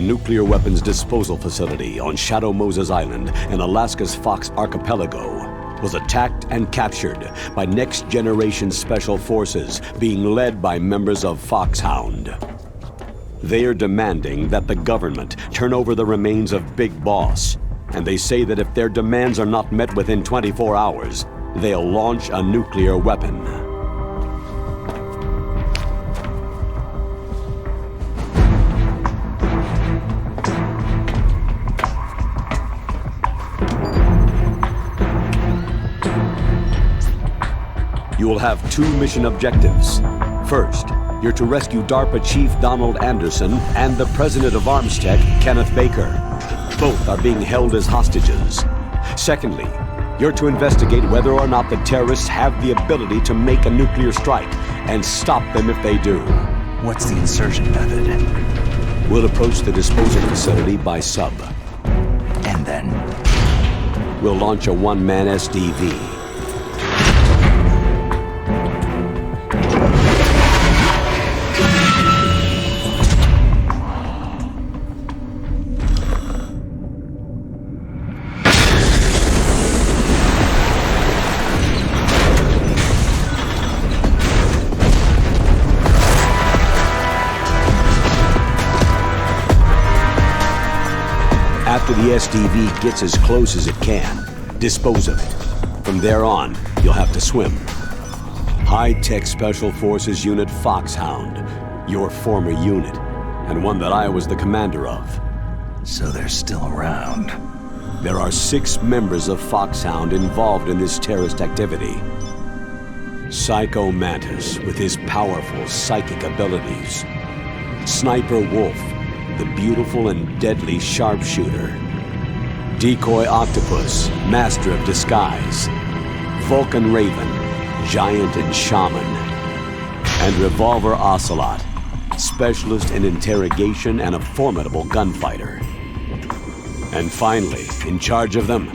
nuclear weapons disposal facility on Shadow Moses Island in Alaska's Fox Archipelago was attacked and captured by next-generation special forces being led by members of Foxhound. They are demanding that the government turn over the remains of Big Boss, and they say that if their demands are not met within 24 hours, they'll launch a nuclear weapon. You will have two mission objectives. First, you're to rescue DARPA Chief Donald Anderson and the President of Armstech, Kenneth Baker. Both are being held as hostages. Secondly, you're to investigate whether or not the terrorists have the ability to make a nuclear strike and stop them if they do. What's the insertion method? We'll approach the disposal facility by sub. And then? We'll launch a one-man SDV. After the SDV gets as close as it can, dispose of it. From there on, you'll have to swim. High-Tech Special Forces Unit Foxhound, your former unit, and one that I was the commander of. So they're still around. There are 6 members of Foxhound involved in this terrorist activity. Psycho Mantis, with his powerful psychic abilities. Sniper Wolf, the beautiful and deadly sharpshooter. Decoy Octopus, master of disguise. Vulcan Raven, giant and shaman. And Revolver Ocelot, specialist in interrogation and a formidable gunfighter. And finally, in charge of them,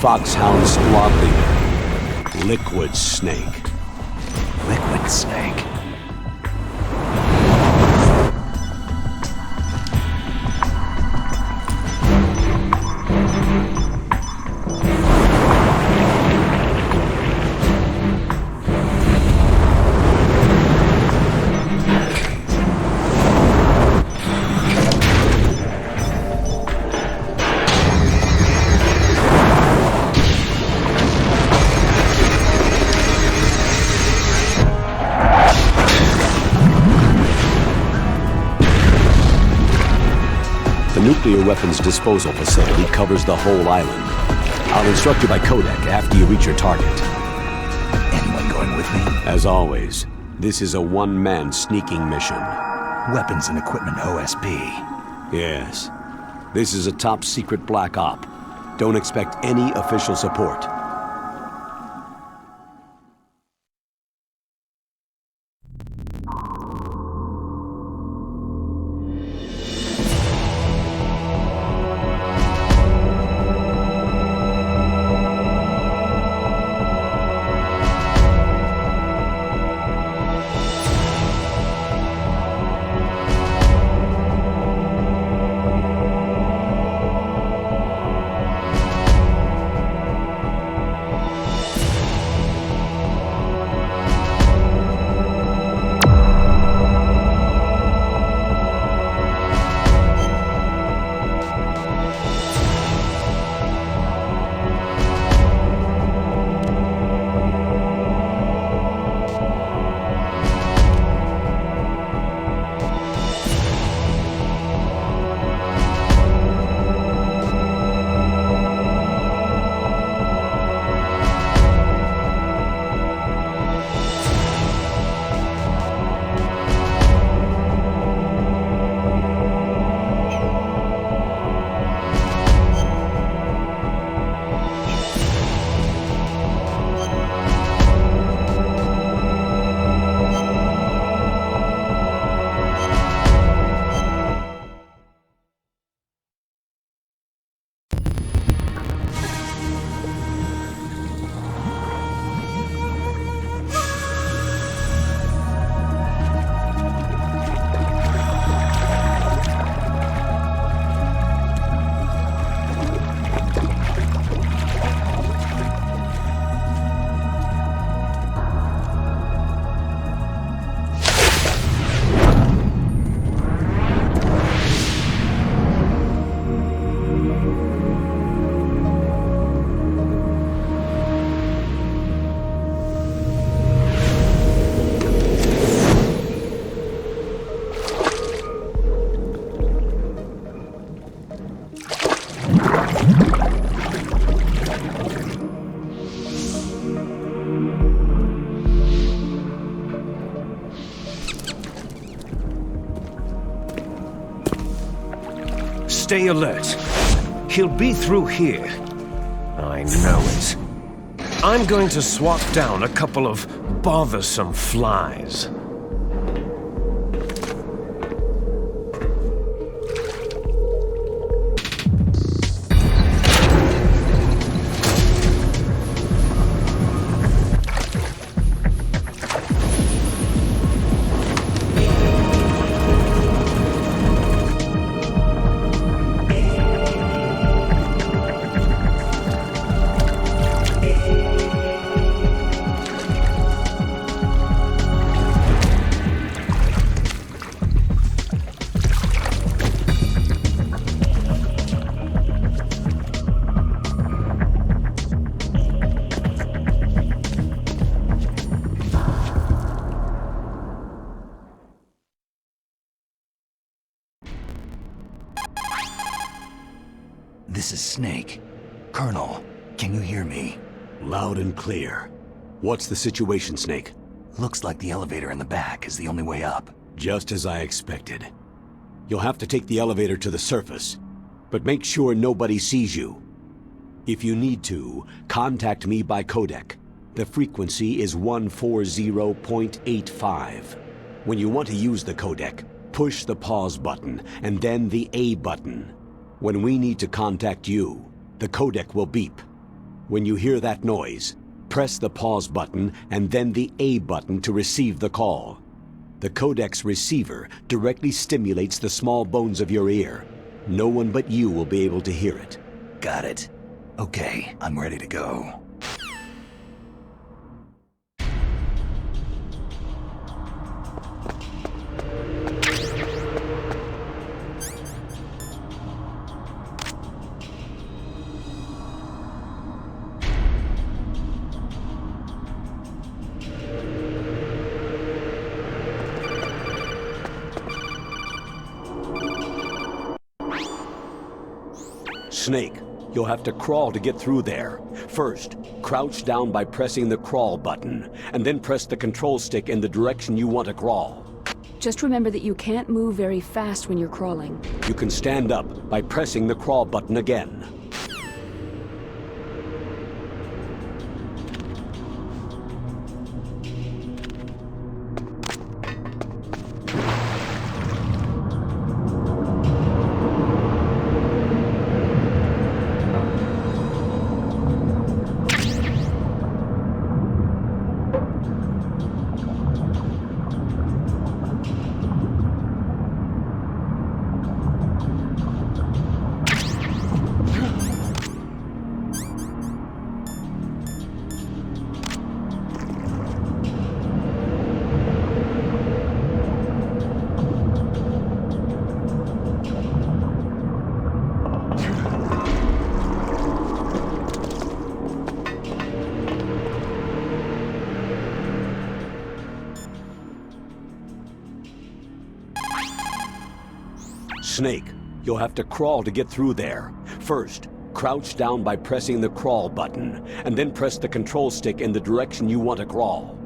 Foxhound squad leader, Liquid Snake. Liquid Snake? The nuclear weapons disposal facility covers the whole island. I'll instruct you by codec after you reach your target. Anyone going with me? As always, this is a one-man sneaking mission. Weapons and equipment OSP. Yes. This is a top-secret black op. Don't expect any official support. the alert. He'll be through here. I know it. I'm going to swat down a couple of bothersome flies. This is Snake. Colonel, can you hear me? Loud and clear. What's the situation, Snake? Looks like the elevator in the back is the only way up. Just as I expected. You'll have to take the elevator to the surface, but make sure nobody sees you. If you need to, contact me by codec. The frequency is 140.85. When you want to use the codec, push the pause button and then the A button. When we need to contact you, the codec will beep. When you hear that noise, press the pause button and then the A button to receive the call. The codec's receiver directly stimulates the small bones of your ear. No one but you will be able to hear it. Got it. Okay, I'm ready to go. Snake, you'll have to crawl to get through there. First, crouch down by pressing the crawl button, and then press the control stick in the direction you want to crawl. Just remember that you can't move very fast when you're crawling. You can stand up by pressing the crawl button again. Snake, you'll have to crawl to get through there. First, crouch down by pressing the crawl button, and then press the control stick in the direction you want to crawl.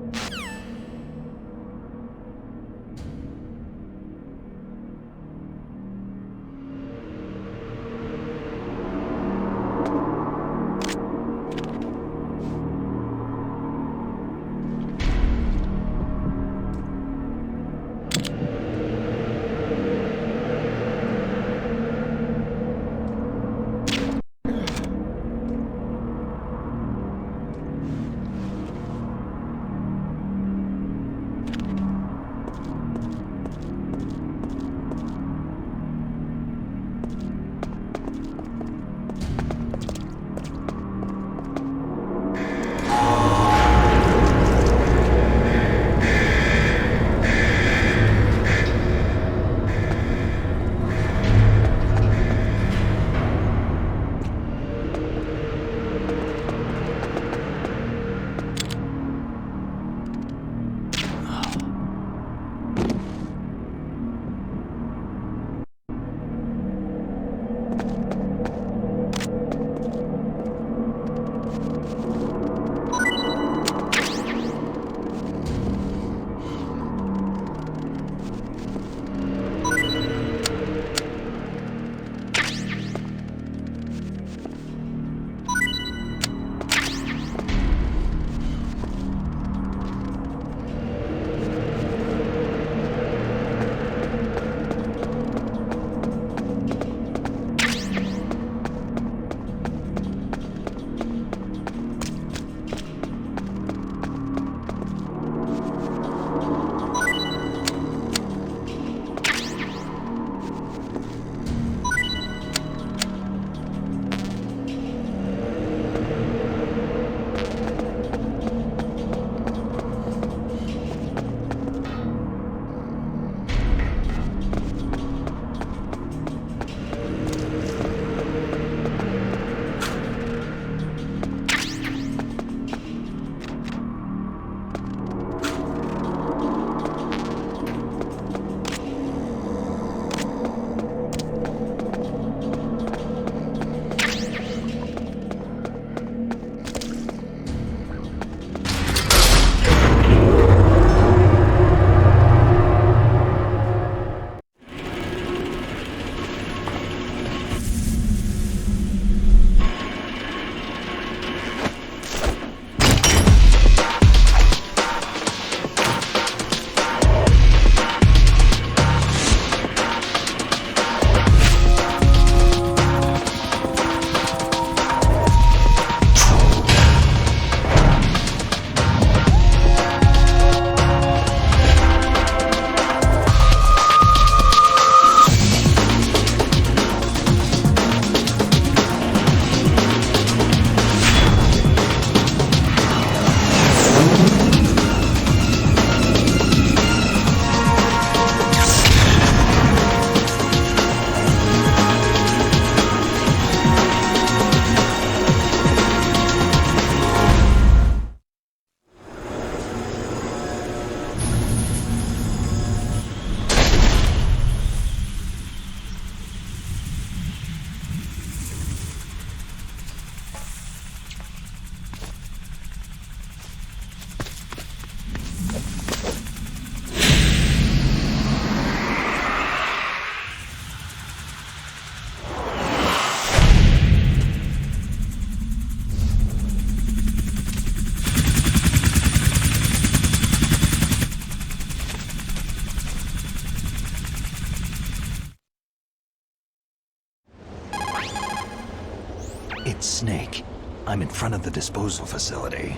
It's Snake. I'm in front of the disposal facility.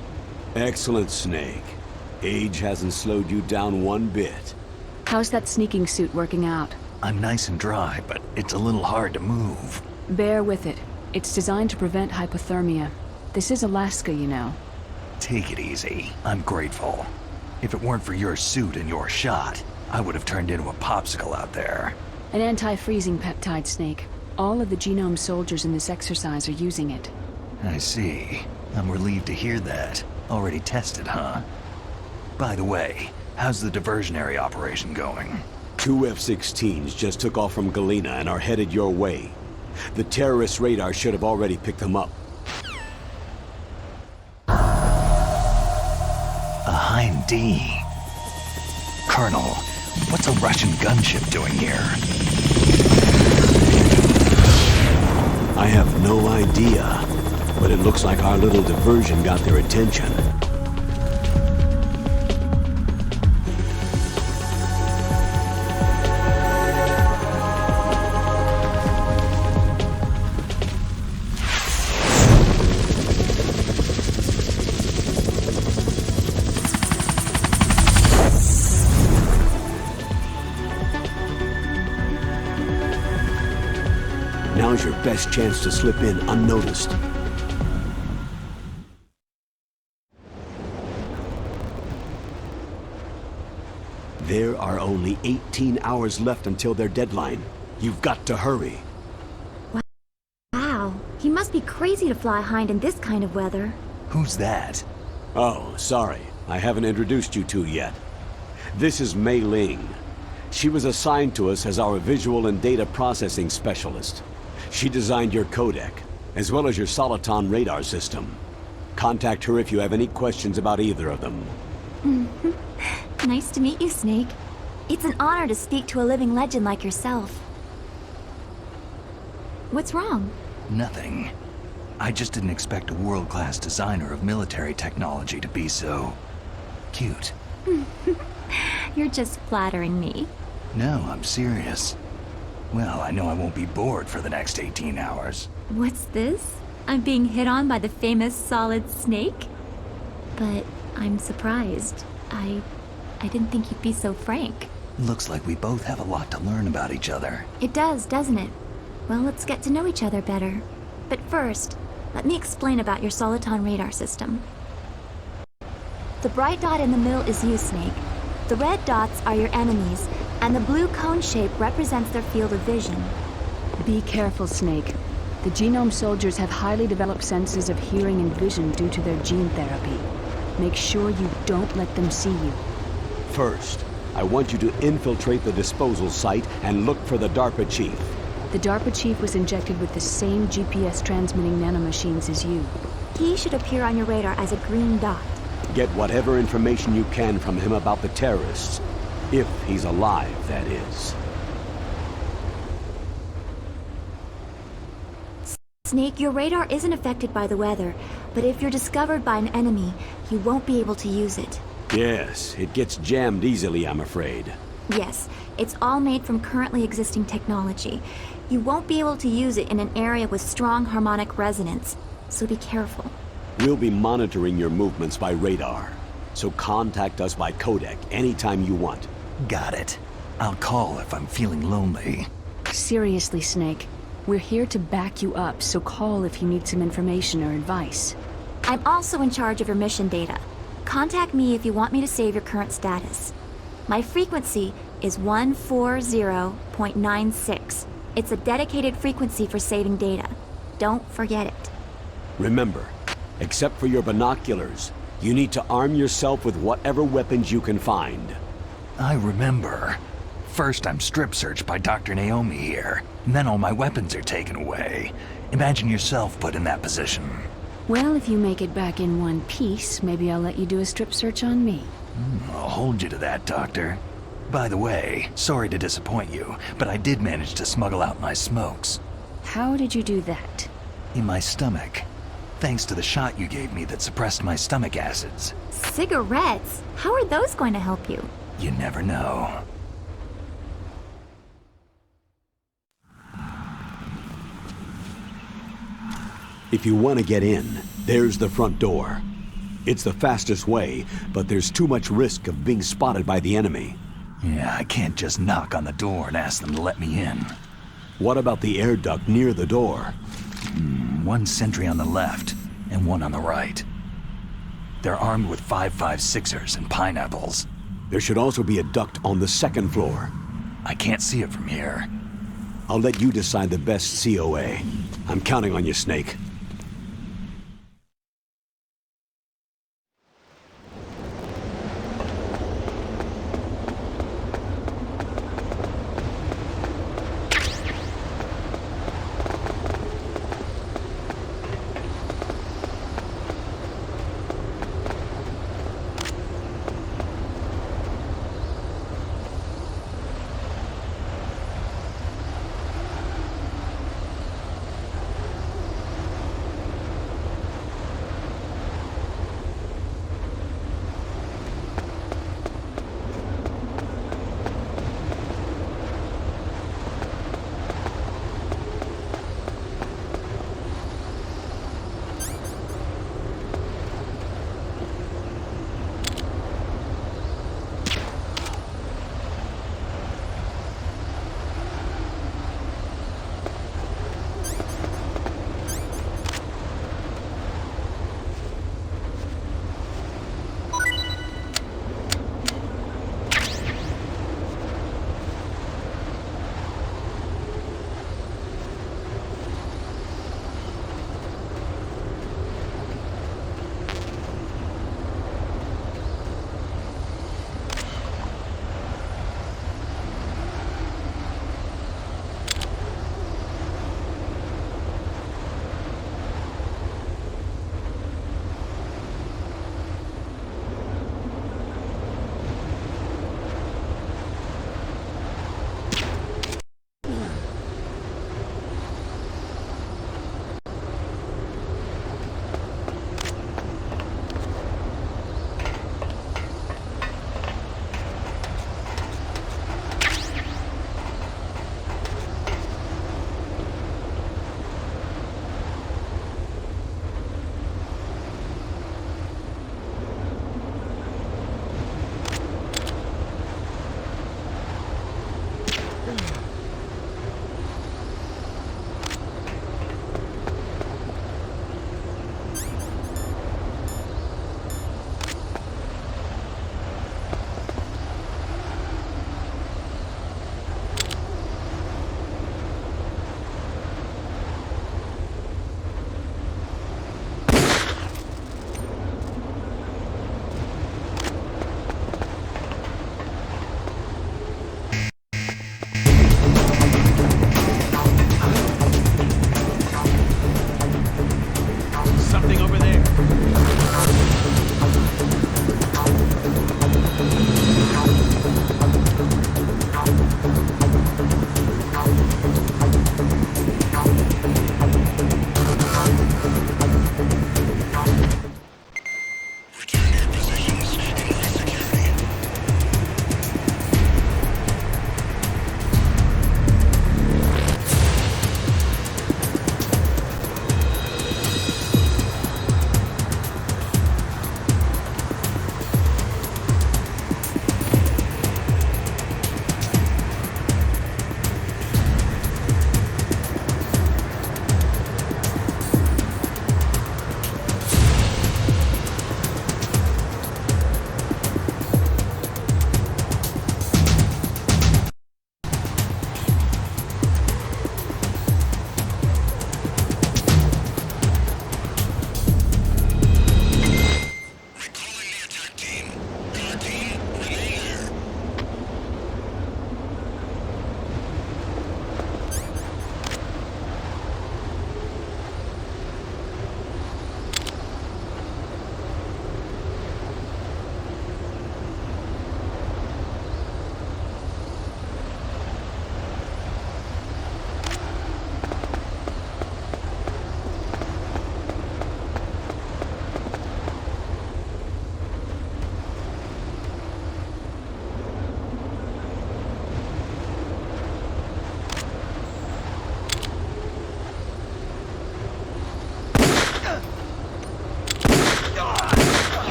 Excellent, Snake. Age hasn't slowed you down one bit. How's that sneaking suit working out? I'm nice and dry, but it's a little hard to move. Bear with it. It's designed to prevent hypothermia. This is Alaska, you know. Take it easy. I'm grateful. If it weren't for your suit and your shot, I would have turned into a popsicle out there. An anti-freezing peptide, Snake. All of the genome soldiers in this exercise are using it. I see. I'm relieved to hear that. Already tested, huh? By the way, how's the diversionary operation going? 2 F-16s just took off from Galena and are headed your way. The terrorist radar should have already picked them up. A Hind D. Colonel, what's a Russian gunship doing here? I have no idea, but it looks like our little diversion got their attention. Now's your best chance to slip in unnoticed. There are only 18 hours left until their deadline. You've got to hurry. Wow, he must be crazy to fly Hind in this kind of weather. Who's that? Oh, sorry. I haven't introduced you to yet. This is Mei Ling. She was assigned to us as our visual and data processing specialist. She designed your codec, as well as your Soliton radar system. Contact her if you have any questions about either of them. Nice to meet you, Snake. It's an honor to speak to a living legend like yourself. What's wrong? Nothing. I just didn't expect a world-class designer of military technology to be so... cute. You're just flattering me. No, I'm serious. Well, I know I won't be bored for the next 18 hours. What's this? I'm being hit on by the famous Solid Snake? But I'm surprised. I didn't think you'd be so frank. Looks like we both have a lot to learn about each other. It does, doesn't it? Well, let's get to know each other better. But first, let me explain about your Soliton radar system. The bright dot in the middle is you, Snake. The red dots are your enemies, and the blue cone shape represents their field of vision. Be careful, Snake. The genome soldiers have highly developed senses of hearing and vision due to their gene therapy. Make sure you don't let them see you. First, I want you to infiltrate the disposal site and look for the DARPA chief. The DARPA chief was injected with the same GPS transmitting nanomachines as you. He should appear on your radar as a green dot. Get whatever information you can from him about the terrorists. If he's alive, that is. Snake, your radar isn't affected by the weather, but if you're discovered by an enemy, you won't be able to use it. Yes, it gets jammed easily, I'm afraid. Yes, it's all made from currently existing technology. You won't be able to use it in an area with strong harmonic resonance, so be careful. We'll be monitoring your movements by radar, so contact us by codec anytime you want. Got it. I'll call if I'm feeling lonely. Seriously, Snake. We're here to back you up, so call if you need some information or advice. I'm also in charge of your mission data. Contact me if you want me to save your current status. My frequency is 140.96. It's a dedicated frequency for saving data. Don't forget it. Remember, except for your binoculars, you need to arm yourself with whatever weapons you can find. I remember. First I'm strip searched by Dr. Naomi here, and then all my weapons are taken away. Imagine yourself put in that position. Well, if you make it back in one piece, maybe I'll let you do a strip search on me. I'll hold you to that, Doctor. By the way, sorry to disappoint you, but I did manage to smuggle out my smokes. How did you do that? In my stomach. Thanks to the shot you gave me that suppressed my stomach acids. Cigarettes? How are those going to help you? You never know. If you want to get in, there's the front door. It's the fastest way, but there's too much risk of being spotted by the enemy. Yeah, I can't just knock on the door and ask them to let me in. What about the air duct near the door? One sentry on the left, and one on the right. They're armed with 5.56ers and pineapples. There should also be a duct on the second floor. I can't see it from here. I'll let you decide the best COA. I'm counting on you, Snake.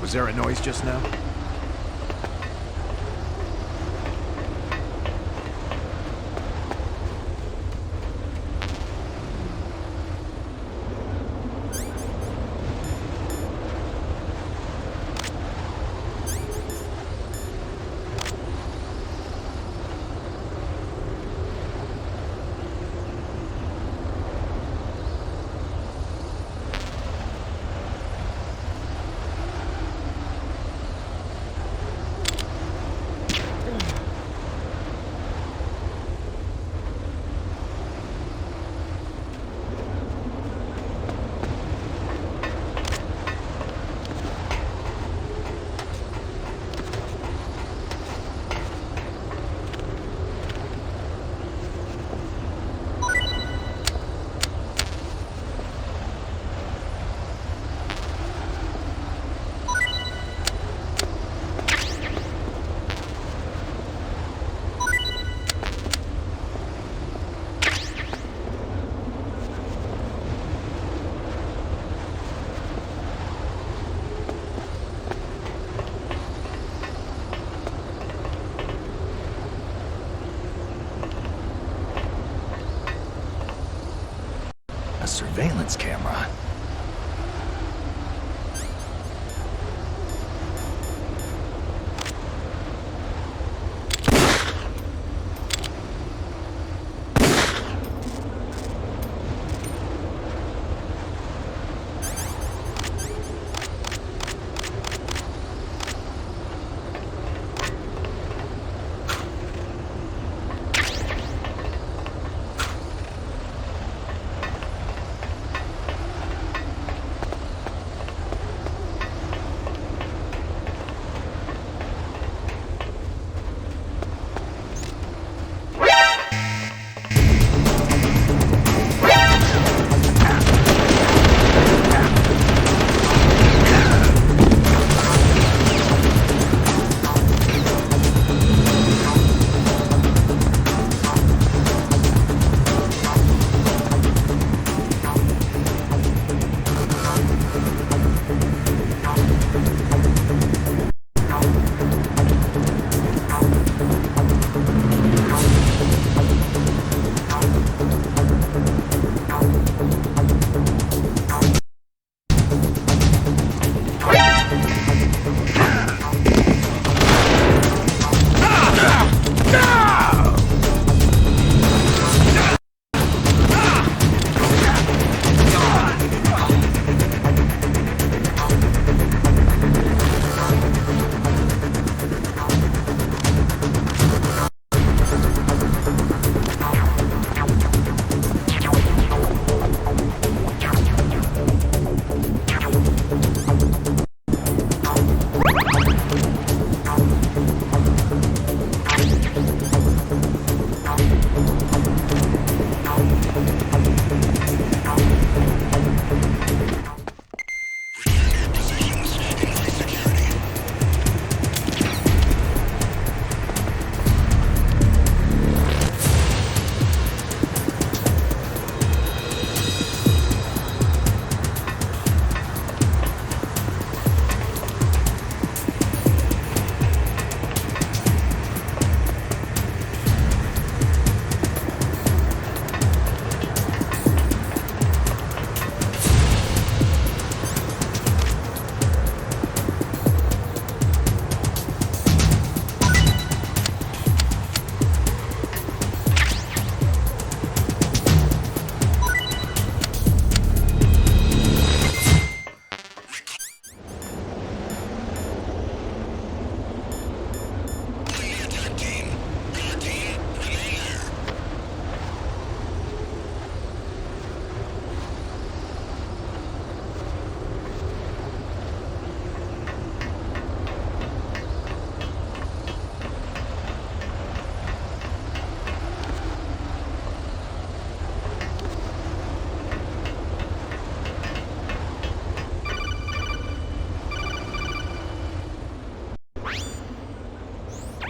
Was there a noise just now? A surveillance camera.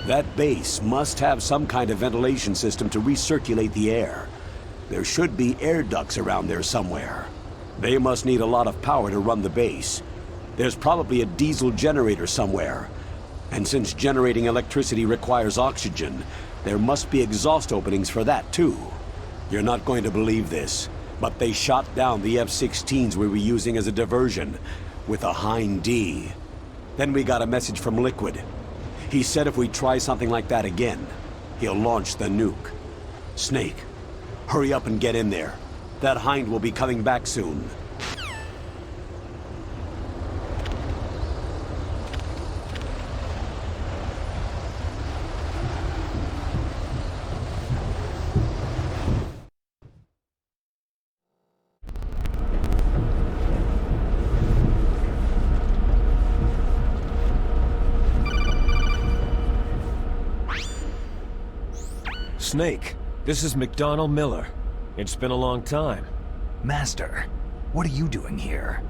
That base must have some kind of ventilation system to recirculate the air. There should be air ducts around there somewhere. They must need a lot of power to run the base. There's probably a diesel generator somewhere. And since generating electricity requires oxygen, there must be exhaust openings for that too. You're not going to believe this, but they shot down the F-16s we were using as a diversion with a Hind D. Then we got a message from Liquid. He said if we try something like that again, he'll launch the nuke. Snake, hurry up and get in there. That Hind will be coming back soon. Snake, this is McDonald Miller. It's been a long time. Master, what are you doing here?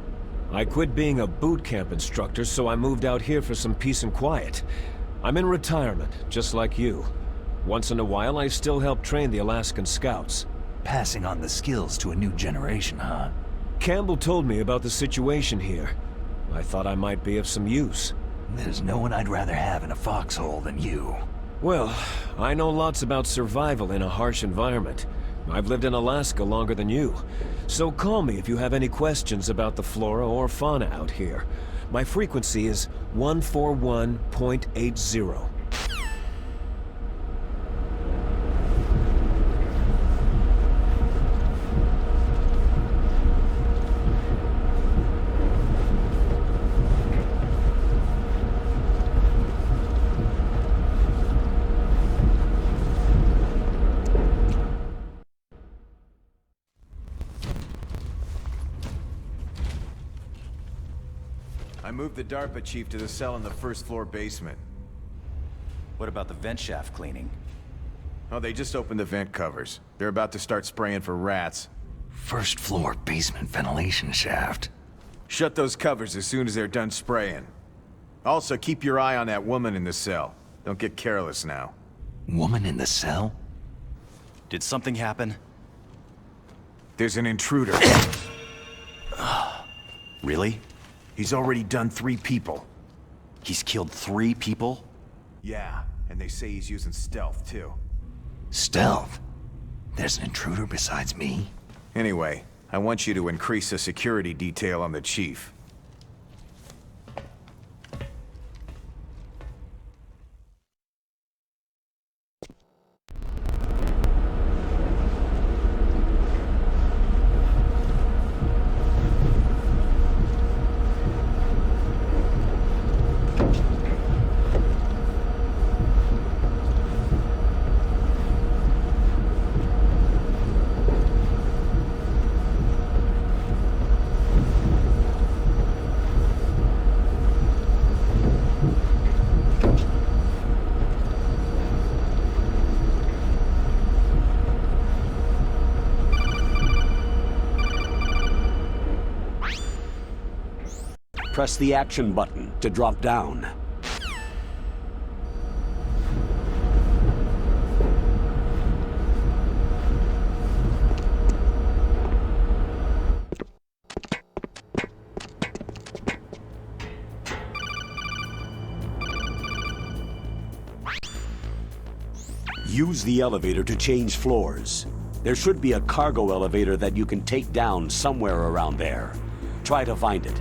I quit being a boot camp instructor, so I moved out here for some peace and quiet. I'm in retirement, just like you. Once in a while, I still help train the Alaskan Scouts. Passing on the skills to a new generation, huh? Campbell told me about the situation here. I thought I might be of some use. There's no one I'd rather have in a foxhole than you. Well, I know lots about survival in a harsh environment. I've lived in Alaska longer than you. So call me if you have any questions about the flora or fauna out here. My frequency is 141.80. I moved the DARPA chief to the cell in the first floor basement. What about the vent shaft cleaning? Oh, they just opened the vent covers. They're about to start spraying for rats. First floor basement ventilation shaft. Shut those covers as soon as they're done spraying. Also, keep your eye on that woman in the cell. Don't get careless now. Woman in the cell? Did something happen? There's an intruder. Really? He's already done 3 people. He's killed 3 people? Yeah, and they say he's using stealth, too. Stealth? There's an intruder besides me? Anyway, I want you to increase the security detail on the chief. Press the action button to drop down. Use the elevator to change floors. There should be a cargo elevator that you can take down somewhere around there. Try to find it.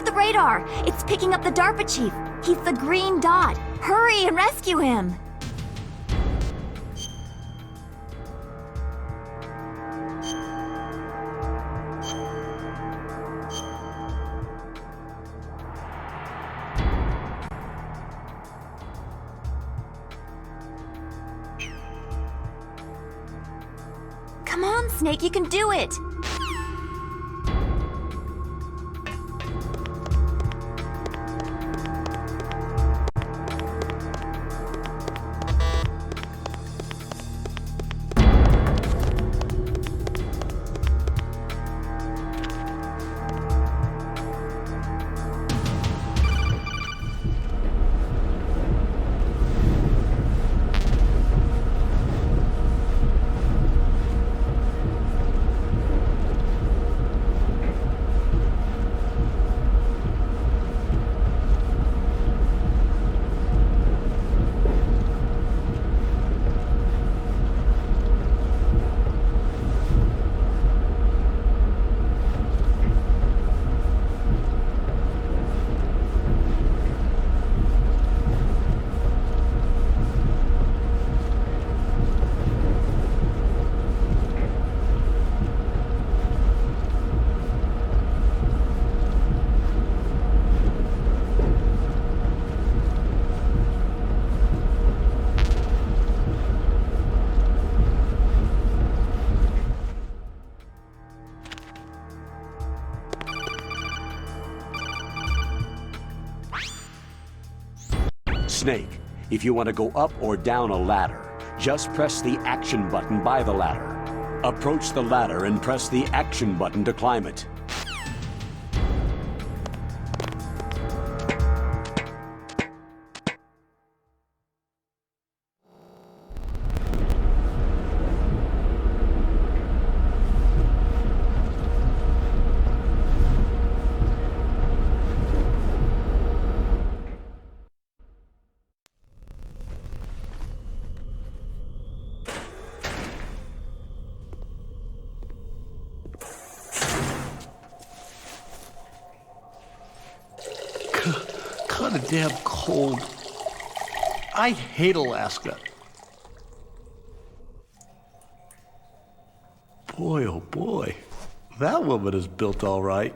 the radar! It's picking up the DARPA chief! He's the green dot! Hurry and rescue him! Come on, Snake, you can do it! Snake, if you want to go up or down a ladder, just press the action button by the ladder. Approach the ladder and press the action button to climb it. Kinda damn cold. I hate Alaska. Boy, oh boy. That woman is built all right.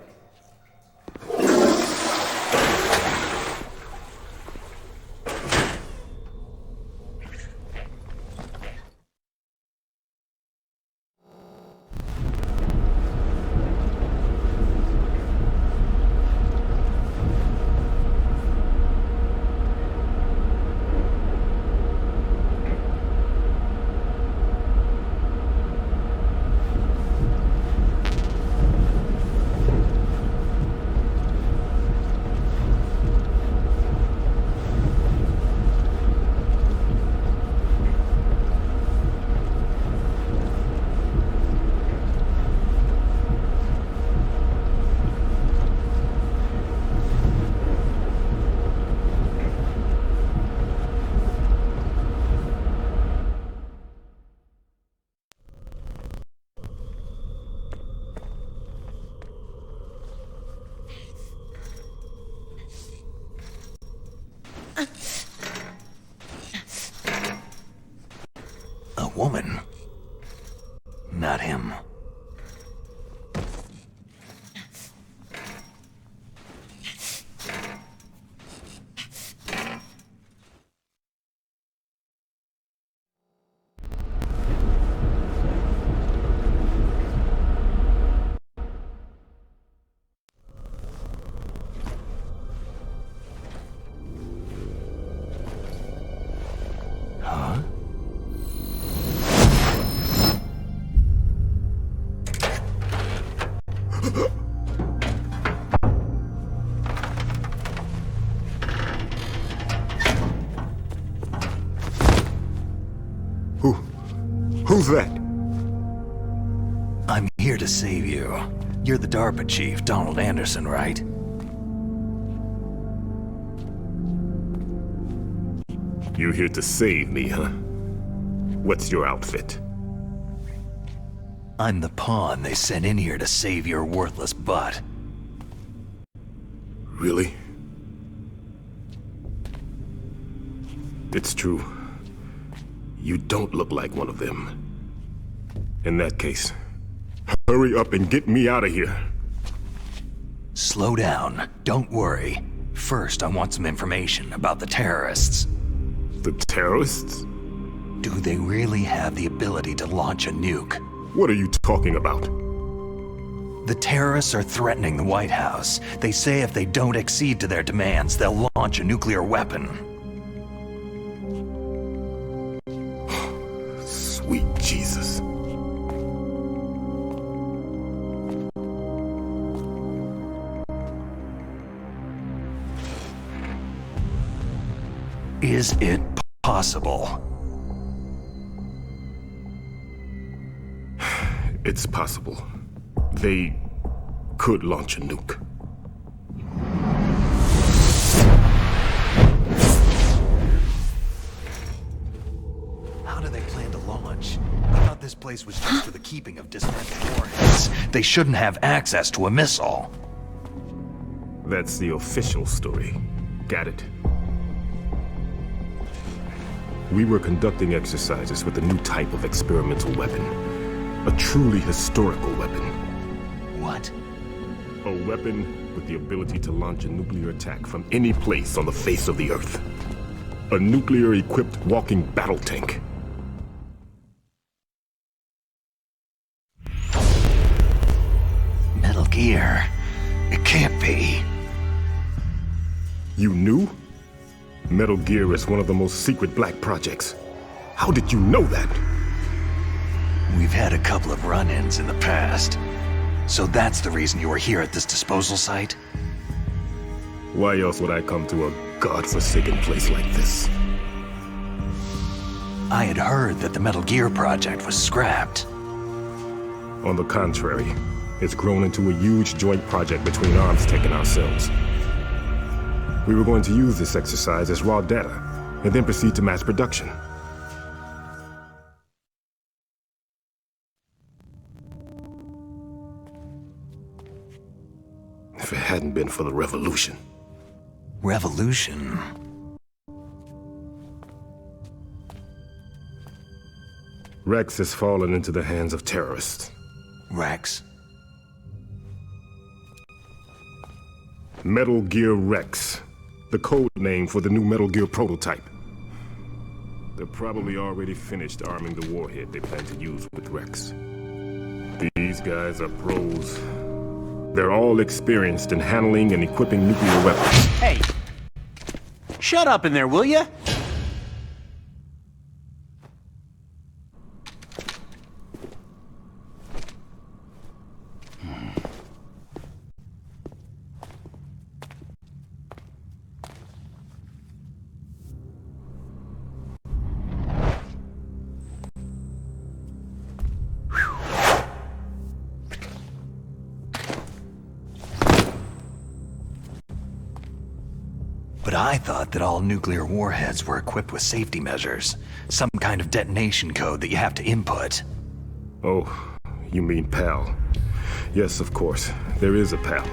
A woman. Not him. Huh? Who's that? I'm here to save you. You're the DARPA chief, Donald Anderson, right? You here to save me, huh? What's your outfit? I'm the pawn they sent in here to save your worthless butt. Really? It's true. You don't look like one of them. In that case, hurry up and get me out of here. Slow down. Don't worry. First, I want some information about the terrorists. The terrorists? Do they really have the ability to launch a nuke? What are you talking about? The terrorists are threatening the White House. They say if they don't accede to their demands, they'll launch a nuclear weapon. Sweet Jesus. Is it possible? It's possible. They could launch a nuke. How do they plan to launch? I thought this place was just for the keeping of dismantled warheads. They shouldn't have access to a missile. That's the official story. Got it? We were conducting exercises with a new type of experimental weapon. A truly historical weapon. What? A weapon with the ability to launch a nuclear attack from any place on the face of the Earth. A nuclear-equipped walking battle tank. Metal Gear. It can't be. You knew? Metal Gear is one of the most secret black projects. How did you know that? We've had a couple of run-ins in the past. So that's the reason you were here at this disposal site? Why else would I come to a godforsaken place like this? I had heard that the Metal Gear project was scrapped. On the contrary, it's grown into a huge joint project between ArmsTech and ourselves. We were going to use this exercise as raw data, and then proceed to mass production. If it hadn't been for the revolution. Revolution? Rex has fallen into the hands of terrorists. Rex? Metal Gear Rex. The code name for the new Metal Gear prototype. They're probably already finished arming the warhead they plan to use with Rex. These guys are pros. They're all experienced in handling and equipping nuclear weapons. Hey! Shut up in there, will ya? But I thought that all nuclear warheads were equipped with safety measures. Some kind of detonation code that you have to input. Oh, you mean PAL. Yes, of course. There is a PAL.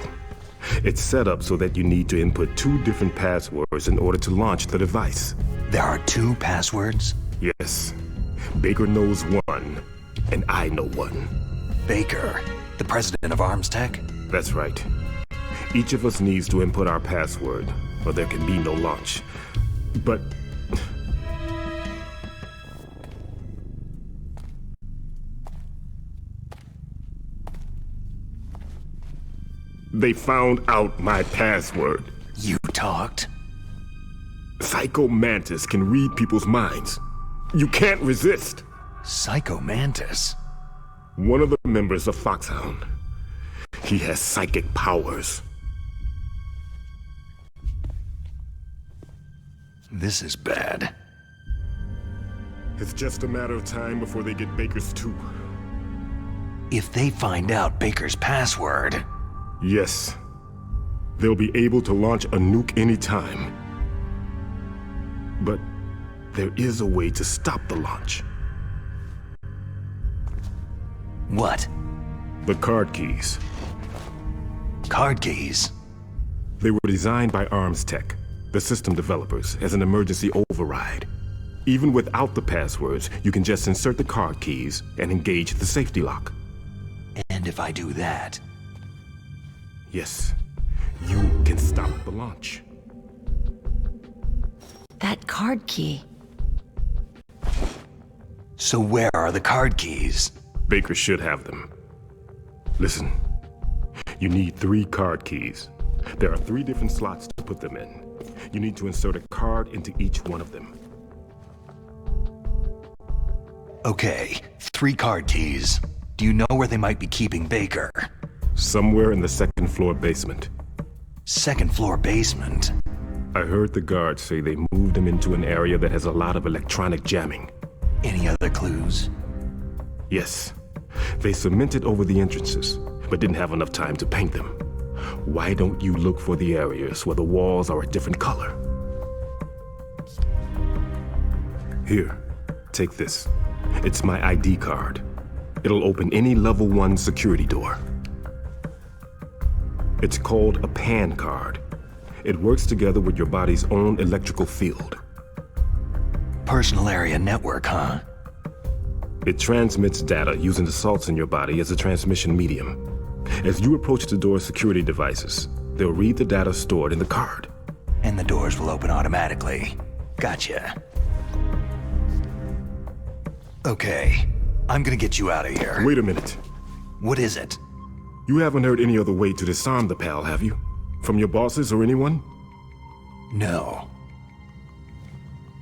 It's set up so that you need to input 2 different passwords in order to launch the device. There are 2 passwords? Yes. Baker knows one, and I know one. Baker, the president of ArmsTech? That's right. Each of us needs to input our password, or there can be no launch. But... they found out my password. You talked? Psycho Mantis can read people's minds. You can't resist. Psycho Mantis? One of the members of Foxhound. He has psychic powers. This is bad. It's just a matter of time before they get Baker's too. If they find out Baker's password... Yes. They'll be able to launch a nuke anytime. But there is a way to stop the launch. What? The card keys. Card keys? They were designed by Arms Tech, the system developers, as an emergency override. Even without the passwords, you can just insert the card keys and engage the safety lock. And if I do that? Yes, you can stop the launch. That card key. So where are the card keys? Baker should have them. Listen, you need 3 card keys. There are 3 different slots to put them in. You need to insert a card into each one of them. Okay, 3 card keys. Do you know where they might be keeping Baker? Somewhere in the 2nd floor basement. 2nd floor basement? I heard the guards say they moved him into an area that has a lot of electronic jamming. Any other clues? Yes. They cemented over the entrances, but didn't have enough time to paint them. Why don't you look for the areas where the walls are a different color? Here, take this. It's my ID card. It'll open any level 1 security door. It's called a PAN card. It works together with your body's own electrical field. Personal area network, huh? It transmits data using the salts in your body as a transmission medium. As you approach the door's security devices, they'll read the data stored in the card. And the doors will open automatically. Gotcha. Okay, I'm gonna get you out of here. Wait a minute. What is it? You haven't heard any other way to disarm the PAL, have you? From your bosses or anyone? No.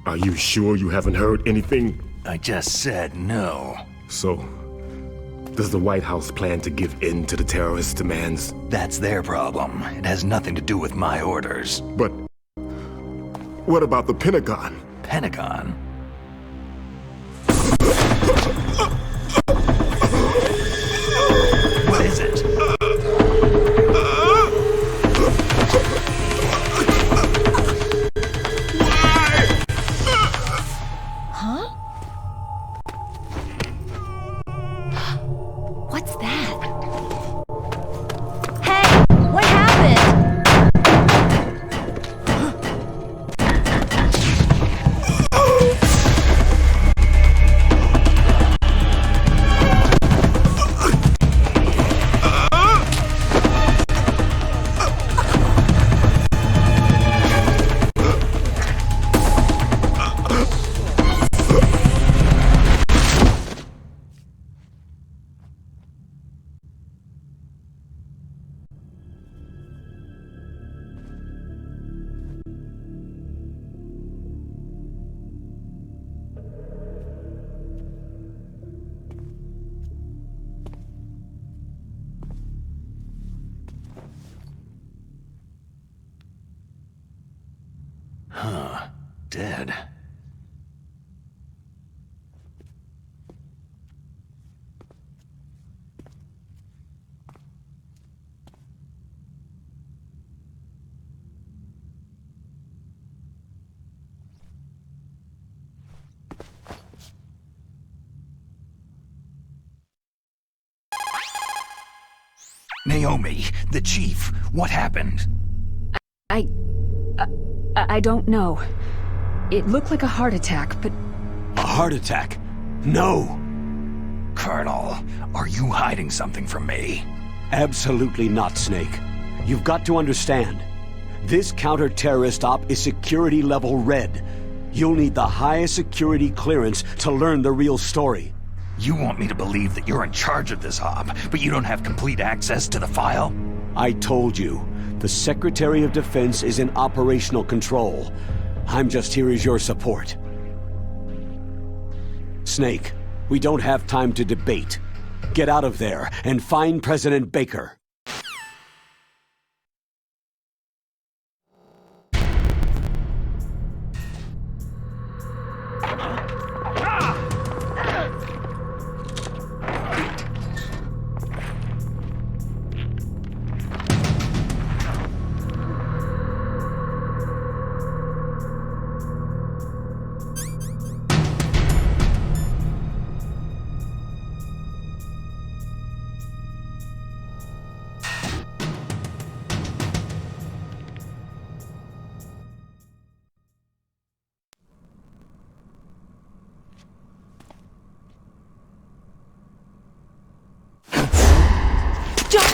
Are you sure you haven't heard anything? I just said no. So, does the White House plan to give in to the terrorists' demands? That's their problem. It has nothing to do with my orders. But what about the Pentagon? Pentagon? What is it? Huh? What's that? Hey! What happened? Huh. Dead. Naomi, the chief, what happened? I don't know. It looked like a heart attack, but... A heart attack? No! Colonel, are you hiding something from me? Absolutely not, Snake. You've got to understand. This counter-terrorist op is security level red. You'll need the highest security clearance to learn the real story. You want me to believe that you're in charge of this op, but you don't have complete access to the file? I told you. The Secretary of Defense is in operational control. I'm just here as your support. Snake, we don't have time to debate. Get out of there and find President Baker.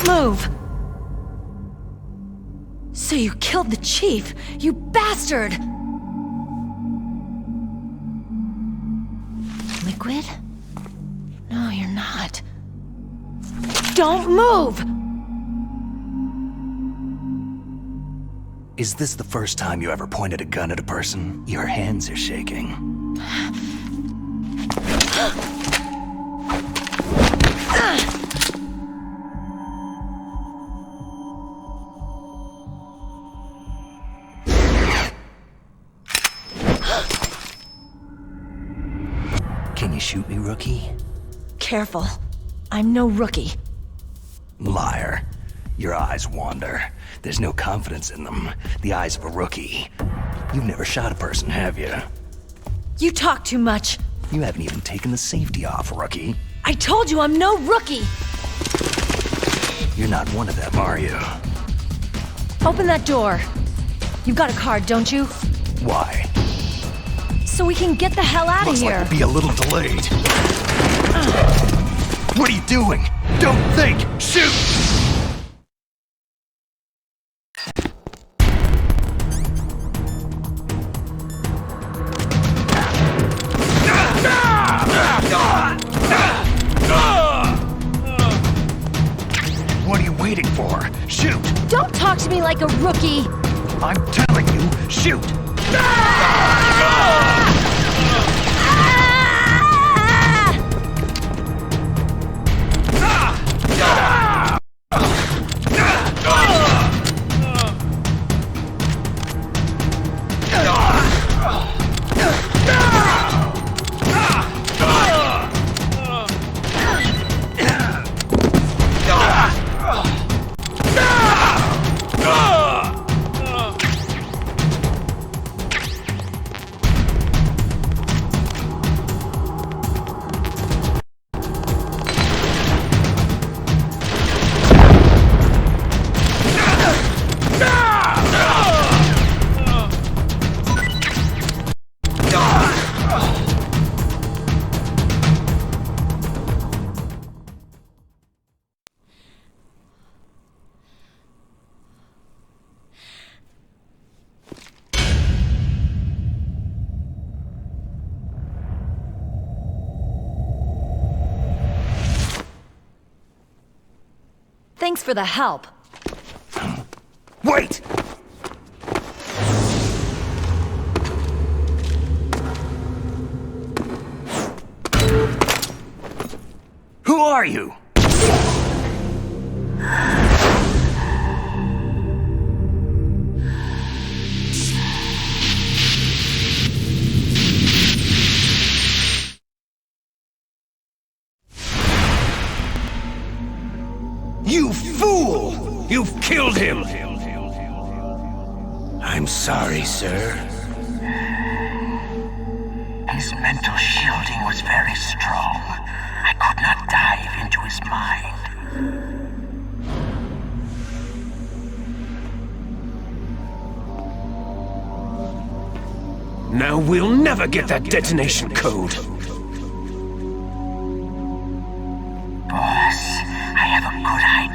Don't move! So you killed the chief, you bastard! Liquid? No, you're not. Don't move! Is this the first time you ever pointed a gun at a person? Your hands are shaking. Can you shoot me, rookie? Careful. I'm no rookie. Liar. Your eyes wander. There's no confidence in them. The eyes of a rookie. You've never shot a person, have you? You talk too much. You haven't even taken the safety off, rookie. I told you I'm no rookie! You're not one of them, are you? Open that door. You've got a card, don't you? Why? So we can get the hell out of here. Looks like we'll be a little delayed. What are you doing? Don't think! Shoot! What are you waiting for? Shoot! Don't talk to me like a rookie! I'm telling you, shoot! Thanks for the help. Wait! Who are you? You fool! You've killed him! I'm sorry, sir. His mental shielding was very strong. I could not dive into his mind. Now we'll never get that detonation code. Boss, I have a good idea.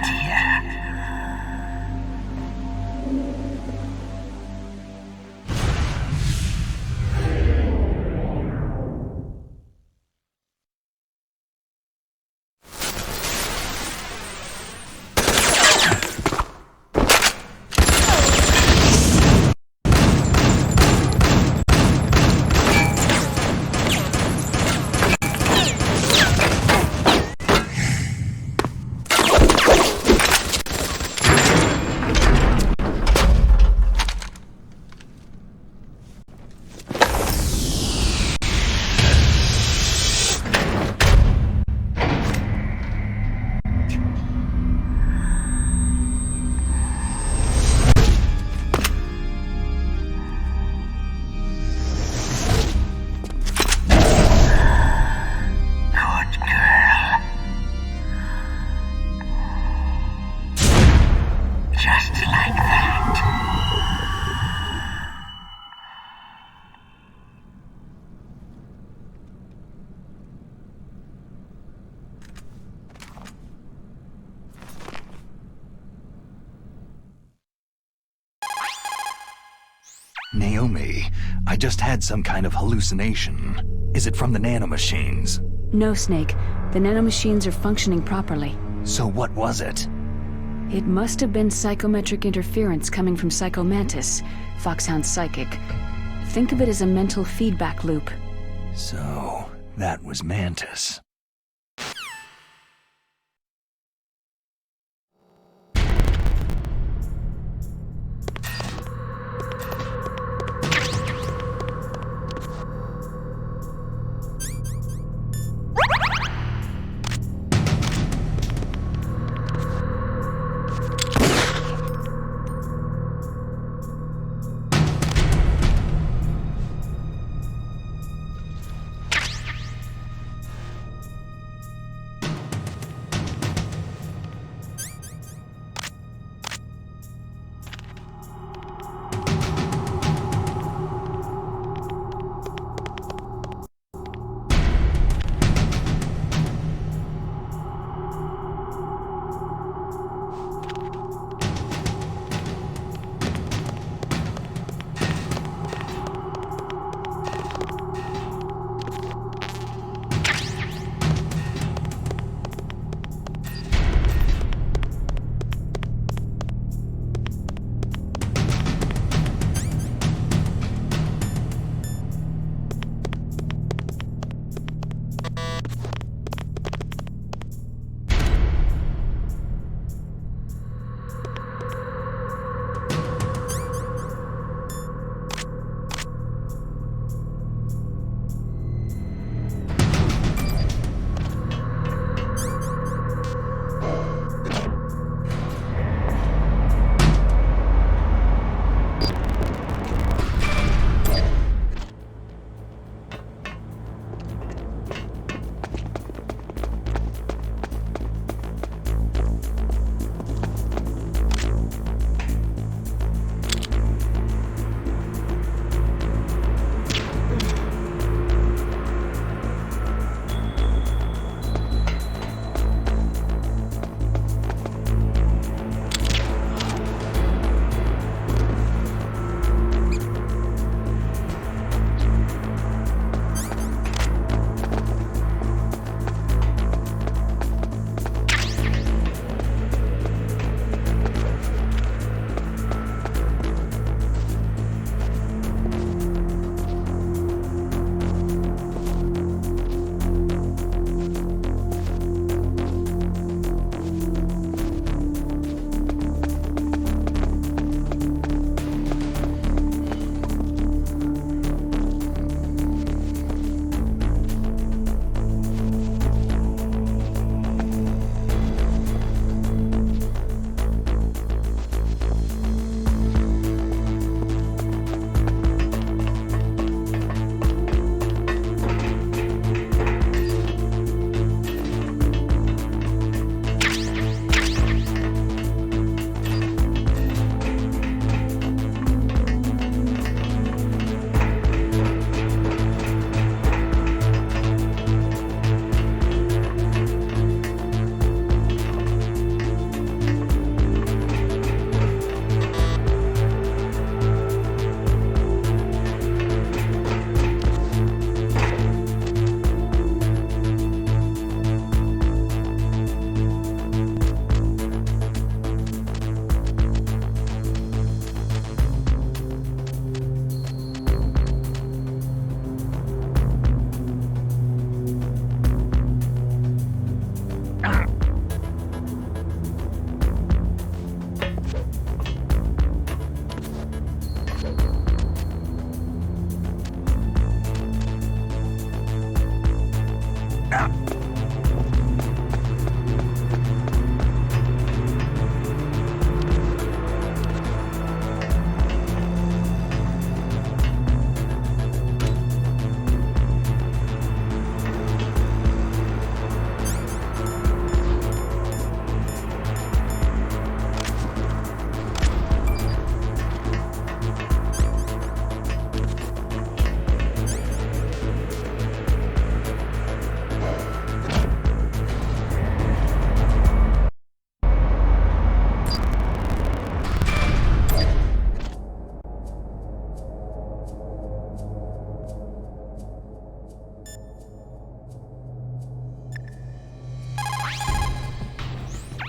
Naomi, I just had some kind of hallucination. Is it from the nanomachines? No, Snake. The nanomachines are functioning properly. So what was it? It must have been psychometric interference coming from Psycho Mantis, Foxhound's psychic. Think of it as a mental feedback loop. So, that was Mantis.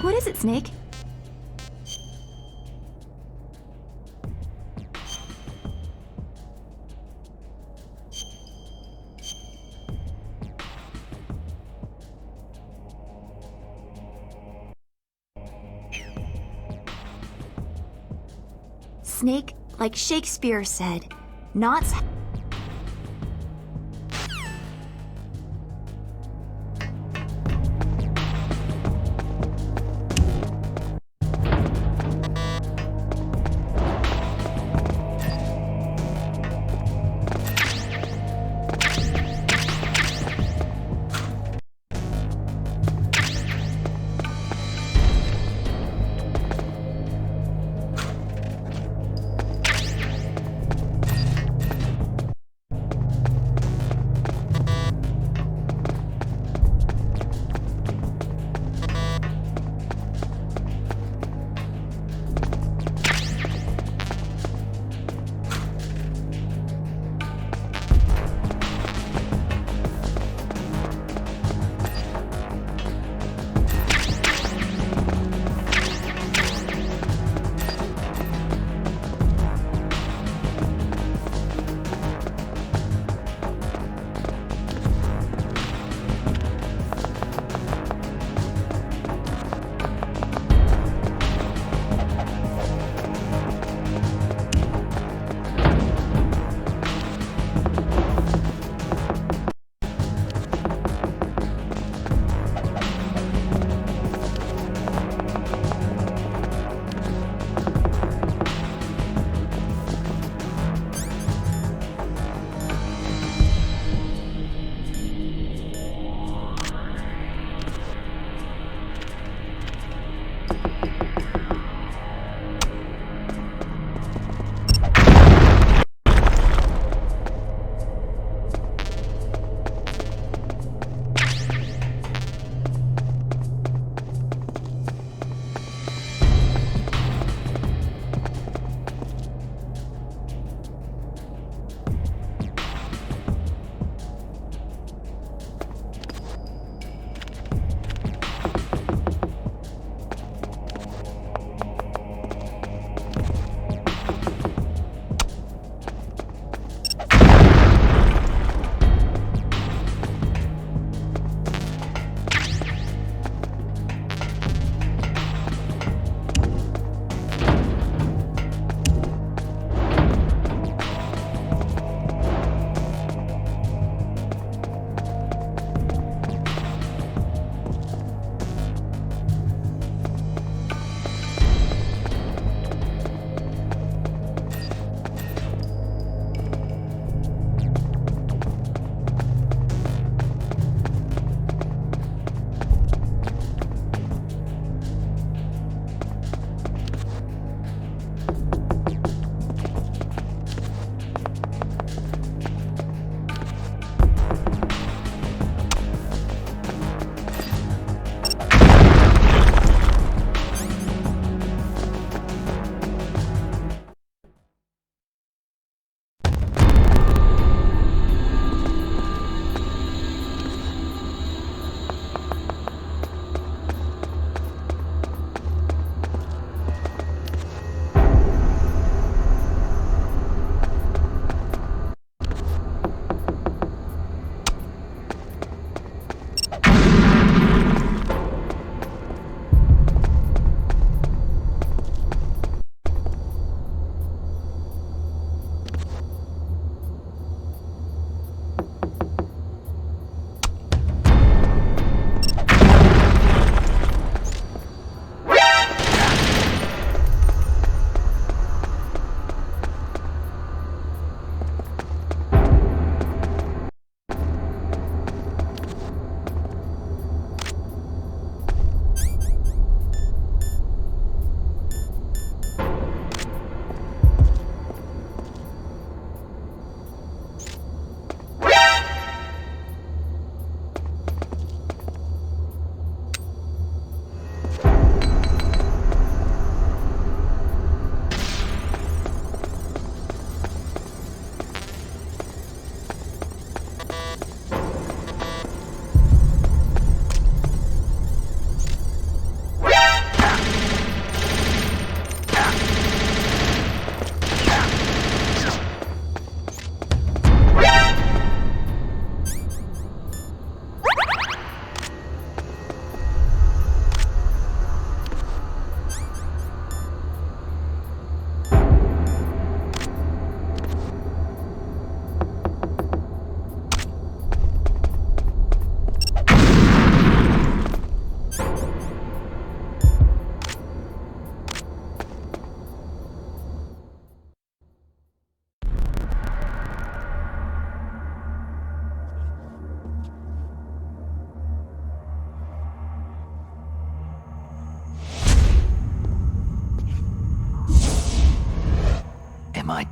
What is it, Snake? Snake, like Shakespeare said, knots.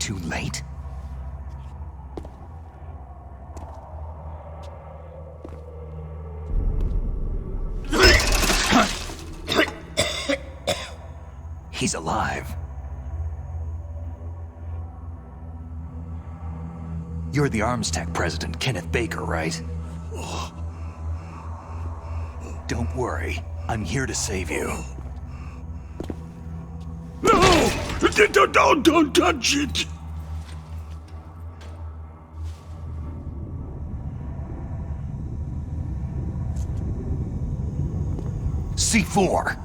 too late? He's alive. You're the Arms Tech president, Kenneth Baker, right? Don't worry. I'm here to save you. No! Don't touch it! C4!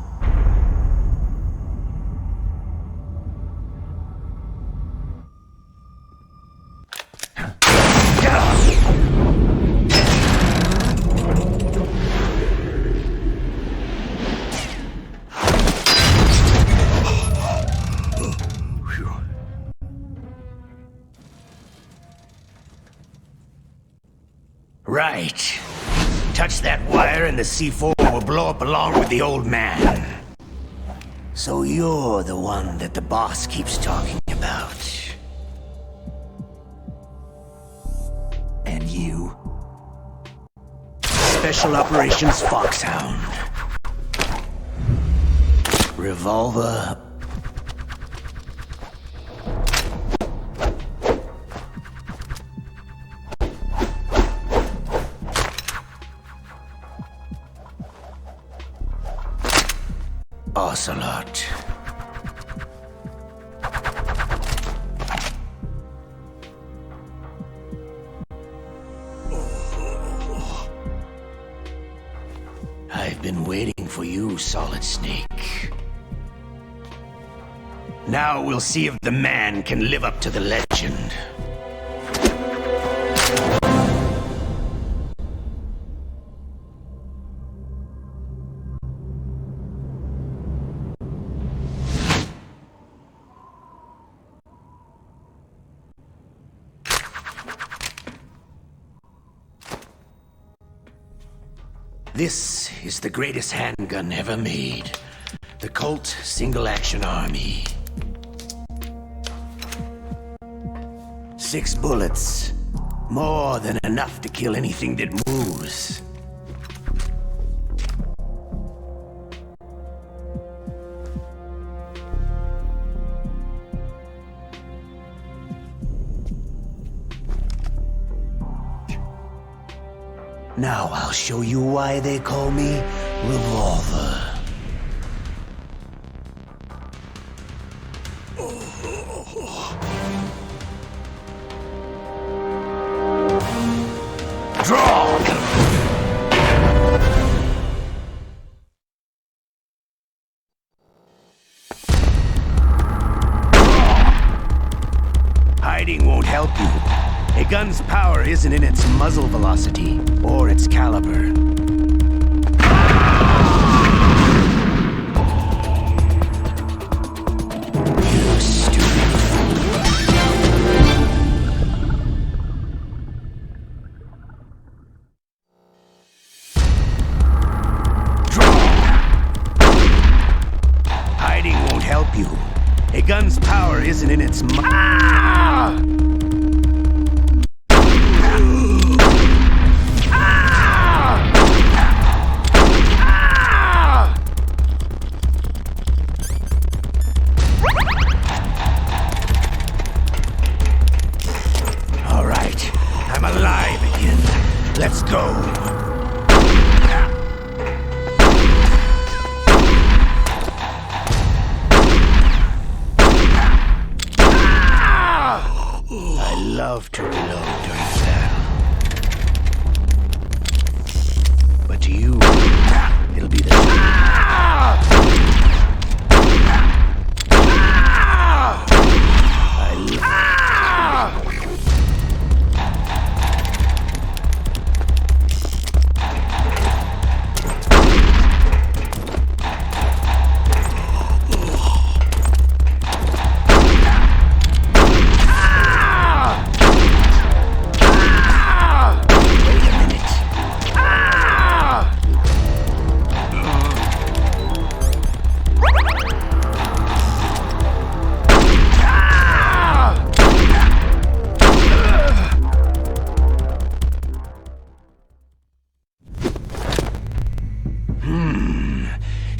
Right. Touch that wire and the C4 will blow up along with the old man. So you're the one that the boss keeps talking about. And you? Special Operations Foxhound. Revolver. Ocelot. I've been waiting for you, Solid Snake. Now we'll see if the man can live up to the legend. This is the greatest handgun ever made. The Colt Single Action Army. 6 bullets. More than enough to kill anything that moves. Now I'll show you why they call me Revolver. Draw! Hiding won't help you. A gun's power isn't in its muzzle velocity, or its caliber. You stupid fool. Draw! Hiding won't help you. A gun's power isn't in its Let's go.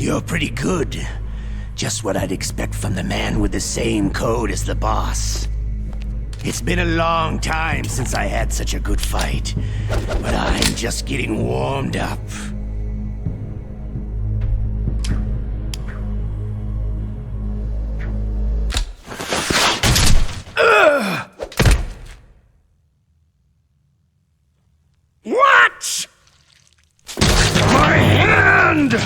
You're pretty good. Just what I'd expect from the man with the same code as the boss. It's been a long time since I had such a good fight, but I'm just getting warmed up. What? My hand!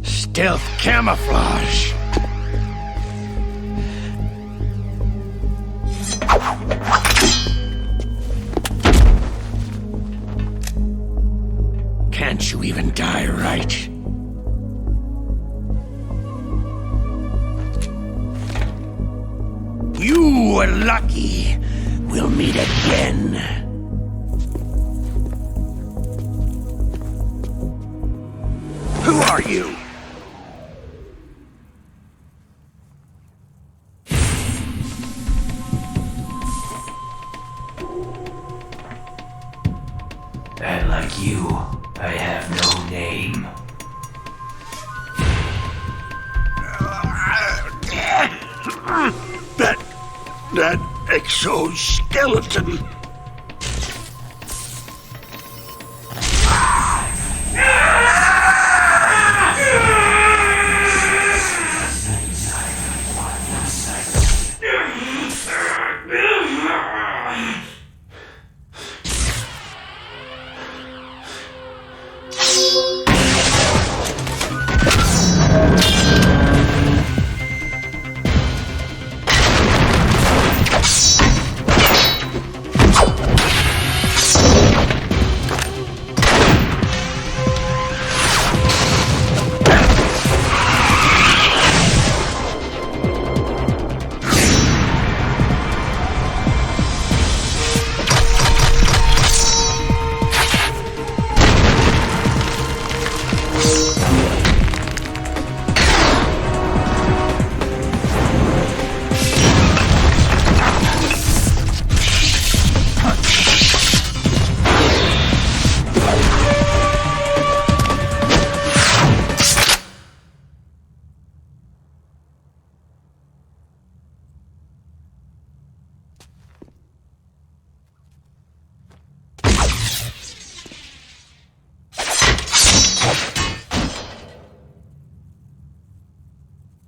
Stealth camouflage. Can't you even die right? You were lucky. We'll meet again. Who are you? And like you, I have no name. That exoskeleton.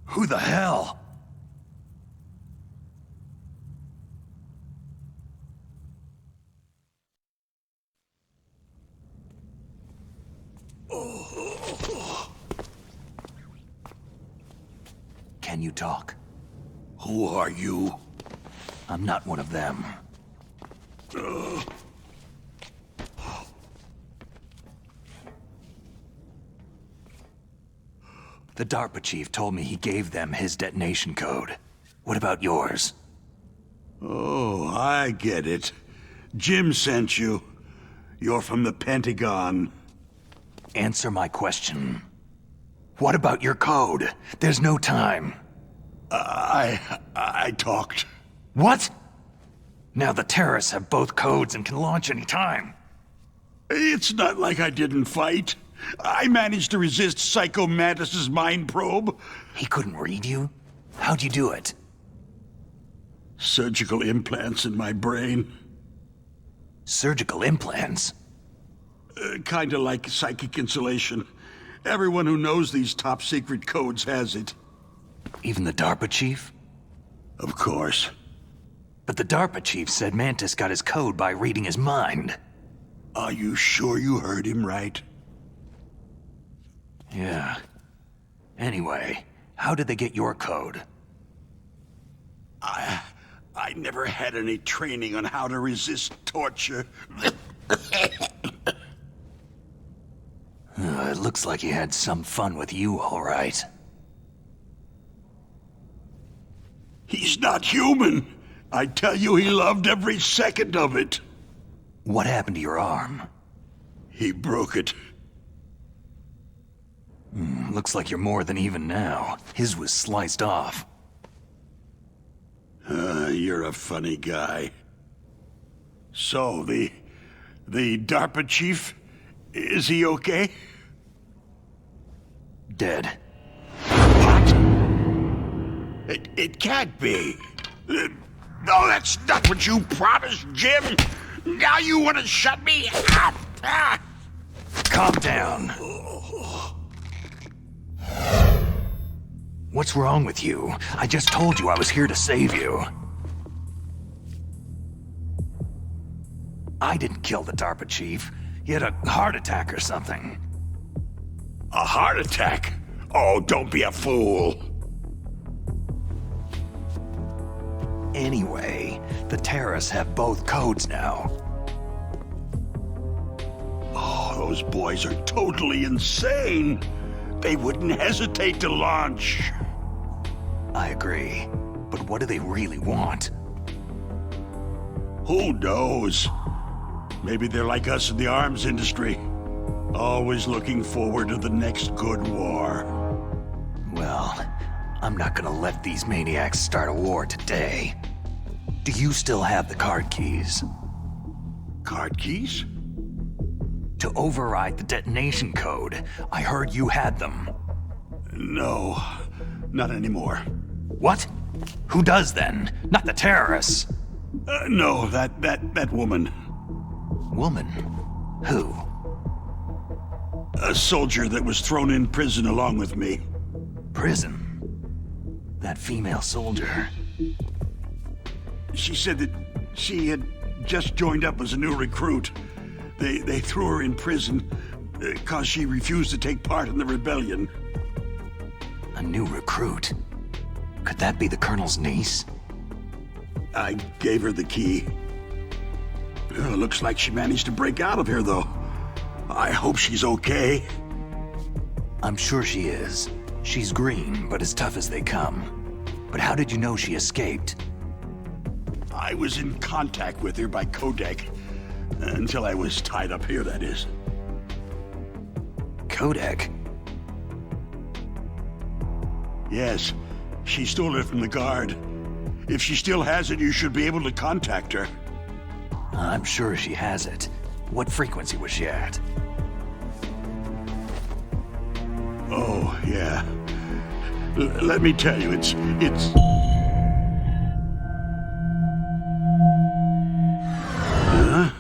Who the hell? Can you talk? Who are you? I'm not one of them. The DARPA chief told me he gave them his detonation code. What about yours? Oh, I get it. Jim sent you. You're from the Pentagon. Answer my question. What about your code? There's no time. I talked. What? Now the terrorists have both codes and can launch any time. It's not like I didn't fight. I managed to resist Psycho Mantis's mind probe. He couldn't read you? How'd you do it? Surgical implants in my brain. Surgical implants? Kinda like psychic insulation. Everyone who knows these top-secret codes has it. Even the DARPA chief? Of course. But the DARPA chief said Mantis got his code by reading his mind. Are you sure you heard him right? Yeah. Anyway, how did they get your code? I never had any training on how to resist torture. It looks like he had some fun with you, all right. He's not human. I tell you, he loved every second of it. What happened to your arm? He broke it. Looks like you're more than even now. His was sliced off. You're a funny guy. So, the DARPA chief, is he okay? Dead. What? It can't be. No, that's not what you promised, Jim. Now you want to shut me up. Calm down. What's wrong with you? I just told you I was here to save you. I didn't kill the DARPA chief. He had a heart attack or something. A heart attack? Oh, don't be a fool. Anyway, the terrorists have both codes now. Oh, those boys are totally insane. They wouldn't hesitate to launch. I agree. But what do they really want? Who knows? Maybe they're like us in the arms industry. Always looking forward to the next good war. Well, I'm not gonna let these maniacs start a war today. Do you still have the card keys? Card keys? To override the detonation code. I heard you had them. No, not anymore. What? Who does then? Not the terrorists. No, that woman. Woman? Who? A soldier that was thrown in prison along with me. Prison? That female soldier. She said that she had just joined up as a new recruit. They threw her in prison because she refused to take part in the rebellion. A new recruit? Could that be the Colonel's niece? I gave her the key. Looks like she managed to break out of here, though. I hope she's okay. I'm sure she is. She's green, but as tough as they come. But how did you know she escaped? I was in contact with her by codec. Until I was tied up here, that is. Codec? Yes. She stole it from the guard. If she still has it, you should be able to contact her. I'm sure she has it. What frequency was she at? Oh, yeah. Let me tell you, it's... Huh?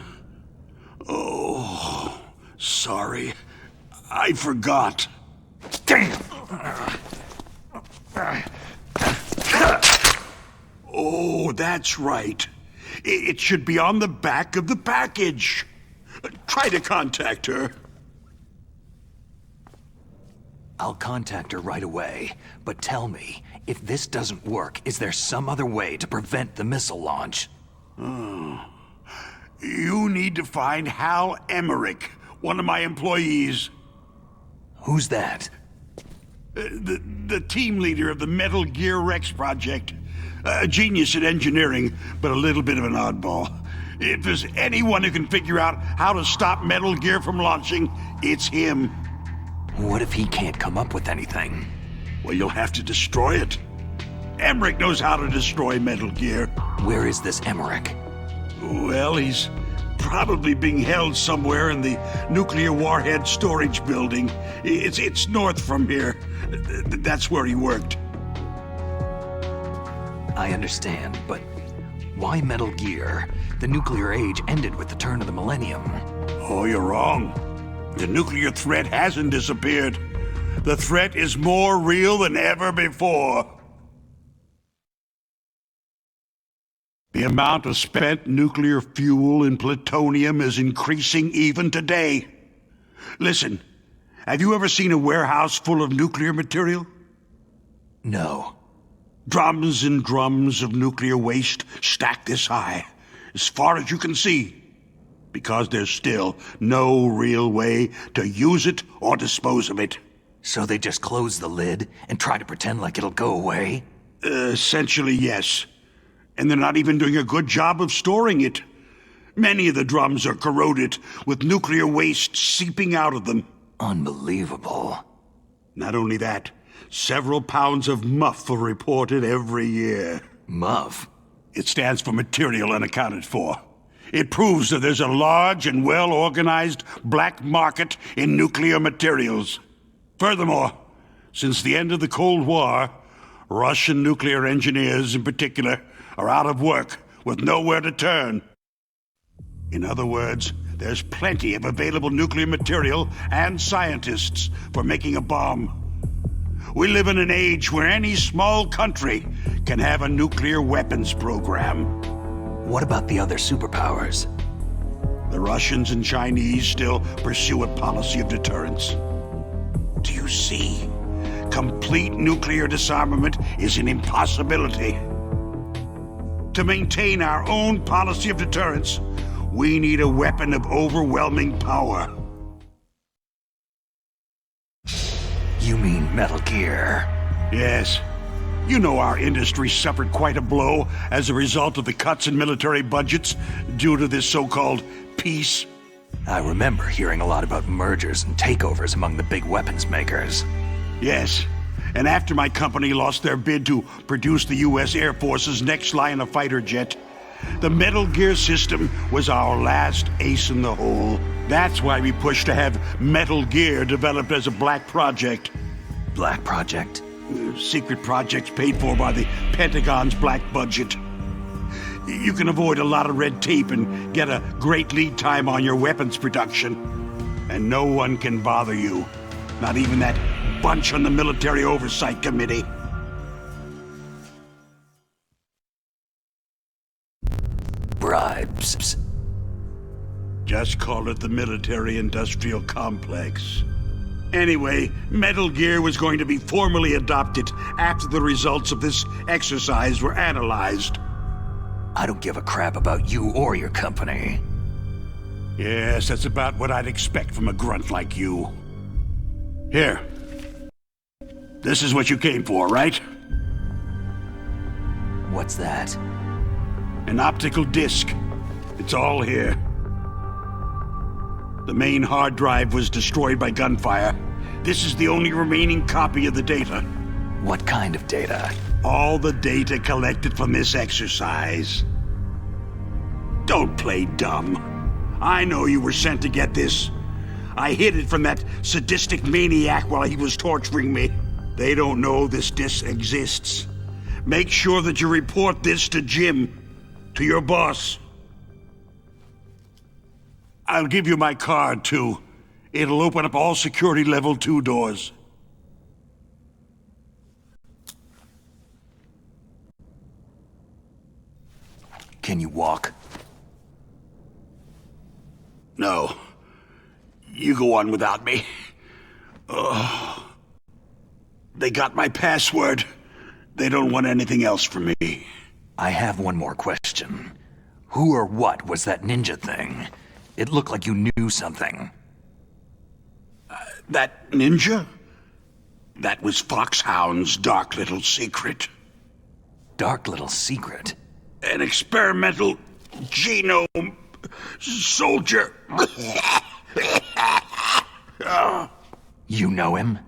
Oh, sorry. I forgot. Damn! Oh, that's right. It should be on the back of the package. Try to contact her. I'll contact her right away. But tell me, if this doesn't work, is there some other way to prevent the missile launch? You need to find Hal Emmerich, one of my employees. Who's that? The team leader of the Metal Gear Rex project. A genius at engineering, but a little bit of an oddball. If there's anyone who can figure out how to stop Metal Gear from launching, it's him. What if he can't come up with anything? Well, you'll have to destroy it. Emmerich knows how to destroy Metal Gear. Where is this Emmerich? Well, he's probably being held somewhere in the nuclear warhead storage building. It's north from here. That's where he worked. I understand, but why Metal Gear? The nuclear age ended with the turn of the millennium. Oh, you're wrong. The nuclear threat hasn't disappeared. The threat is more real than ever before. The amount of spent nuclear fuel and plutonium is increasing even today. Listen, have you ever seen a warehouse full of nuclear material? No. Drums and drums of nuclear waste stacked this high, as far as you can see, because there's still no real way to use it or dispose of it. So they just close the lid and try to pretend like it'll go away? Essentially, yes. And they're not even doing a good job of storing it. Many of the drums are corroded, with nuclear waste seeping out of them. Unbelievable. Not only that, several pounds of MUF are reported every year. MUF? It stands for Material Unaccounted For. It proves that there's a large and well-organized black market in nuclear materials. Furthermore, since the end of the Cold War, Russian nuclear engineers in particular are out of work with nowhere to turn. In other words, there's plenty of available nuclear material and scientists for making a bomb. We live in an age where any small country can have a nuclear weapons program. What about the other superpowers? The Russians and Chinese still pursue a policy of deterrence. Do you see? Complete nuclear disarmament is an impossibility. To maintain our own policy of deterrence, we need a weapon of overwhelming power. You mean Metal Gear? Yes. You know our industry suffered quite a blow as a result of the cuts in military budgets due to this so-called peace. I remember hearing a lot about mergers and takeovers among the big weapons makers. Yes. And after my company lost their bid to produce the U.S. Air Force's next line of fighter jet, the Metal Gear system was our last ace in the hole. That's why we pushed to have Metal Gear developed as a black project. Black project? Secret projects paid for by the Pentagon's black budget. You can avoid a lot of red tape and get a great lead time on your weapons production. And no one can bother you. Not even that bunch on the Military Oversight Committee. Bribes. Just call it the military-industrial complex. Anyway, Metal Gear was going to be formally adopted after the results of this exercise were analyzed. I don't give a crap about you or your company. Yes, that's about what I'd expect from a grunt like you. Here. This is what you came for, right? What's that? An optical disc. It's all here. The main hard drive was destroyed by gunfire. This is the only remaining copy of the data. What kind of data? All the data collected from this exercise. Don't play dumb. I know you were sent to get this. I hid it from that sadistic maniac while he was torturing me. They don't know this disc exists. Make sure that you report this to Jim, to your boss. I'll give you my card, too. It'll open up all security level 2 doors. Can you walk? No. You go on without me. Oh. They got my password. They don't want anything else from me. I have one more question. Who or what was that ninja thing? It looked like you knew something. That ninja? That was Foxhound's dark little secret. Dark little secret? An experimental genome soldier. You know him?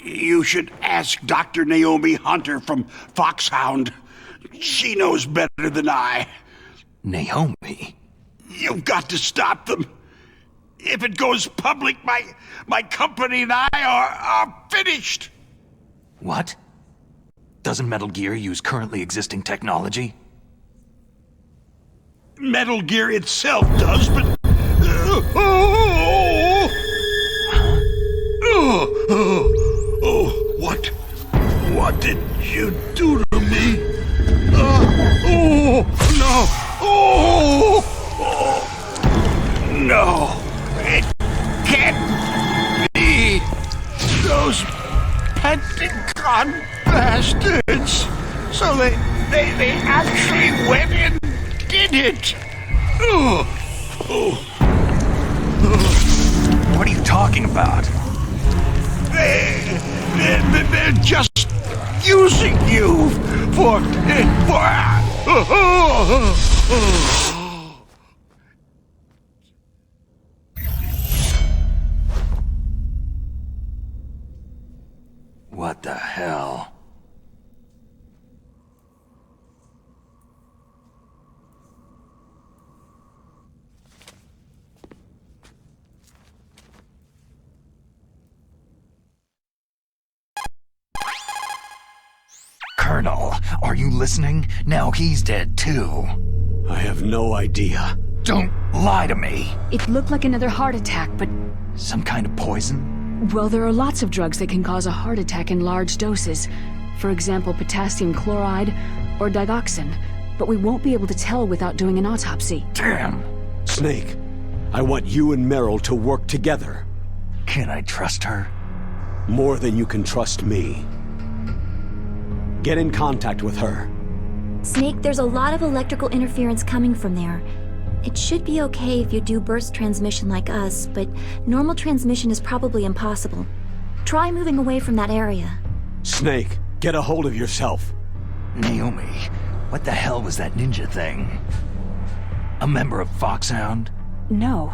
You should ask Dr. Naomi Hunter from Foxhound. She knows better than I. Naomi? You've got to stop them. If it goes public, my company and I are finished. What? Doesn't Metal Gear use currently existing technology? Metal Gear itself does, but... What did you do to me? No! It can't be! Those God bastards! So they actually went and did it! What are you talking about? They're just using you for... What the hell? Colonel, are you listening? Now he's dead too. I have no idea. Don't lie to me. It looked like another heart attack, but... Some kind of poison? Well, there are lots of drugs that can cause a heart attack in large doses. For example, potassium chloride or digoxin. But we won't be able to tell without doing an autopsy. Damn. Snake, I want you and Meryl to work together. Can I trust her? More than you can trust me. Get in contact with her. Snake, there's a lot of electrical interference coming from there. It should be okay if you do burst transmission like us, but normal transmission is probably impossible. Try moving away from that area. Snake, get a hold of yourself. Naomi, what the hell was that ninja thing? A member of Foxhound? No.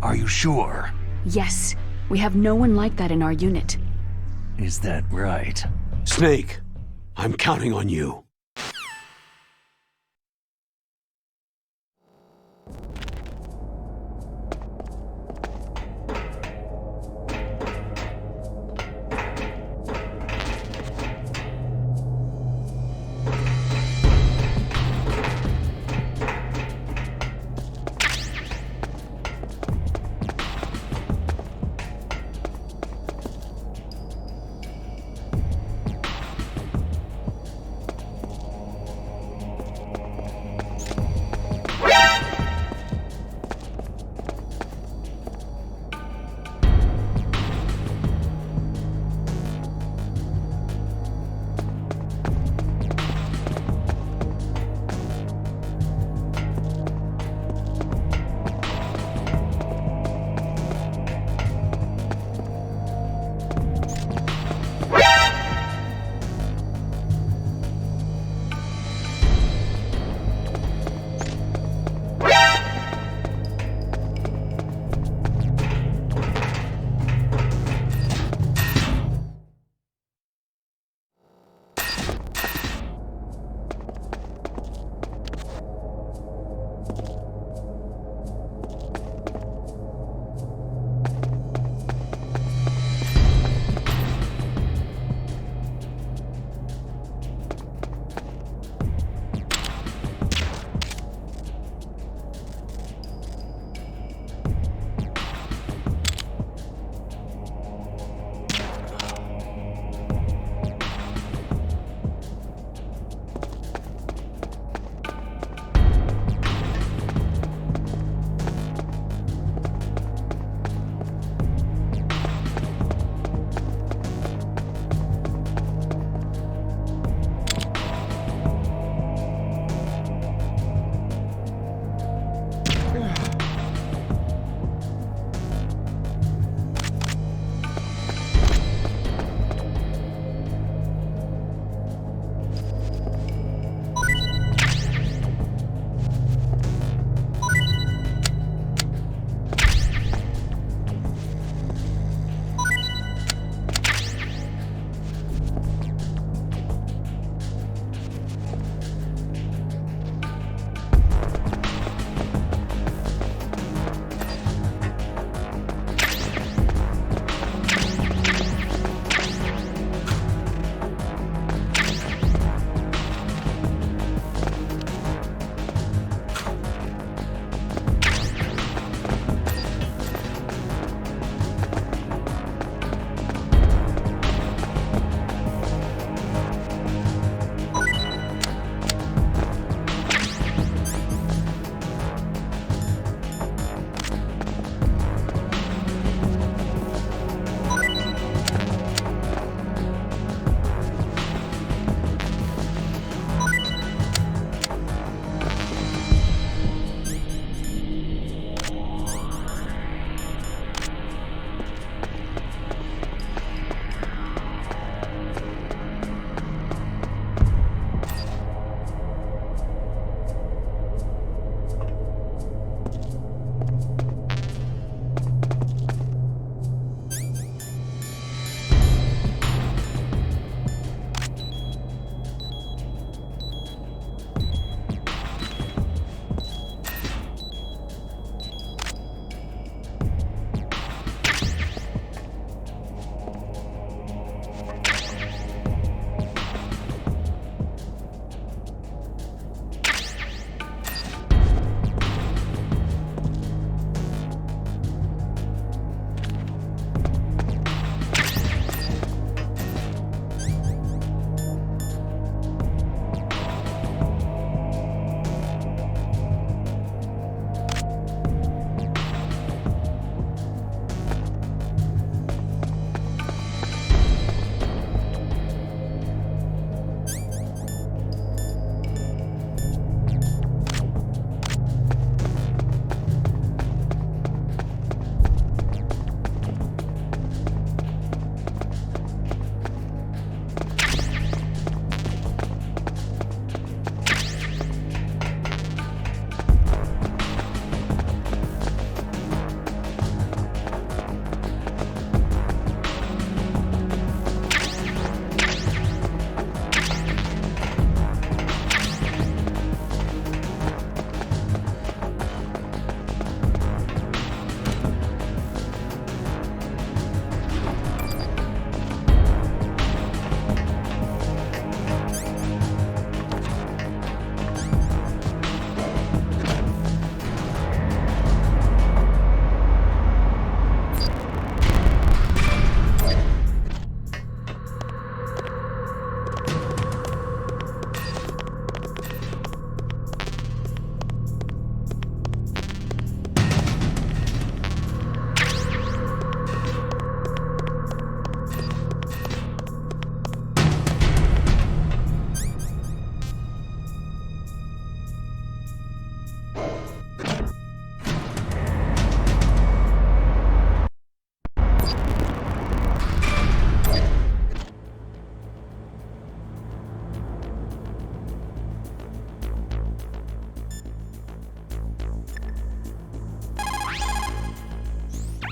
Are you sure? Yes. We have no one like that in our unit. Is that right? Snake, I'm counting on you.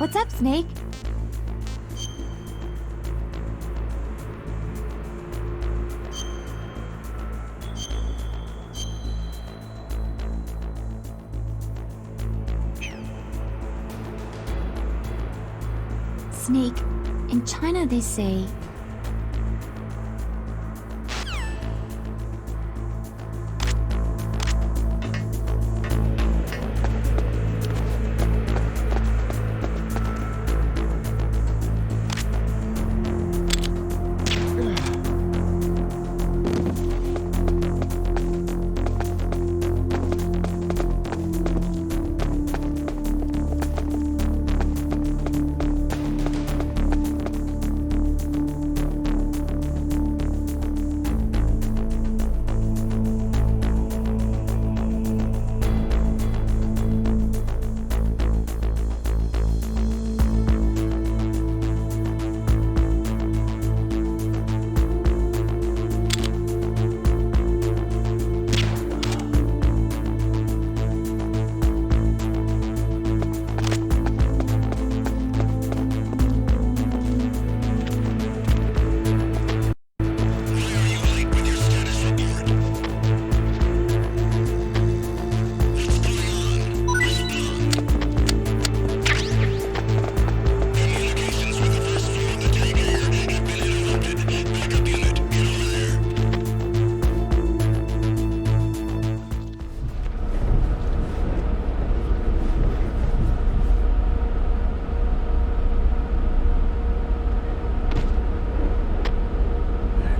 What's up, Snake? Snake, in China they say...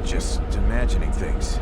Just imagining things.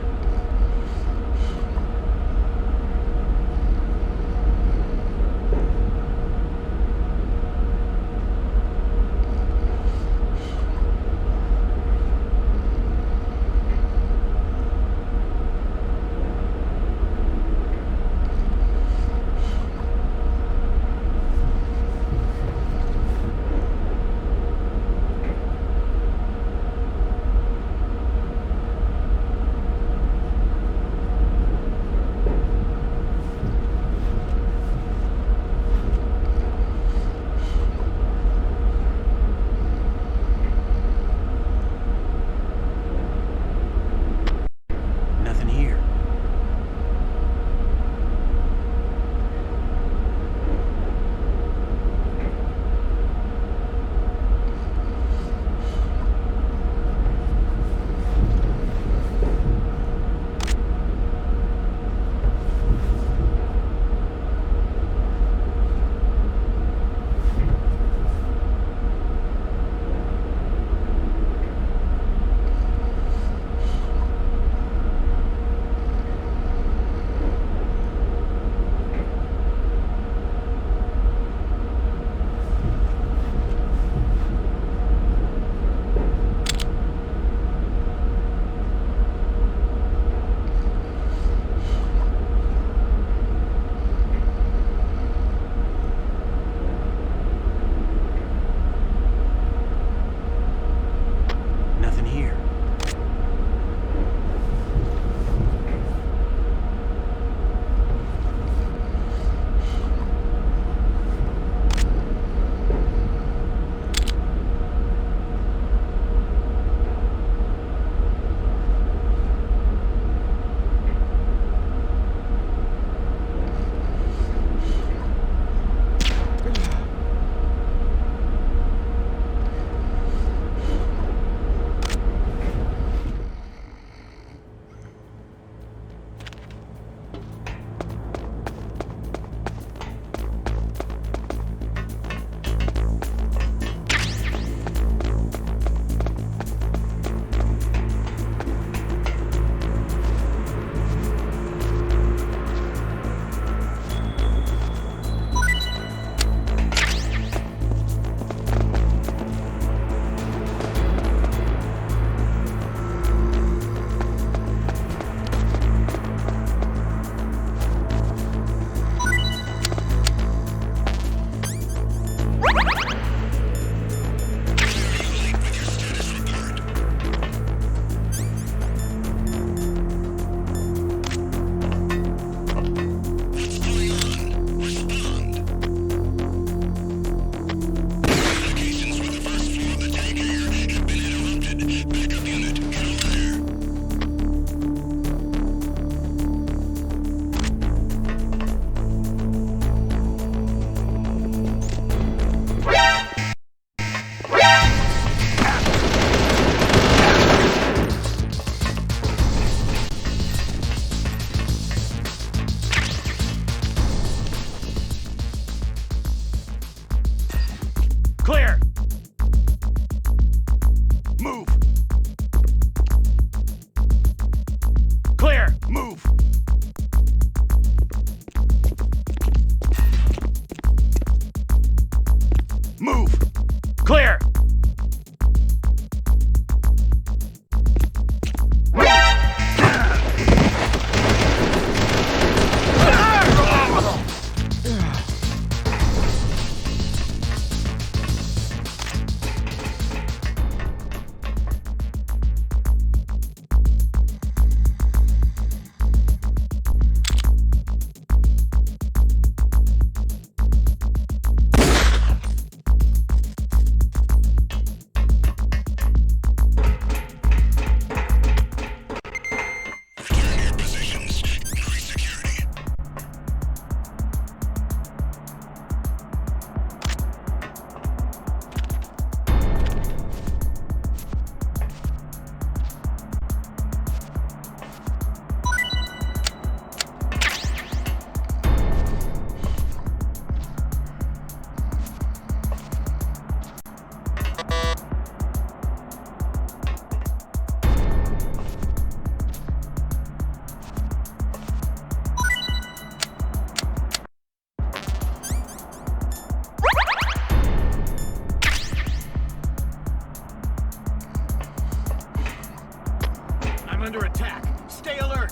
under attack. Stay alert.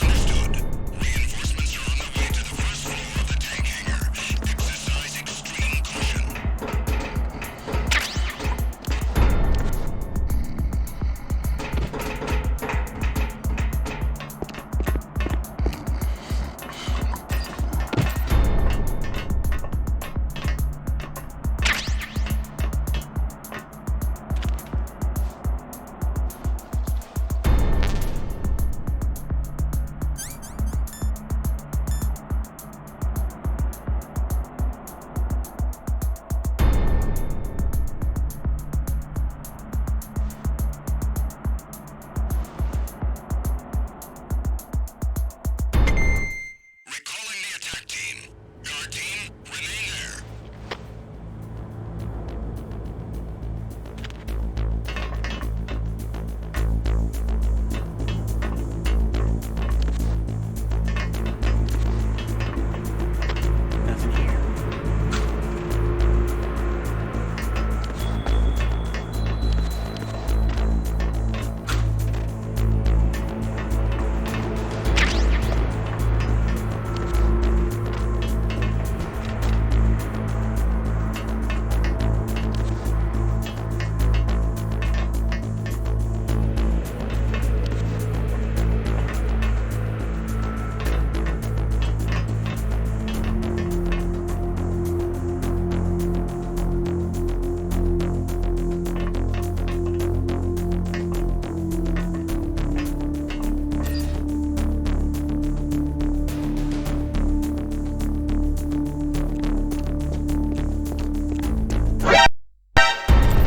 Understood. Reinforcements are on the way to the first floor of the tank hangar. Exercise extreme caution. Recalling the attack team. Guard team, remain there. Nothing here.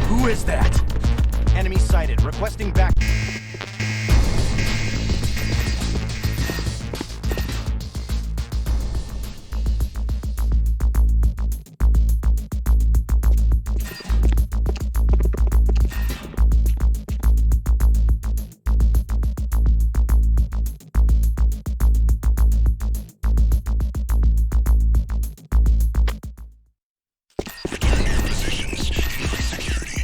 Who is that? Enemy sighted. Requesting back. Return to your positions. Increase security.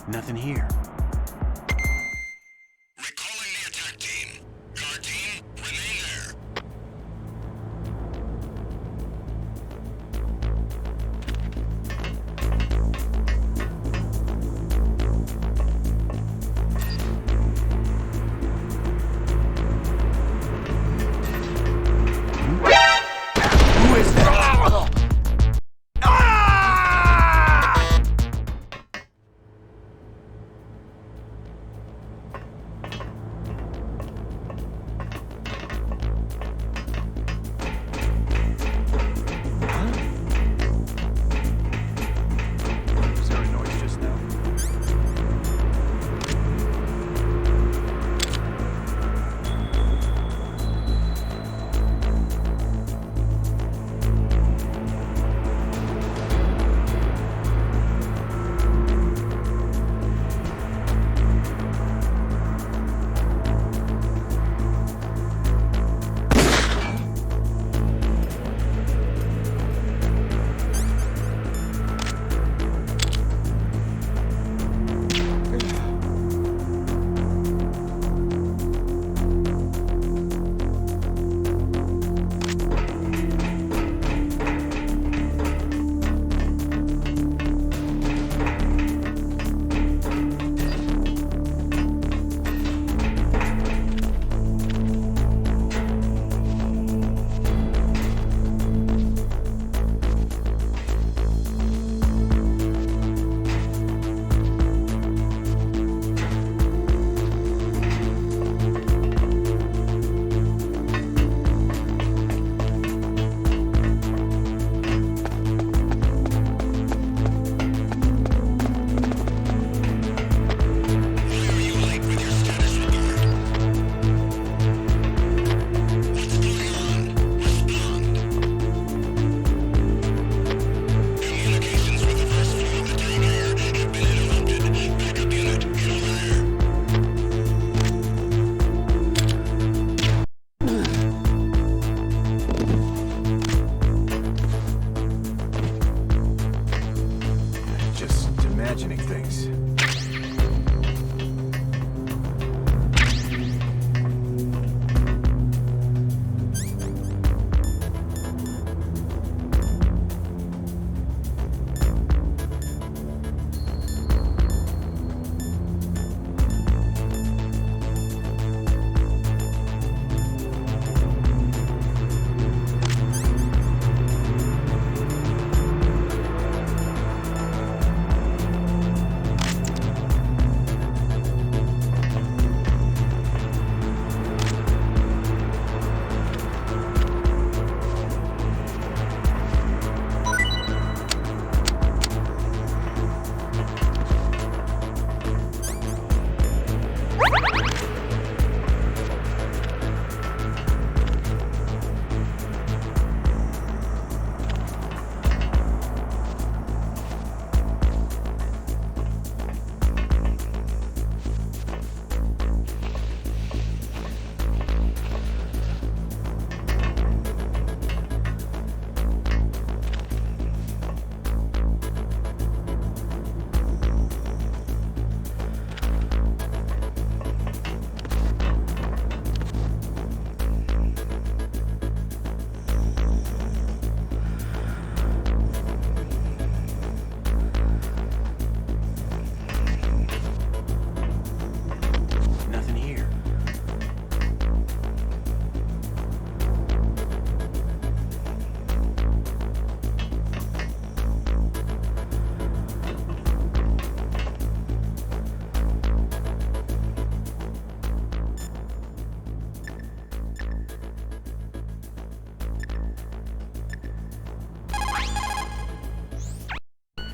Nothing here. Recalling the attack team. Guard team, remain there. Who is that?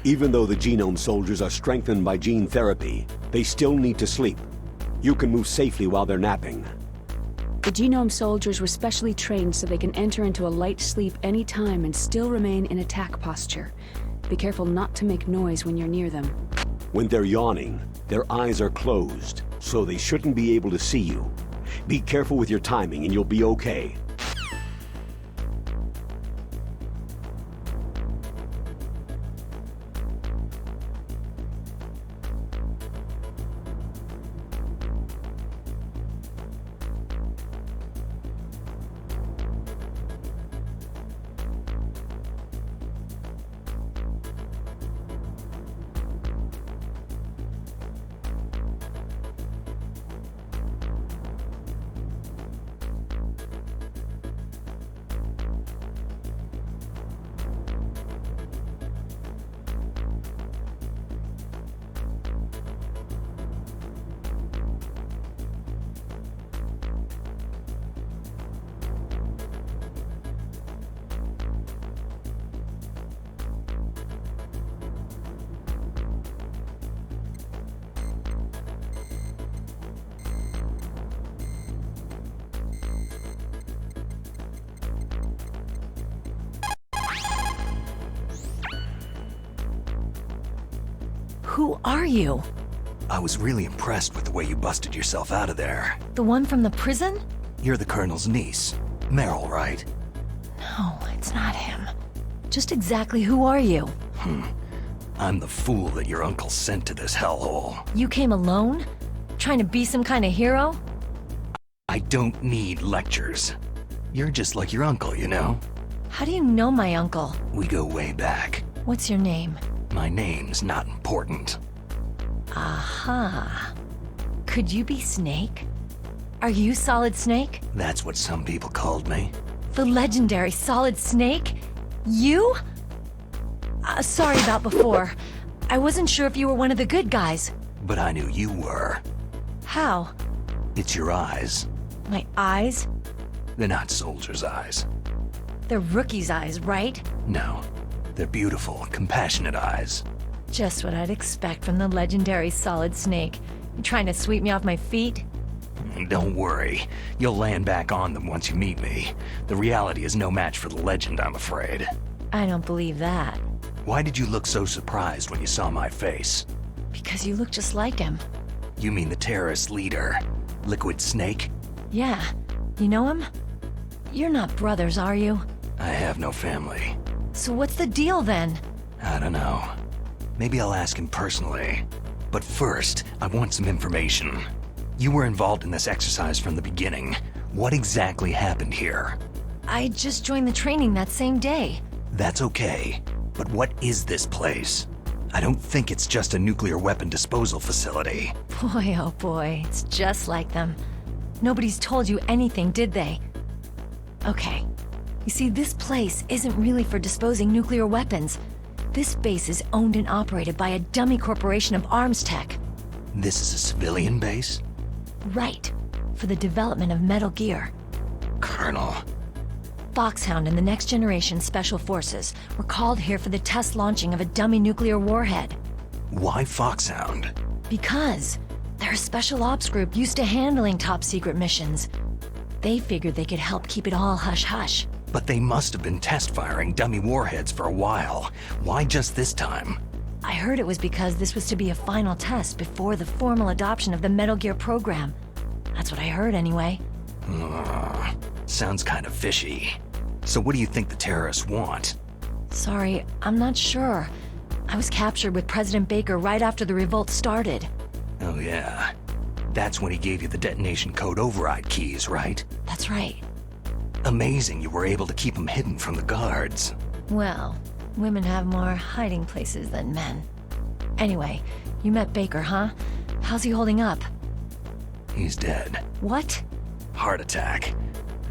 Even though the genome soldiers are strengthened by gene therapy, they still need to sleep. You can move safely while they're napping. The genome soldiers were specially trained so they can enter into a light sleep any time and still remain in attack posture. Be careful not to make noise when you're near them. When they're yawning, their eyes are closed, so they shouldn't be able to see you. Be careful with your timing and you'll be okay. Who are you? I was really impressed with the way you busted yourself out of there. The one from the prison? You're the Colonel's niece. Meryl, right? No, it's not him. Just exactly who are you? I'm the fool that your uncle sent to this hellhole. You came alone? Trying to be some kind of hero? I don't need lectures. You're just like your uncle, you know? How do you know my uncle? We go way back. What's your name? My name's not important. Aha. Could you be Snake? Are you Solid Snake? That's what some people called me. The legendary Solid Snake? You? Sorry about before. I wasn't sure if you were one of the good guys. But I knew you were. How? It's your eyes. My eyes? They're not soldiers' eyes. They're rookie's eyes, right? No. They're beautiful, compassionate eyes. Just what I'd expect from the legendary Solid Snake. You trying to sweep me off my feet? Don't worry. You'll land back on them once you meet me. The reality is no match for the legend, I'm afraid. I don't believe that. Why did you look so surprised when you saw my face? Because you look just like him. You mean the terrorist leader, Liquid Snake? Yeah. You know him? You're not brothers, are you? I have no family. So what's the deal then? I don't know. Maybe I'll ask him personally. But first, I want some information. You were involved in this exercise from the beginning. What exactly happened here? I just joined the training that same day. That's okay. But what is this place? I don't think it's just a nuclear weapon disposal facility. Boy, oh boy, it's just like them. Nobody's told you anything, did they? Okay. You see, this place isn't really for disposing nuclear weapons. This base is owned and operated by a dummy corporation of arms tech. This is a civilian base? Right. For the development of Metal Gear. Colonel. Foxhound and the Next Generation Special Forces were called here for the test launching of a dummy nuclear warhead. Why Foxhound? Because they're a special ops group used to handling top-secret missions. They figured they could help keep it all hush-hush. But they must have been test-firing dummy warheads for a while. Why just this time? I heard it was because this was to be a final test before the formal adoption of the Metal Gear program. That's what I heard anyway. Sounds kind of fishy. So what do you think the terrorists want? Sorry, I'm not sure. I was captured with President Baker right after the revolt started. Oh yeah. That's when he gave you the detonation code override keys, right? That's right. Amazing you were able to keep them hidden from the guards. Well, women have more hiding places than men. Anyway, you met Baker, huh? How's he holding up? He's dead. What? Heart attack.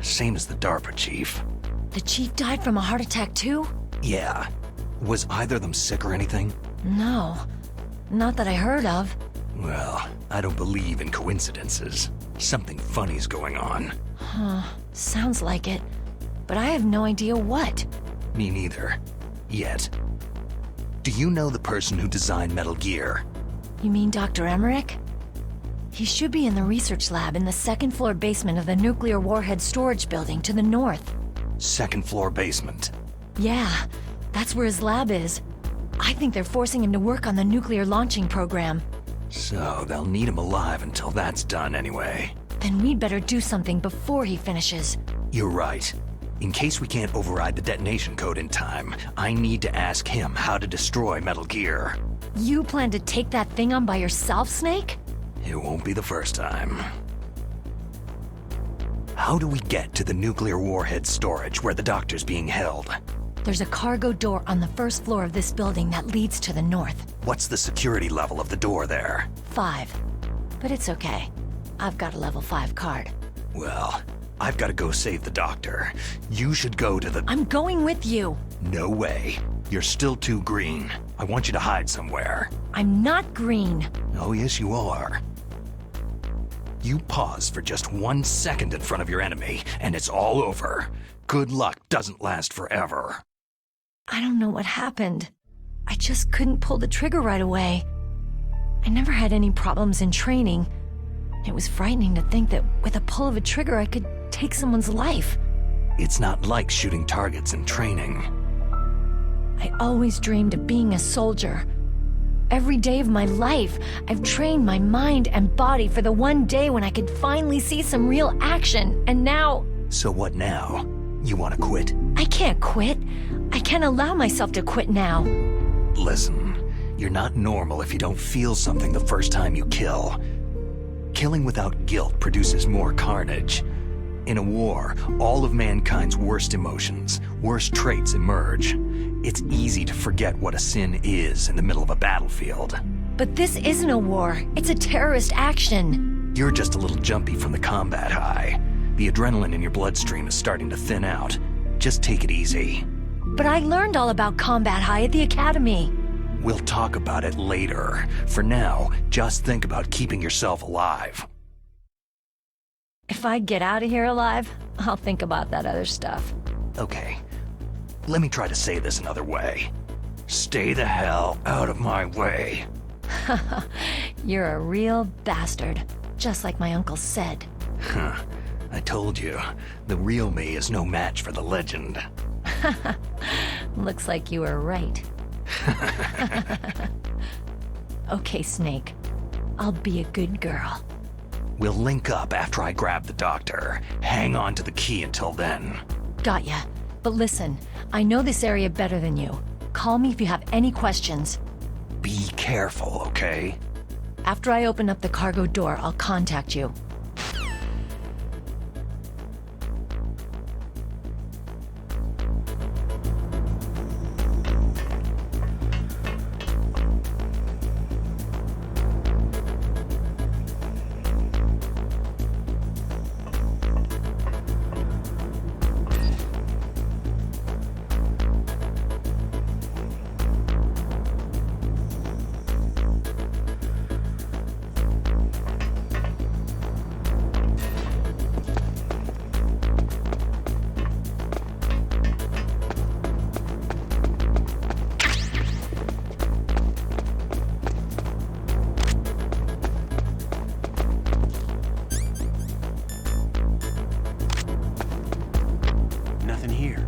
Same as the DARPA chief. The chief died from a heart attack too? Yeah. Was either of them sick or anything? No. Not that I heard of. Well, I don't believe in coincidences. Something funny's going on. Huh. Sounds like it. But I have no idea what. Me neither. Yet. Do you know the person who designed Metal Gear? You mean Dr. Emmerich? He should be in the research lab in the second floor basement of the nuclear warhead storage building to the north. Second floor basement. Yeah, that's where his lab is. I think they're forcing him to work on the nuclear launching program. So they'll need him alive until that's done anyway. Then we'd better do something before he finishes. You're right. In case we can't override the detonation code in time, I need to ask him how to destroy Metal Gear. You plan to take that thing on by yourself, Snake? It won't be the first time. How do we get to the nuclear warhead storage where the doctor's being held? There's a cargo door on the first floor of this building that leads to the north. What's the security level of the door there? 5. But it's okay. I've got a level 5 card. Well, I've got to go save the doctor. You should go to the... I'm going with you. No way. You're still too green. I want you to hide somewhere. I'm not green. Oh, yes, you are. You pause for just 1 second in front of your enemy, and it's all over. Good luck doesn't last forever. I don't know what happened. I just couldn't pull the trigger right away. I never had any problems in training. It was frightening to think that with a pull of a trigger I could take someone's life. It's not like shooting targets in training. I always dreamed of being a soldier. Every day of my life, I've trained my mind and body for the one day when I could finally see some real action, and now... So what now? You want to quit? I can't quit. I can't allow myself to quit now. Listen, you're not normal if you don't feel something the first time you kill. Killing without guilt produces more carnage. In a war, all of mankind's worst emotions, worst traits emerge. It's easy to forget what a sin is in the middle of a battlefield. But this isn't a war. It's a terrorist action. You're just a little jumpy from the combat high. The adrenaline in your bloodstream is starting to thin out. Just take it easy. But I learned all about combat high at the academy. We'll talk about it later. For now, just think about keeping yourself alive. If I get out of here alive, I'll think about that other stuff. Okay. Let me try to say this another way. Stay the hell out of my way. You're a real bastard, just like my uncle said. Huh. I told you, the real me is no match for the legend. Looks like you were right. Okay, Snake. I'll be a good girl. We'll link up after I grab the doctor. Hang on to the key until then. Got ya. But listen, I know this area better than you. Call me if you have any questions. Be careful, okay? After I open up the cargo door, I'll contact you. Nothing here.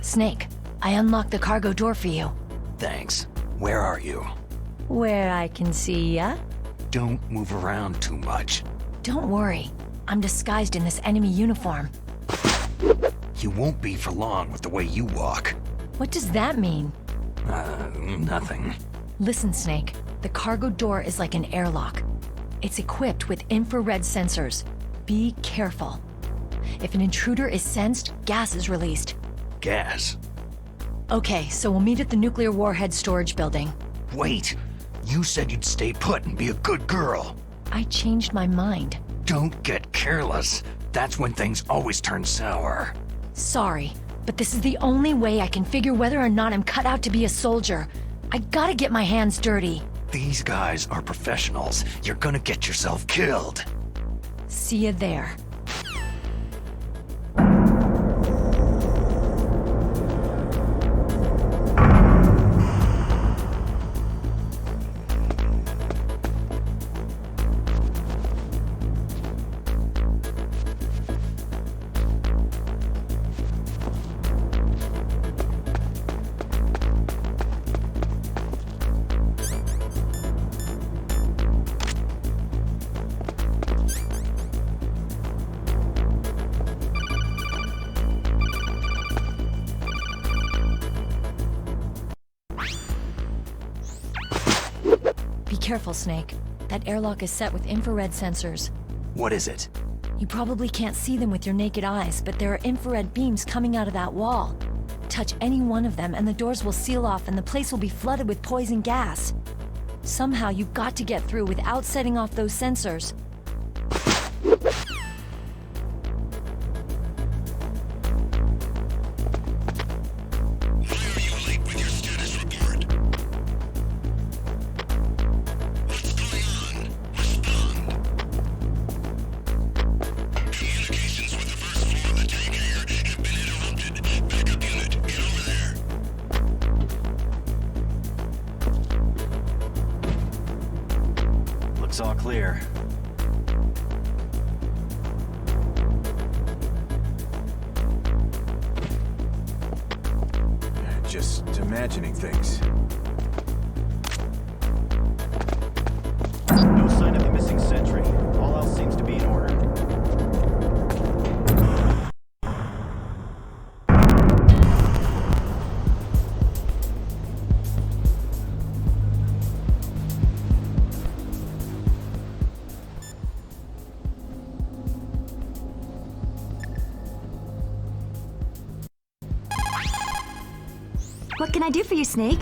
Snake, I unlocked the cargo door for you. Thanks. Where are you? Where I can see ya? Don't move around too much. Don't worry. I'm disguised in this enemy uniform. You won't be for long with the way you walk. What does that mean? Nothing. Listen, Snake. The cargo door is like an airlock. It's equipped with infrared sensors. Be careful. If an intruder is sensed, gas is released. Gas? Okay, so we'll meet at the nuclear warhead storage building. Wait! You said you'd stay put and be a good girl. I changed my mind. Don't get careless. That's when things always turn sour. Sorry, but this is the only way I can figure whether or not I'm cut out to be a soldier. I gotta get my hands dirty. These guys are professionals. You're gonna get yourself killed. See you there. Be careful, Snake. That airlock is set with infrared sensors. What is it? You probably can't see them with your naked eyes, but there are infrared beams coming out of that wall. Touch any one of them and the doors will seal off and the place will be flooded with poison gas. Somehow you've got to get through without setting off those sensors. Looks all clear. Just imagining things. No sign of the missing sentry. All else seems to be in order. What can I do for you, Snake?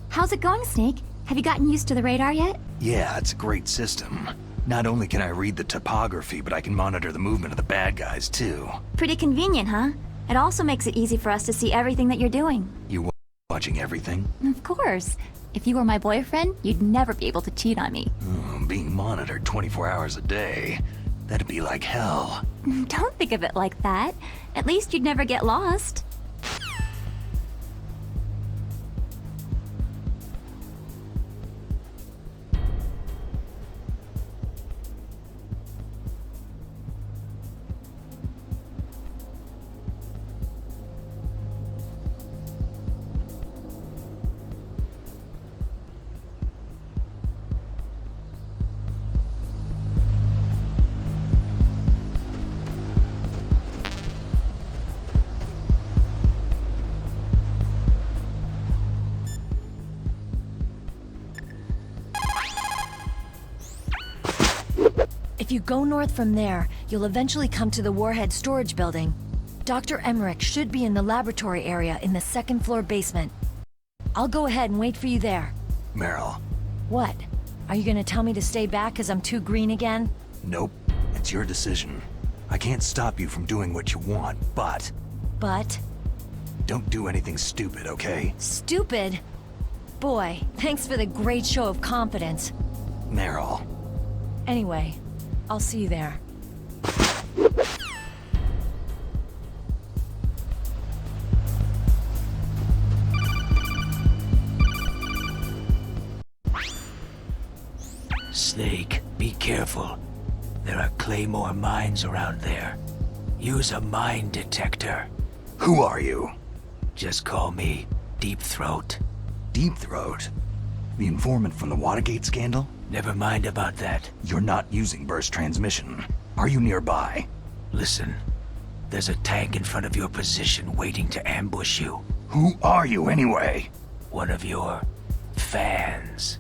How's it going, Snake? Have you gotten used to the radar yet? Yeah, it's a great system. Not only can I read the topography, but I can monitor the movement of the bad guys, too. Pretty convenient, huh? It also makes it easy for us to see everything that you're doing. You watching everything? Of course. If you were my boyfriend, you'd never be able to cheat on me. Being monitored 24 hours a day. That'd be like hell. Don't think of it like that. At least you'd never get lost. If you go north from there, you'll eventually come to the Warhead storage building. Dr. Emmerich should be in the laboratory area in the second floor basement. I'll go ahead and wait for you there. Meryl. What? Are you gonna tell me to stay back because I'm too green again? Nope. It's your decision. I can't stop you from doing what you want, but... But? Don't do anything stupid, okay? Stupid? Boy, thanks for the great show of confidence. Meryl. Anyway, I'll see you there. Snake, be careful. There are Claymore mines around there. Use a mine detector. Who are you? Just call me Deep Throat. Deep Throat? The informant from the Watergate scandal? Never mind about that. You're not using burst transmission. Are you nearby? Listen, there's a tank in front of your position waiting to ambush you. Who are you anyway? One of your fans.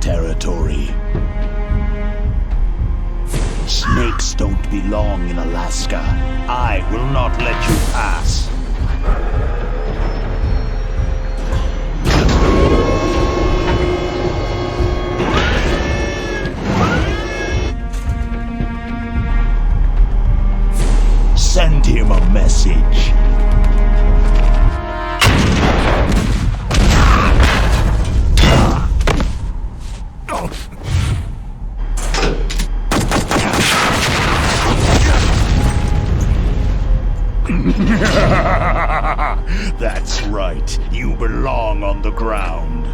territory. Snakes don't belong in Alaska. I will not let you pass. Send him a message. That's right. You belong on the ground.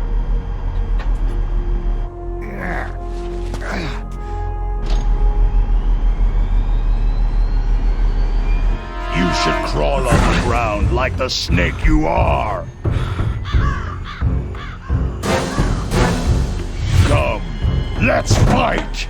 You should crawl on the ground like the snake you are. Come, let's fight!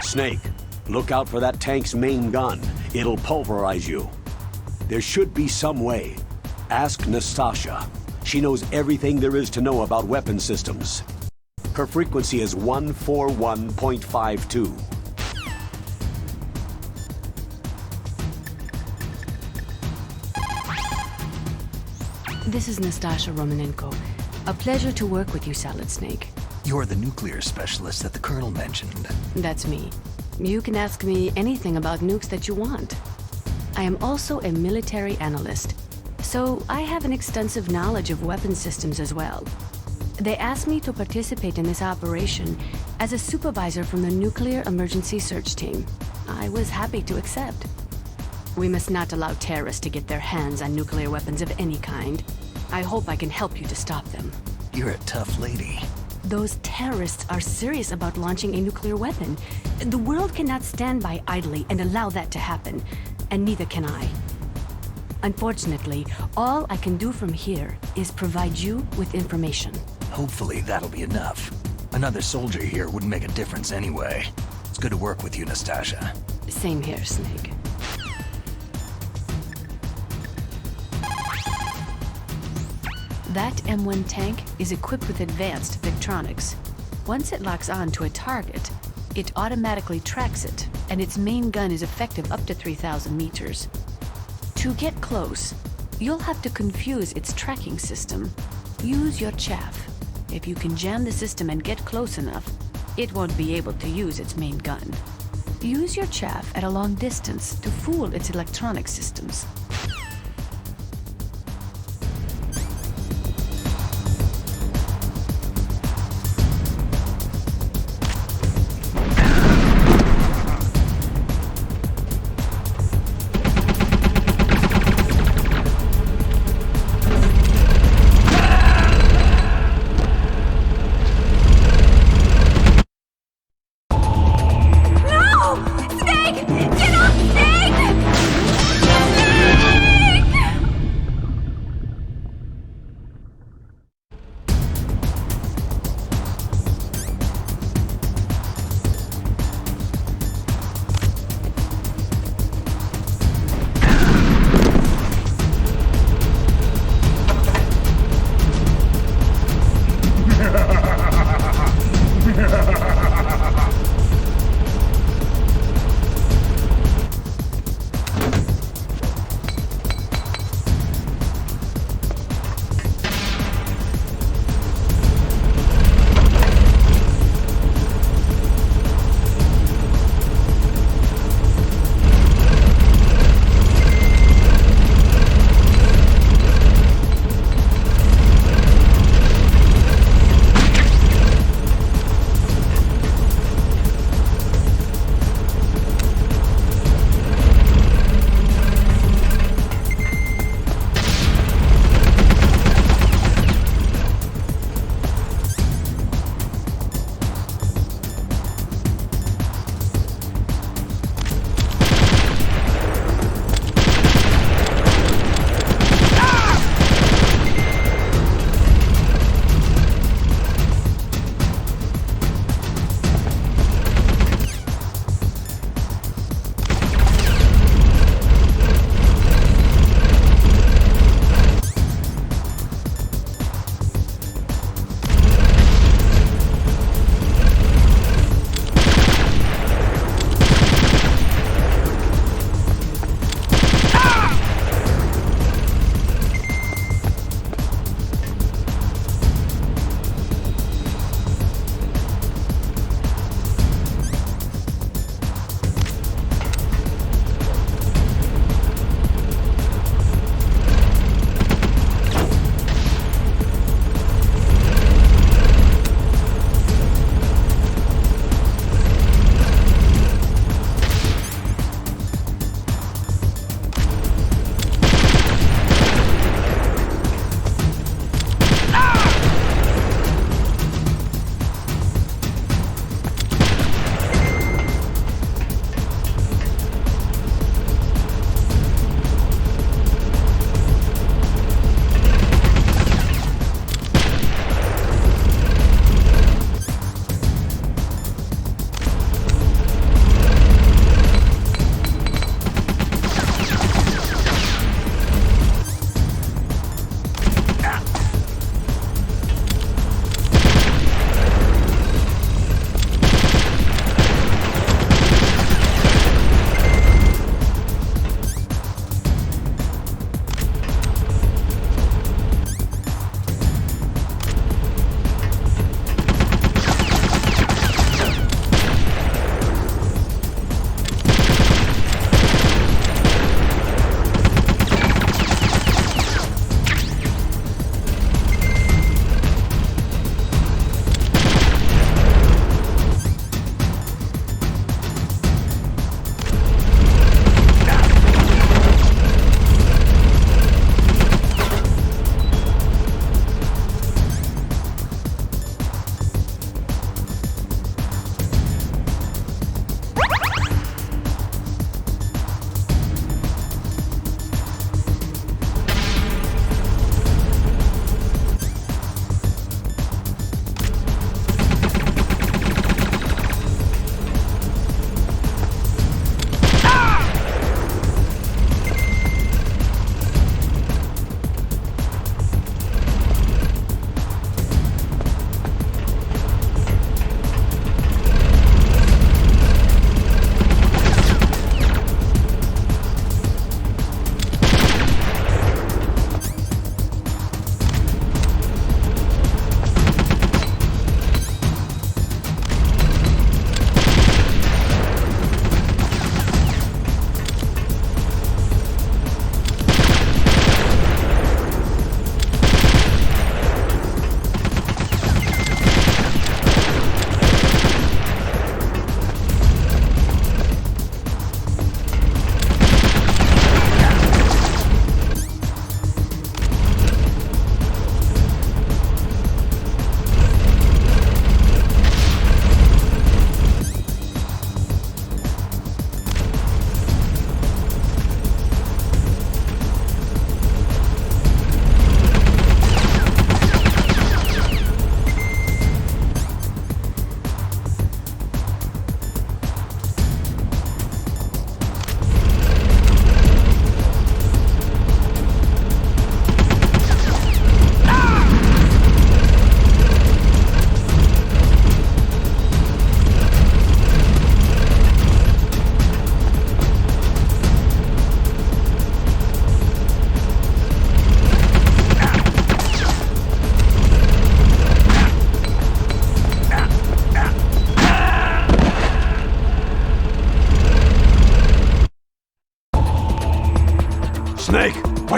Snake, look out for that tank's main gun. It'll pulverize you. There should be some way. Ask Nastasha. She knows everything there is to know about weapon systems. Her frequency is 141.52. This is Nastasha Romanenko. A pleasure to work with you, Solid Snake. You're the nuclear specialist that the Colonel mentioned. That's me. You can ask me anything about nukes that you want. I am also a military analyst, so I have an extensive knowledge of weapon systems as well. They asked me to participate in this operation as a supervisor from the Nuclear Emergency Search Team. I was happy to accept. We must not allow terrorists to get their hands on nuclear weapons of any kind. I hope I can help you to stop them. You're a tough lady. Those terrorists are serious about launching a nuclear weapon. The world cannot stand by idly and allow that to happen, and neither can I. Unfortunately, all I can do from here is provide you with information. Hopefully that'll be enough. Another soldier here wouldn't make a difference anyway. It's good to work with you, Nastasha. Same here, Snake. That M1 tank is equipped with advanced Victronics. Once it locks on to a target, it automatically tracks it, and its main gun is effective up to 3,000 meters. To get close, you'll have to confuse its tracking system. Use your chaff. If you can jam the system and get close enough, it won't be able to use its main gun. Use your chaff at a long distance to fool its electronic systems.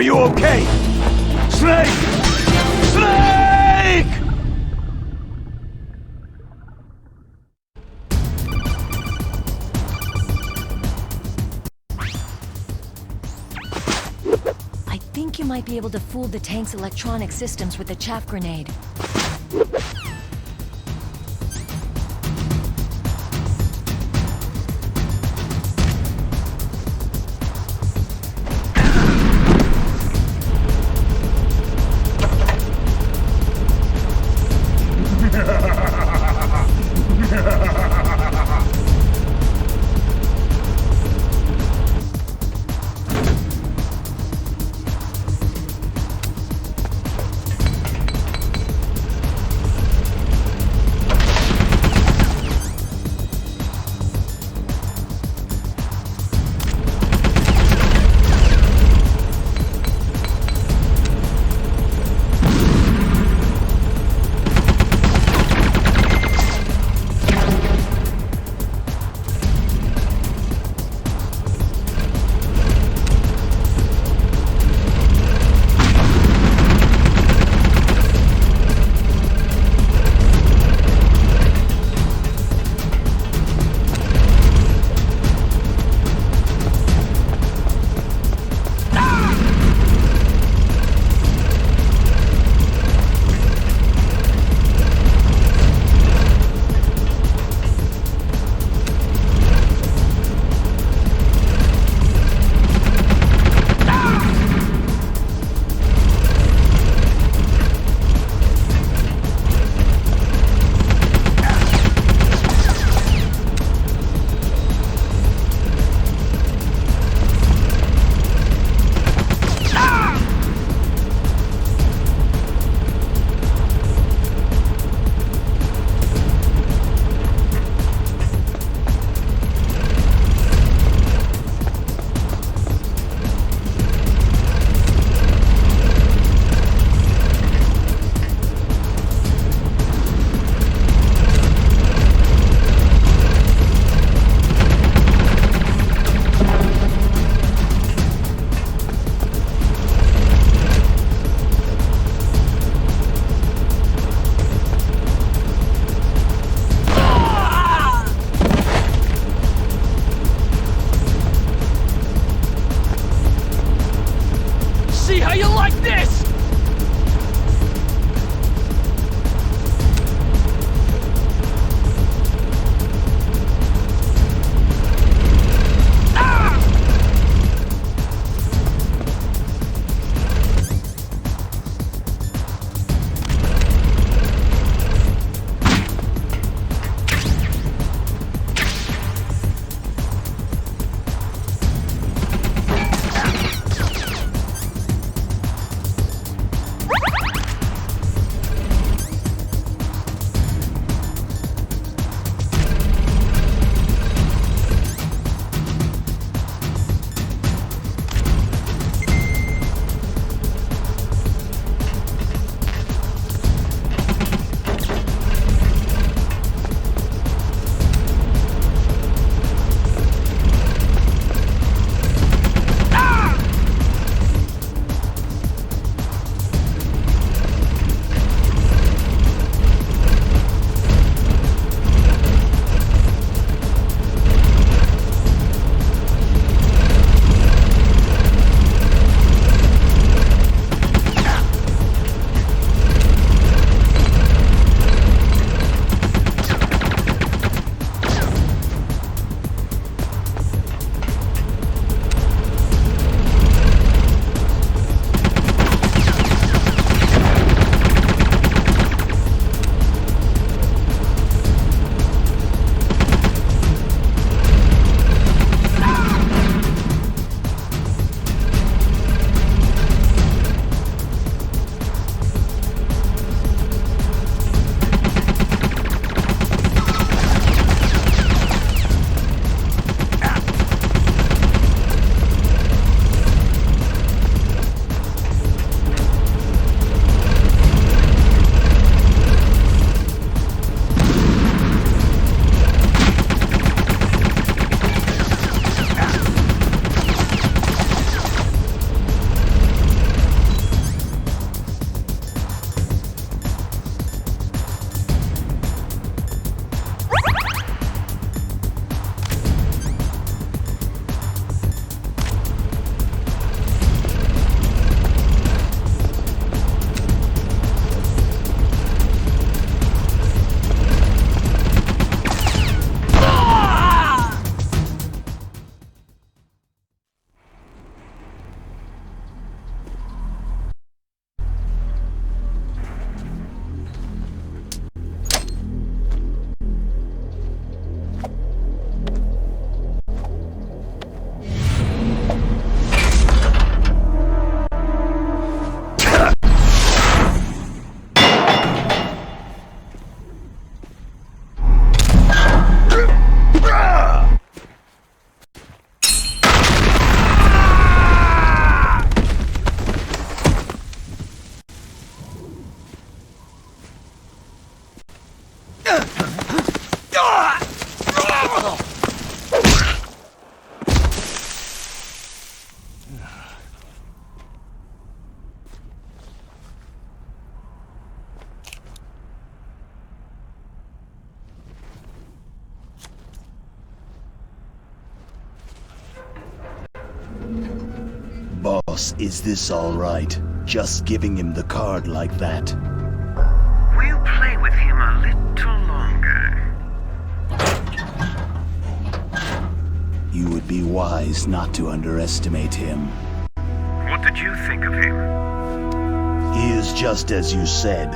Are you okay? Snake! Snake! I think you might be able to fool the tank's electronic systems with the chaff grenade. Boss, is this all right? Just giving him the card like that? We'll play with him a little longer. You would be wise not to underestimate him. What did you think of him? He is just as you said.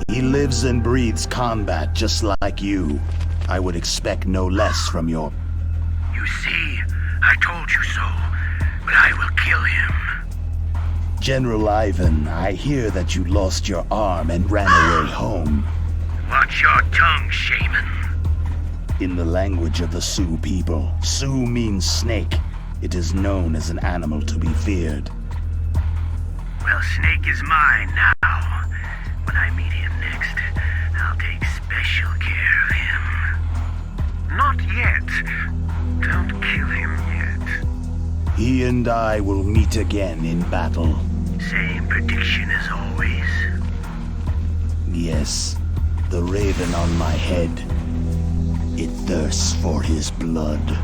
He lives and breathes combat just like you. I would expect no less from your... You see, I told you so, but I will kill him. General Ivan, I hear that you lost your arm and ran away home. Watch your tongue, shaman. In the language of the Sioux people, Sioux means snake. It is known as an animal to be feared. Well, Snake is mine now. When I meet him next, I'll take special care of him. Not yet. Don't kill him yet. He and I will meet again in battle. Same prediction as always. Yes, the raven on my head. It thirsts for his blood.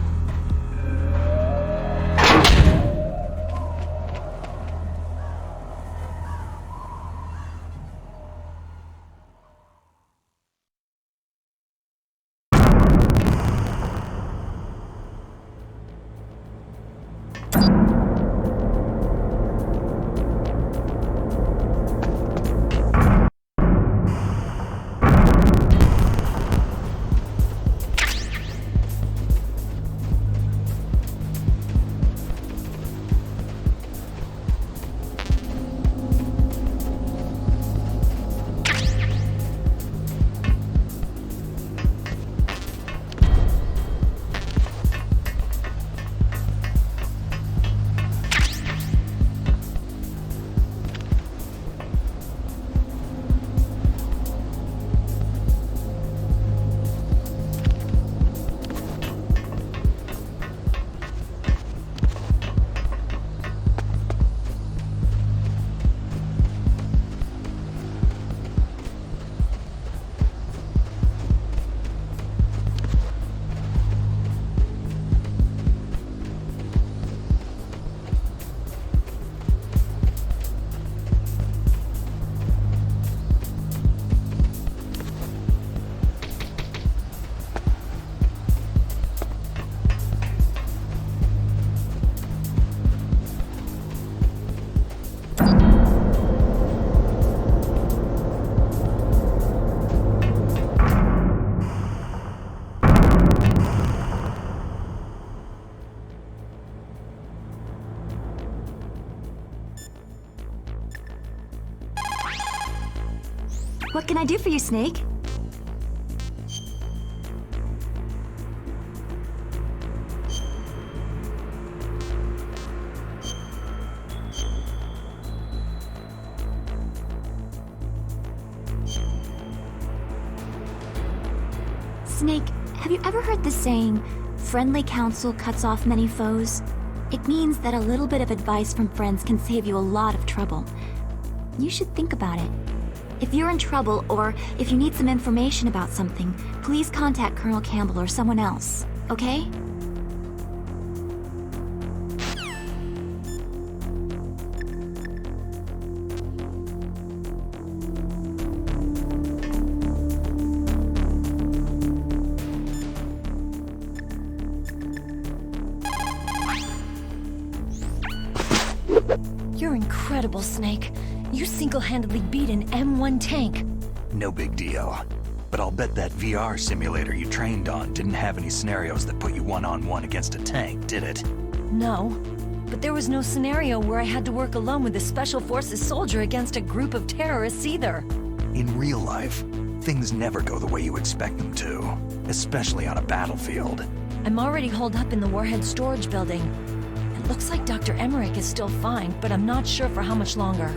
What can I do for you, Snake? Snake, have you ever heard the saying, friendly counsel cuts off many foes? It means that a little bit of advice from friends can save you a lot of trouble. You should think about it. If you're in trouble, or if you need some information about something, please contact Colonel Campbell or someone else, okay? You're incredible, Snake. You single-handedly beat an M1 tank. No big deal. But I'll bet that VR simulator you trained on didn't have any scenarios that put you one-on-one against a tank, did it? No. But there was no scenario where I had to work alone with a Special Forces soldier against a group of terrorists either. In real life, things never go the way you expect them to. Especially on a battlefield. I'm already holed up in the Warhead storage building. It looks like Dr. Emmerich is still fine, but I'm not sure for how much longer.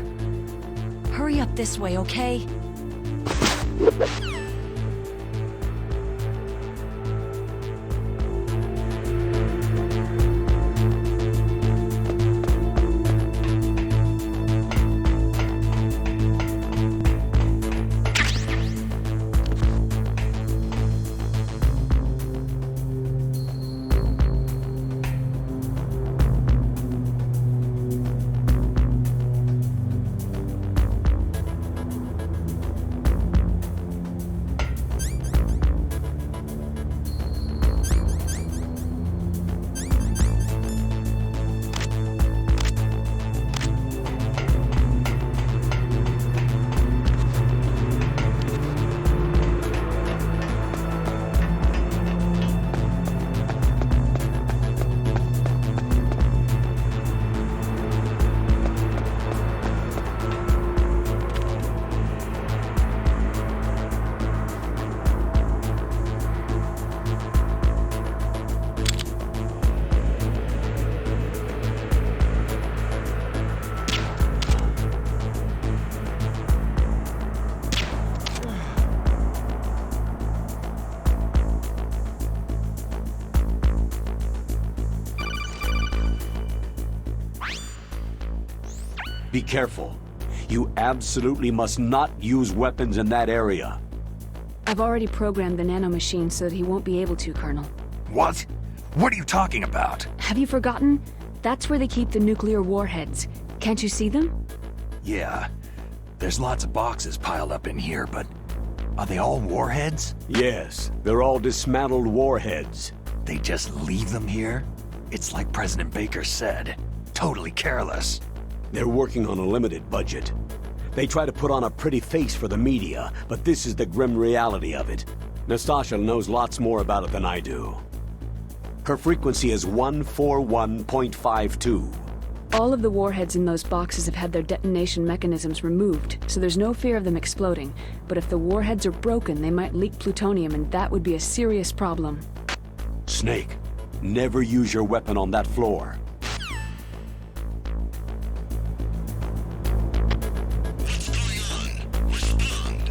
Hurry up this way, okay? Be careful. You absolutely must not use weapons in that area. I've already programmed the nanomachine so that he won't be able to, Colonel. What? What are you talking about? Have you forgotten? That's where they keep the nuclear warheads. Can't you see them? Yeah. There's lots of boxes piled up in here, but are they all warheads? Yes, they're all dismantled warheads. They just leave them here? It's like President Baker said. Totally careless. They're working on a limited budget. They try to put on a pretty face for the media, but this is the grim reality of it. Nastasha knows lots more about it than I do. Her frequency is 141.52. All of the warheads in those boxes have had their detonation mechanisms removed, so there's no fear of them exploding. But if the warheads are broken, they might leak plutonium, and that would be a serious problem. Snake, never use your weapon on that floor. What's going on? Respond.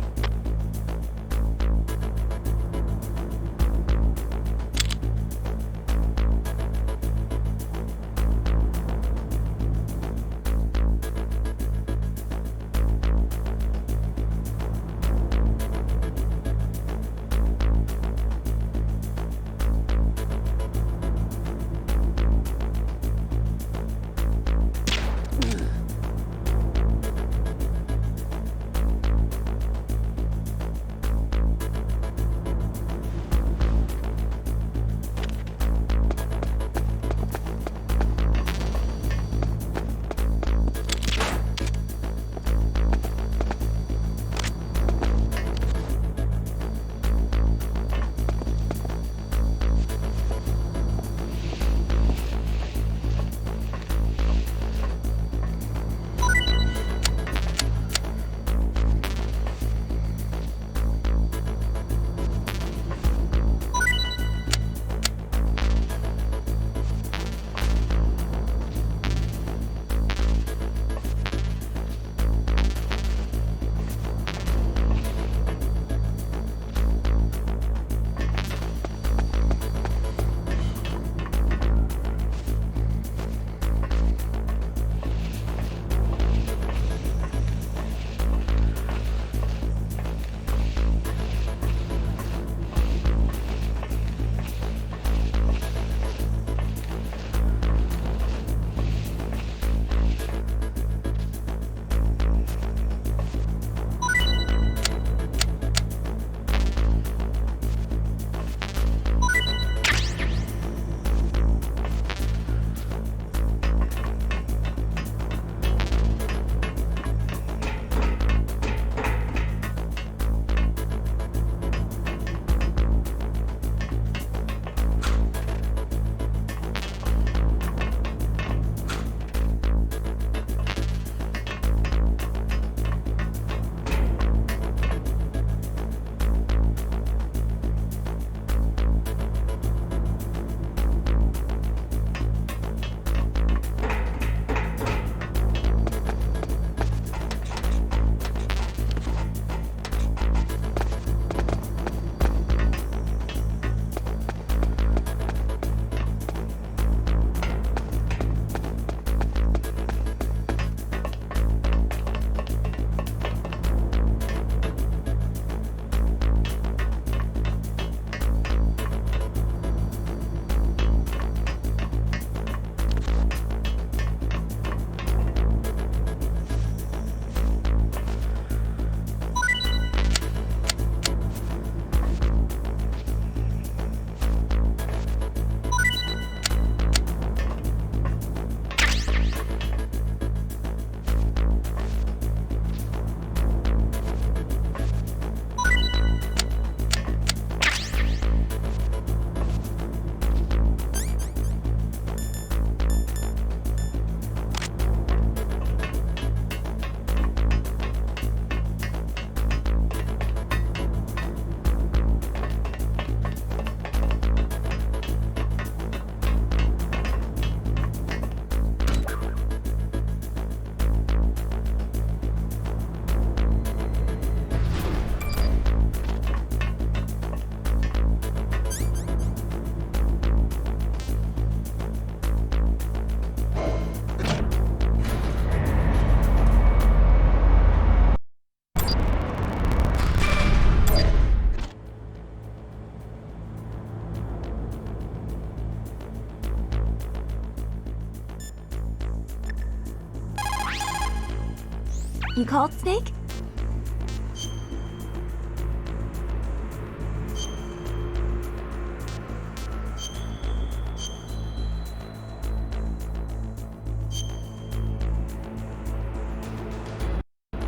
You called, Snake?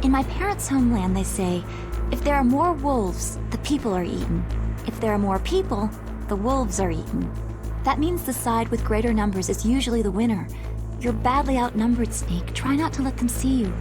In my parents' homeland, they say, if there are more wolves, the people are eaten. If there are more people, the wolves are eaten. That means the side with greater numbers is usually the winner. You're badly outnumbered, Snake. Try not to let them see you.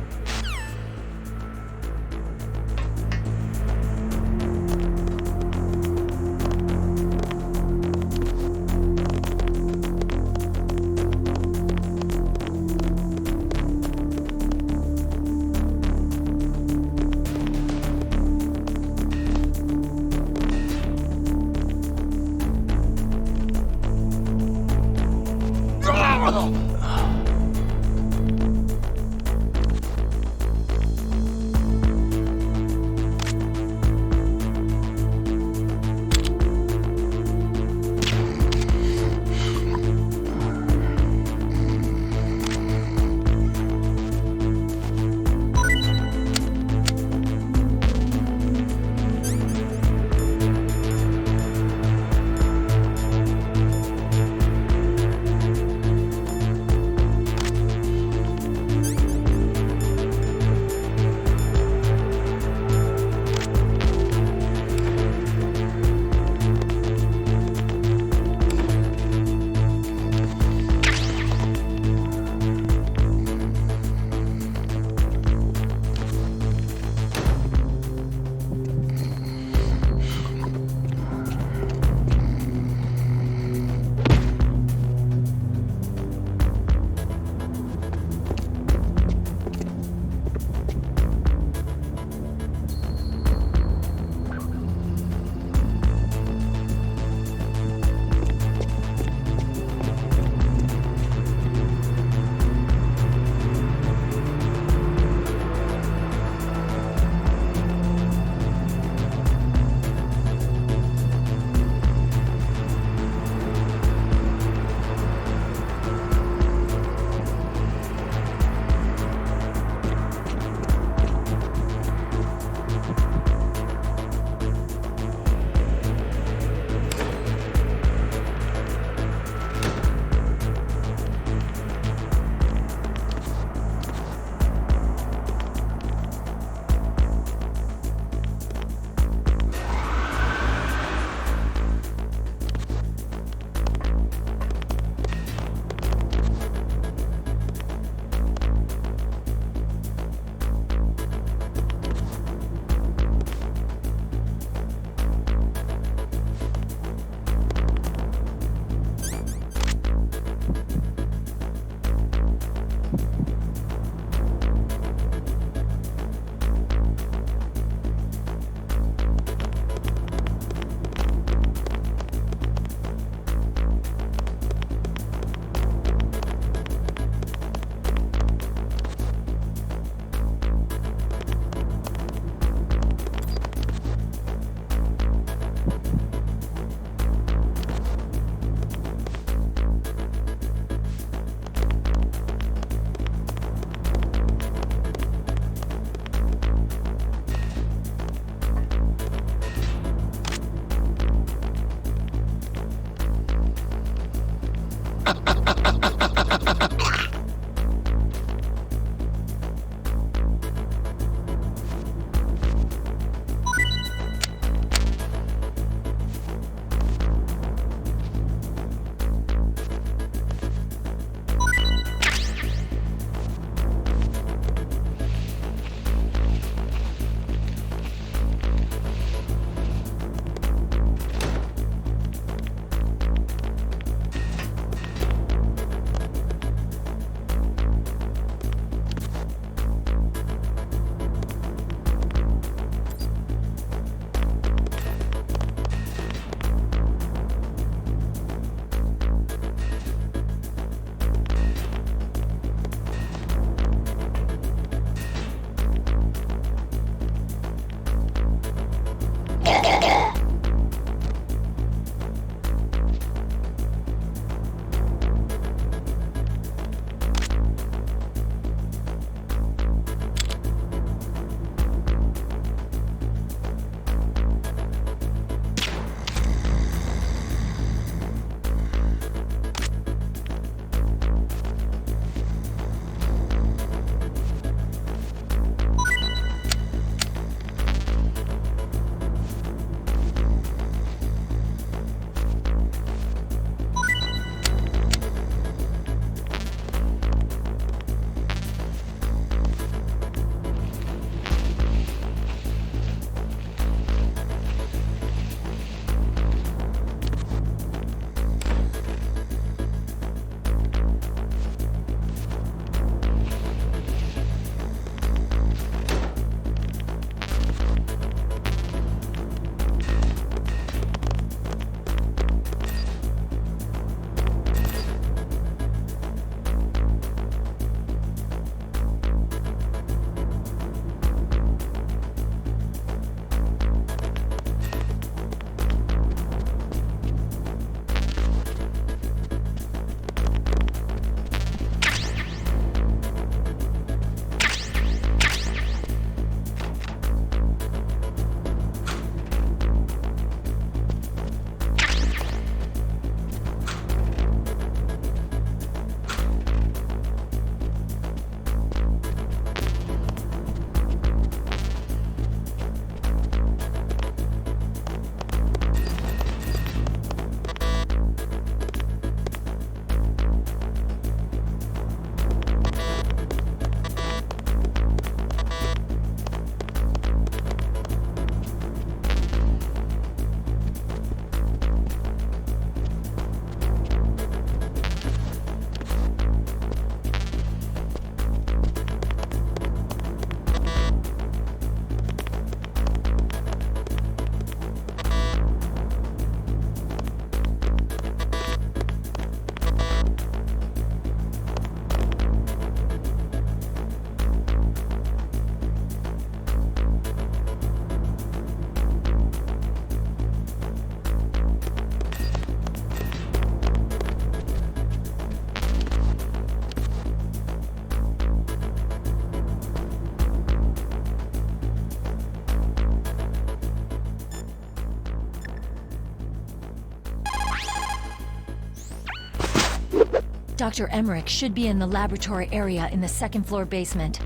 Dr. Emmerich should be in the laboratory area in the second-floor basement.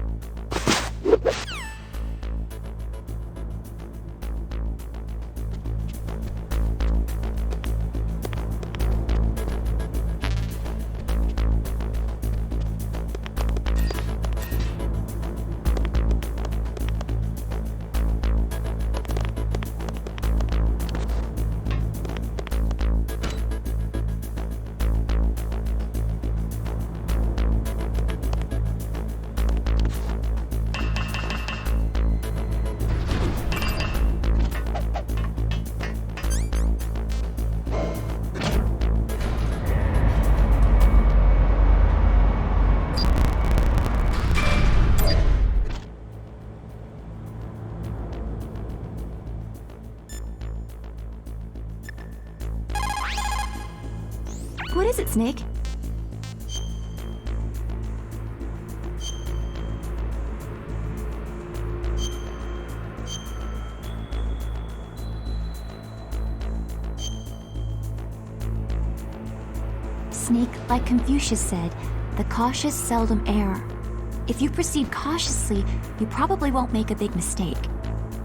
What is it, Snake? Snake, like Confucius said, the cautious seldom err. If you proceed cautiously, you probably won't make a big mistake.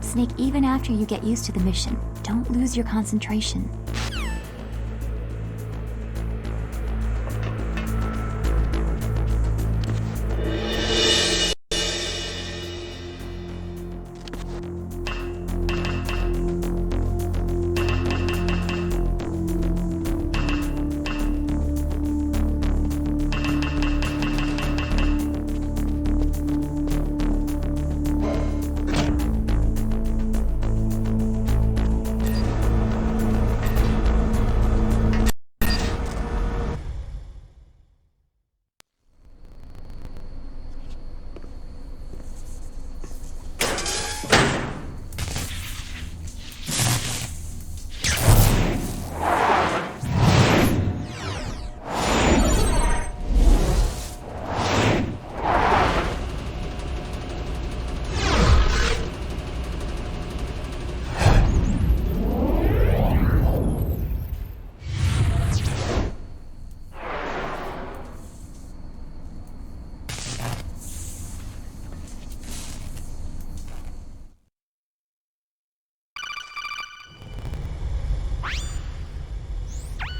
Snake, even after you get used to the mission, don't lose your concentration.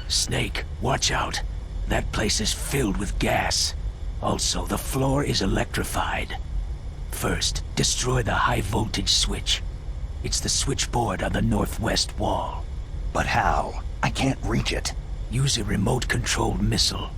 Snake, watch out. That place is filled with gas. Also, the floor is electrified. First, destroy the high-voltage switch. It's the switchboard on the northwest wall. But how? I can't reach it. Use a remote-controlled missile.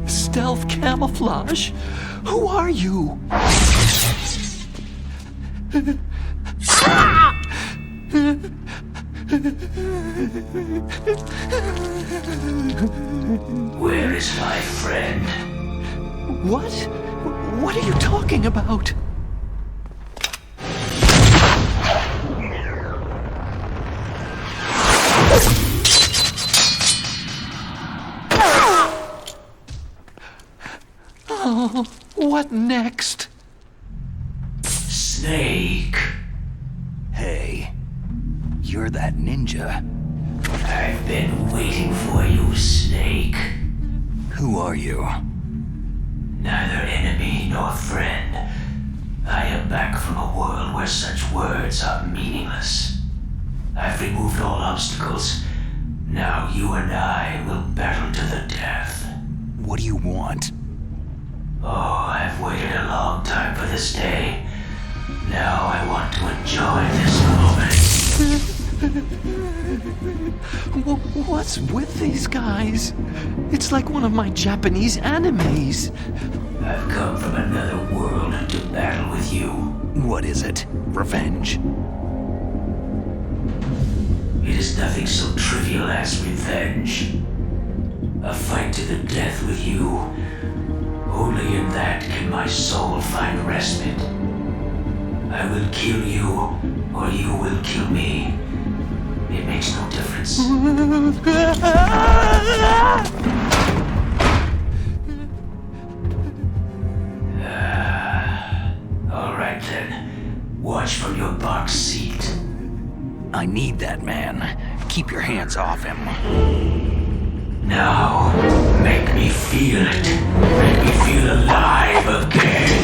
Stealth camouflage? Who are you? Where is my friend? What? What are you talking about? Oh, what next? Snake. Hey, you're that ninja. I've been waiting for you, Snake. Who are you? Neither enemy nor friend. I am back from a world where such words are meaningless. I've removed all obstacles. Now you and I will battle to the death. What do you want? Oh, I've waited a long time for this day. Now I want to enjoy this moment. What's with these guys? It's like one of my Japanese animes. I've come from another world to battle with you. What is it? Revenge? It is nothing so trivial as revenge. A fight to the death with you. Only in that can my soul find respite. I will kill you, or you will kill me. It makes no difference. All right then. Watch from your box seat. I need that man. Keep your hands off him. Now, make me feel it. Make me feel alive again.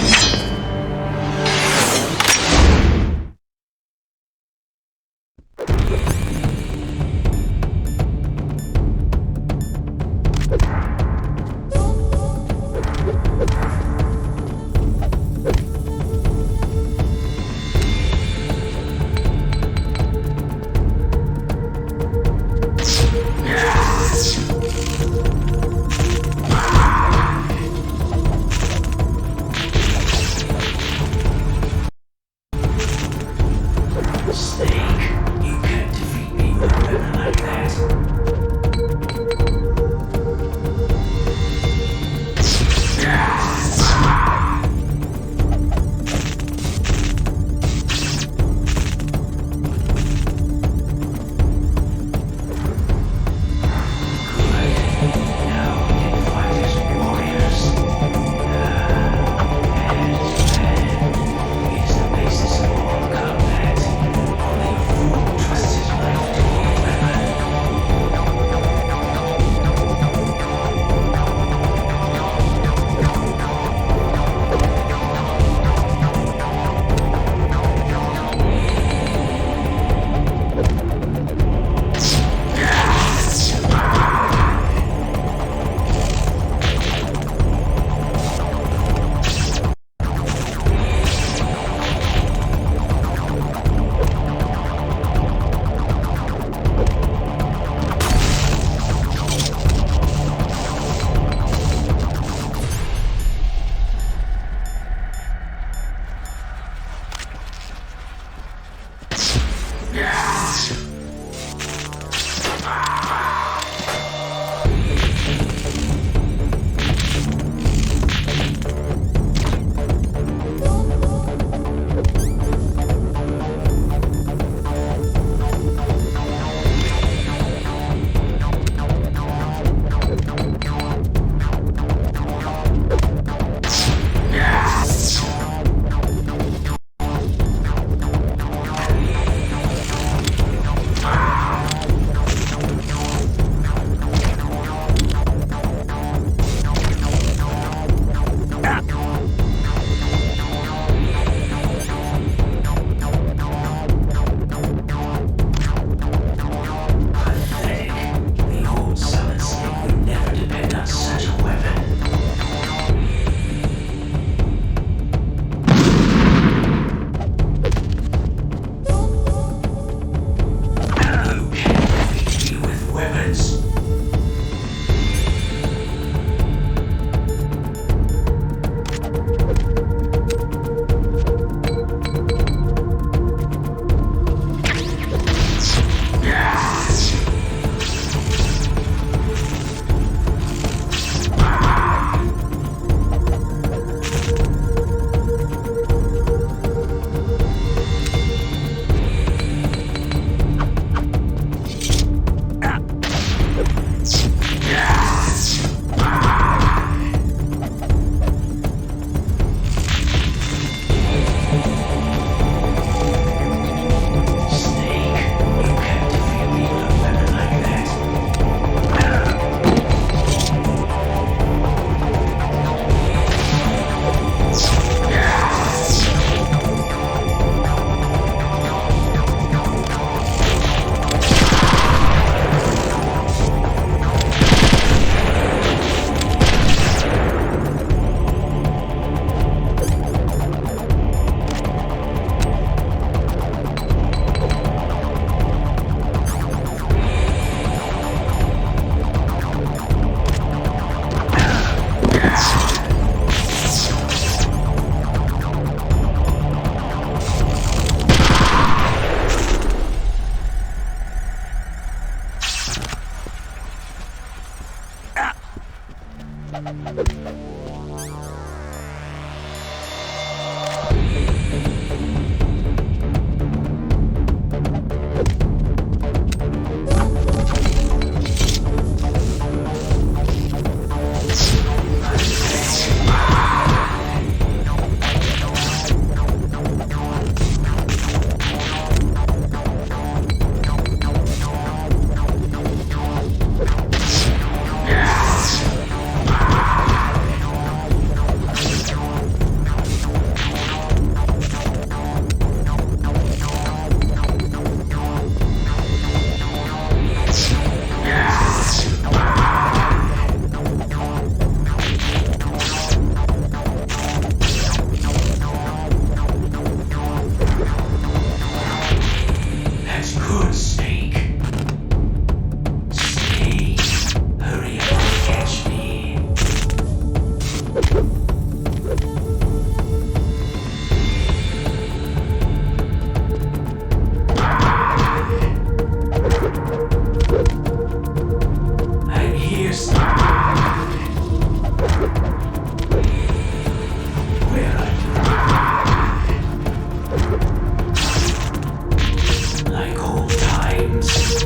like old times.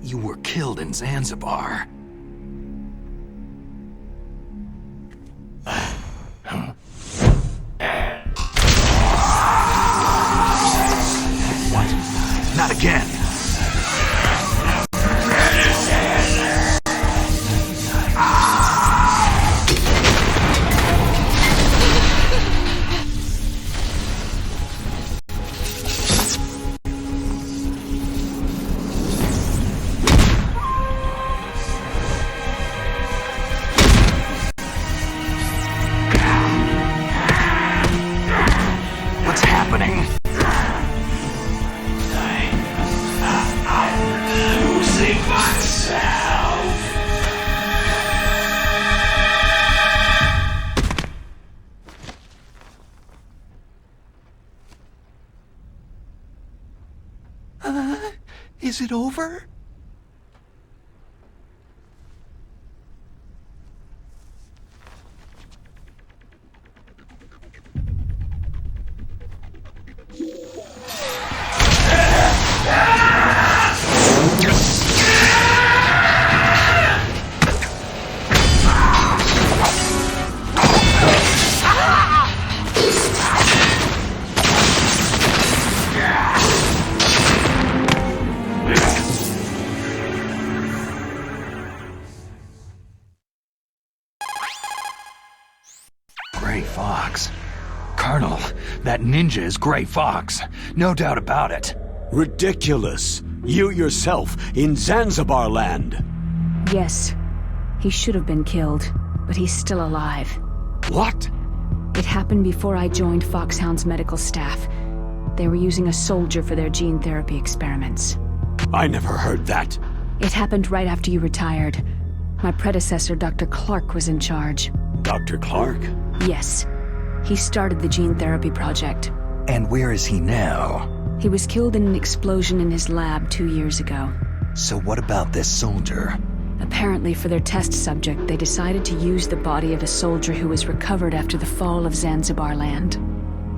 You were killed in Zanzibar. What? Not again! Is it over? Gray Fox. Colonel, that ninja is Gray Fox. No doubt about it. Ridiculous. You yourself in Zanzibar land. Yes. He should have been killed, but he's still alive. What? It happened before I joined Foxhound's medical staff. They were using a soldier for their gene therapy experiments. I never heard that. It happened right after you retired. My predecessor, Dr. Clark, was in charge. Dr. Clark? Yes. He started the gene therapy project. And where is he now? He was killed in an explosion in his lab 2 years ago. So what about this soldier? Apparently, for their test subject, they decided to use the body of a soldier who was recovered after the fall of Zanzibar land.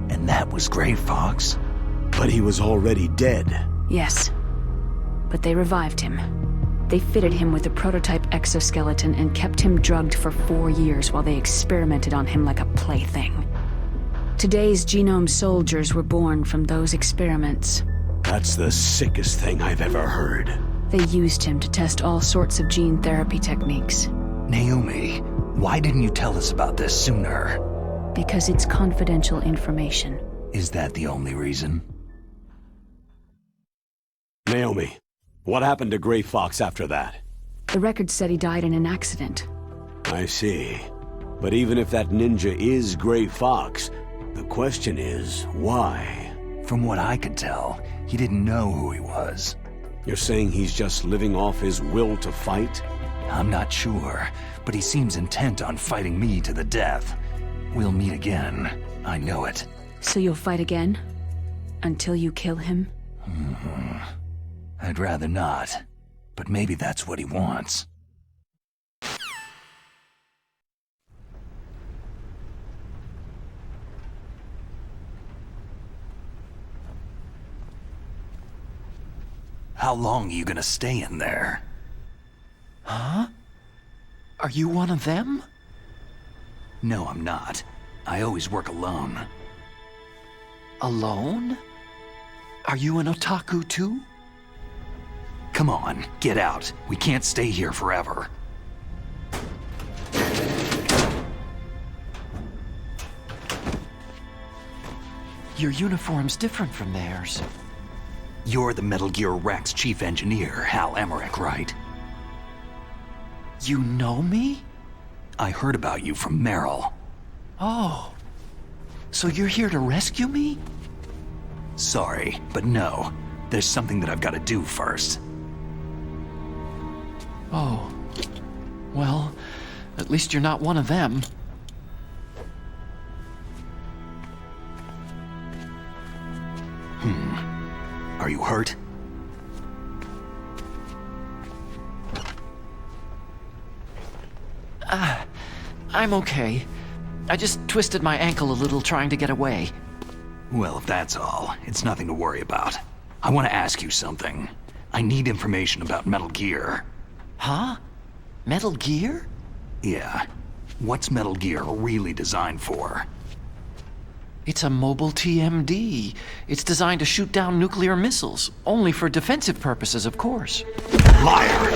And that was Gray Fox? But he was already dead. Yes. But they revived him. They fitted him with a prototype exoskeleton and kept him drugged for 4 years while they experimented on him like a plaything. Today's genome soldiers were born from those experiments. That's the sickest thing I've ever heard. They used him to test all sorts of gene therapy techniques. Naomi, why didn't you tell us about this sooner? Because it's confidential information. Is that the only reason? Naomi, what happened to Gray Fox after that? The record said he died in an accident. I see. But even if that ninja is Gray Fox, the question is, why? From what I could tell, he didn't know who he was. You're saying he's just living off his will to fight? I'm not sure, but he seems intent on fighting me to the death. We'll meet again. I know it. So you'll fight again? Until you kill him? I'd rather not, but maybe that's what he wants. How long are you gonna stay in there? Huh? Are you one of them? No, I'm not. I always work alone. Alone? Are you an otaku too? Come on, get out. We can't stay here forever. Your uniform's different from theirs. You're the Metal Gear Rex chief engineer, Hal Emmerich, right? You know me? I heard about you from Meryl. Oh. So you're here to rescue me? Sorry, but no. There's something that I've got to do first. Oh. Well, at least you're not one of them. Are you hurt? I'm okay. I just twisted my ankle a little trying to get away. Well, if that's all, it's nothing to worry about. I want to ask you something. I need information about Metal Gear. Huh? Metal Gear? Yeah. What's Metal Gear really designed for? It's a mobile TMD. It's designed to shoot down nuclear missiles. Only for defensive purposes, of course. Liar!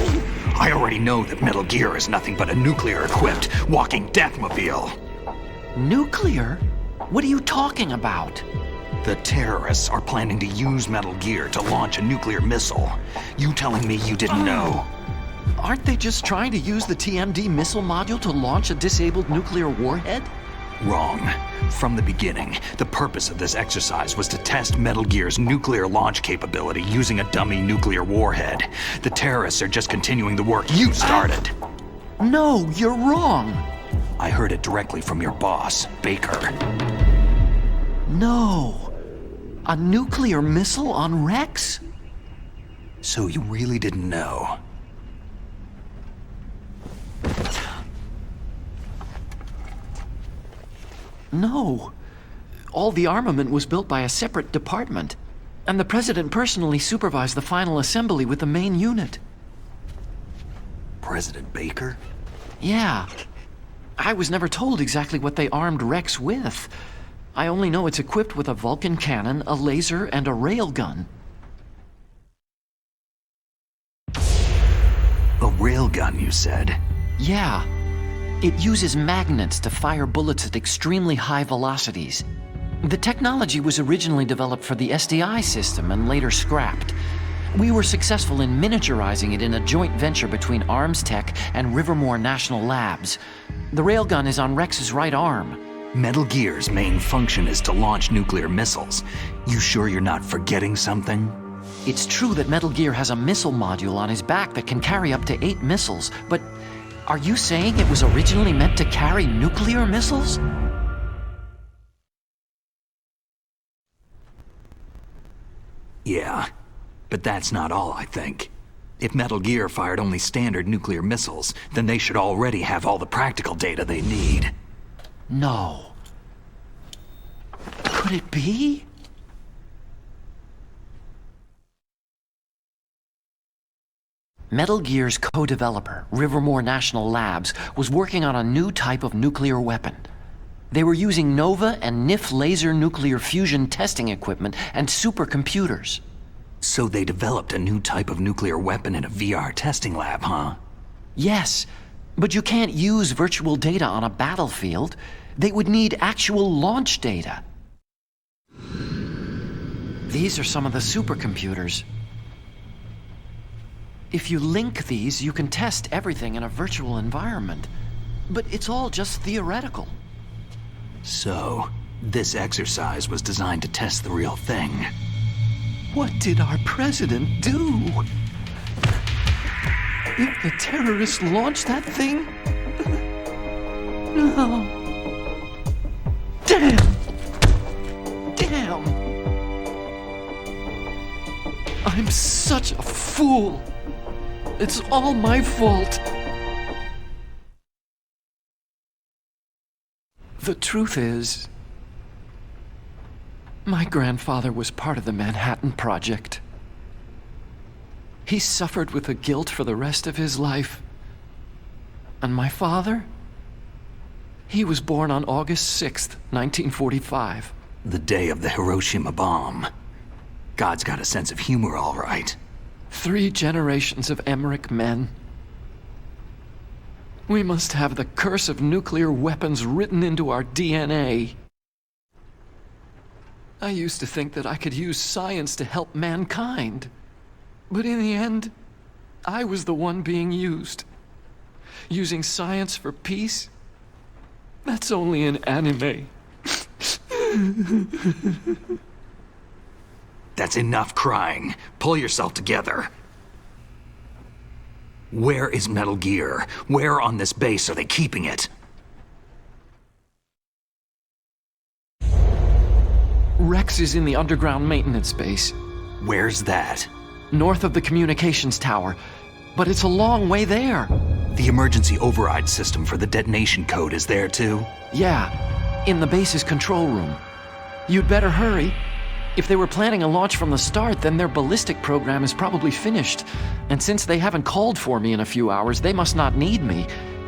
I already know that Metal Gear is nothing but a nuclear-equipped walking deathmobile. Nuclear? What are you talking about? The terrorists are planning to use Metal Gear to launch a nuclear missile. You telling me you didn't know? Aren't they just trying to use the TMD missile module to launch a disabled nuclear warhead? Wrong. From the beginning, the purpose of this exercise was to test Metal Gear's nuclear launch capability using a dummy nuclear warhead. The terrorists are just continuing the work you started. No, you're wrong. I heard it directly from your boss, Baker. No. A nuclear missile on Rex? So you really didn't know? No. All the armament was built by a separate department, and the President personally supervised the final assembly with the main unit. President Baker? Yeah. I was never told exactly what they armed Rex with. I only know it's equipped with a Vulcan cannon, a laser, and a railgun. A railgun, you said? Yeah. It uses magnets to fire bullets at extremely high velocities. The technology was originally developed for the SDI system and later scrapped. We were successful in miniaturizing it in a joint venture between Arms Tech and Rivermore National Labs. The railgun is on Rex's right arm. Metal Gear's main function is to launch nuclear missiles. You sure you're not forgetting something? It's true that Metal Gear has a missile module on his back that can carry up to 8 missiles, but are you saying it was originally meant to carry nuclear missiles? Yeah, but that's not all, I think. If Metal Gear fired only standard nuclear missiles, then they should already have all the practical data they need. No. Could it be? Metal Gear's co-developer, Rivermore National Labs, was working on a new type of nuclear weapon. They were using Nova and NIF laser nuclear fusion testing equipment and supercomputers. So they developed a new type of nuclear weapon in a VR testing lab, huh? Yes, but you can't use virtual data on a battlefield. They would need actual launch data. These are some of the supercomputers. If you link these, you can test everything in a virtual environment. But it's all just theoretical. So, this exercise was designed to test the real thing. What did our president do? If the terrorists launched that thing? No. Damn! Damn! I'm such a fool. It's all my fault. The truth is, my grandfather was part of the Manhattan Project. He suffered with the guilt for the rest of his life. And my father? He was born on August 6th, 1945. The day of the Hiroshima bomb. God's got a sense of humor, all right. 3 generations of Emmerich men. We must have the curse of nuclear weapons written into our DNA. I used to think that I could use science to help mankind. But in the end, I was the one being used. Using science for peace? That's only in anime. That's enough crying. Pull yourself together. Where is Metal Gear? Where on this base are they keeping it? Rex is in the underground maintenance base. Where's that? North of the communications tower. But it's a long way there. The emergency override system for the detonation code is there too? Yeah, in the base's control room. You'd better hurry. If they were planning a launch from the start, then their ballistic program is probably finished. And since they haven't called for me in a few hours, they must not need me.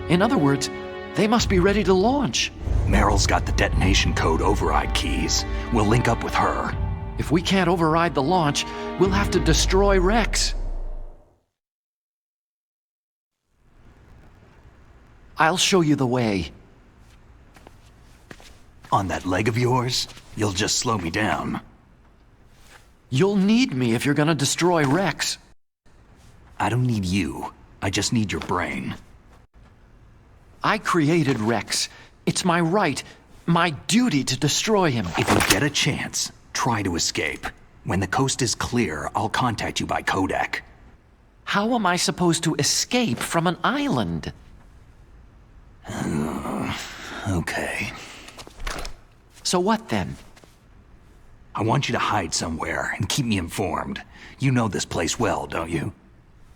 In other words, they must be ready to launch. Meryl's got the detonation code override keys. We'll link up with her. If we can't override the launch, we'll have to destroy Rex. I'll show you the way. On that leg of yours, you'll just slow me down. You'll need me if you're gonna destroy Rex. I don't need you. I just need your brain. I created Rex. It's my right, my duty to destroy him. If you get a chance, try to escape. When the coast is clear, I'll contact you by codec. How am I supposed to escape from an island? Okay. So what then? I want you to hide somewhere and keep me informed. You know this place well, don't you?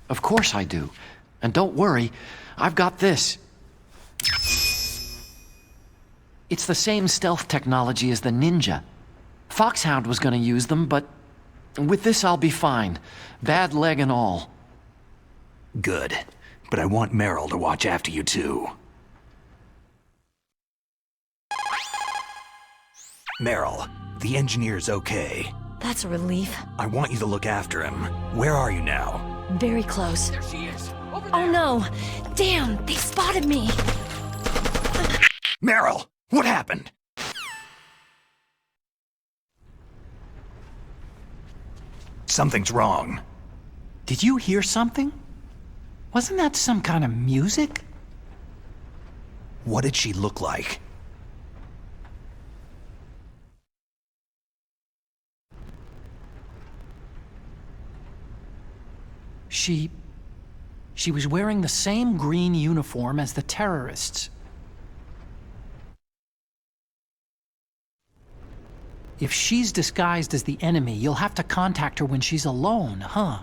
Of course I do. And don't worry, I've got this. It's the same stealth technology as the Ninja. Foxhound was gonna use them, but with this I'll be fine. Bad leg and all. Good. But I want Meryl to watch after you too. Meryl, the engineer's okay. That's a relief. I want you to look after him. Where are you now? Very close. There she is! Over there! Oh no! Damn, they spotted me! Meryl, what happened? Something's wrong. Did you hear something? Wasn't that some kind of music? What did she look like? She was wearing the same green uniform as the terrorists. If she's disguised as the enemy, you'll have to contact her when she's alone, huh?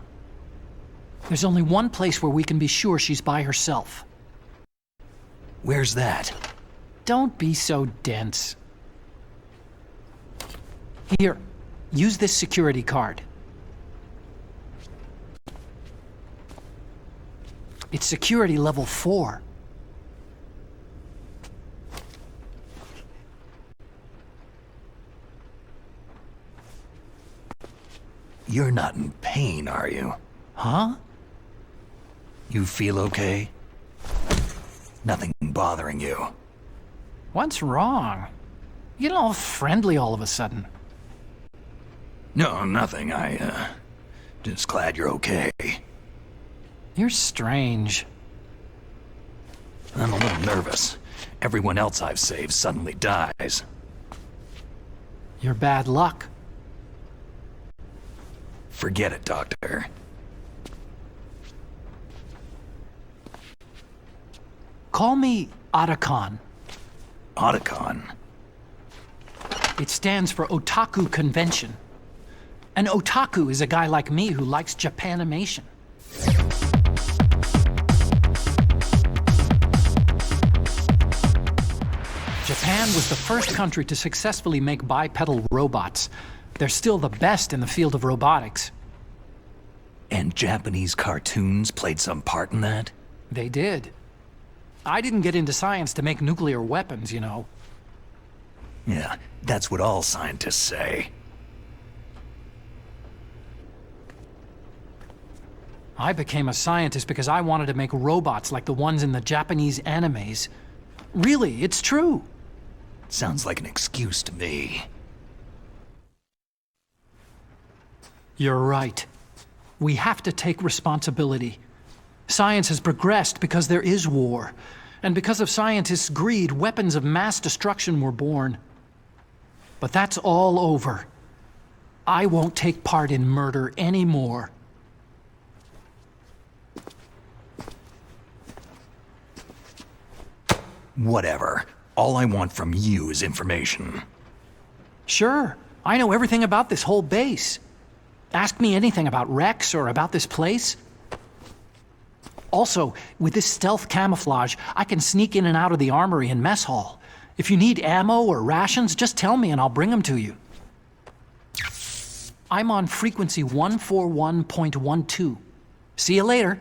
There's only one place where we can be sure she's by herself. Where's that? Don't be so dense. Here, use this security card. It's security level 4. You're not in pain, are you? Huh? You feel okay? Nothing bothering you? What's wrong? You get all friendly all of a sudden. No, nothing. Just glad you're okay. You're strange. I'm a little nervous. Everyone else I've saved suddenly dies. You're bad luck. Forget it, Doctor. Call me Otacon. Otacon? It stands for Otaku Convention. An otaku is a guy like me who likes Japanimation. Japan was the first country to successfully make bipedal robots. They're still the best in the field of robotics. And Japanese cartoons played some part in that? They did. I didn't get into science to make nuclear weapons, you know. Yeah, that's what all scientists say. I became a scientist because I wanted to make robots like the ones in the Japanese animes. Really, it's true. Sounds like an excuse to me. You're right. We have to take responsibility. Science has progressed because there is war. And because of scientists' greed, weapons of mass destruction were born. But that's all over. I won't take part in murder anymore. Whatever. All I want from you is information. Sure. I know everything about this whole base. Ask me anything about Rex or about this place. Also, with this stealth camouflage, I can sneak in and out of the armory and mess hall. If you need ammo or rations, just tell me and I'll bring them to you. I'm on frequency 141.12. See you later.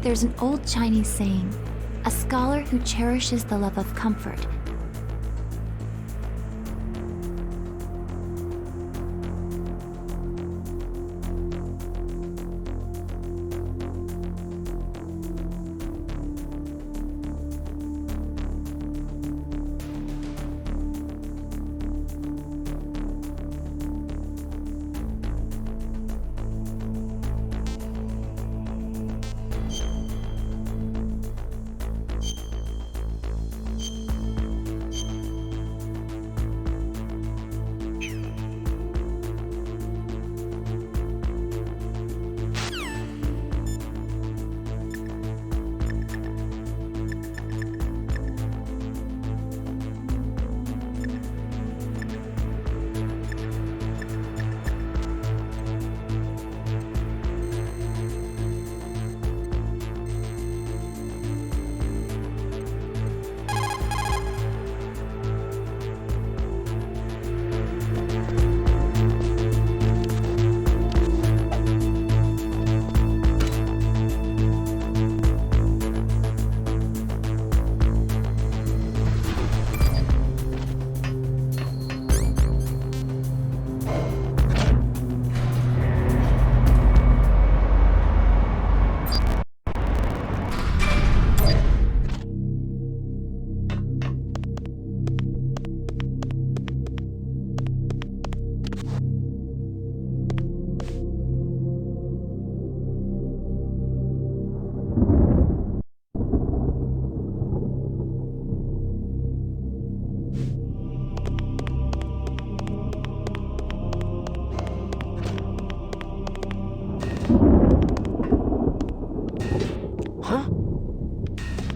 There's an old Chinese saying, a scholar who cherishes the love of comfort.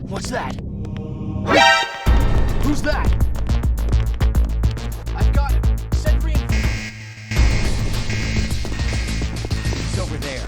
What's that? Who's that? I've got him. Send reinforcements. He's over there.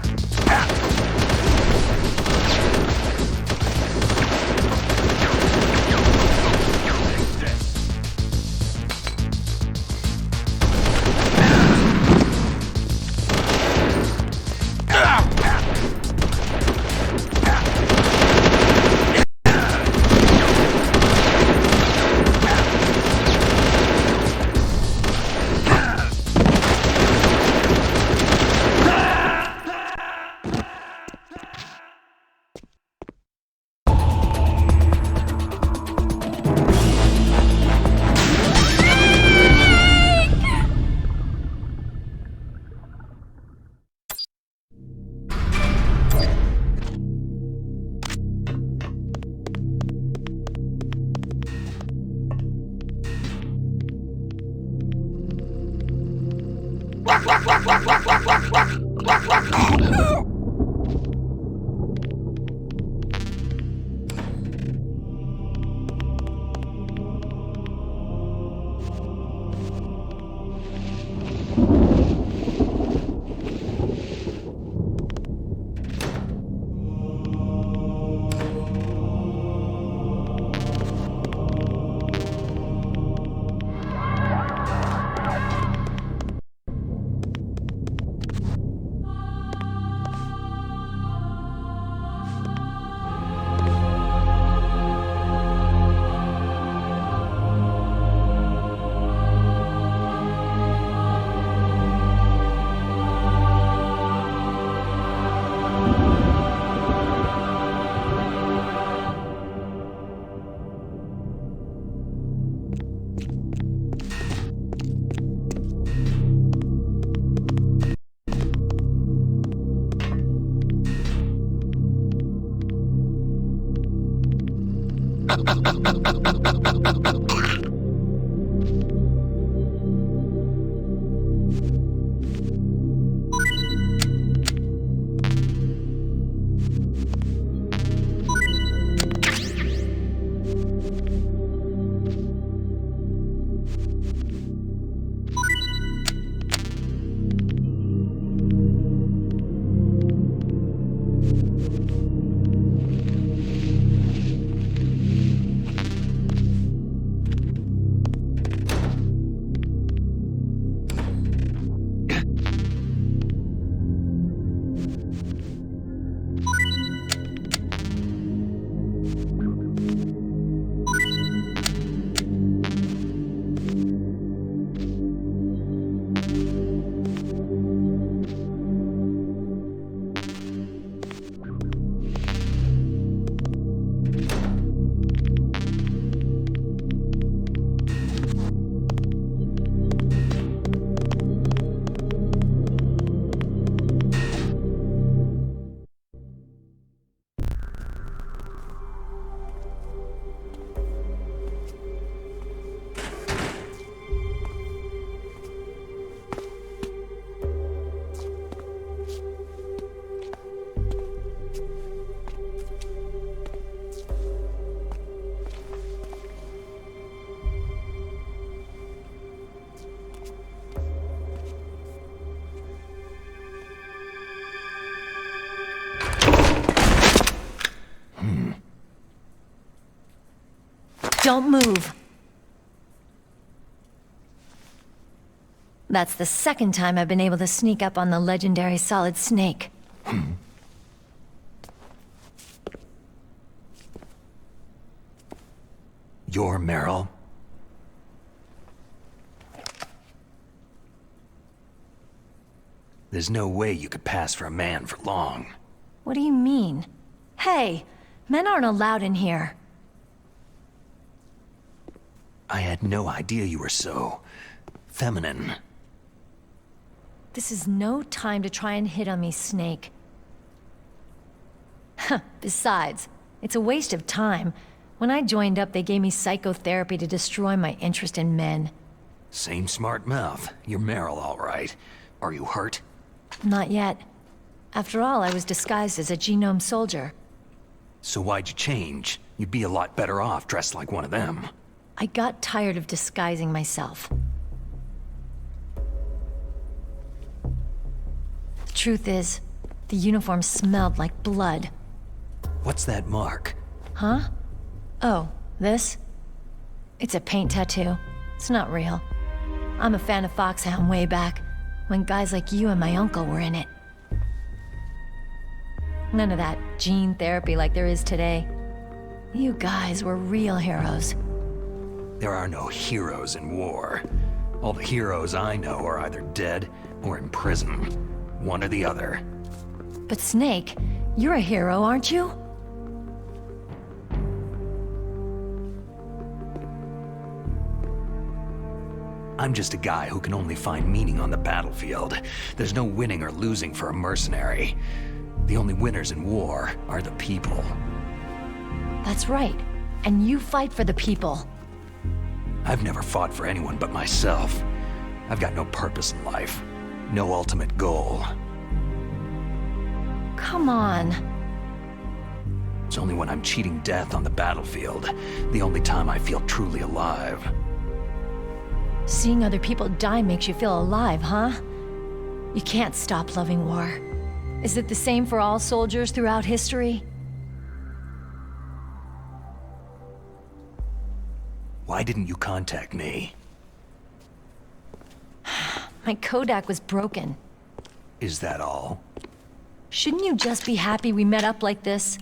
Don't move. That's the second time I've been able to sneak up on the legendary Solid Snake. You're Meryl? There's no way you could pass for a man for long. What do you mean? Hey, men aren't allowed in here. I had no idea you were so... feminine. This is no time to try and hit on me, Snake. Besides, it's a waste of time. When I joined up, they gave me psychotherapy to destroy my interest in men. Same smart mouth. You're Meryl, all right. Are you hurt? Not yet. After all, I was disguised as a genome soldier. So why'd you change? You'd be a lot better off dressed like one of them. I got tired of disguising myself. The truth is, the uniform smelled like blood. What's that mark? Huh? Oh, this? It's a paint tattoo. It's not real. I'm a fan of Foxhound way back, when guys like you and my uncle were in it. None of that gene therapy like there is today. You guys were real heroes. There are no heroes in war. All the heroes I know are either dead or in prison. One or the other. But Snake, you're a hero, aren't you? I'm just a guy who can only find meaning on the battlefield. There's no winning or losing for a mercenary. The only winners in war are the people. That's right. And you fight for the people. I've never fought for anyone but myself. I've got no purpose in life. No ultimate goal. Come on. It's only when I'm cheating death on the battlefield, the only time I feel truly alive. Seeing other people die makes you feel alive, huh? You can't stop loving war. Is it the same for all soldiers throughout history? Why didn't you contact me? My Kodak was broken. Is that all? Shouldn't you just be happy we met up like this?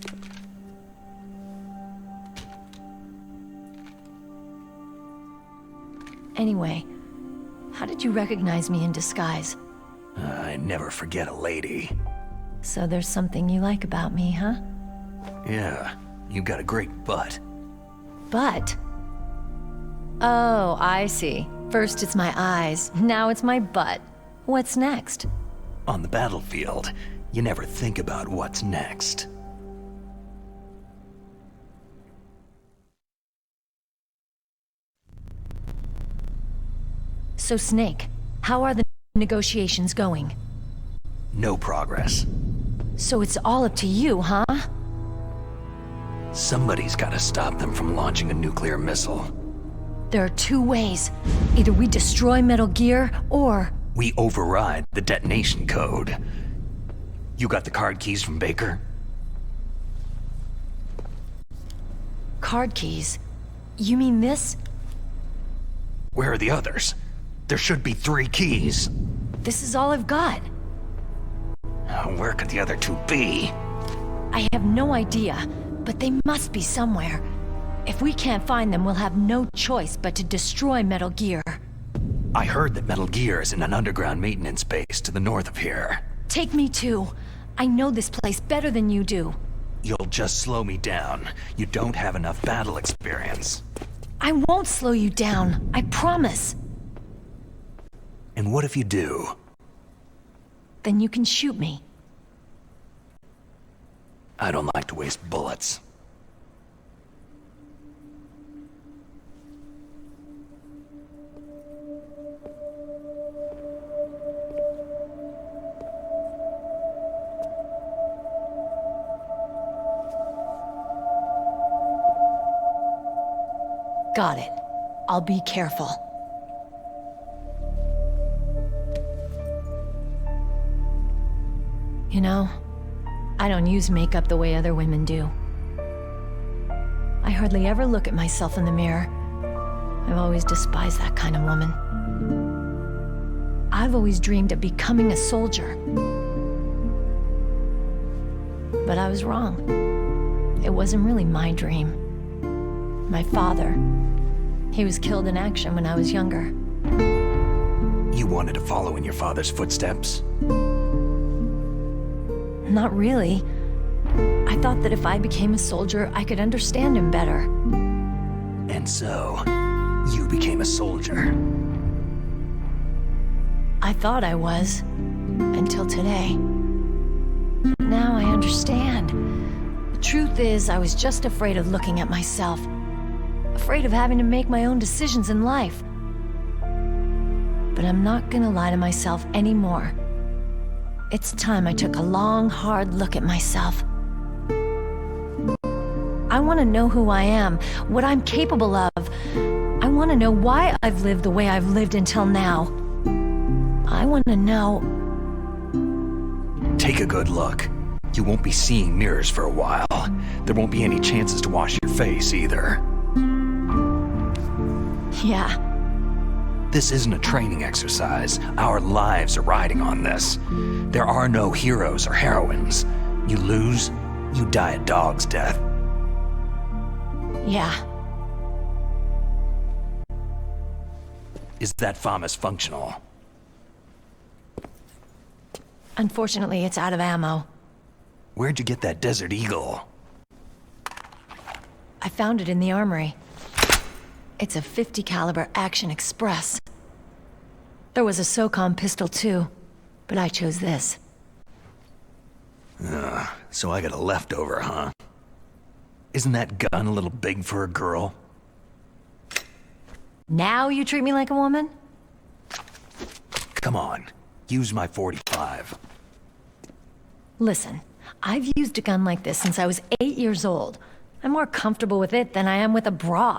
Anyway, how did you recognize me in disguise? I never forget a lady. So there's something you like about me, huh? Yeah, you got a great butt. Butt? Oh, I see. First it's my eyes, now it's my butt. What's next? On the battlefield, you never think about what's next. So Snake, how are the negotiations going? No progress. So it's all up to you, huh? Somebody's gotta stop them from launching a nuclear missile. There are two ways. Either we destroy Metal Gear, or... We override the detonation code. You got the card keys from Baker? Card keys? You mean this? Where are the others? There should be 3 keys. This is all I've got. Where could the other 2 be? I have no idea, but they must be somewhere. If we can't find them, we'll have no choice but to destroy Metal Gear. I heard that Metal Gear is in an underground maintenance base to the north of here. Take me too. I know this place better than you do. You'll just slow me down. You don't have enough battle experience. I won't slow you down, I promise. And what if you do? Then you can shoot me. I don't like to waste bullets. Got it. I'll be careful. You know, I don't use makeup the way other women do. I hardly ever look at myself in the mirror. I've always despised that kind of woman. I've always dreamed of becoming a soldier. But I was wrong. It wasn't really my dream. My father, he was killed in action when I was younger. You wanted to follow in your father's footsteps? Not really. I thought that if I became a soldier, I could understand him better. And so, you became a soldier. I thought I was, until today. Now I understand. The truth is, I was just afraid of looking at myself. Afraid of having to make my own decisions in life. But I'm not gonna lie to myself anymore. It's time I took a long, hard look at myself. I want to know who I am, what I'm capable of. I want to know why I've lived the way I've lived until now. I want to know... Take a good look. You won't be seeing mirrors for a while. There won't be any chances to wash your face either. Yeah. This isn't a training exercise. Our lives are riding on this. There are no heroes or heroines. You lose, you die a dog's death. Yeah. Is that FAMAS functional? Unfortunately, it's out of ammo. Where'd you get that Desert Eagle? I found it in the armory. It's a .50 caliber Action Express. There was a SOCOM pistol too, but I chose this. So I got a leftover, huh? Isn't that gun a little big for a girl? Now you treat me like a woman? Come on, use my .45. Listen, I've used a gun like this since I was 8 years old. I'm more comfortable with it than I am with a bra.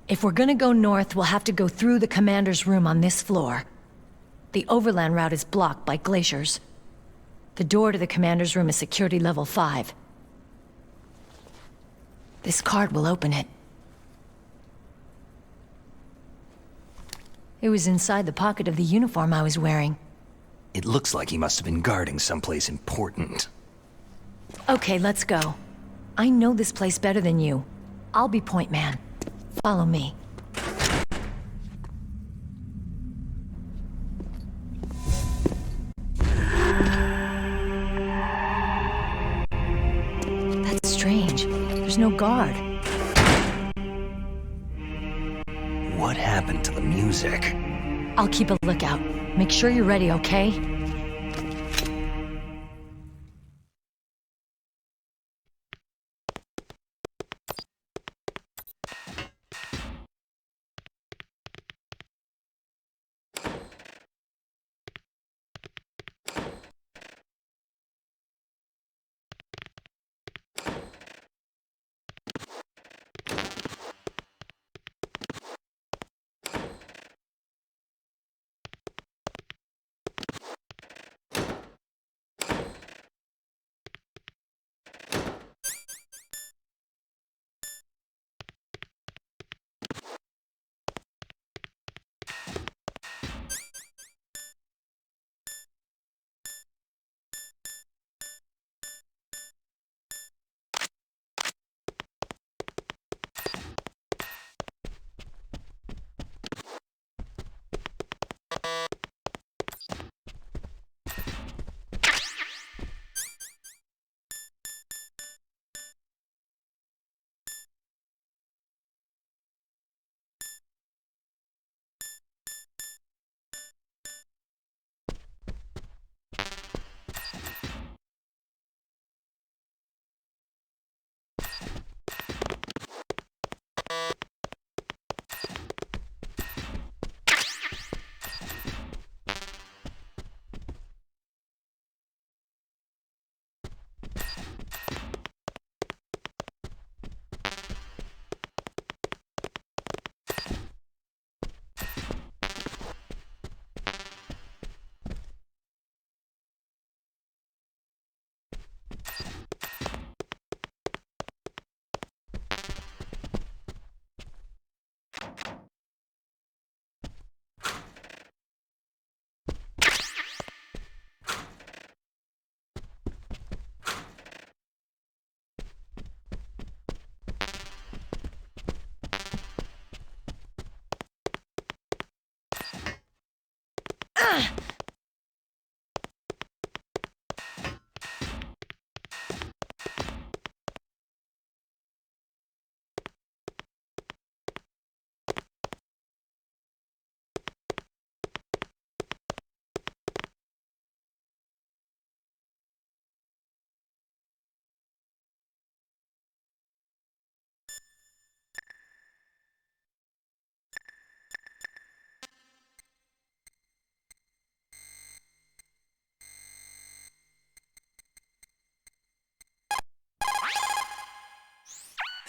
If we're gonna go north, we'll have to go through the commander's room on this floor. The overland route is blocked by glaciers. The door to the commander's room is security level 5. This card will open it. It was inside the pocket of the uniform I was wearing. It looks like he must have been guarding someplace important. Okay, let's go. I know this place better than you. I'll be point man. Follow me. That's strange. There's no guard. What happened to the music? I'll keep a lookout. Make sure you're ready, okay?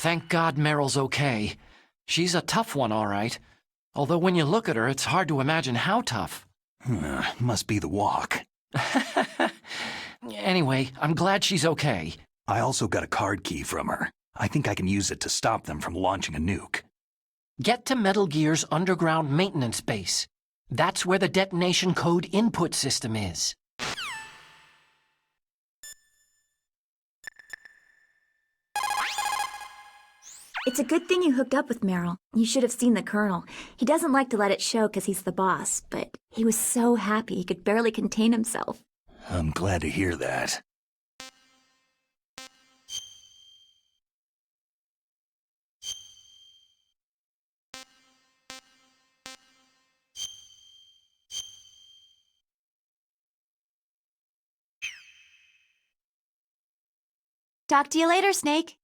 Thank God Meryl's okay. She's a tough one, all right. Although when you look at her, it's hard to imagine how tough. Must be the walk. Anyway, I'm glad she's okay. I also got a card key from her. I think I can use it to stop them from launching a nuke. Get to Metal Gear's underground maintenance base. That's where the detonation code input system is. It's a good thing you hooked up with Meryl. You should have seen the Colonel. He doesn't like to let it show because he's the boss, but he was so happy he could barely contain himself. I'm glad to hear that. Talk to you later, Snake.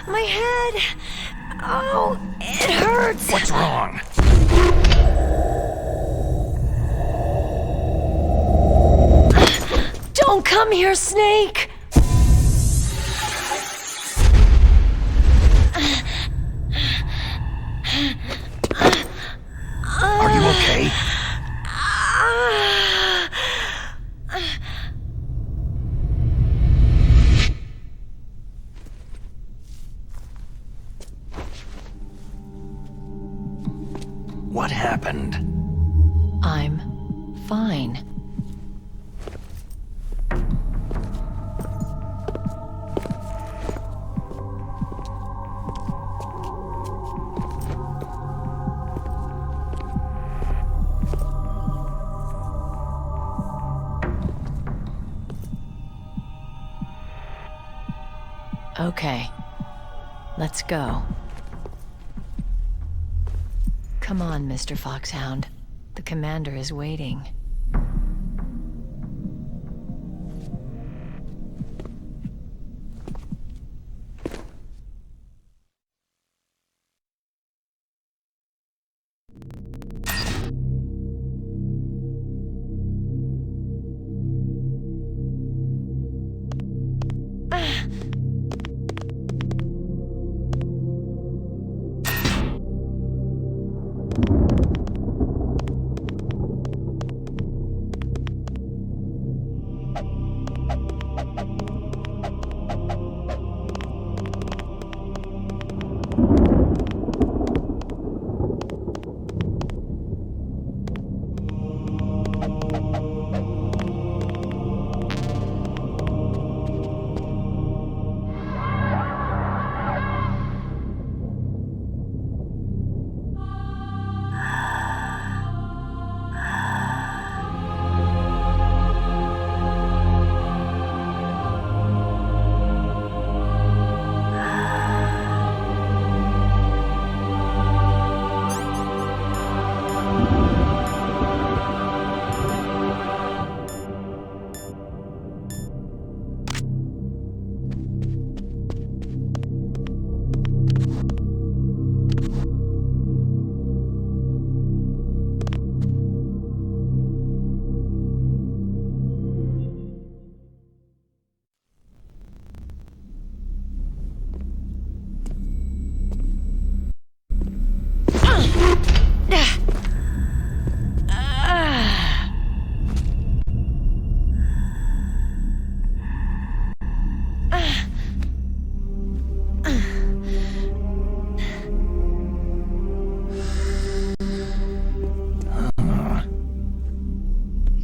My head! Oh, it hurts! What's wrong? Don't come here, Snake! Are you okay? What happened? I'm fine. Okay, let's go. Come on, Mr. Foxhound. The commander is waiting.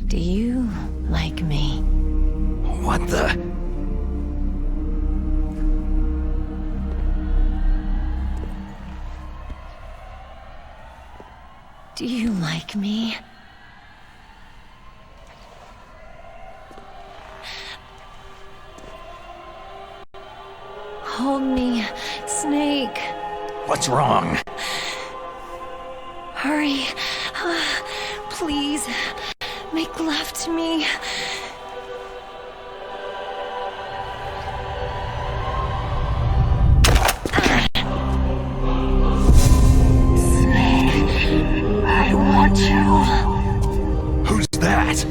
Do you like me? What the? Do you like me? Hold me, Snake. What's wrong? Hurry. Please. Make love to me. I want you. Who's that?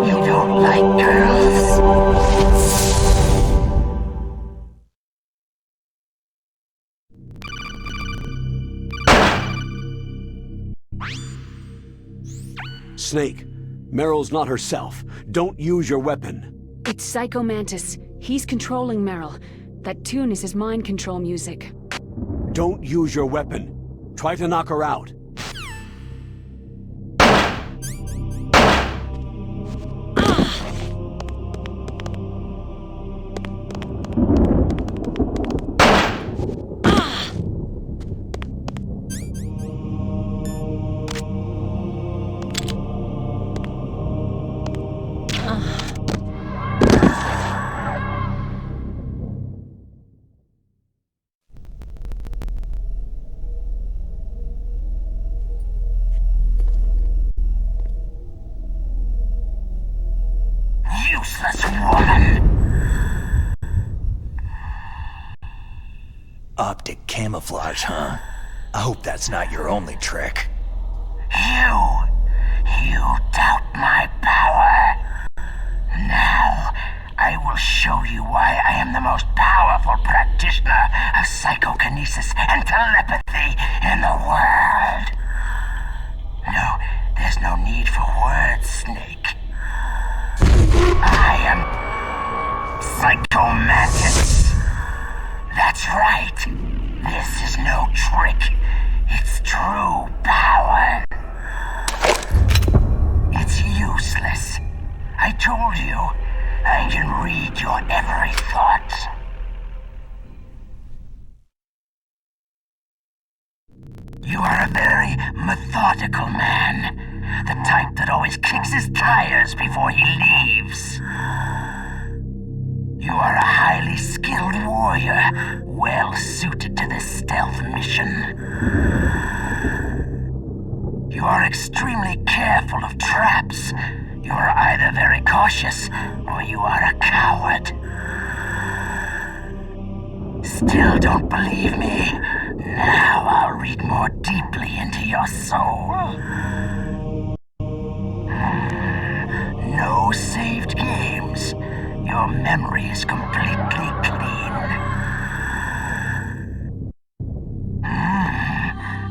You don't like girls? Snake, Meryl's not herself. Don't use your weapon. It's Psycho Mantis. He's controlling Meryl. That tune is his mind control music. Don't use your weapon. Try to knock her out. Useless woman! Optic camouflage, huh? I hope that's not your only trick. You doubt my power. Now, I will show you why I am the most powerful practitioner of psychokinesis and telepathy in the world. No, there's no need for words, Snake. I am Psycho Mantis. That's right. This is no trick. It's true power. It's useless. I told you, I can read your every thought. You are a very methodical man. The type that always kicks his tires before he leaves. You are a highly skilled warrior, well suited to this stealth mission. You are extremely careful of traps. You are either very cautious, or you are a coward. Still don't believe me? Now I'll read more deeply into your soul. No saved games. Your memory is completely clean.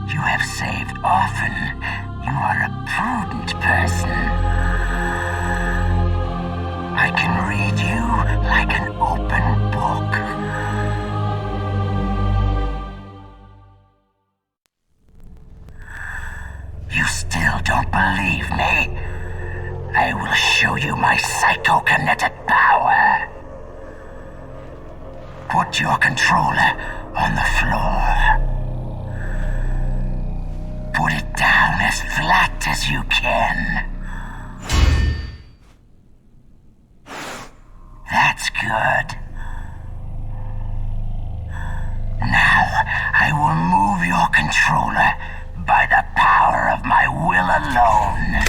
You have saved often. You are a prudent person. I can read you like an open book. You still don't believe me? I will show you my psychokinetic power. Put your controller on the floor. Put it down as flat as you can. That's good. Now, I will move your controller by the power of my will alone.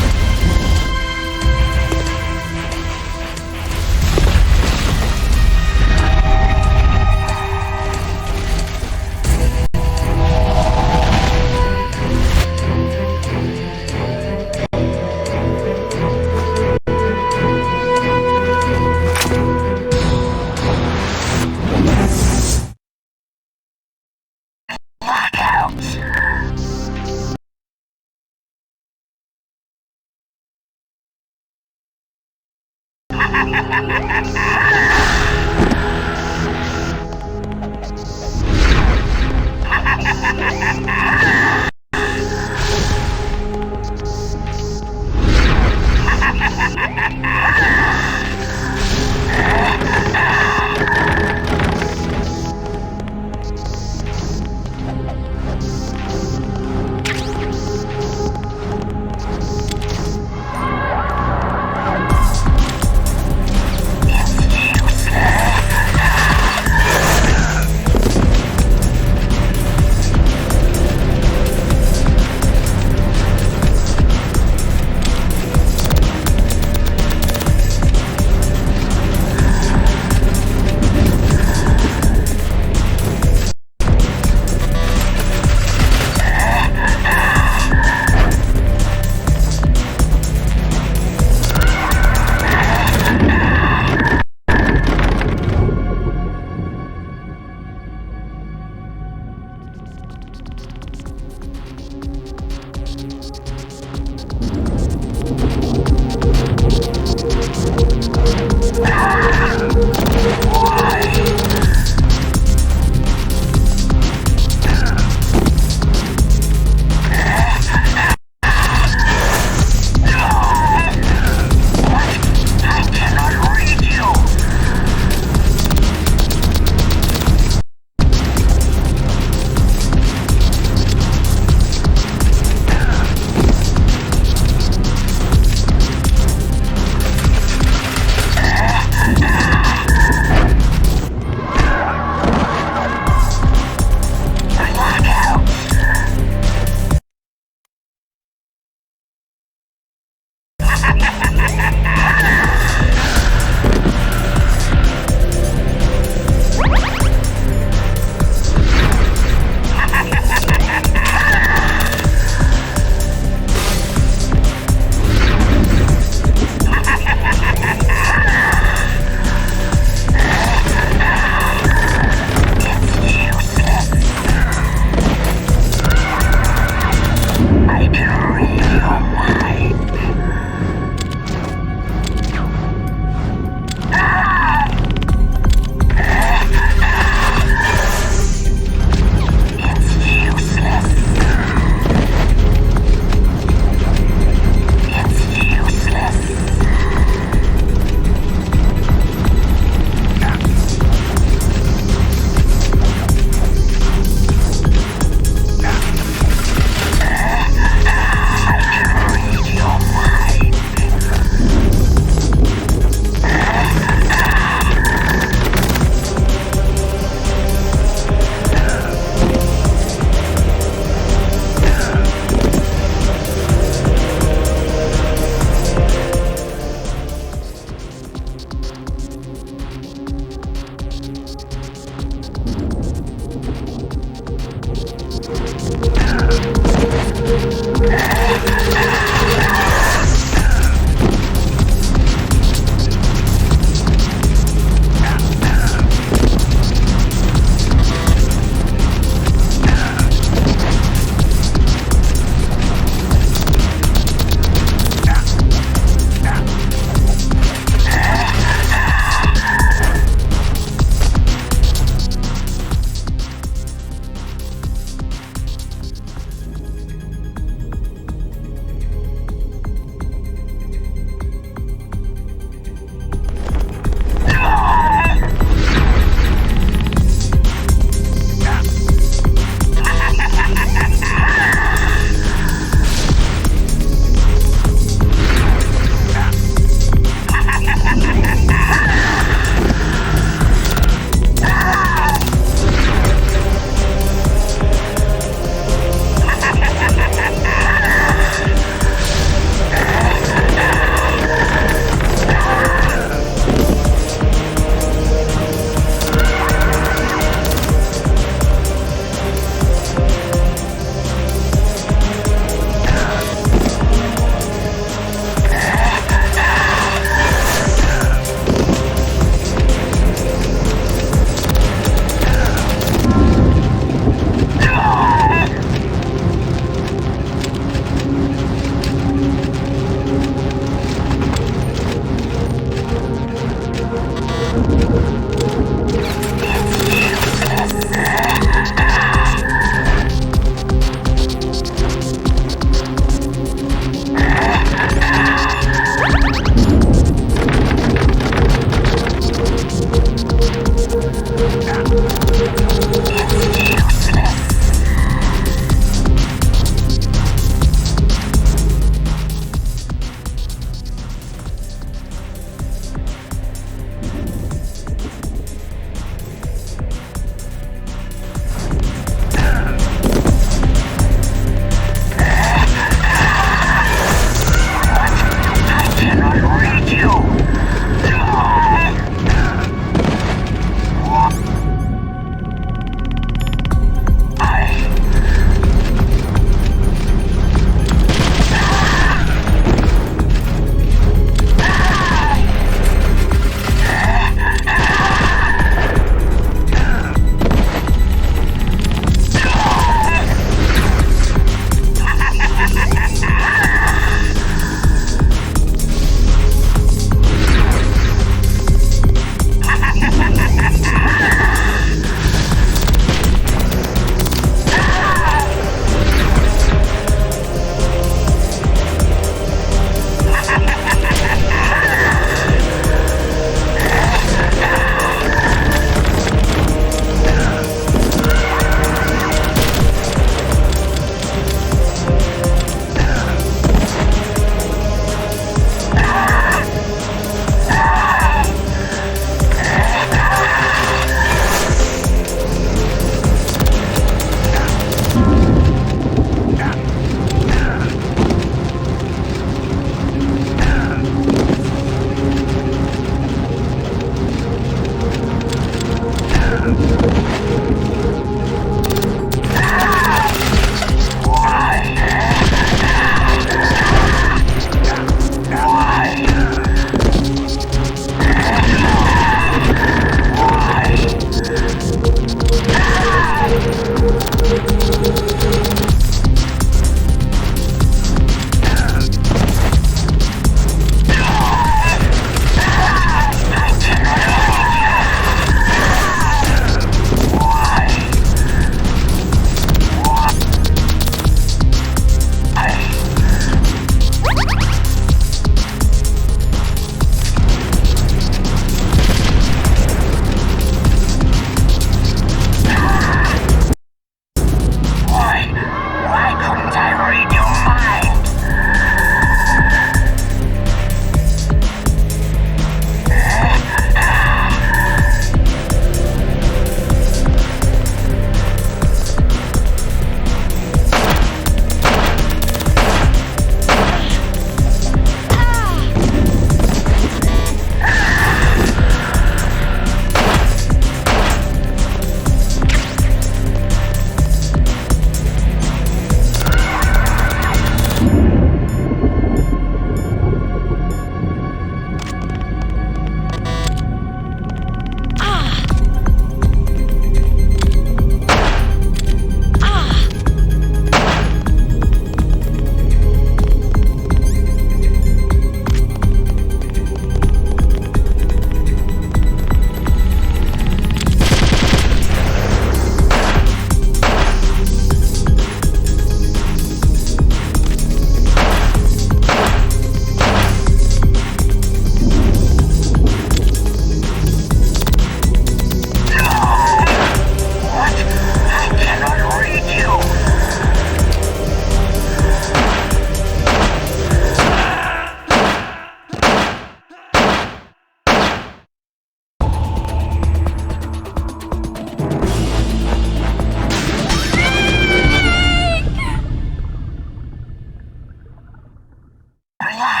I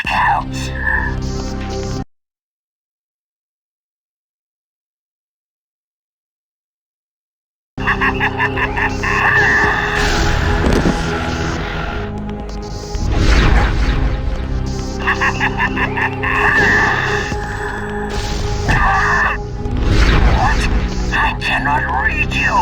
cannot read you!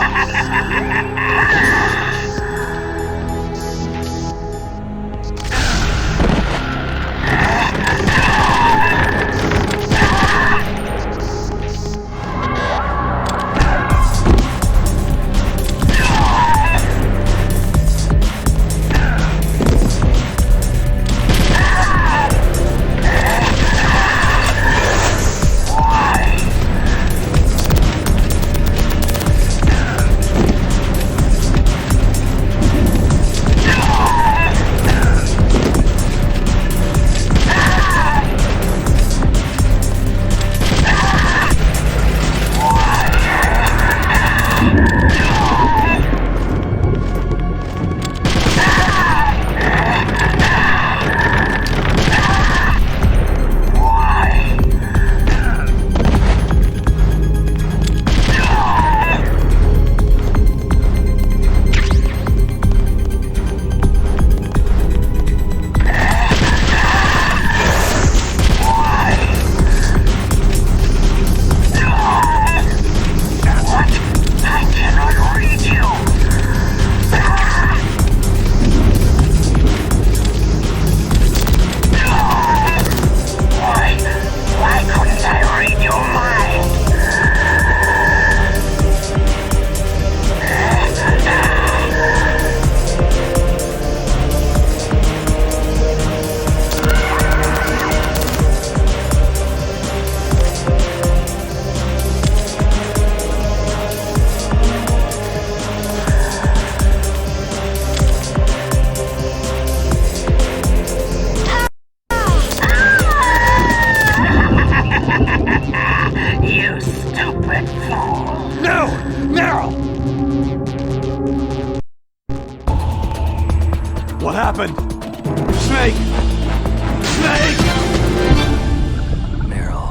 What happened? Snake! Snake! Meryl.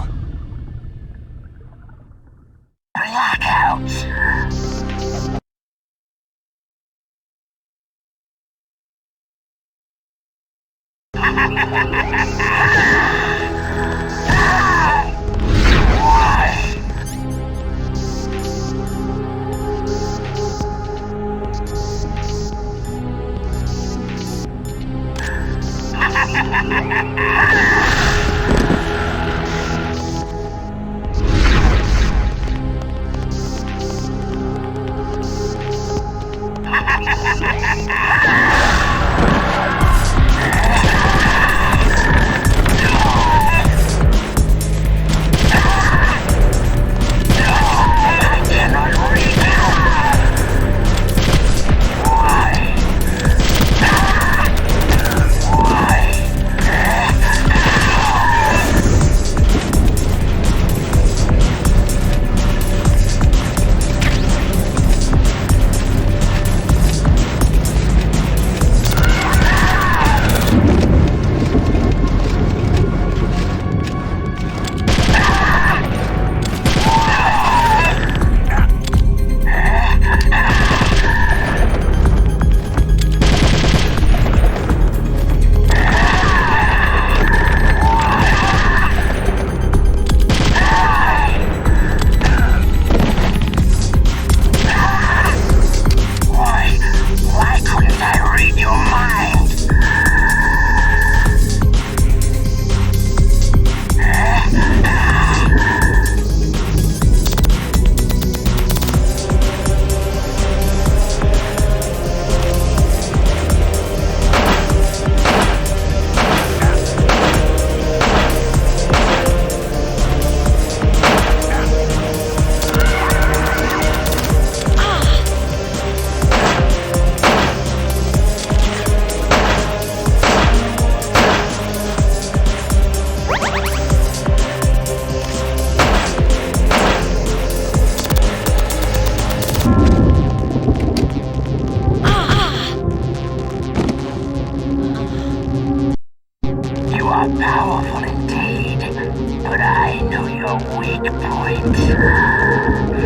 your weak point.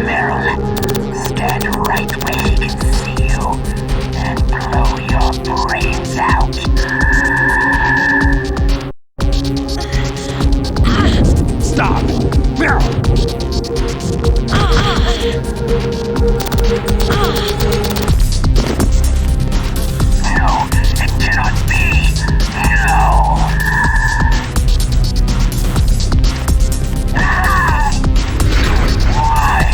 Meryl, stand right where he can see you and blow your brains out. Stop! Meryl! No, it cannot be. No. Why?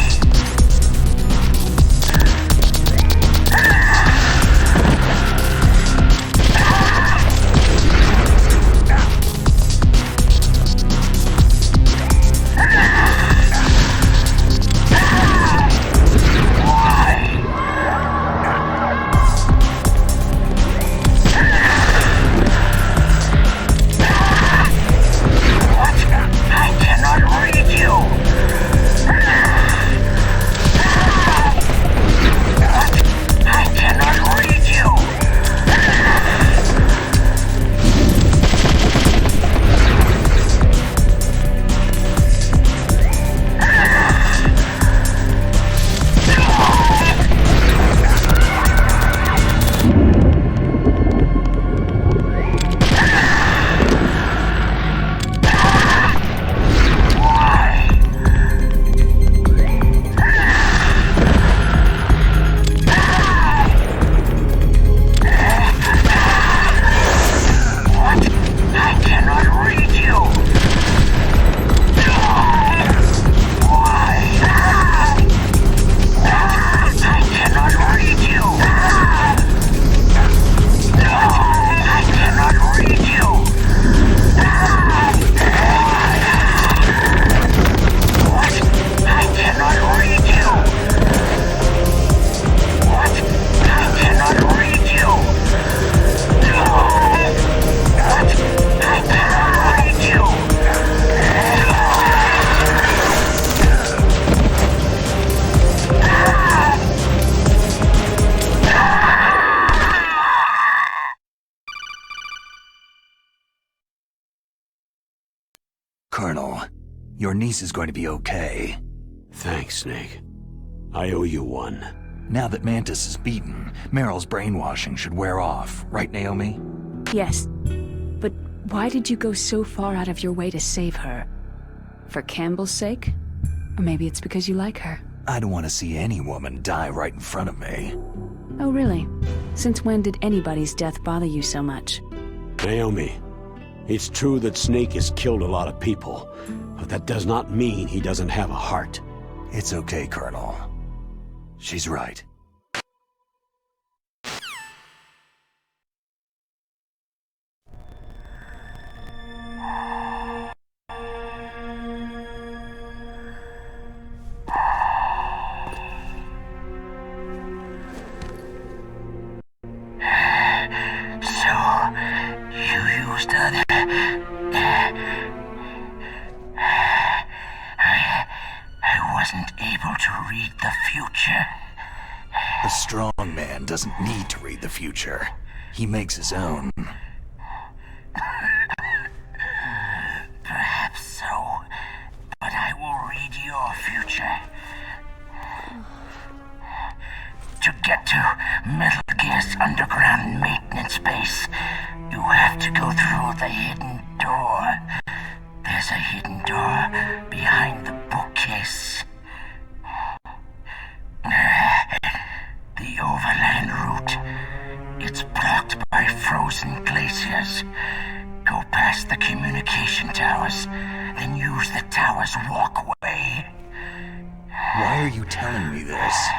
Colonel, your niece is going to be okay. Thanks, Snake. I owe you one. Now that Mantis is beaten, Meryl's brainwashing should wear off, right, Naomi? Yes. But why did you go so far out of your way to save her? For Campbell's sake? Or maybe it's because you like her? I don't want to see any woman die right in front of me. Oh, really? Since when did anybody's death bother you so much? Naomi, it's true that Snake has killed a lot of people, but that does not mean he doesn't have a heart. It's okay, Colonel. She's right. I wasn't able to read the future. A strong man doesn't need to read the future. He makes his own. Perhaps so, but I will read your future. To get to Metal Gear's underground maintenance base, you have to go through the hidden door. There's a hidden door behind the bookcase. The overland route. It's blocked by frozen glaciers. Go past the communication towers, then use the tower's walkway. Why are you telling me this?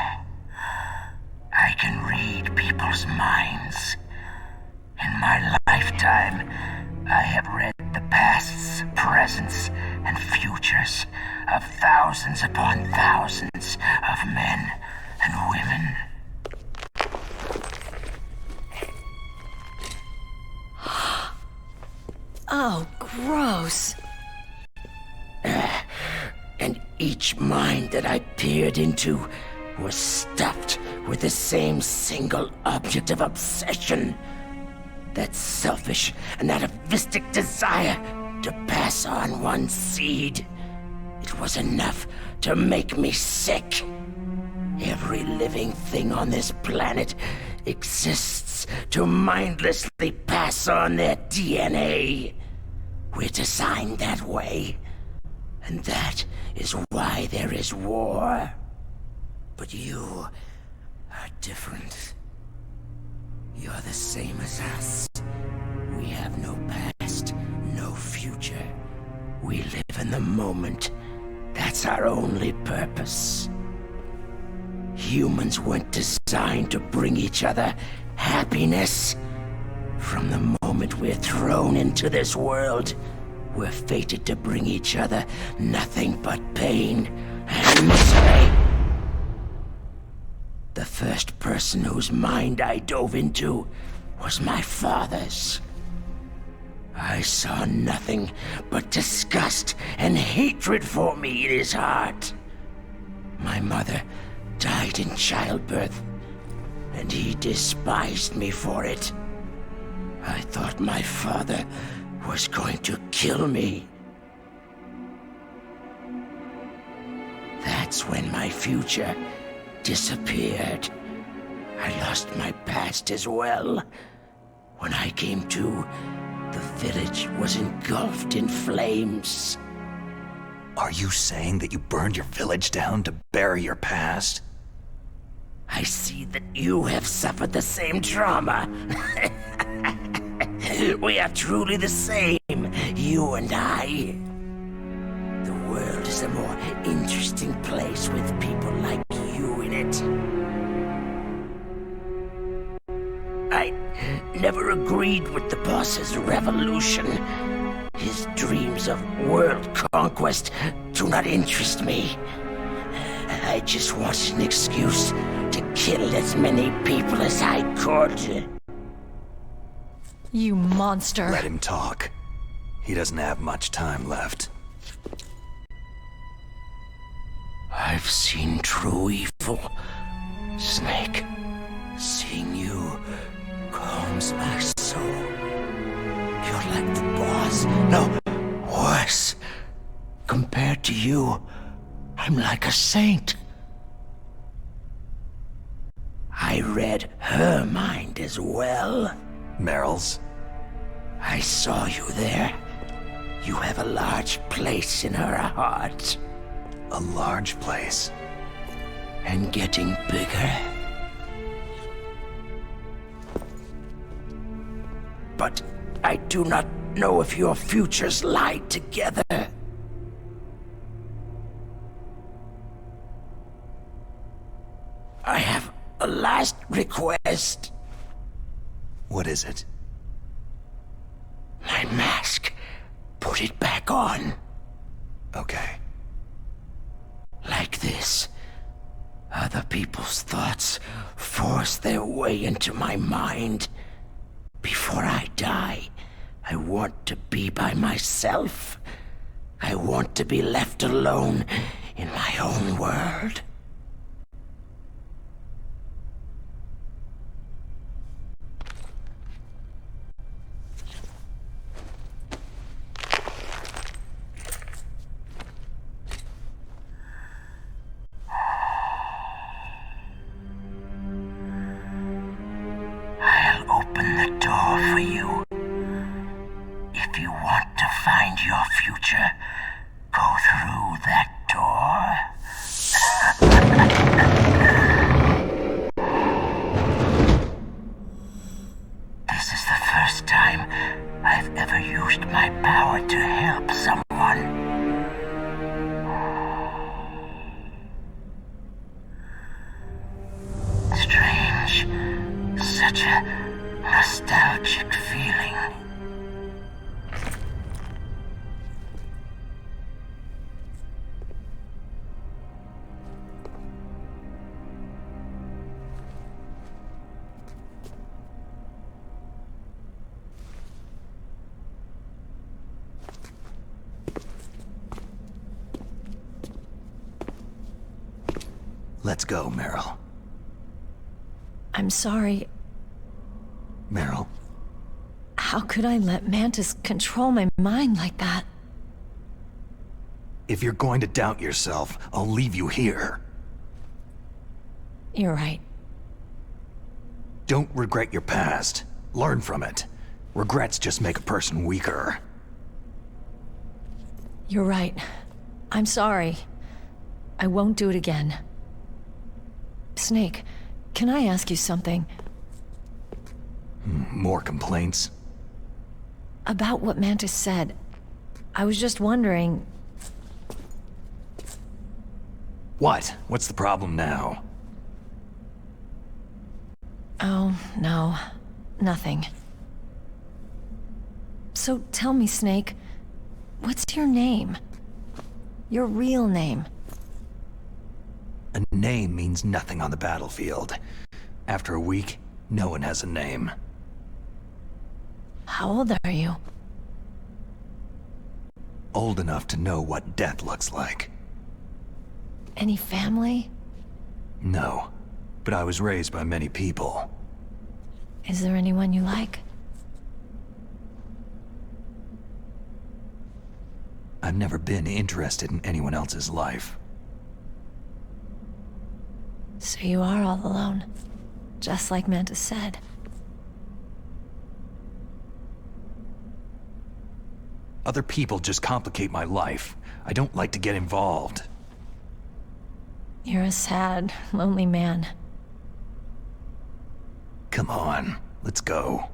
I can read people's minds. In my lifetime, I have read the pasts, presents, and futures of thousands upon thousands of men and women. Oh, gross. And each mind that I peered into was stuffed with the same single object of obsession. That selfish and atavistic desire to pass on one's seed. It was enough to make me sick. Every living thing on this planet exists to mindlessly pass on their DNA. We're designed that way. And that is why there is war. But you are different. You're the same as us. We have no past, no future. We live in the moment. That's our only purpose. Humans weren't designed to bring each other happiness. From the moment we're thrown into this world, we're fated to bring each other nothing but pain and misery. The first person whose mind I dove into was my father's. I saw nothing but disgust and hatred for me in his heart. My mother died in childbirth, and he despised me for it. I thought my father was going to kill me. That's when my future disappeared. I lost my past as well. When I came to, the village was engulfed in flames. Are you saying that you burned your village down to bury your past? I see that you have suffered the same trauma. We are truly the same, you and I. The world is a more interesting place with people like you in it. I never agreed with the boss's revolution. His dreams of world conquest do not interest me. I just wanted an excuse to kill as many people as I could. You monster. Let him talk. He doesn't have much time left. I've seen true evil, Snake. Seeing you calms my soul. You're like the boss. No, worse. Compared to you, I'm like a saint. I read her mind as well. Meryl's? I saw you there. You have a large place in her heart. A large place? And getting bigger. But I do not know if your futures lie together. I have a last request. What is it? My mask. Put it back on. Okay. Like this. Other people's thoughts force their way into my mind. Before I die, I want to be by myself. I want to be left alone in my own world. I'll open the door for you. If you want to find your future, go through that door. This is the first time I've ever used my power to help someone. Strange. Such a nostalgic feeling. Let's go, Meryl. I'm sorry. Meryl? How could I let Mantis control my mind like that? If you're going to doubt yourself, I'll leave you here. You're right. Don't regret your past. Learn from it. Regrets just make a person weaker. You're right. I'm sorry. I won't do it again. Snake, can I ask you something? More complaints? About what Mantis said. I was just wondering... What? What's the problem now? Oh, no. Nothing. So tell me, Snake, what's your name? Your real name? A name means nothing on the battlefield. After a week, no one has a name. How old are you? Old enough to know what death looks like. Any family? No, but I was raised by many people. Is there anyone you like? I've never been interested in anyone else's life. So you are all alone, just like Mantis said. Other people just complicate my life. I don't like to get involved. You're a sad, lonely man. Come on, let's go.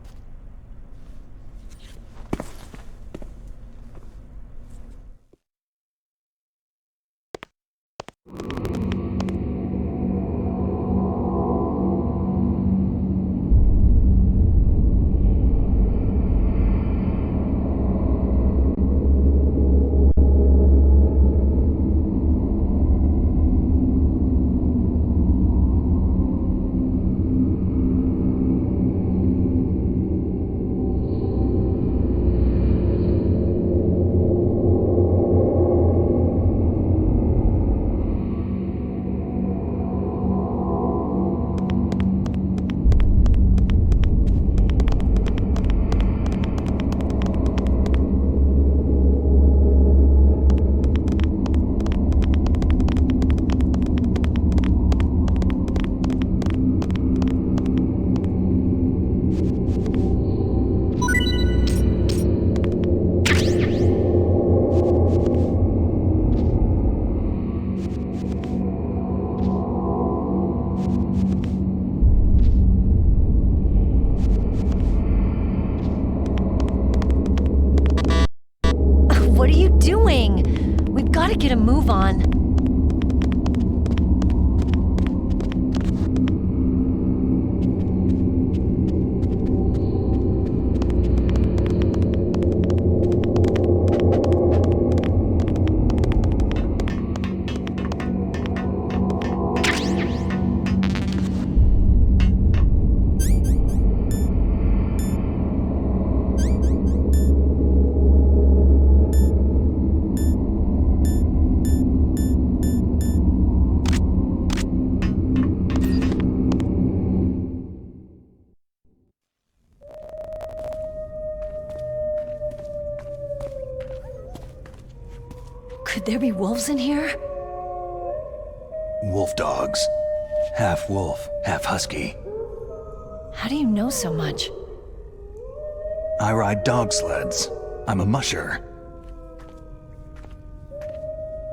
What are you doing? We've got to get a move on. Could there be wolves in here? Wolf dogs. Half wolf, half husky. How do you know so much? I ride dog sleds. I'm a musher.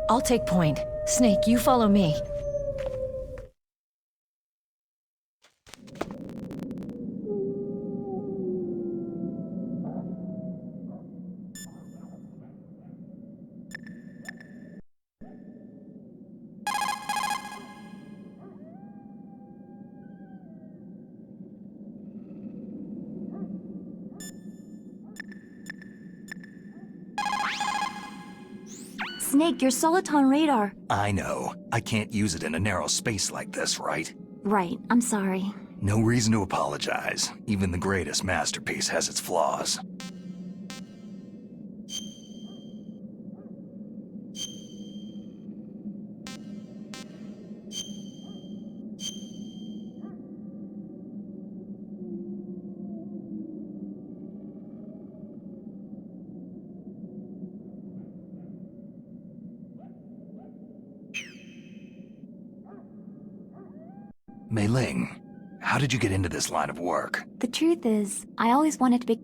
I'll take point. Snake, you follow me. Snake, your soliton radar. I know. I can't use it in a narrow space like this, right? Right, I'm sorry. No reason to apologize. Even the greatest masterpiece has its flaws. Mei Ling, how did you get into this line of work? The truth is, I always wanted to be...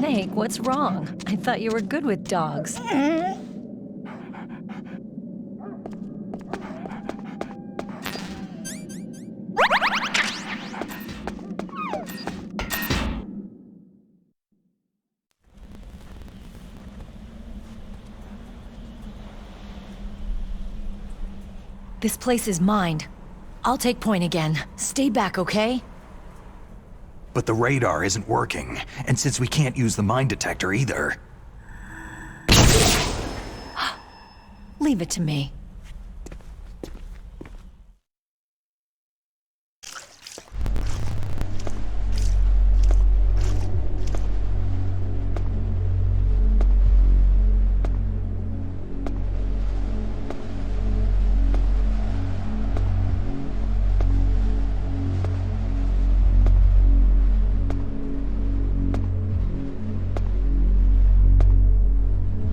Snake, what's wrong? I thought you were good with dogs. This place is mine. I'll take point again. Stay back, okay? But the radar isn't working, and since we can't use the mine detector either... Leave it to me.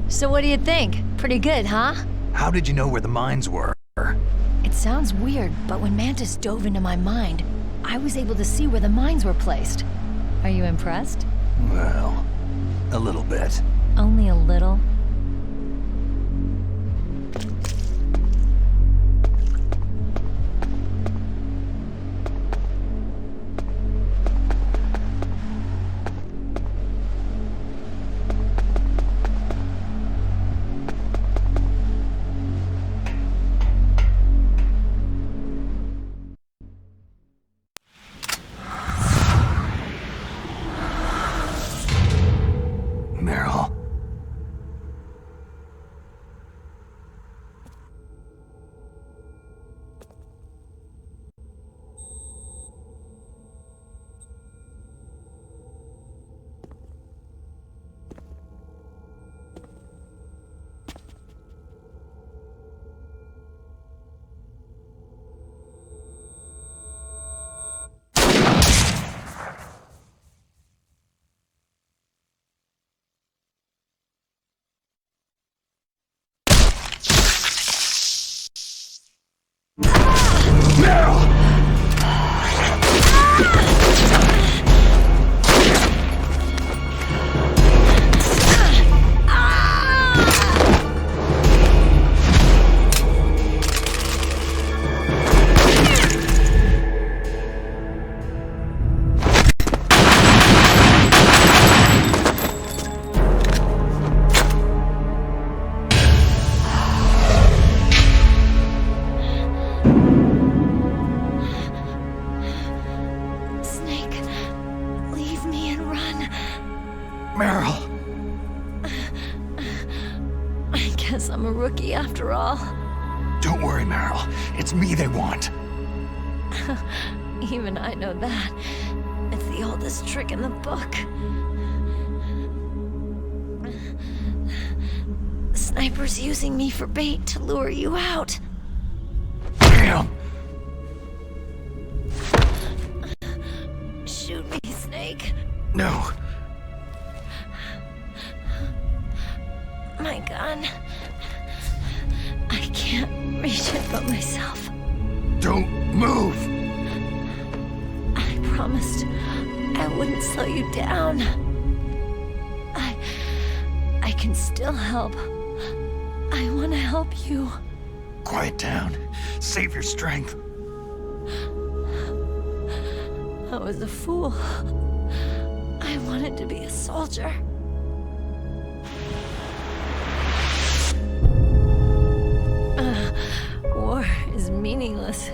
So what do you think? Pretty good, huh? How did you know where the mines were? It sounds weird, but when Mantis dove into my mind, I was able to see where the mines were placed. Are you impressed? Well, a little bit. Only a little? Meryl! I guess I'm a rookie after all. Don't worry, Meryl. It's me they want. Even I know that. It's the oldest trick in the book. The sniper's using me for bait to lure you out. Damn! Shoot me, Snake. No. My gun. I can't reach it but myself. Don't move! I promised I wouldn't slow you down. I can still help. I want to help you. Quiet down. Save your strength. I was a fool. I wanted to be a soldier. War is meaningless.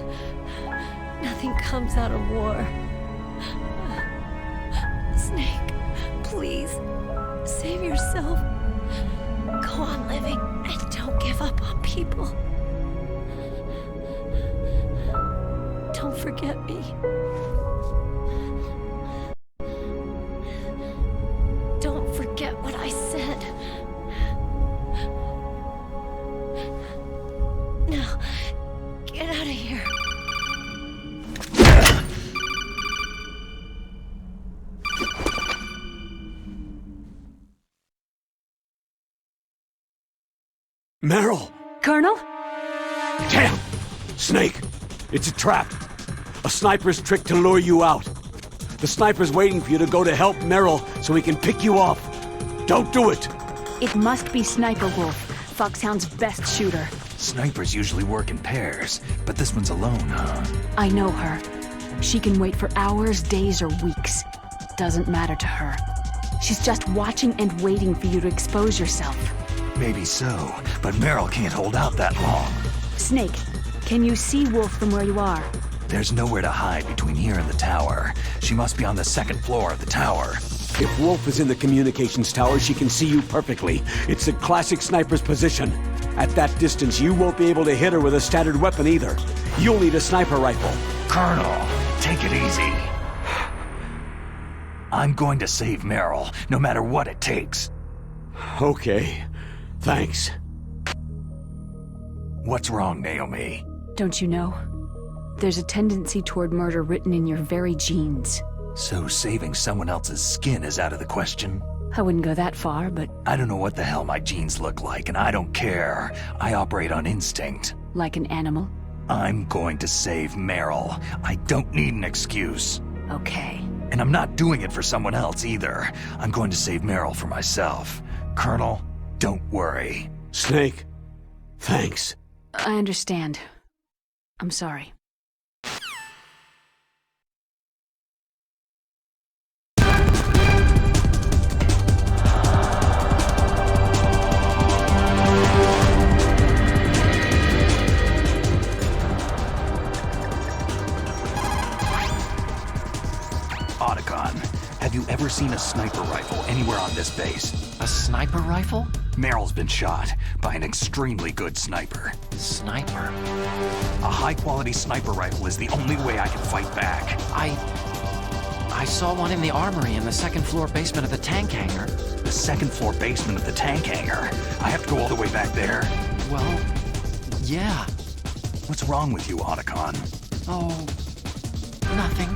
Nothing comes out of war. Snake, please, save yourself. Go on living and don't give up on people. Don't forget me. Don't forget what I said. Now, get out of here. Meryl! Colonel? Damn! Snake! It's a trap. A sniper's trick to lure you out. The sniper's waiting for you to go to help Meryl so he can pick you off. Don't do it! It must be Sniper Wolf, Foxhound's best shooter. Snipers usually work in pairs, but this one's alone, huh? I know her. She can wait for hours, days, or weeks. Doesn't matter to her. She's just watching and waiting for you to expose yourself. Maybe so, but Meryl can't hold out that long. Snake, can you see Wolf from where you are? There's nowhere to hide between here and the tower. She must be on the second floor of the tower. If Wolf is in the communications tower, she can see you perfectly. It's a classic sniper's position. At that distance, you won't be able to hit her with a standard weapon either. You'll need a sniper rifle. Colonel, take it easy. I'm going to save Meryl, no matter what it takes. Okay. Thanks. What's wrong, Naomi? Don't you know? There's a tendency toward murder written in your very genes. So saving someone else's skin is out of the question? I wouldn't go that far, but... I don't know what the hell my genes look like, and I don't care. I operate on instinct. Like an animal? I'm going to save Meryl. I don't need an excuse. Okay. And I'm not doing it for someone else either. I'm going to save Meryl for myself. Colonel, don't worry. Snake, thanks. I understand. I'm sorry. Have you ever seen a sniper rifle anywhere on this base? A sniper rifle? Meryl's been shot by an extremely good sniper. Sniper? A high-quality sniper rifle is the only way I can fight back. I saw one in the armory in the second floor basement of the tank hangar. The second floor basement of the tank hangar? I have to go all the way back there? Well, yeah. What's wrong with you, Otacon? Oh, nothing.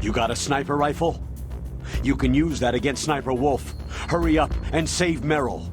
You got a sniper rifle? You can use that against Sniper Wolf. Hurry up and save Merrill.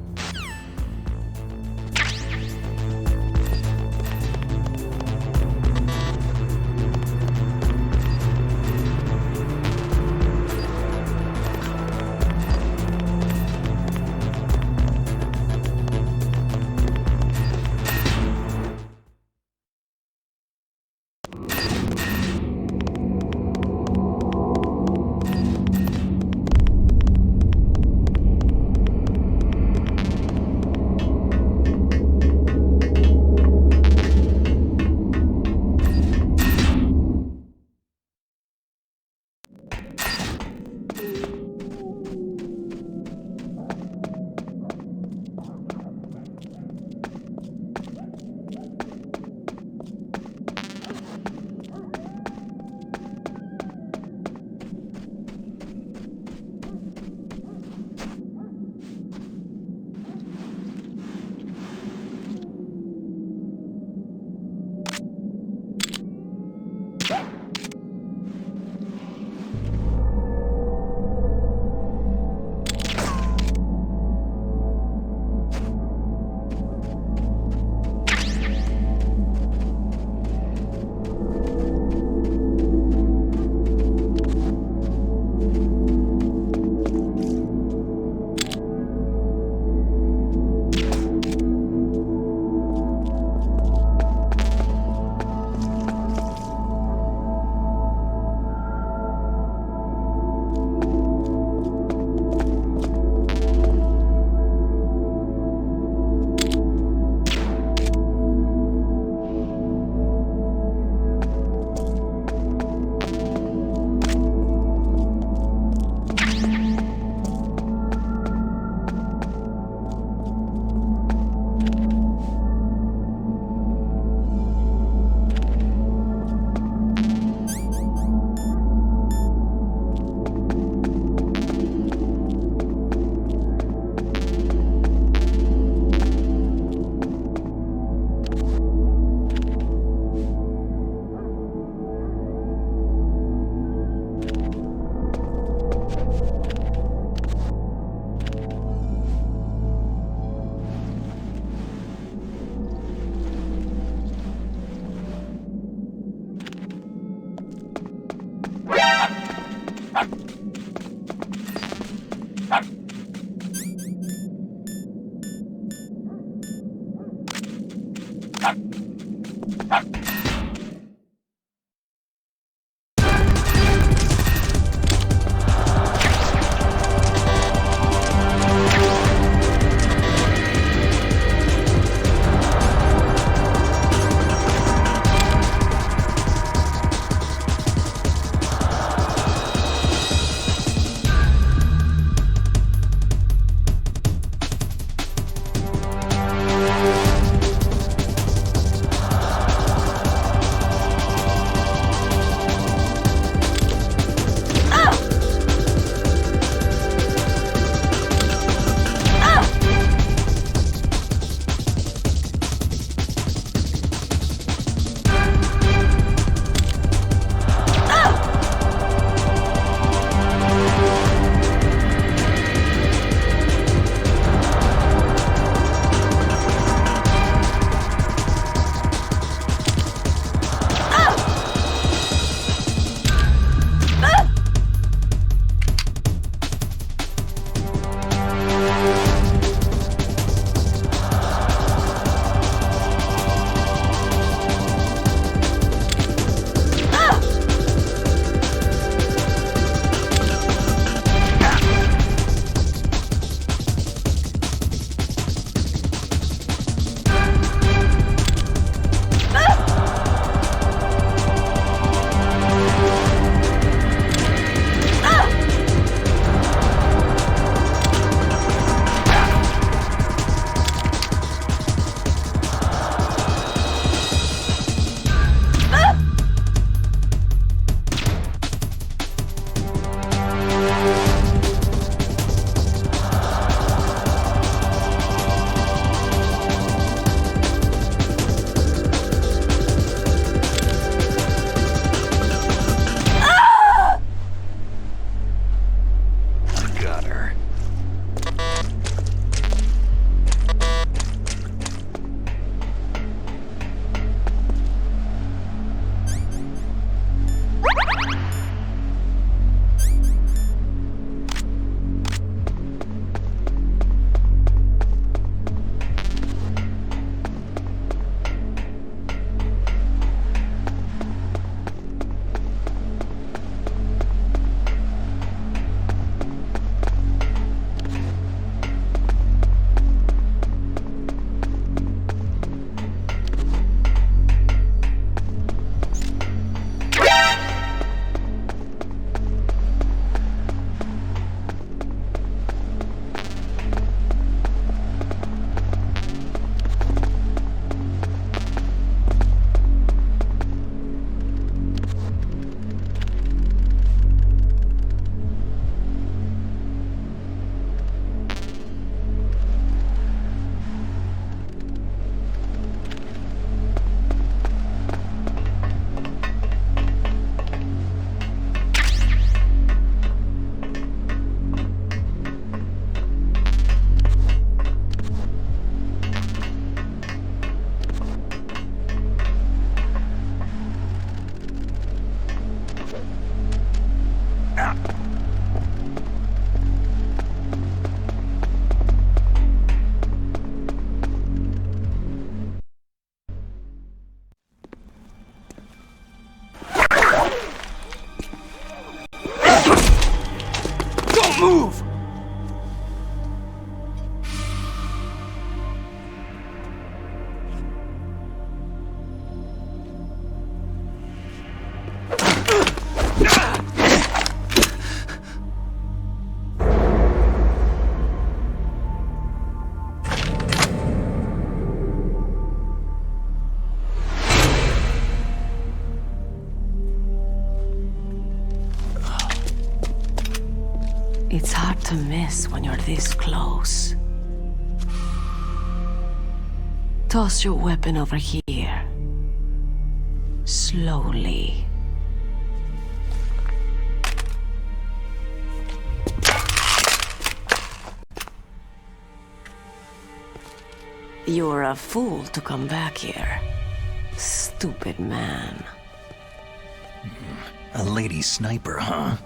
Move! It's hard to miss when you're this close. Toss your weapon over here. Slowly. You're a fool to come back here. Stupid man. A lady sniper, huh?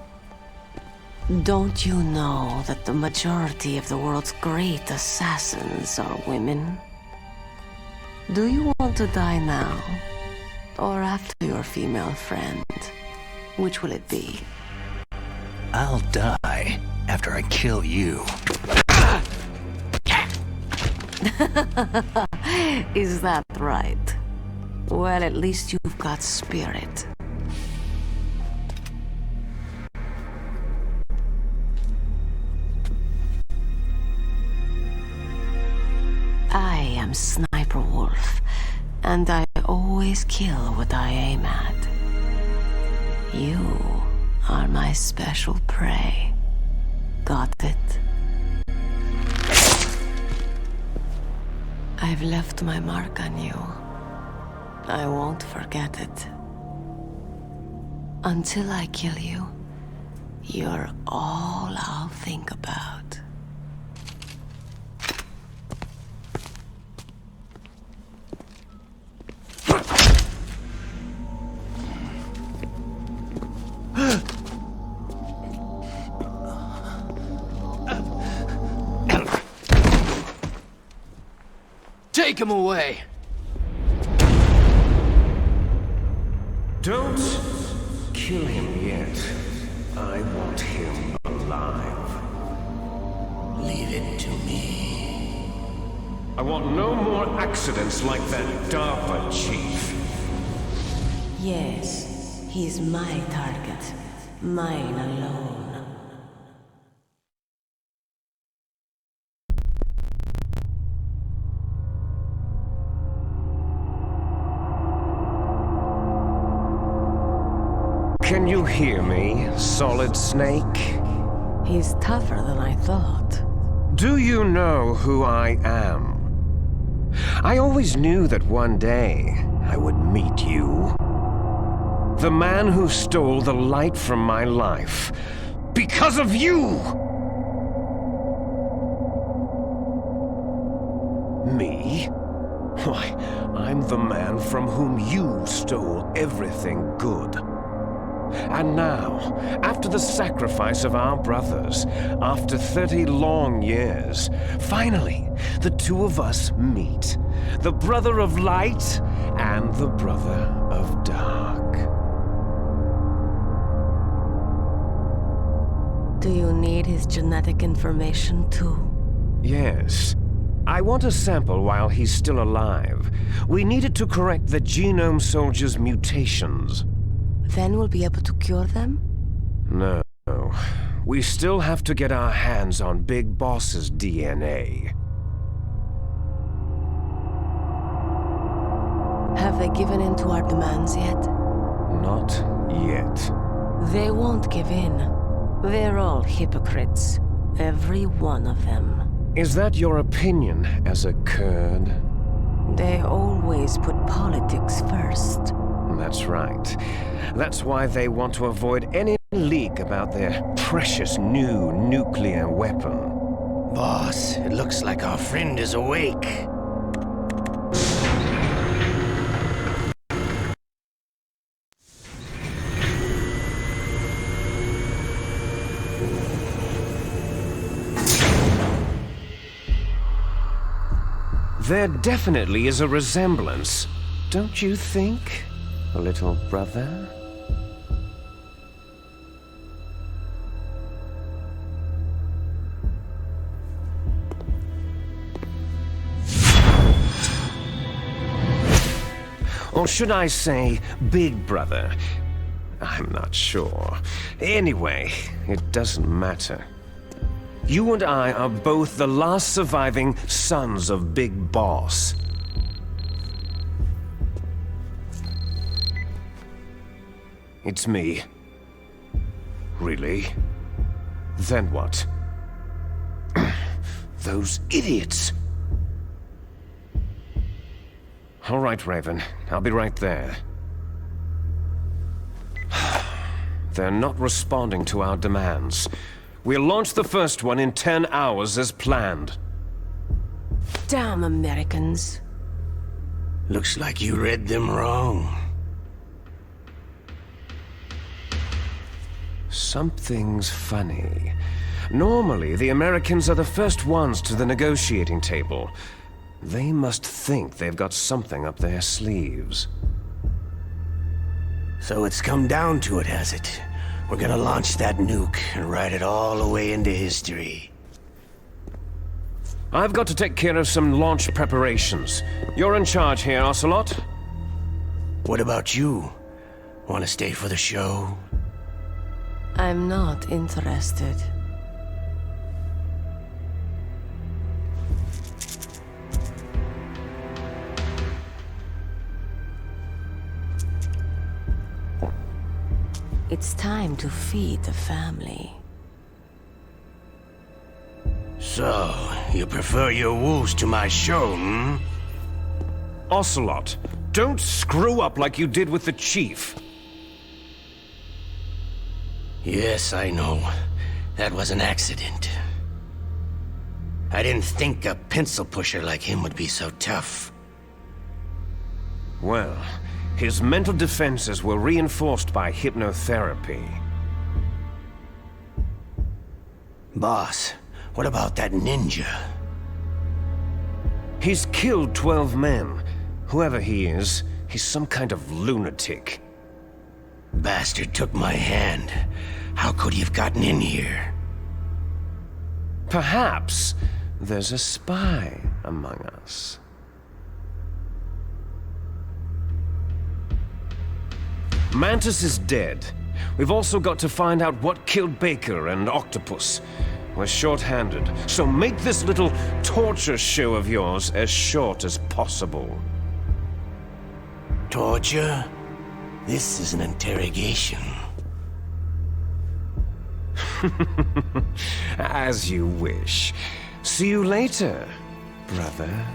Don't you know that the majority of the world's great assassins are women? Do you want to die now, Or after your female friend? Which will it be? I'll die after I kill you. Is that right? Well, at least you've got spirit. I am Sniper Wolf, and I always kill what I aim at. You are my special prey. Got it? I've left my mark on you. I won't forget it. Until I kill you, you're all I'll think about. Take him away! Don't kill him yet. I want him alive. Leave it to me. I want no more accidents like that DARPA chief. Yes, he's my target. Mine alone. Can you hear me, Solid Snake? He's tougher than I thought. Do you know who I am? I always knew that one day I would meet you. The man who stole the light from my life. Because of you! Me? Why, I'm the man from whom you stole everything good. And now, after the sacrifice of our brothers, after 30 long years, finally, the two of us meet. The brother of light and the brother of dark. Do you need his genetic information too? Yes. I want a sample while he's still alive. We need it to correct the Genome Soldier's mutations. Then we'll be able to cure them? No. We still have to get our hands on Big Boss's DNA. Have they given in to our demands yet? Not yet. They won't give in. They're all hypocrites. Every one of them. Is that your opinion as a Kurd? They always put politics first. That's right. That's why they want to avoid any leak about their precious new nuclear weapon. Boss, it looks like our friend is awake. There definitely is a resemblance, don't you think, little brother? Or should I say, big brother? I'm not sure. Anyway, it doesn't matter. You and I are both the last surviving sons of Big Boss. It's me. Really? Then what? Those idiots! All right, Raven. I'll be right there. They're not responding to our demands. We'll launch the first one in 10 hours as planned. Damn Americans. Looks like you read them wrong. Something's funny. Normally, the Americans are the first ones to the negotiating table. They must think they've got something up their sleeves. So it's come down to it, has it? We're gonna launch that nuke and ride it all the way into history. I've got to take care of some launch preparations. You're in charge here, Ocelot. What about you? Want to stay for the show? I'm not interested. It's time to feed the family. So, you prefer your wolves to my show, hmm? Ocelot, don't screw up like you did with the chief. Yes, I know. That was an accident. I didn't think a pencil pusher like him would be so tough. Well, his mental defenses were reinforced by hypnotherapy. Boss, what about that ninja? He's killed 12 men. Whoever he is, he's some kind of lunatic. Bastard took my hand. How could he have gotten in here? Perhaps there's a spy among us. Mantis is dead. We've also got to find out what killed Baker and Octopus. We're short-handed, so make this little torture show of yours as short as possible. Torture? This is an interrogation. As you wish. See you later, brother.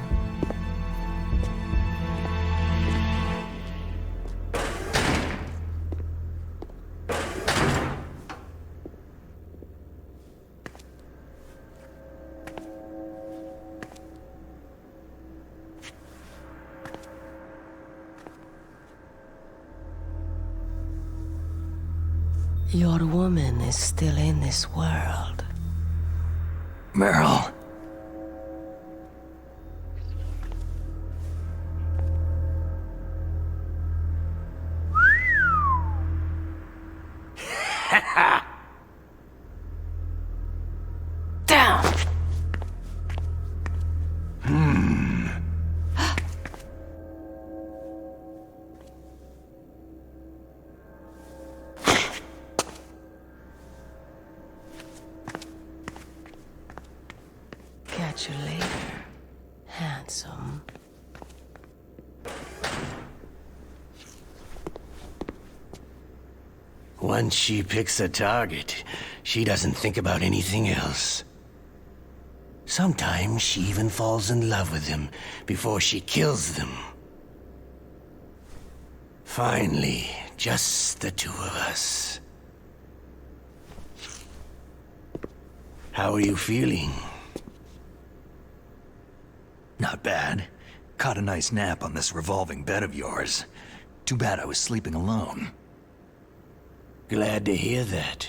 Your woman is still in this world. Meryl. Down! Catch you later, handsome. Once she picks a target, she doesn't think about anything else. Sometimes she even falls in love with them before she kills them. Finally, just the two of us. How are you feeling? Not bad. Caught a nice nap on this revolving bed of yours. Too bad I was sleeping alone. Glad to hear that.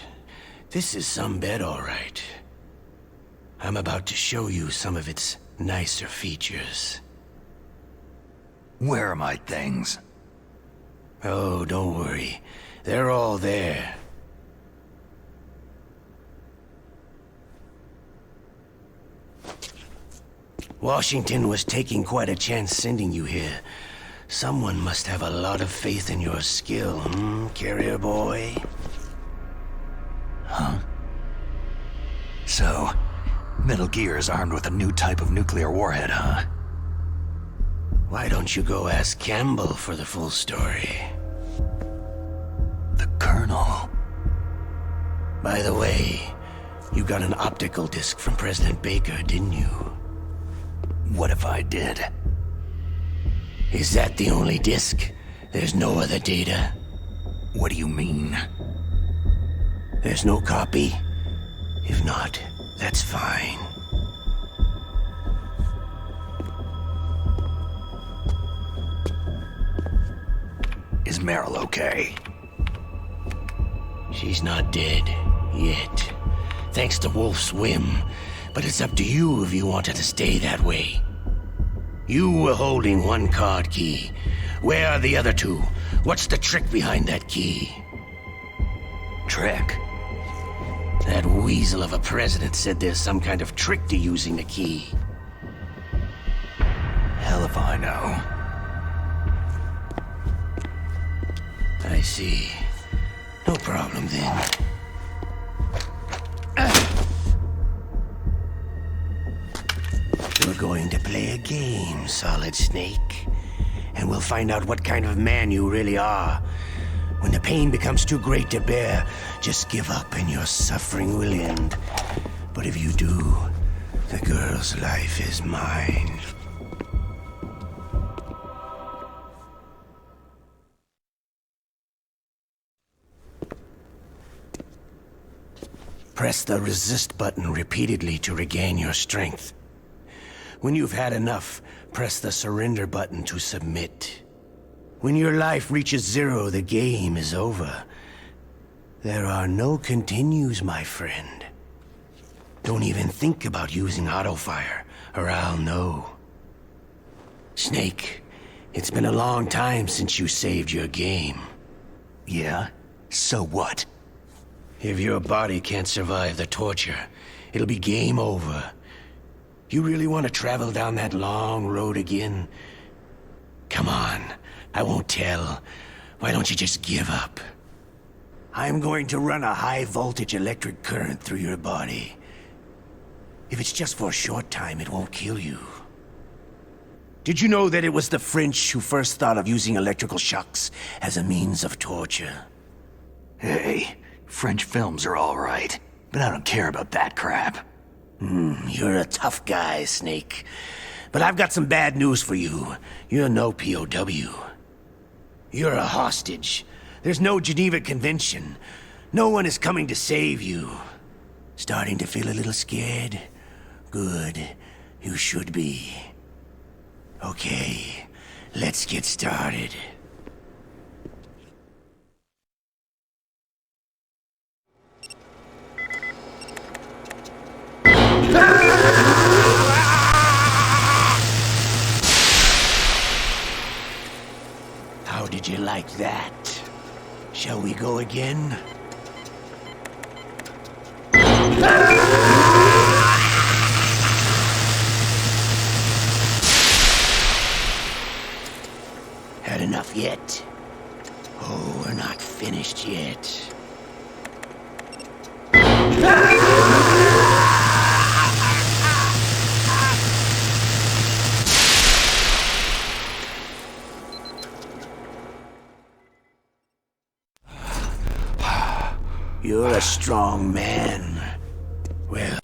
This is some bed, all right. I'm about to show you some of its nicer features. Where are my things? Oh, don't worry. They're all there. Washington was taking quite a chance sending you here. Someone must have a lot of faith in your skill, carrier boy? Huh? So, Metal Gear is armed with a new type of nuclear warhead, huh? Why don't you go ask Campbell for the full story? The Colonel. By the way, you got an optical disc from President Baker, didn't you? What if I did? Is that the only disc? There's no other data? What do you mean? There's no copy? If not, that's fine. Is Meryl okay? She's not dead, yet. Thanks to Wolf's whim. But it's up to you if you want her to stay that way. You were holding one card key. Where are the other two? What's the trick behind that key? Trick? That weasel of a president said there's some kind of trick to using the key. Hell if I know. I see. No problem then. We're going to play a game, Solid Snake. And we'll find out what kind of man you really are. When the pain becomes too great to bear, just give up and your suffering will end. But if you do, the girl's life is mine. Press the resist button repeatedly to regain your strength. When you've had enough, press the surrender button to submit. When your life reaches 0, the game is over. There are no continues, my friend. Don't even think about using auto-fire, or I'll know. Snake, it's been a long time since you saved your game. Yeah? So what? If your body can't survive the torture, it'll be game over. You really want to travel down that long road again? Come on, I won't tell. Why don't you just give up? I'm going to run a high-voltage electric current through your body. If it's just for a short time, it won't kill you. Did you know that it was the French who first thought of using electrical shocks as a means of torture? Hey, French films are all right, but I don't care about that crap. You're a tough guy, Snake. But I've got some bad news for you. You're no POW. You're a hostage. There's no Geneva Convention. No one is coming to save you. Starting to feel a little scared? Good. You should be. Okay, let's get started. How did you like that? Shall we go again? Had enough yet? Oh, we're not finished yet. You're a strong man. Well,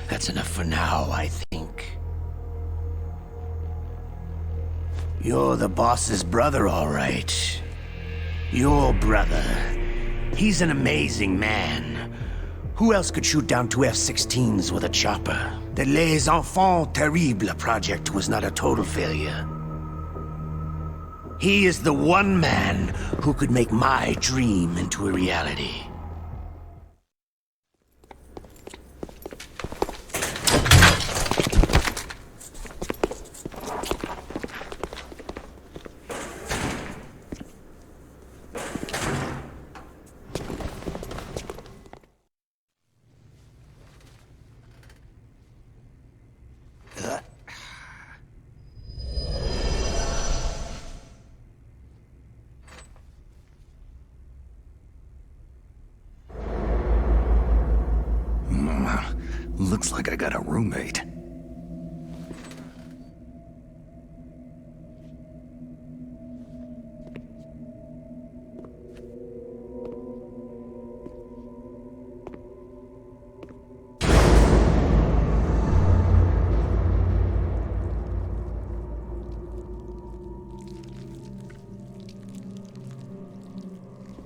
that's enough for now, I think. You're the boss's brother, all right. Your brother. He's an amazing man. Who else could shoot down 2 F-16s with a chopper? The Les Enfants Terribles project was not a total failure. He is the one man who could make my dream into a reality. Looks like I got a roommate.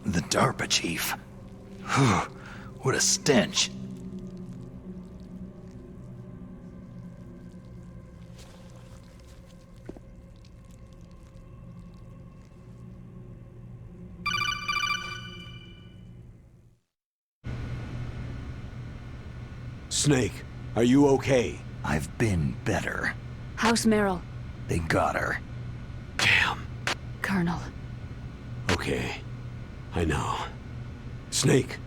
The DARPA chief. Whew, what a stench. Snake, are you okay? I've been better. How's Meryl? They got her. Damn. Colonel. Okay, I know. Snake,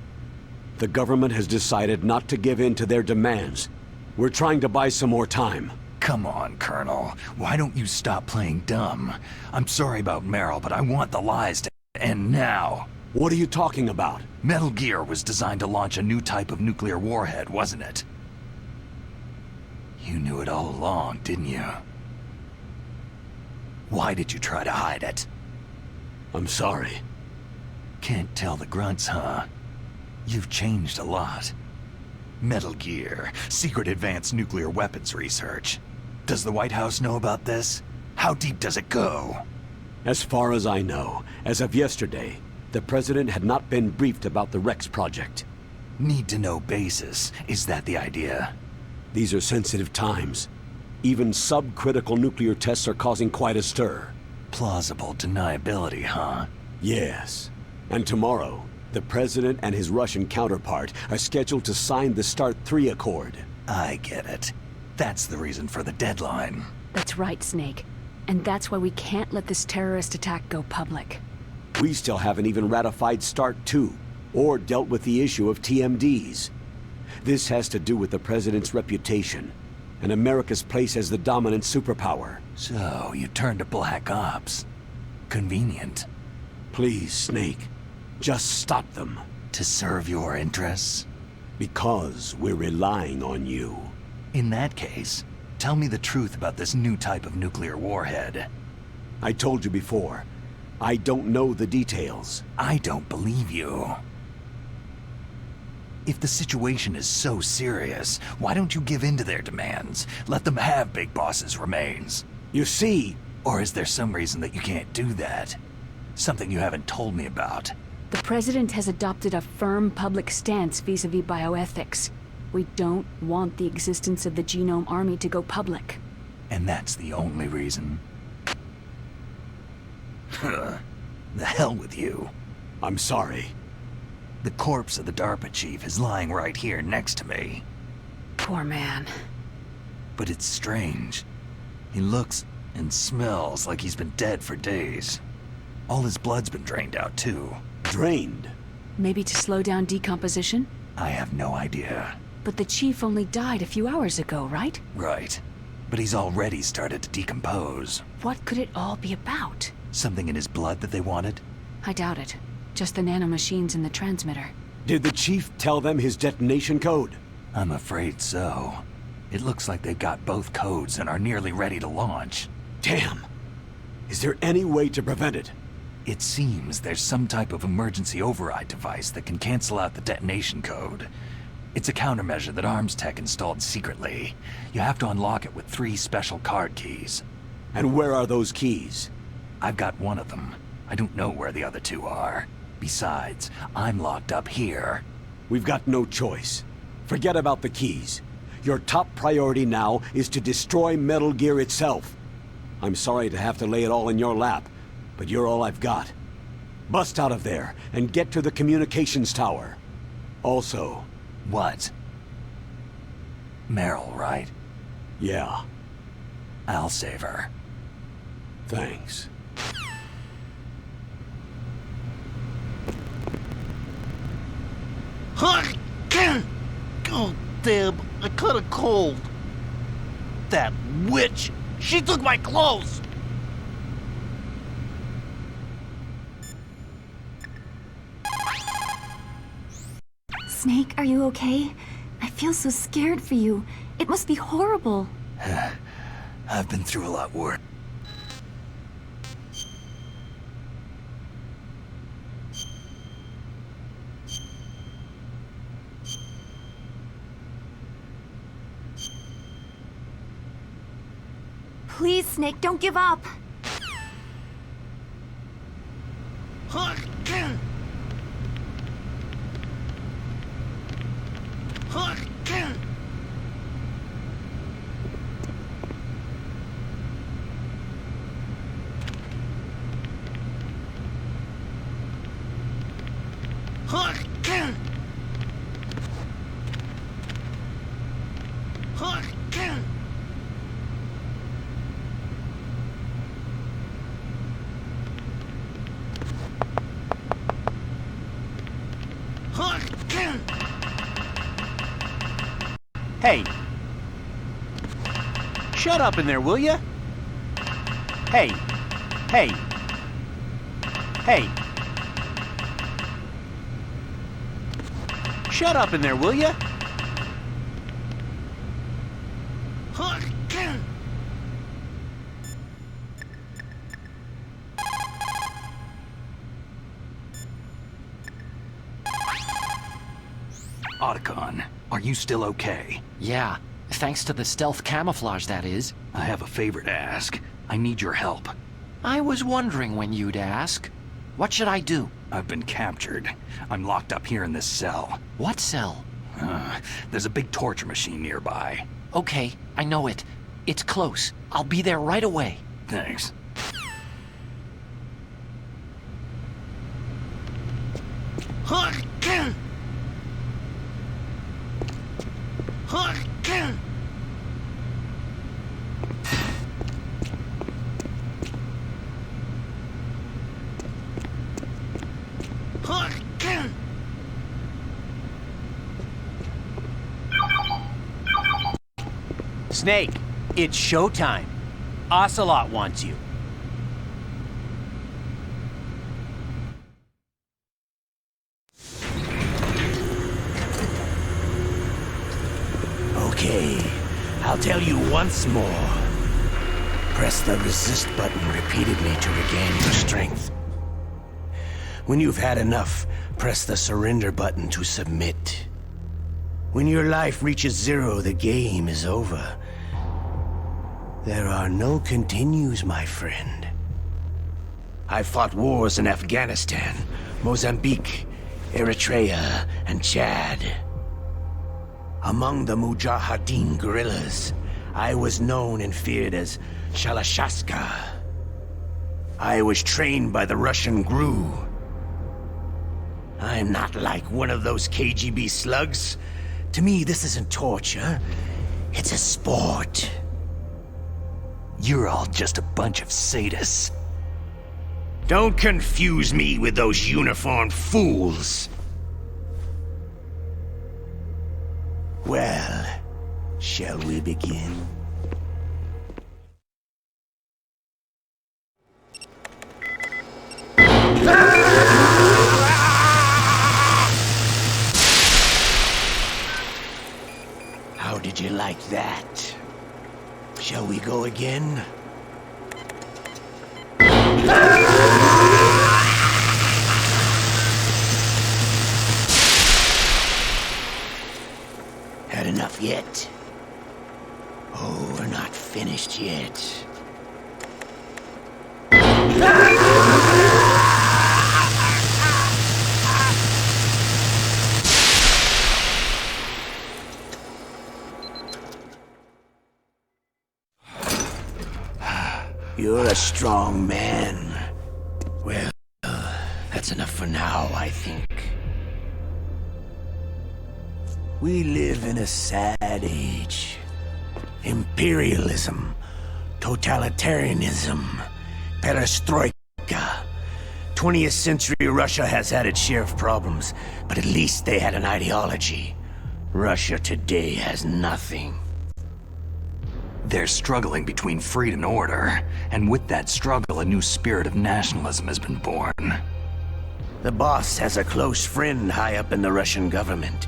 the government has decided not to give in to their demands. We're trying to buy some more time. Come on, Colonel. Why don't you stop playing dumb? I'm sorry about Meryl, but I want the lies to end now. What are you talking about? Metal Gear was designed to launch a new type of nuclear warhead, wasn't it? You knew it all along, didn't you? Why did you try to hide it? I'm sorry. Can't tell the grunts, huh? You've changed a lot. Metal Gear, secret advanced nuclear weapons research. Does the White House know about this? How deep does it go? As far as I know, as of yesterday, the President had not been briefed about the Rex project. Need-to-know basis. Is that the idea? These are sensitive times. Even subcritical nuclear tests are causing quite a stir. Plausible deniability, huh? Yes. And tomorrow, the President and his Russian counterpart are scheduled to sign the START 3 Accord. I get it. That's the reason for the deadline. That's right, Snake. And that's why we can't let this terrorist attack go public. We still haven't even ratified START 2, or dealt with the issue of TMDs. This has to do with the President's reputation, and America's place as the dominant superpower. So, you turned to Black Ops. Convenient. Please, Snake, just stop them. To serve your interests? Because we're relying on you. In that case, tell me the truth about this new type of nuclear warhead. I told you before, I don't know the details. I don't believe you. If the situation is so serious, why don't you give in to their demands? Let them have Big Boss's remains. You see... Or is there some reason that you can't do that? Something you haven't told me about. The President has adopted a firm public stance vis-à-vis bioethics. We don't want the existence of the Genome Army to go public. And that's the only reason? The hell with you. I'm sorry. The corpse of the DARPA chief is lying right here next to me. Poor man. But it's strange. He looks and smells like he's been dead for days. All his blood's been drained out, too. Drained? Maybe to slow down decomposition? I have no idea. But the chief only died a few hours ago, right? Right. But he's already started to decompose. What could it all be about? Something in his blood that they wanted? I doubt it. Just the nanomachines in the transmitter. Did the chief tell them his detonation code? I'm afraid so. It looks like they've got both codes and are nearly ready to launch. Damn! Is there any way to prevent it? It seems there's some type of emergency override device that can cancel out the detonation code. It's a countermeasure that Arms Tech installed secretly. You have to unlock it with 3 special card keys. And where are those keys? I've got one of them. I don't know where the other 2 are. Besides, I'm locked up here. We've got no choice. Forget about the keys. Your top priority now is to destroy Metal Gear itself. I'm sorry to have to lay it all in your lap, but you're all I've got. Bust out of there and get to the communications tower. Also... What? Meryl, right? Yeah. I'll save her. Thanks. Oh, damn, I caught a cold. That witch! She took my clothes! Snake, are you okay? I feel so scared for you. It must be horrible. I've been through a lot worse. Please, Snake, don't give up. Hey! Shut up in there, will ya? Hey! Hey! Hey! Shut up in there, will ya? Otacon, are you still okay? Yeah, thanks to the stealth camouflage, that is. I have a favor to ask. I need your help. I was wondering when you'd ask. What should I do? I've been captured. I'm locked up here in this cell. What cell? There's a big torture machine nearby. Okay, I know it. It's close. I'll be there right away. Thanks. Snake, it's showtime. Ocelot wants you. Okay, I'll tell you once more. Press the resist button repeatedly to regain your strength. When you've had enough, press the surrender button to submit. When your life reaches 0, the game is over. There are no continues, my friend. I fought wars in Afghanistan, Mozambique, Eritrea, and Chad. Among the Mujahideen guerrillas, I was known and feared as Shalashaska. I was trained by the Russian GRU. I'm not like one of those KGB slugs. To me, this isn't torture. It's a sport. You're all just a bunch of sadists. Don't confuse me with those uniformed fools. Well, shall we begin? How did you like that? Shall we go again? Had enough yet? Oh, we're not finished yet. You're a strong man. Well, that's enough for now, I think. We live in a sad age. Imperialism, totalitarianism, perestroika. 20th century Russia has had its share of problems, but at least they had an ideology. Russia today has nothing. They're struggling between freedom and order, and with that struggle, a new spirit of nationalism has been born. The boss has a close friend high up in the Russian government.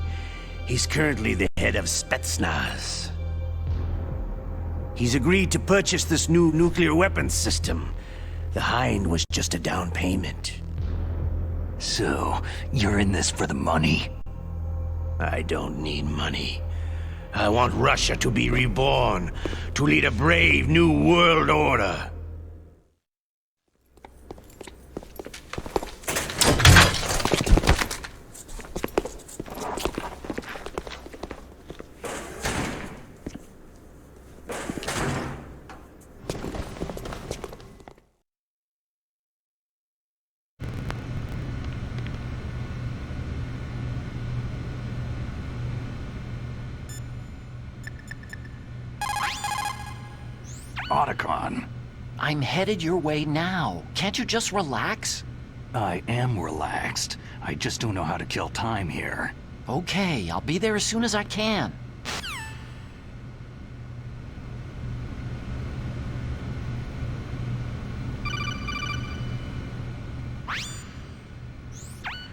He's currently the head of Spetsnaz. He's agreed to purchase this new nuclear weapons system. The Hind was just a down payment. So, you're in this for the money? I don't need money. I want Russia to be reborn, to lead a brave new world order. Otacon. I'm headed your way now. Can't you just relax? I am relaxed. I just don't know how to kill time here. Okay, I'll be there as soon as I can.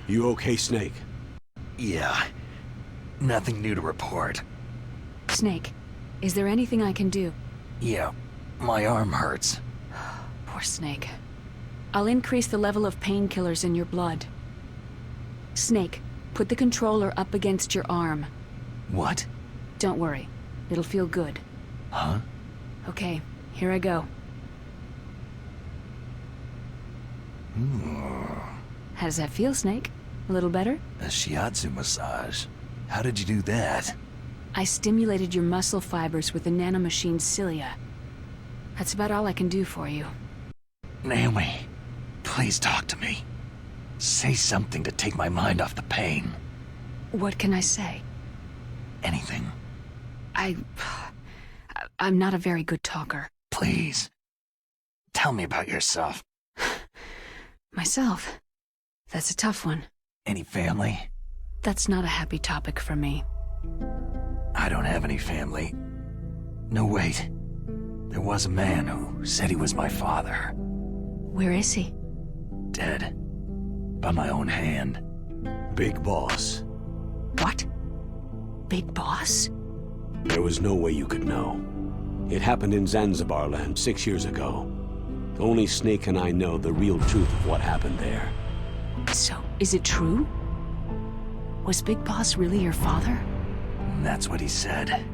You okay, Snake? Yeah. Nothing new to report. Snake, is there anything I can do? Yeah, my arm hurts. Poor Snake. I'll increase the level of painkillers in your blood. Snake, put the controller up against your arm. What? Don't worry. It'll feel good. Huh? Okay, here I go. How does that feel, Snake? A little better? A shiatsu massage. How did you do that? I stimulated your muscle fibers with the nanomachine cilia. That's about all I can do for you. Naomi, please talk to me. Say something to take my mind off the pain. What can I say? Anything. I'm not a very good talker. Please. Tell me about yourself. Myself? That's a tough one. Any family? That's not a happy topic for me. I don't have any family. No, wait. There was a man who said he was my father. Where is he? Dead. By my own hand. Big Boss. What? Big Boss? There was no way you could know. It happened in Zanzibar land 6 years ago. Only Snake and I know the real truth of what happened there. So, is it true? Was Big Boss really your father? That's what he said.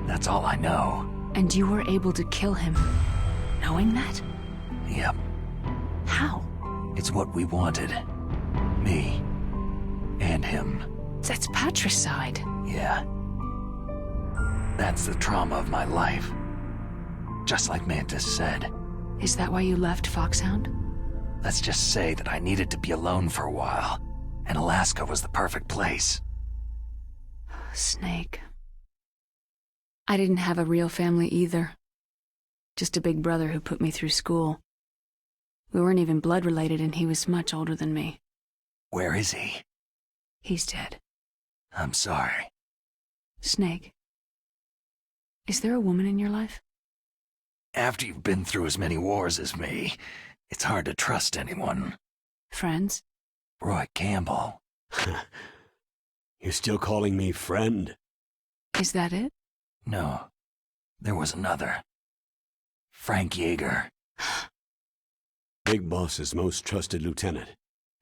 That's all I know. And you were able to kill him, knowing that? Yep. How? It's what we wanted. Me. And him. That's patricide. Yeah. That's the trauma of my life. Just like Mantis said. Is that why you left Foxhound? Let's just say that I needed to be alone for a while, and Alaska was the perfect place. Snake. I didn't have a real family either. Just a big brother who put me through school. We weren't even blood related, and he was much older than me. Where is he? He's dead. I'm sorry. Snake. Is there a woman in your life? After you've been through as many wars as me, it's hard to trust anyone. Friends? Roy Campbell. You're still calling me friend? Is that it? No. There was another. Frank Yeager. Big Boss's most trusted lieutenant,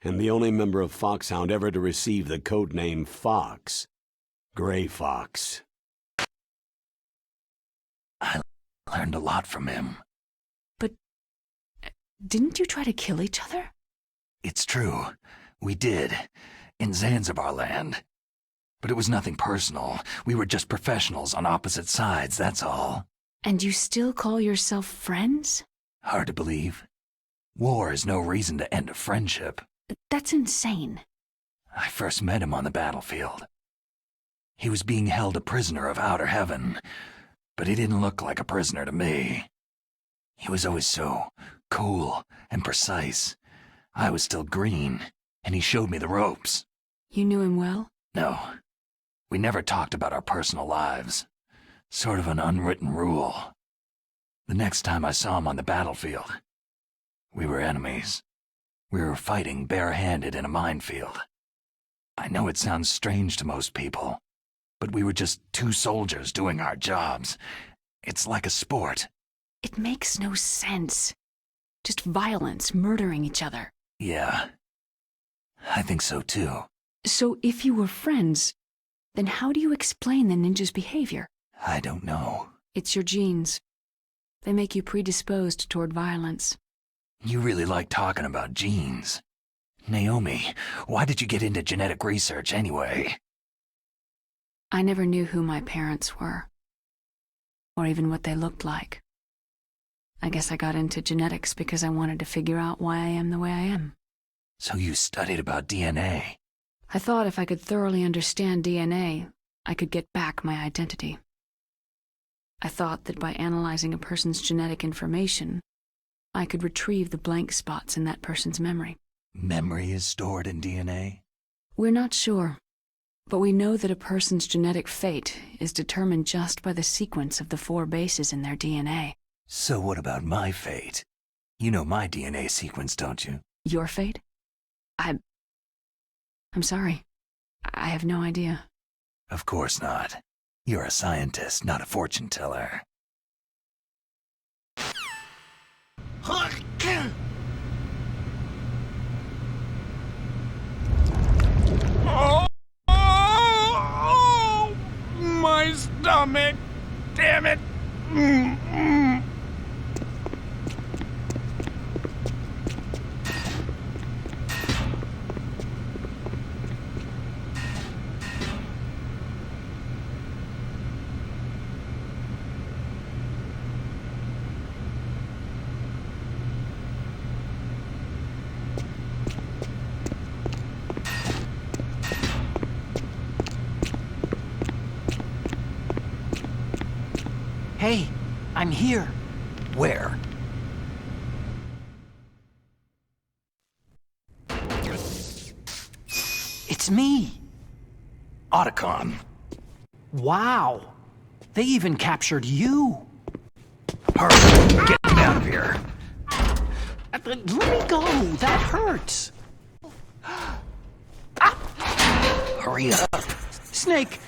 and the only member of Foxhound ever to receive the code name Fox. Gray Fox. I learned a lot from him. But didn't you try to kill each other? It's true. We did. In Zanzibar land. But it was nothing personal. We were just professionals on opposite sides, that's all. And you still call yourself friends? Hard to believe. War is no reason to end a friendship. That's insane. I first met him on the battlefield. He was being held a prisoner of outer heaven, but he didn't look like a prisoner to me. He was always so cool and precise. I was still green, and he showed me the ropes. You knew him well? No. We never talked about our personal lives. Sort of an unwritten rule. The next time I saw him on the battlefield, we were enemies. We were fighting barehanded in a minefield. I know it sounds strange to most people, but we were just two soldiers doing our jobs. It's like a sport. It makes no sense. Just violence, murdering each other. Yeah. I think so too. So if you were friends, then how do you explain the ninja's behavior? I don't know. It's your genes. They make you predisposed toward violence. You really like talking about genes. Naomi, why did you get into genetic research anyway? I never knew who my parents were, or even what they looked like. I guess I got into genetics because I wanted to figure out why I am the way I am. So you studied about DNA? I thought if I could thoroughly understand DNA, I could get back my identity. I thought that by analyzing a person's genetic information, I could retrieve the blank spots in that person's memory. Memory is stored in DNA? We're not sure, but we know that a person's genetic fate is determined just by the sequence of the 4 bases in their DNA. So what about my fate? You know my DNA sequence, don't you? Your fate? I'm sorry. I have no idea. Of course not. You're a scientist, not a fortune teller. Oh, my stomach! Damn it! Hey, I'm here. Where? It's me. Otacon. Wow. They even captured you. Hurry, get me out of here. Let me go. That hurts. Hurry up. Snake,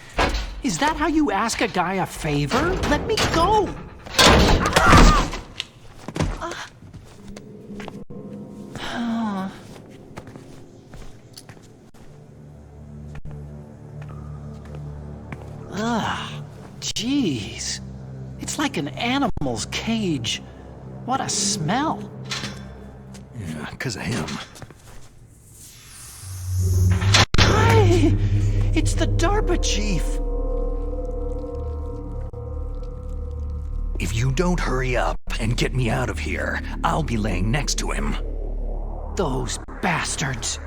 is that how you ask a guy a favor? Let me go. Jeez. It's like an animal's cage. What a smell. Yeah, 'cause of him. Hi! It's the DARPA chief. If you don't hurry up and get me out of here, I'll be laying next to him. Those bastards.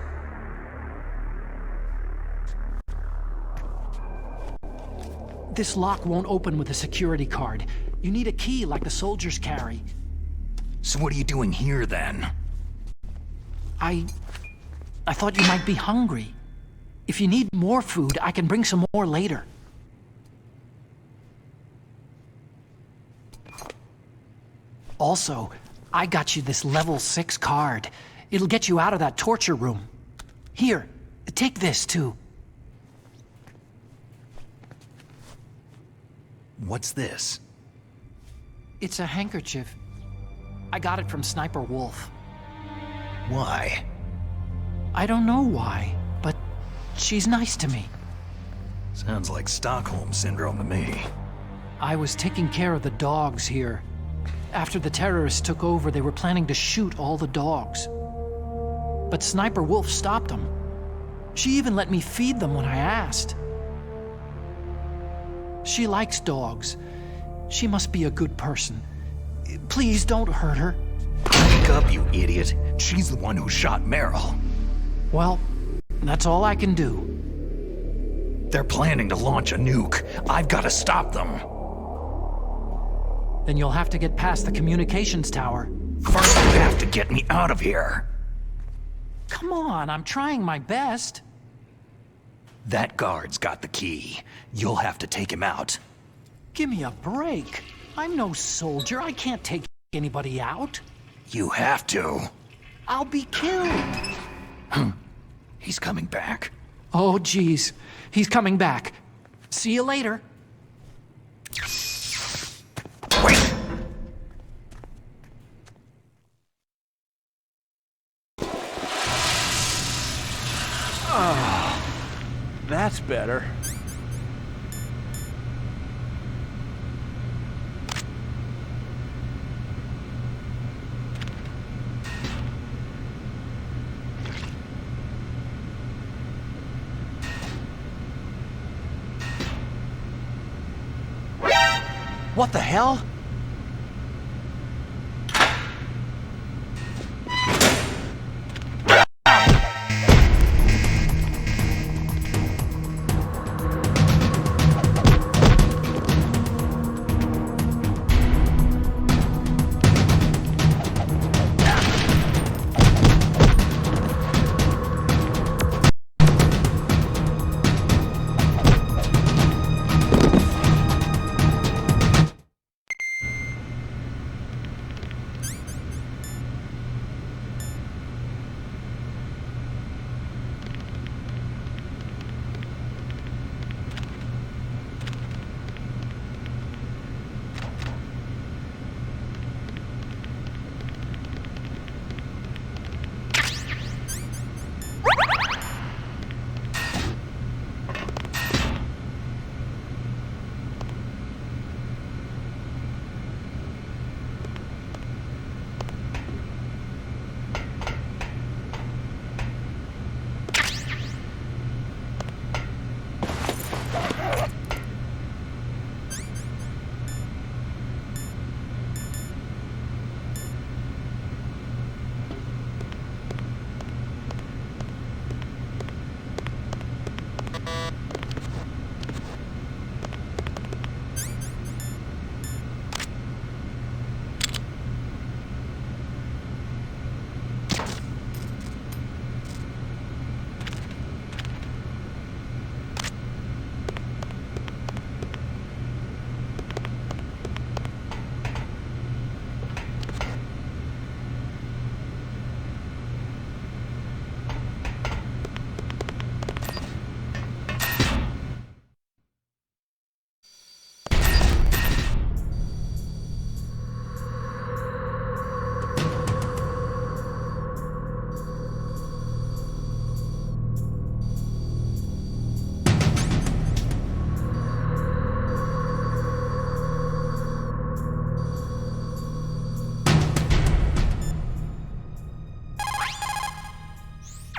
This lock won't open with a security card. You need a key like the soldiers carry. So what are you doing here, then? I thought you might be hungry. If you need more food, I can bring some more later. Also, I got you this level 6 card. It'll get you out of that torture room. Here, take this too. What's this? It's a handkerchief. I got it from Sniper Wolf. Why? I don't know why, but she's nice to me. Sounds like Stockholm Syndrome to me. I was taking care of the dogs here. After the terrorists took over, they were planning to shoot all the dogs. But Sniper Wolf stopped them. She even let me feed them when I asked. She likes dogs. She must be a good person. Please don't hurt her. Wake up, you idiot. She's the one who shot Meryl. Well, that's all I can do. They're planning to launch a nuke. I've got to stop them. Then you'll have to get past the communications tower. First, you have to get me out of here. Come on, I'm trying my best. That guard's got the key. You'll have to take him out. Give me a break. I'm no soldier. I can't take anybody out. You have to. I'll be killed. He's coming back. Oh, geez. He's coming back. See you later. Wait! Oh, that's better. What the hell?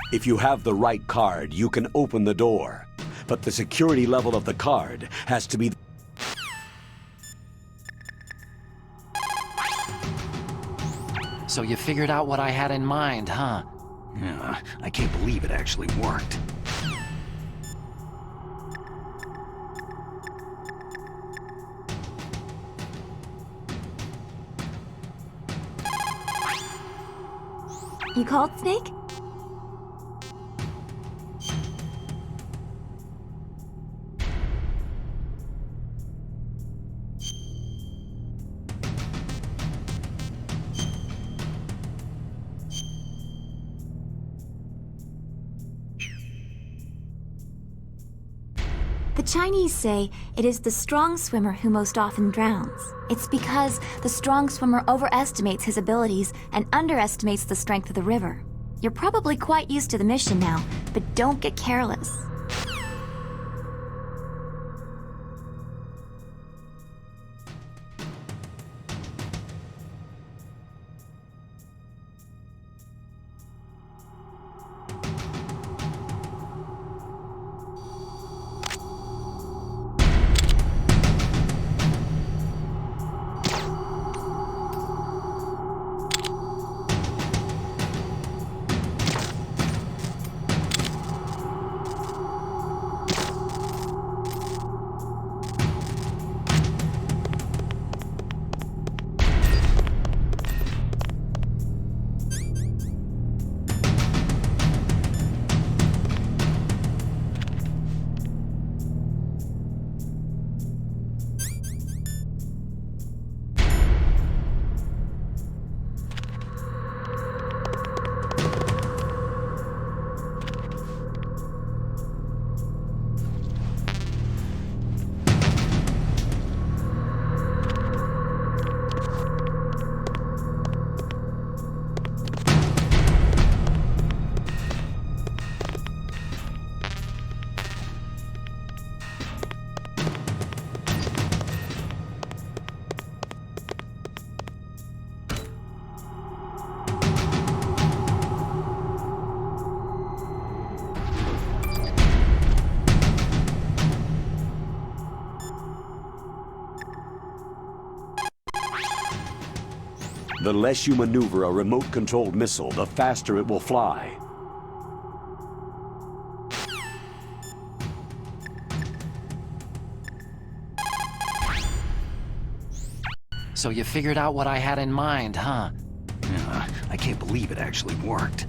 If you have the right card, you can open the door. But the security level of the card has to be... So you figured out what I had in mind, huh? Yeah, I can't believe it actually worked. You called, Snake? The Chinese say it is the strong swimmer who most often drowns. It's because the strong swimmer overestimates his abilities and underestimates the strength of the river. You're probably quite used to the mission now, but don't get careless. The less you maneuver a remote-controlled missile, the faster it will fly. So you figured out what I had in mind, huh? Yeah, I can't believe it actually worked.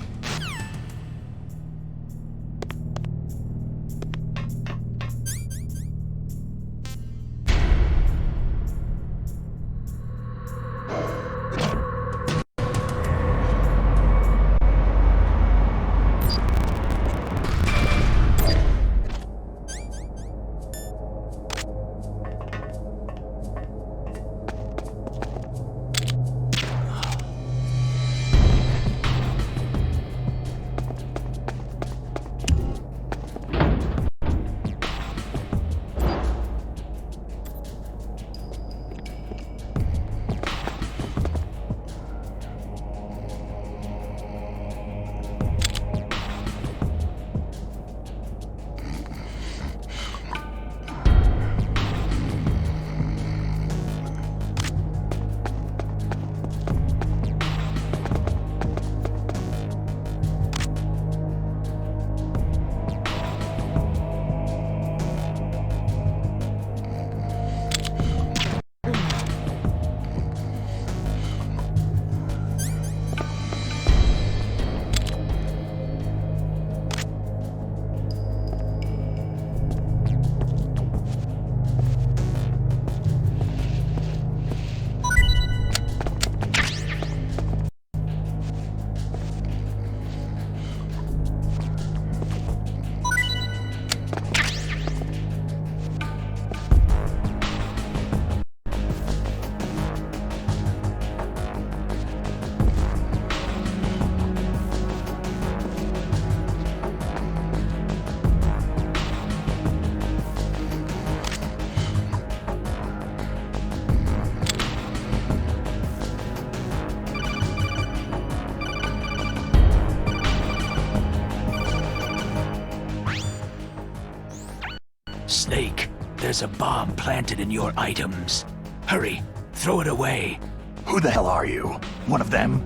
there's a bomb planted in your items. Hurry, throw it away. Who the hell are you? One of them?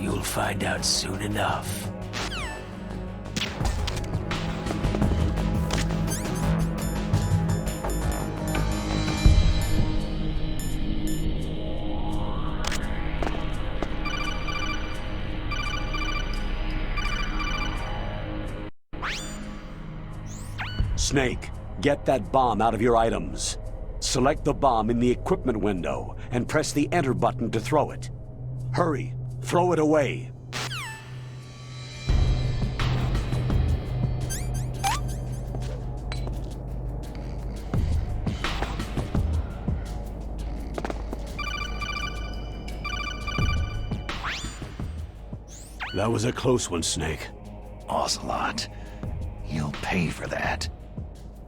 You'll find out soon enough. Snake, get that bomb out of your items. Select the bomb in the equipment window and press the enter button to throw it. Hurry, throw it away. That was a close one, Snake. Ocelot. You'll pay for that.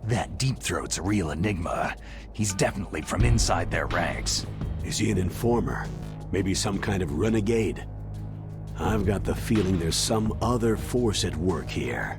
That Deep Throat's a real enigma. He's definitely from inside their ranks. Is he an informer? Maybe some kind of renegade? I've got the feeling there's some other force at work here.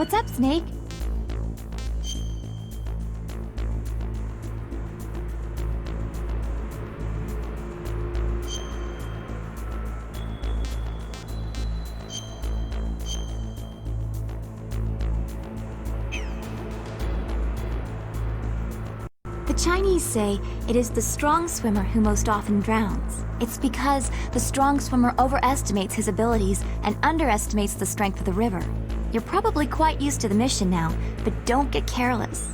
What's up, Snake? The Chinese say it is the strong swimmer who most often drowns. It's because the strong swimmer overestimates his abilities and underestimates the strength of the river. You're probably quite used to the mission now, but don't get careless.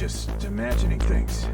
just imagining things.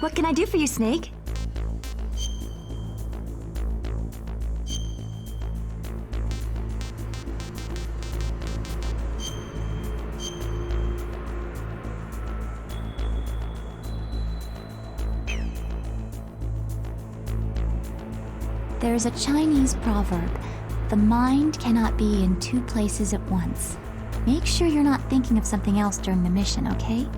What can I do for you, Snake? There's a Chinese proverb. The mind cannot be in two places at once. Make sure you're not thinking of something else during the mission, okay?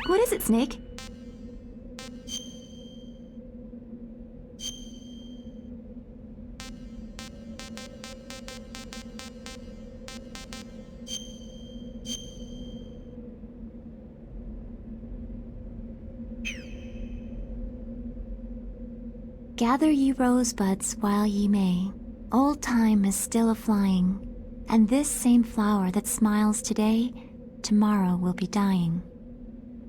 What is it, Snake? Gather ye rosebuds while ye may. Old time is still a-flying, and this same flower that smiles today, tomorrow will be dying.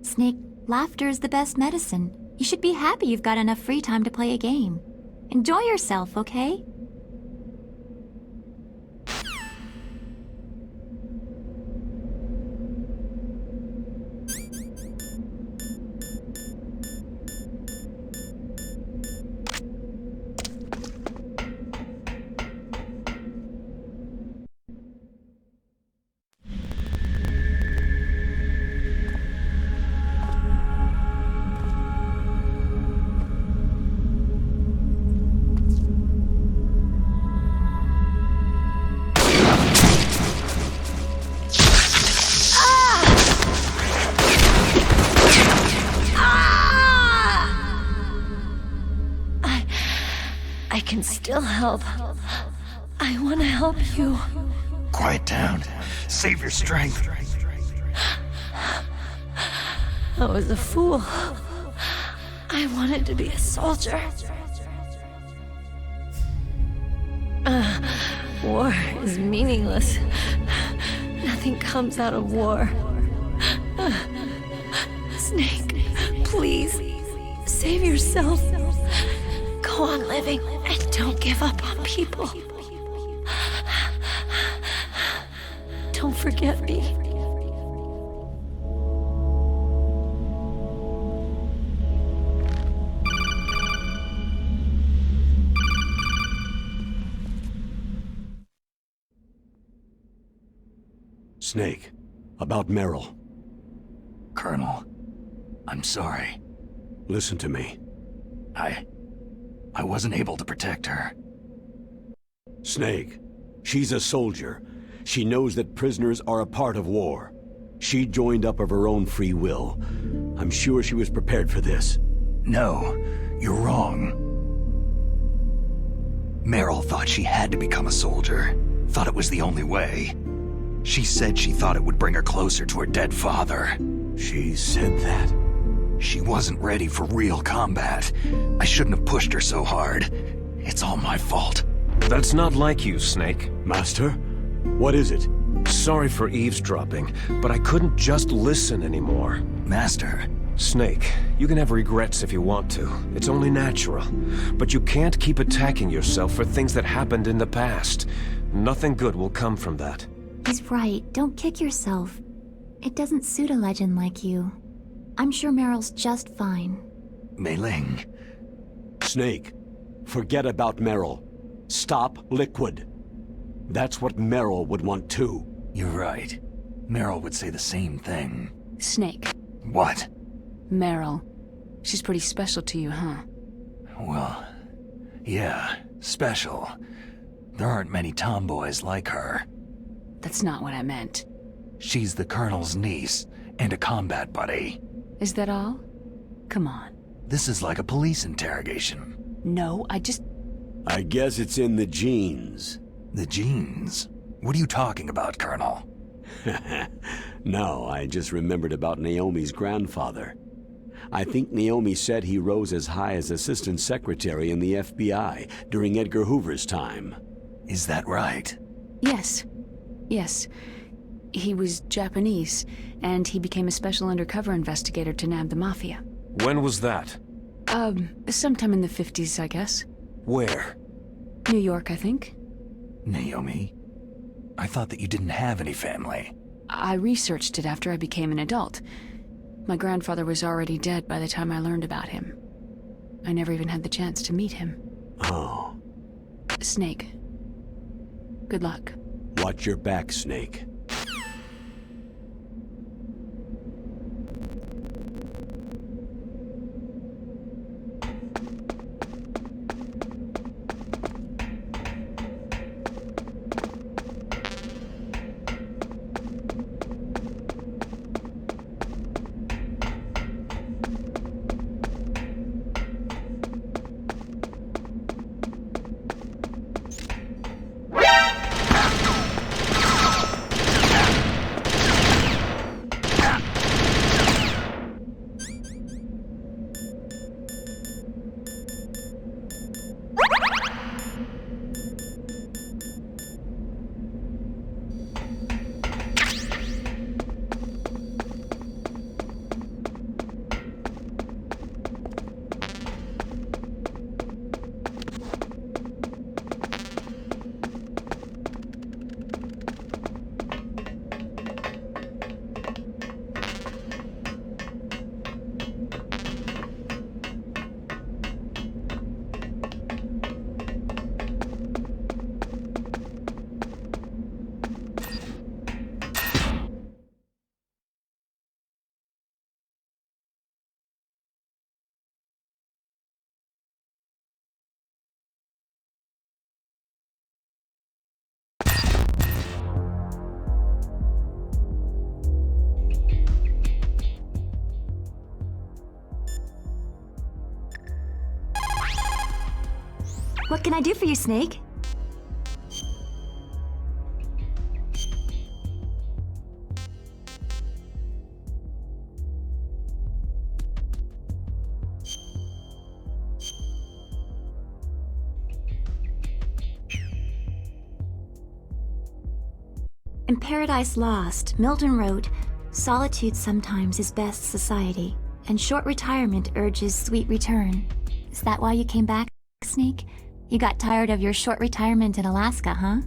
Snake, laughter is the best medicine. You should be happy you've got enough free time to play a game. Enjoy yourself, okay? I can still help. I want to help you. Quiet down. Save your strength. I was a fool. I wanted to be a soldier. War is meaningless. Nothing comes out of war. Snake, please, save yourself. Go on living and don't give up on people. Don't forget me. Snake, about Meryl. Colonel. I'm sorry. Listen to me. I wasn't able to protect her. Snake, she's a soldier. She knows that prisoners are a part of war. She joined up of her own free will. I'm sure she was prepared for this. No, you're wrong. Meryl thought she had to become a soldier. Thought it was the only way. She said she thought it would bring her closer to her dead father. She said that? She wasn't ready for real combat. I shouldn't have pushed her so hard. It's all my fault. That's not like you, Snake. Master? What is it? Sorry for eavesdropping, but I couldn't just listen anymore. Master. Snake, you can have regrets if you want to. It's only natural. But you can't keep attacking yourself for things that happened in the past. Nothing good will come from that. He's right. Don't kick yourself. It doesn't suit a legend like you. I'm sure Meryl's just fine. Mei Ling. Snake, forget about Meryl. Stop Liquid. That's what Meryl would want too. You're right. Meryl would say the same thing. Snake. What? Meryl. She's pretty special to you, huh? Well, yeah, special. There aren't many tomboys like her. That's not what I meant. She's the Colonel's niece and a combat buddy. Is that all? Come on. This is like a police interrogation. No, I guess it's in the genes. The genes? What are you talking about, Colonel? No, I just remembered about Naomi's grandfather. I think Naomi said he rose as high as assistant secretary in the FBI during Edgar Hoover's time. Is that right? Yes. Yes. He was Japanese, and he became a special undercover investigator to nab the Mafia. When was that? Sometime in the 50s, I guess. Where? New York, I think. Naomi? I thought that you didn't have any family. I researched it after I became an adult. My grandfather was already dead by the time I learned about him. I never even had the chance to meet him. Oh. Snake. Good luck. Watch your back, Snake. What can I do for you, Snake? In Paradise Lost, Milton wrote, "Solitude sometimes is best society, and short retirement urges sweet return." Is that why you came back, Snake? You got tired of your short retirement in Alaska, huh?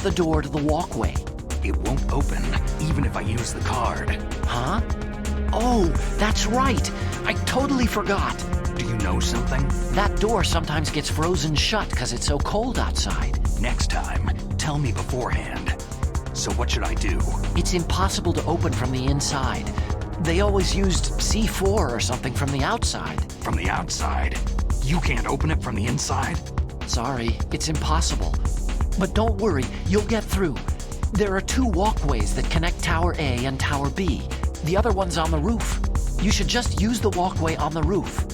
the door to the walkway. It won't open, even if I use the card. Huh? Oh, that's right. I totally forgot. Do you know something? That door sometimes gets frozen shut because it's so cold outside. Next time, tell me beforehand. So what should I do? It's impossible to open from the inside. They always used C4 or something from the outside. From the outside? You can't open it from the inside? Sorry, it's impossible. But don't worry, you'll get through. There are 2 walkways that connect Tower A and Tower B. The other one's on the roof. You should just use the walkway on the roof.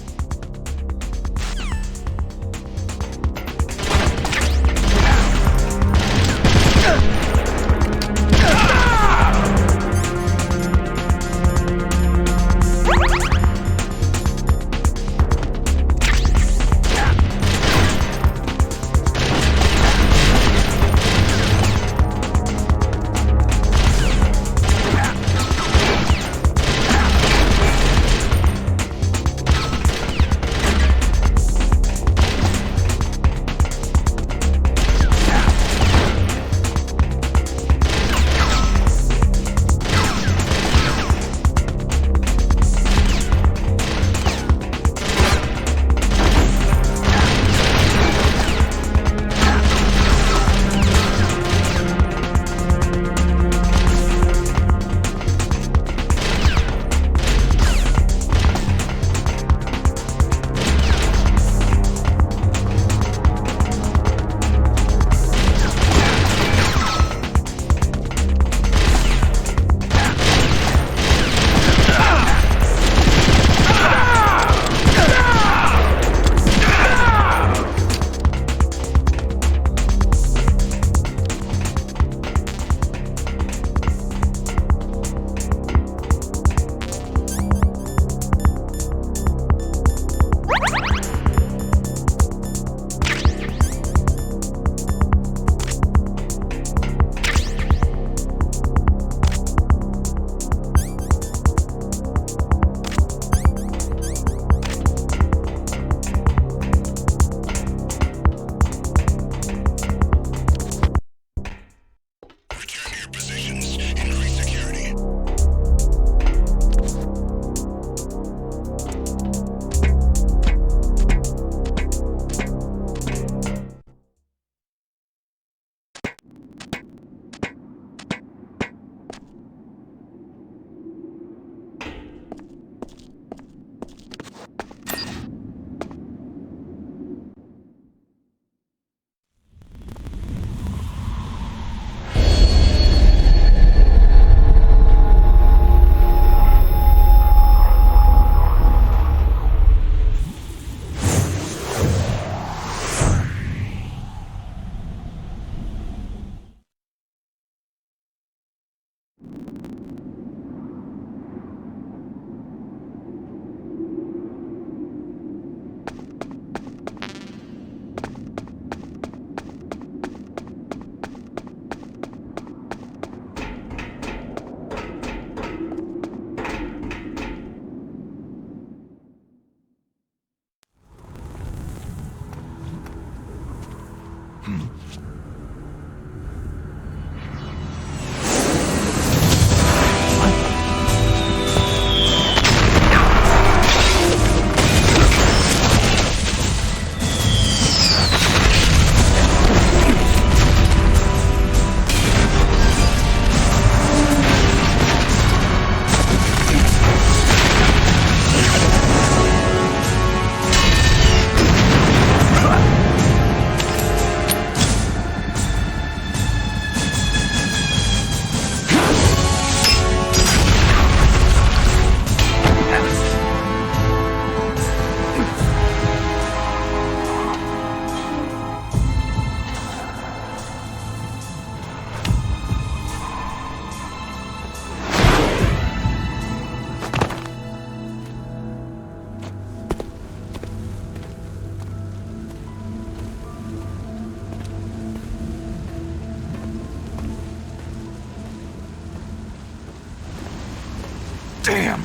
Damn!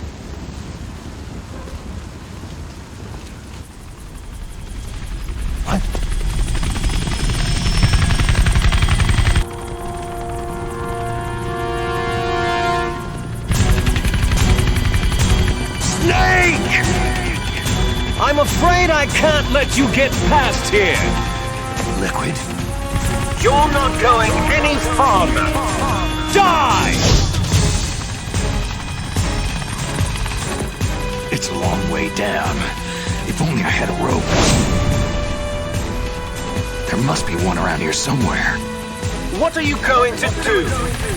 What? I'm afraid I can't let you get past here! Liquid? You're not going any farther! Die! It's a long way down. If only I had a rope. There must be one around here somewhere. What are you going to do?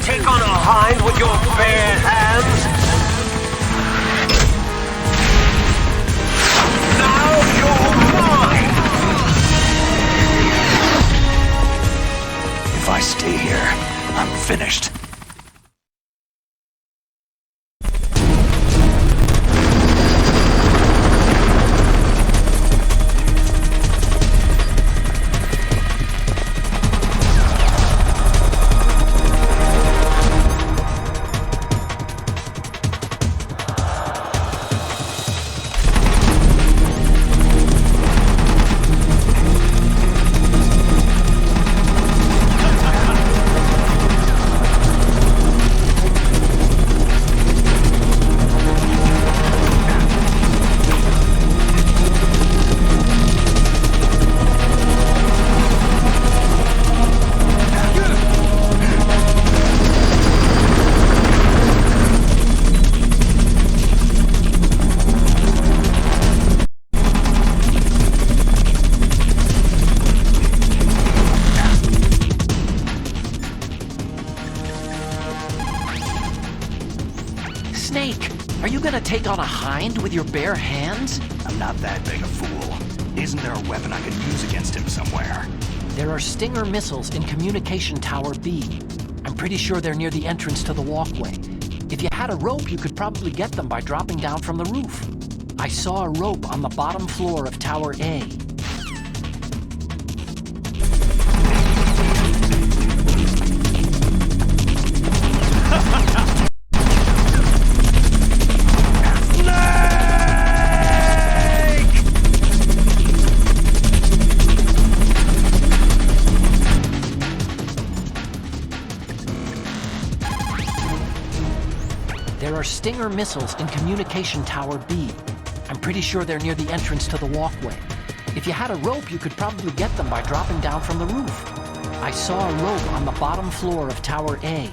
Take on a hind with your bare hands? Now you're mine! If I stay here, I'm finished. Snake, are you gonna take on a hind with your bare hands? I'm not that big a fool. Isn't there a weapon I could use against him somewhere? There are Stinger missiles in Communication Tower B. I'm pretty sure they're near the entrance to the walkway. If you had a rope, you could probably get them by dropping down from the roof. I saw a rope on the bottom floor of Tower A. There are Stinger missiles in Communication Tower B. I'm pretty sure they're near the entrance to the walkway. If you had a rope, you could probably get them by dropping down from the roof. I saw a rope on the bottom floor of Tower A.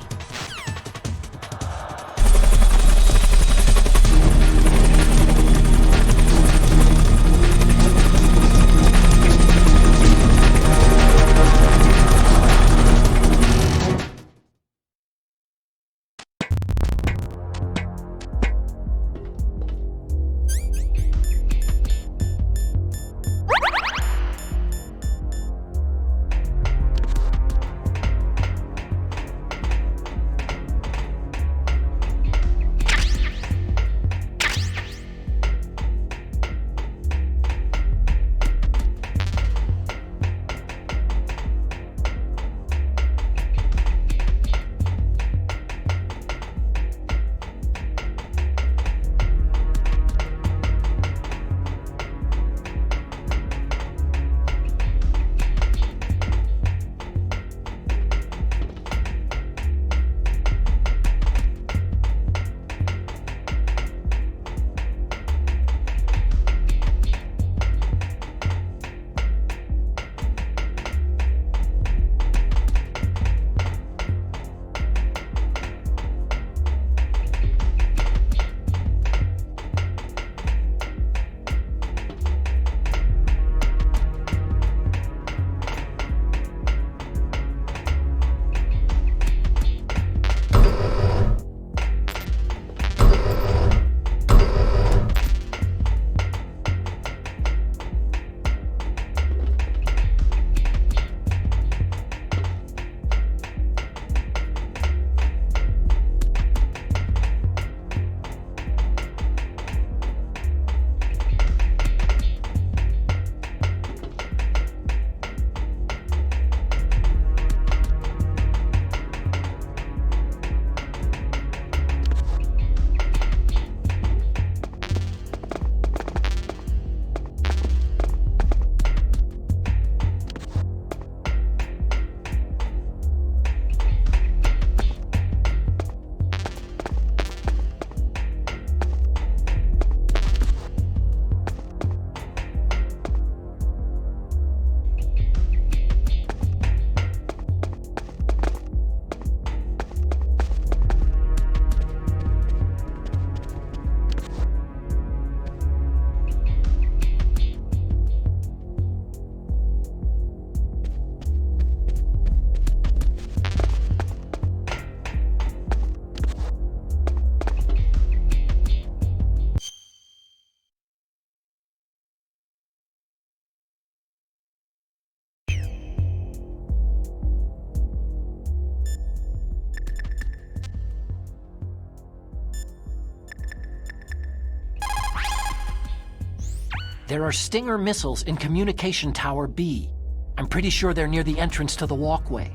There are Stinger missiles in Communication Tower B. I'm pretty sure they're near the entrance to the walkway.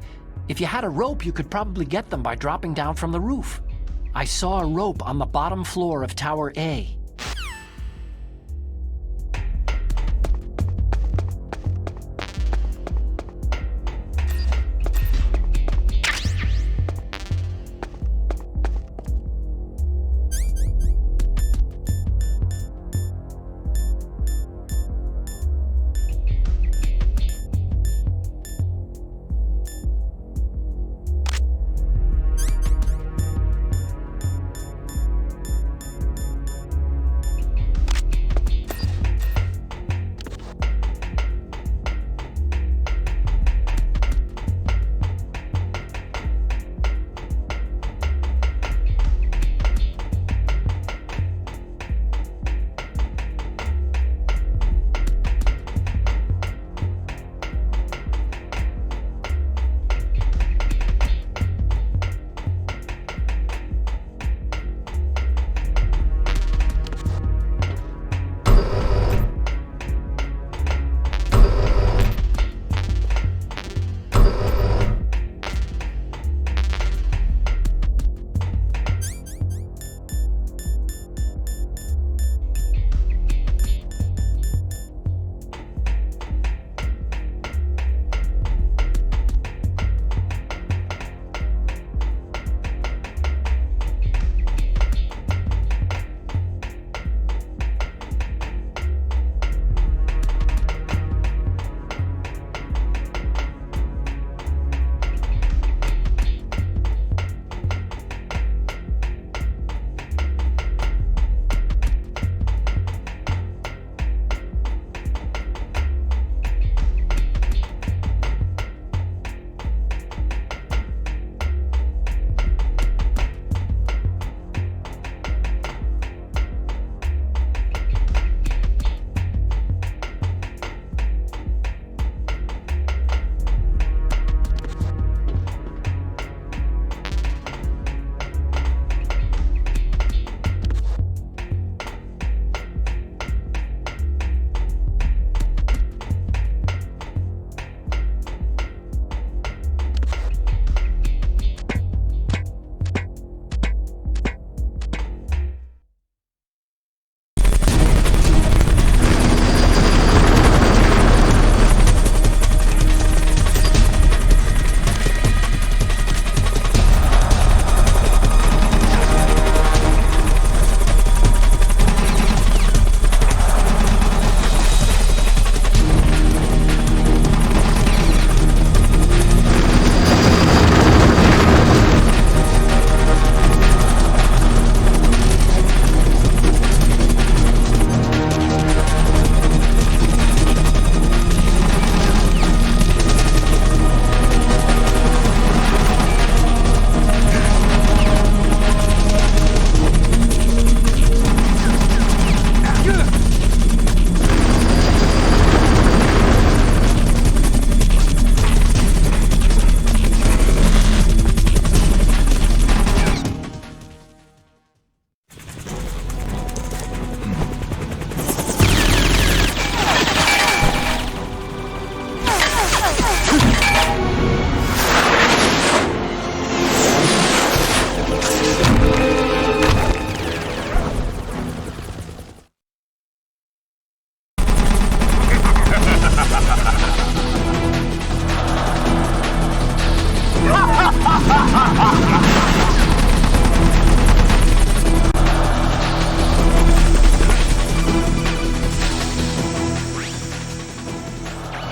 If you had a rope, you could probably get them by dropping down from the roof. I saw a rope on the bottom floor of Tower A.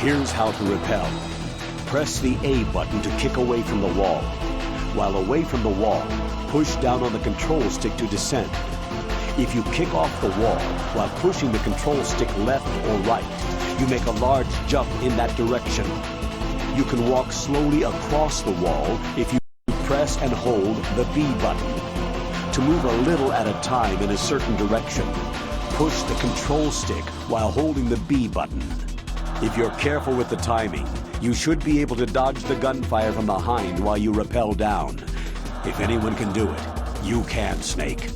Here's how to repel. Press the A button to kick away from the wall. While away from the wall, push down on the control stick to descend. If you kick off the wall while pushing the control stick left or right, you make a large jump in that direction. You can walk slowly across the wall if you press and hold the B button. To move a little at a time in a certain direction, push the control stick while holding the B button. If you're careful with the timing, you should be able to dodge the gunfire from behind while you rappel down. If anyone can do it, you can, Snake.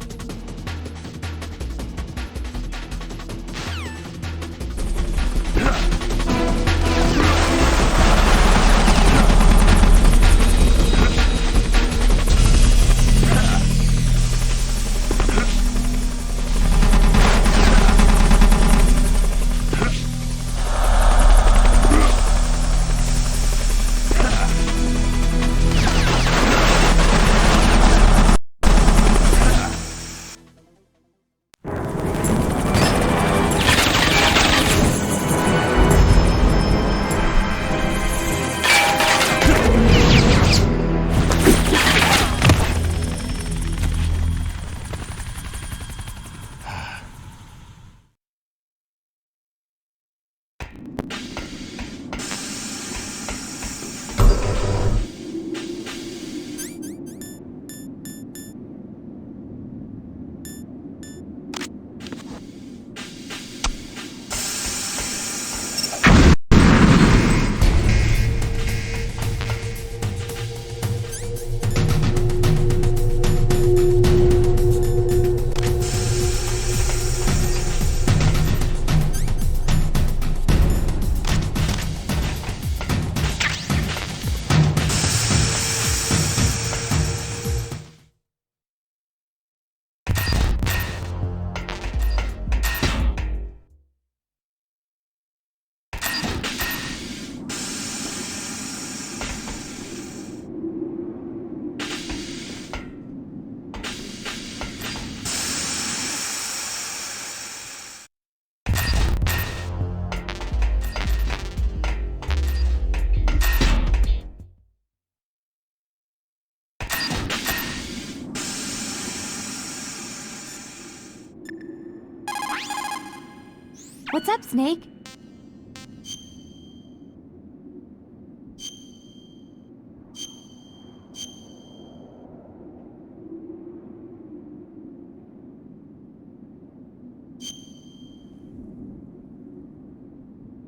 What's up, Snake?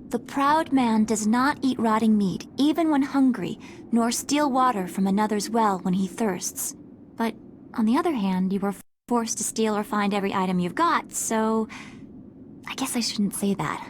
The proud man does not eat rotting meat, even when hungry, nor steal water from another's well when he thirsts. But, on the other hand, you were forced to steal or find every item you've got, so... I guess I shouldn't say that.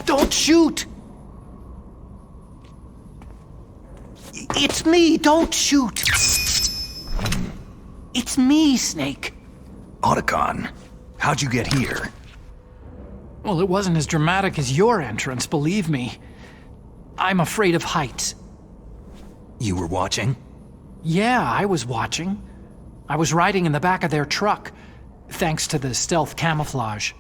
Don't shoot! It's me, don't shoot! It's me, Snake. Otacon, how'd you get here? Well, it wasn't as dramatic as your entrance, believe me. I'm afraid of heights. You were watching? Yeah, I was watching. I was riding in the back of their truck, thanks to the stealth camouflage.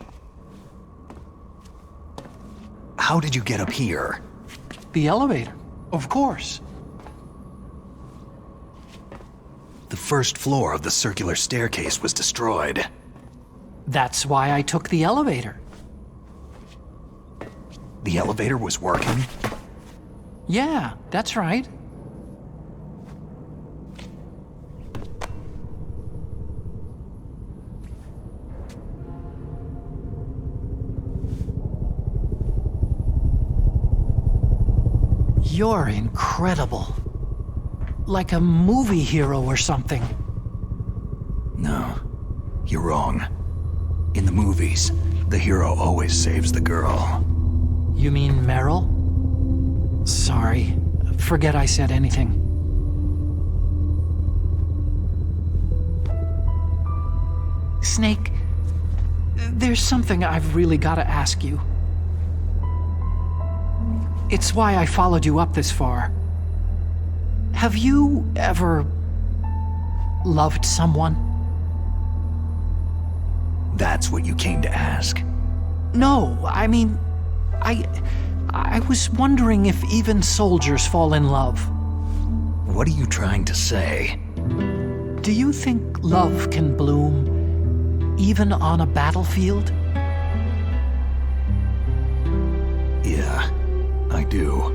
How did you get up here? The elevator, of course. The first floor of the circular staircase was destroyed. That's why I took the elevator. The elevator was working? Yeah, that's right. You're incredible. Like a movie hero or something. No, you're wrong. In the movies, the hero always saves the girl. You mean Meryl? Sorry. Forget I said anything. Snake, there's something I've really got to ask you. It's why I followed you up this far. Have you ever loved someone? That's what you came to ask? No, I mean, I was wondering if even soldiers fall in love. What are you trying to say? Do you think love can bloom even on a battlefield? Yeah, I do.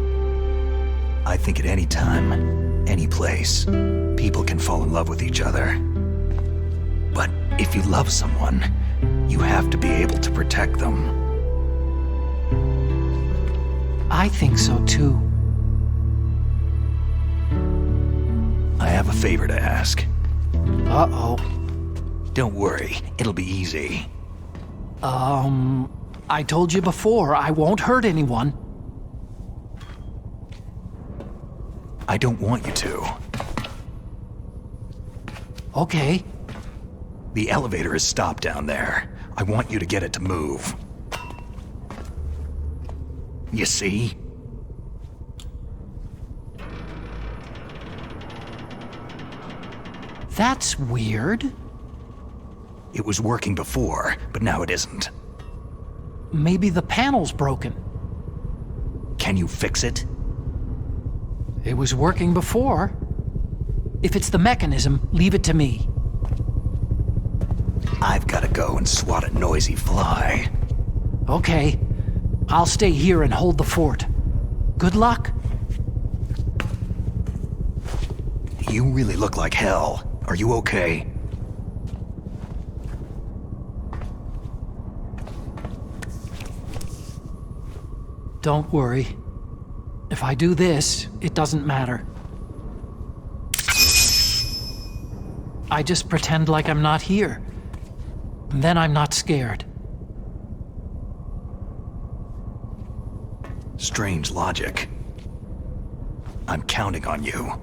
I think at any time, any place, people can fall in love with each other. But if you love someone, you have to be able to protect them. I think so too. I have a favor to ask. Uh-oh. Don't worry, it'll be easy. I told you before, I won't hurt anyone. I don't want you to. Okay. The elevator is stopped down there. I want you to get it to move. You see? That's weird. It was working before, but now it isn't. Maybe the panel's broken. Can you fix it? It was working before. If it's the mechanism, leave it to me. I've gotta go and swat a noisy fly. Okay. I'll stay here and hold the fort. Good luck. You really look like hell. Are you okay? Don't worry. If I do this, it doesn't matter. I just pretend like I'm not here. And then I'm not scared. Strange logic. I'm counting on you.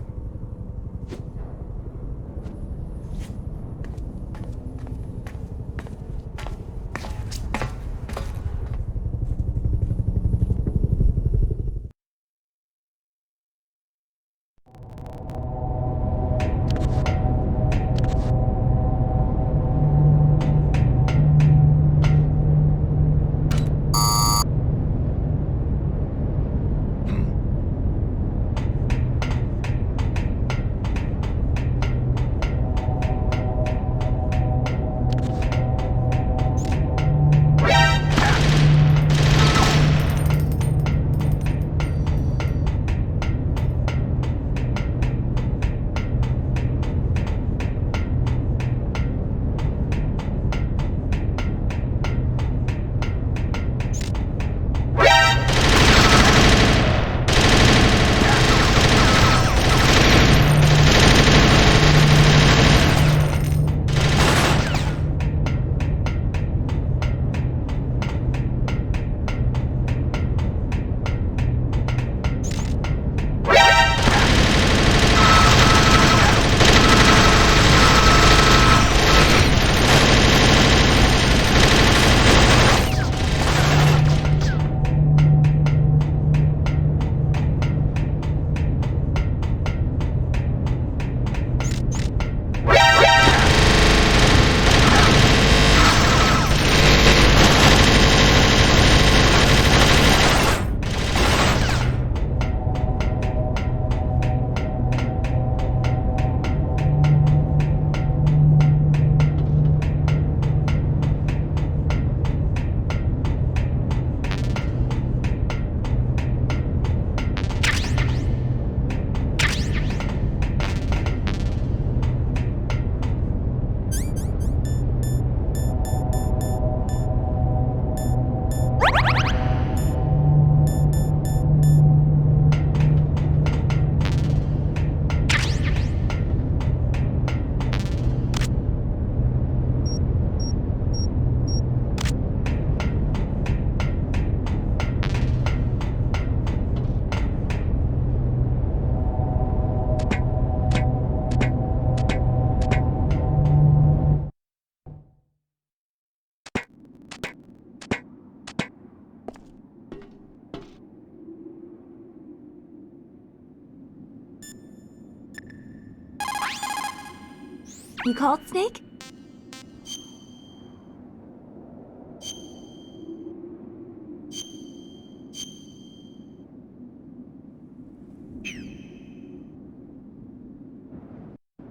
You called, Snake?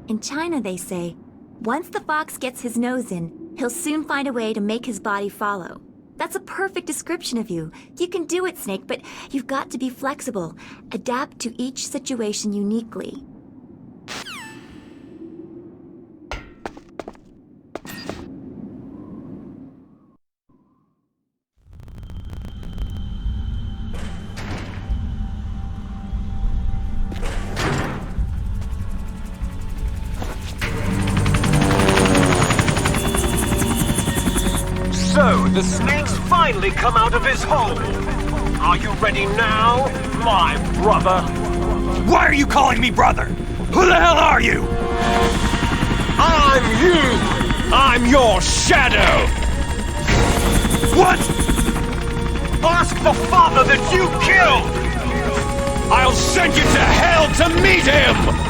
In China, they say, once the fox gets his nose in, he'll soon find a way to make his body follow. That's a perfect description of you. You can do it, Snake, but you've got to be flexible. Adapt to each situation uniquely. So, the snake's finally come out of his hole. Are you ready now, my brother? Why are you calling me brother? Who the hell are you? I'm you! I'm your shadow! What? Ask the father that you killed! I'll send you to hell to meet him!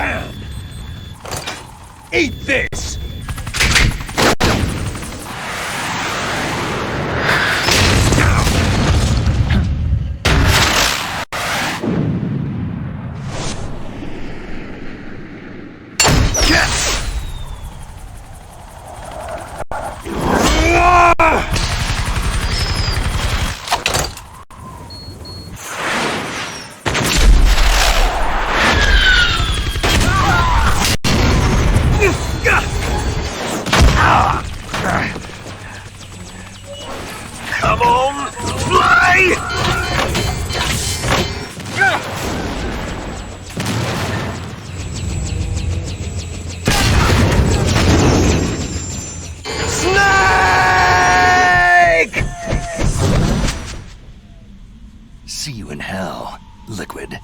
Damn! Eat this! Come on, fly! Snake! See you in hell, Liquid.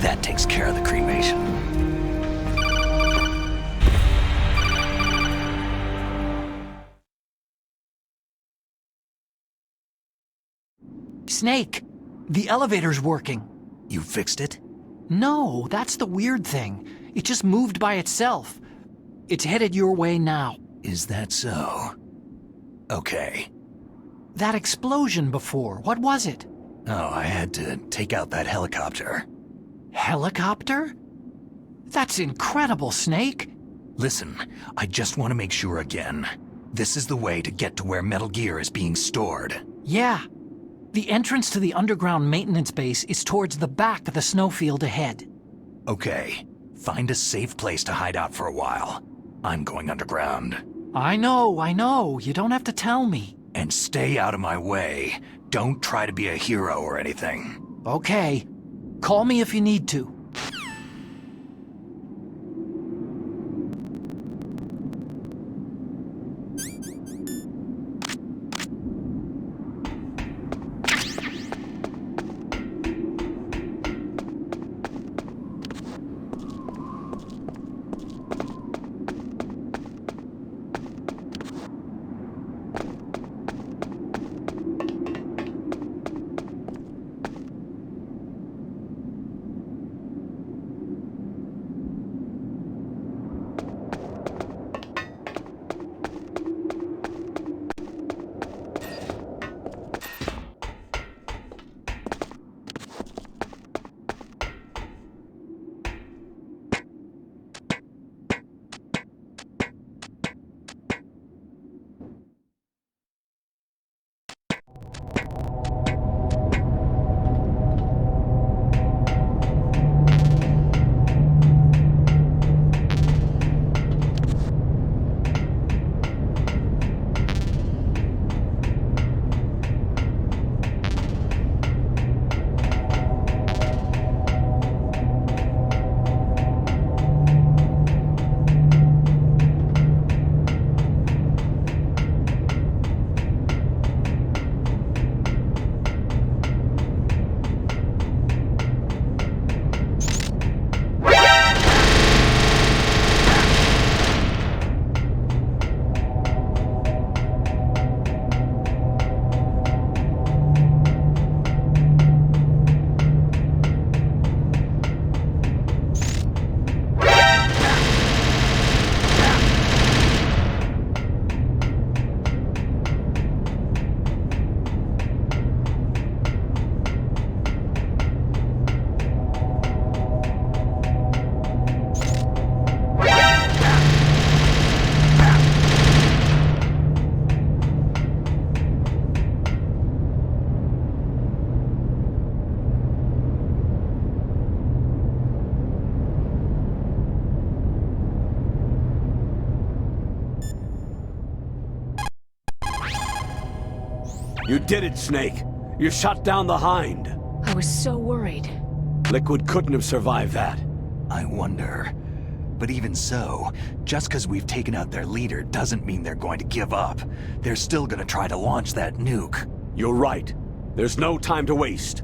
That takes care of the cremation. Snake, the elevator's working. You fixed it? No, that's the weird thing. It just moved by itself. It's headed your way now. Is that so? Okay. That explosion before, what was it? Oh, I had to take out that helicopter. Helicopter? That's incredible, Snake. Listen, I just want to make sure again. This is the way to get to where Metal Gear is being stored. Yeah. The entrance to the underground maintenance base is towards the back of the snowfield ahead. Okay. Find a safe place to hide out for a while. I'm going underground. I know. You don't have to tell me. And stay out of my way. Don't try to be a hero or anything. Okay. Call me if you need to. You did it, Snake. You shot down the Hind. I was so worried. Liquid couldn't have survived that. I wonder. But even so, just because we've taken out their leader doesn't mean they're going to give up. They're still going to try to launch that nuke. You're right. There's no time to waste.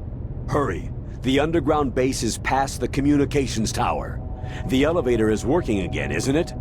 Hurry. The underground base is past the communications tower. The elevator is working again, isn't it?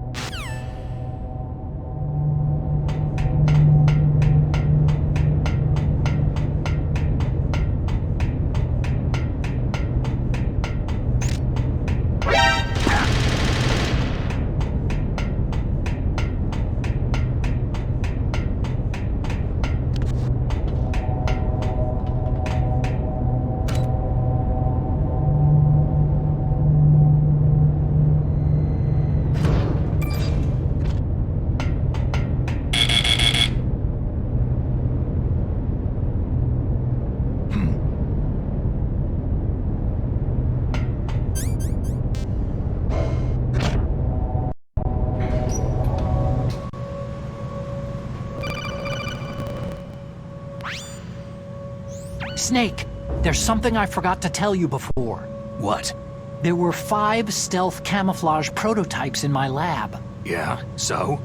Snake, there's something I forgot to tell you before. What? There were 5 stealth camouflage prototypes in my lab. Yeah, so?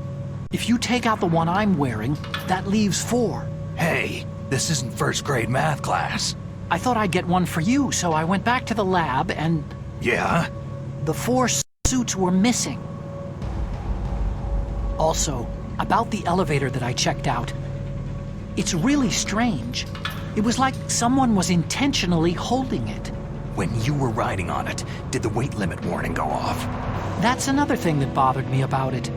If you take out the one I'm wearing, that leaves 4. Hey, this isn't first grade math class. I thought I'd get one for you, so I went back to the lab and... Yeah? The 4 suits were missing. Also, about the elevator that I checked out, it's really strange. It was like someone was intentionally holding it. When you were riding on it, did the weight limit warning go off? That's another thing that bothered me about it.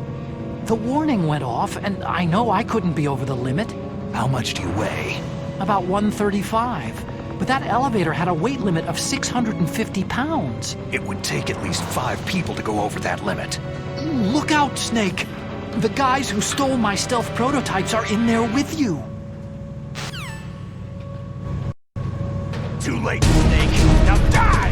The warning went off, and I know I couldn't be over the limit. How much do you weigh? About 135. But that elevator had a weight limit of 650 pounds. It would take at least 5 people to go over that limit. Look out, Snake! The guys who stole my stealth prototypes are in there with you. Too late, Snake. Now die!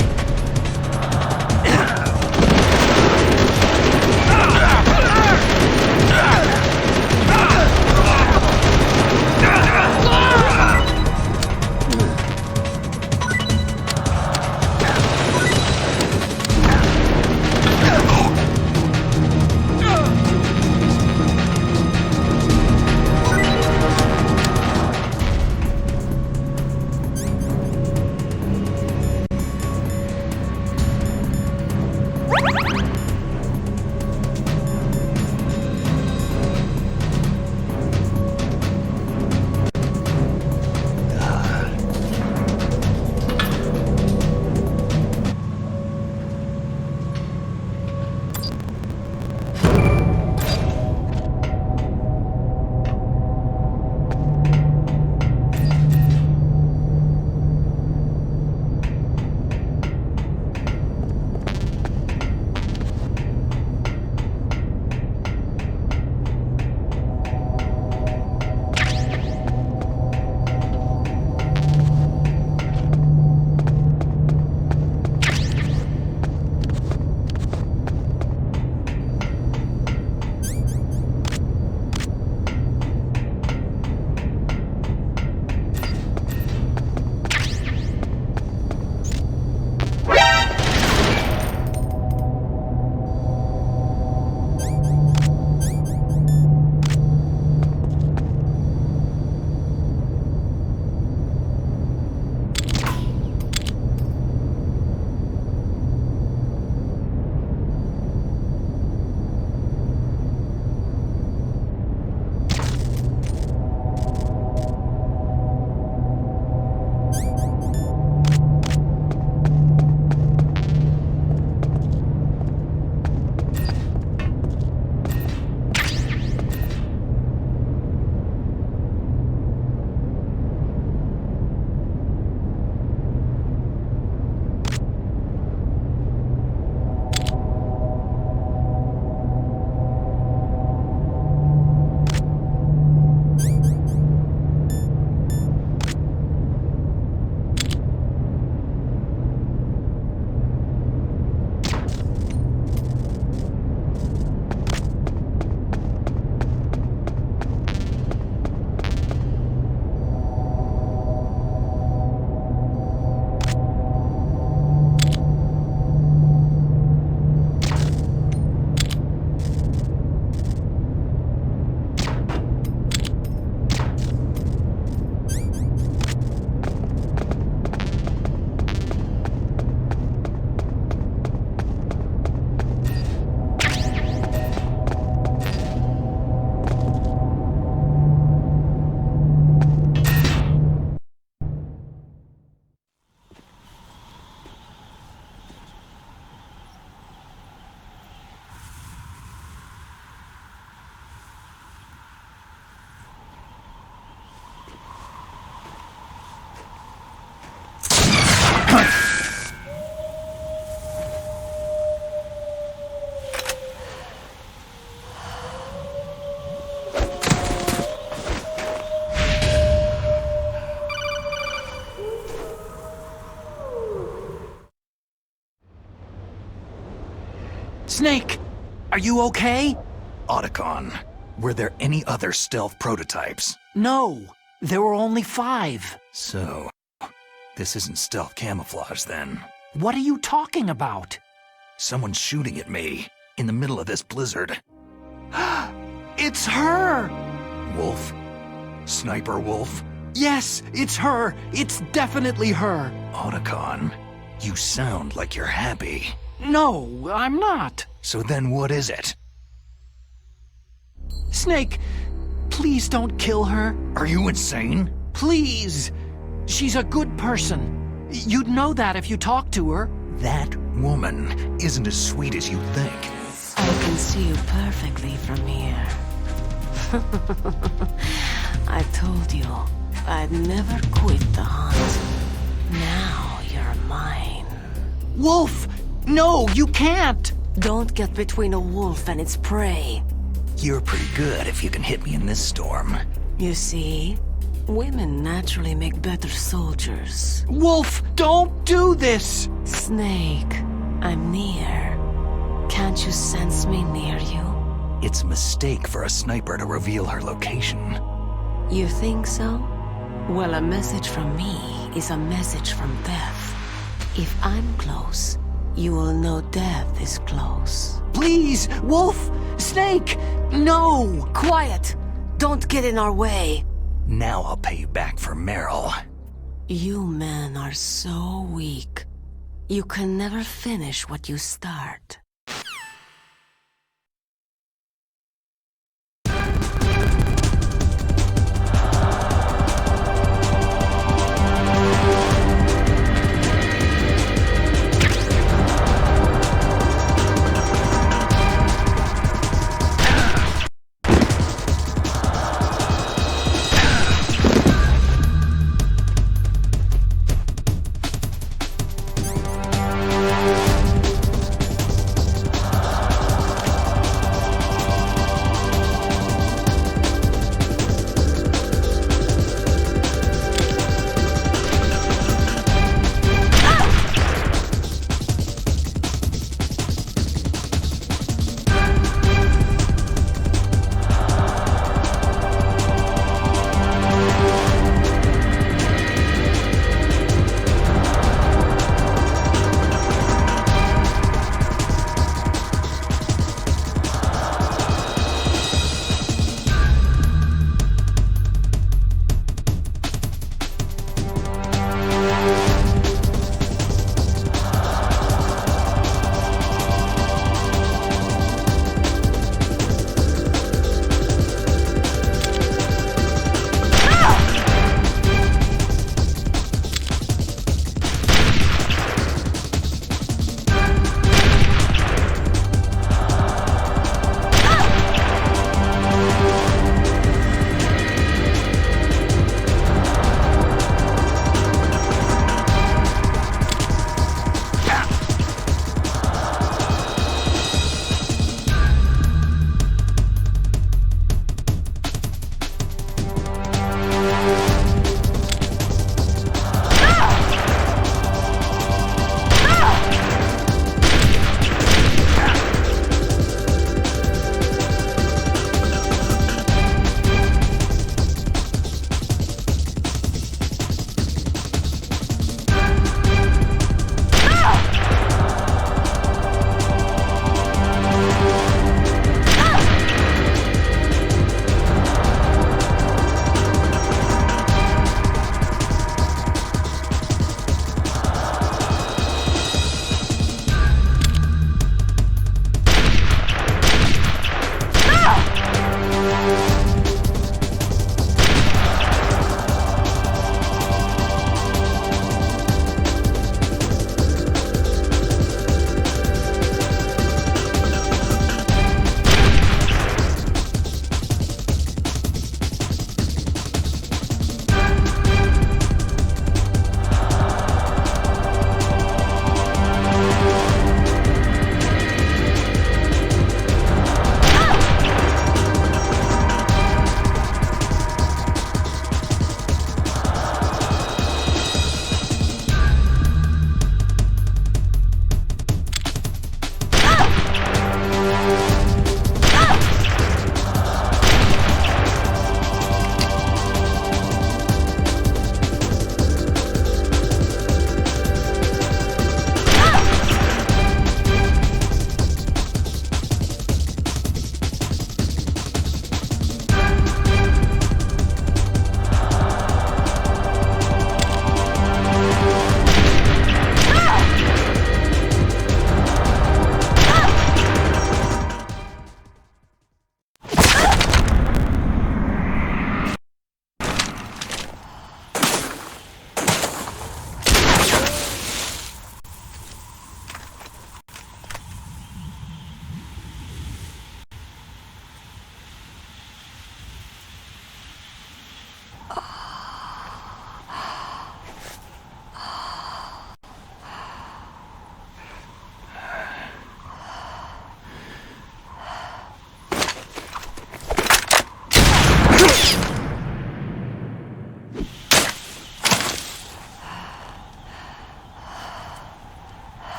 Snake, are you okay? Otacon, were there any other stealth prototypes? No, there were only 5. So, This isn't stealth camouflage, then. What are you talking about? Someone's shooting at me, in the middle of this blizzard. It's her! Wolf? Sniper Wolf? Yes, it's her! It's definitely her! Otacon, you sound like you're happy. No, I'm not. So then what is it? Snake, please don't kill her. Are you insane? Please! She's a good person. You'd know that if you talked to her. That woman isn't as sweet as you think. I can see you perfectly from here. I told you I'd never quit the hunt. Now you're mine. Wolf! No, you can't! Don't get between a wolf and its prey. You're pretty good if you can hit me in this storm. You see, women naturally make better soldiers. Wolf, don't do this! Snake, I'm near. Can't you sense me near you? It's a mistake for a sniper to reveal her location. You think so? Well, a message from me is a message from death. If I'm close, you will know death is close. Please, Wolf! Snake! No! Quiet! Don't get in our way. Now I'll pay you back for Meryl. You men are so weak. You can never finish what you start.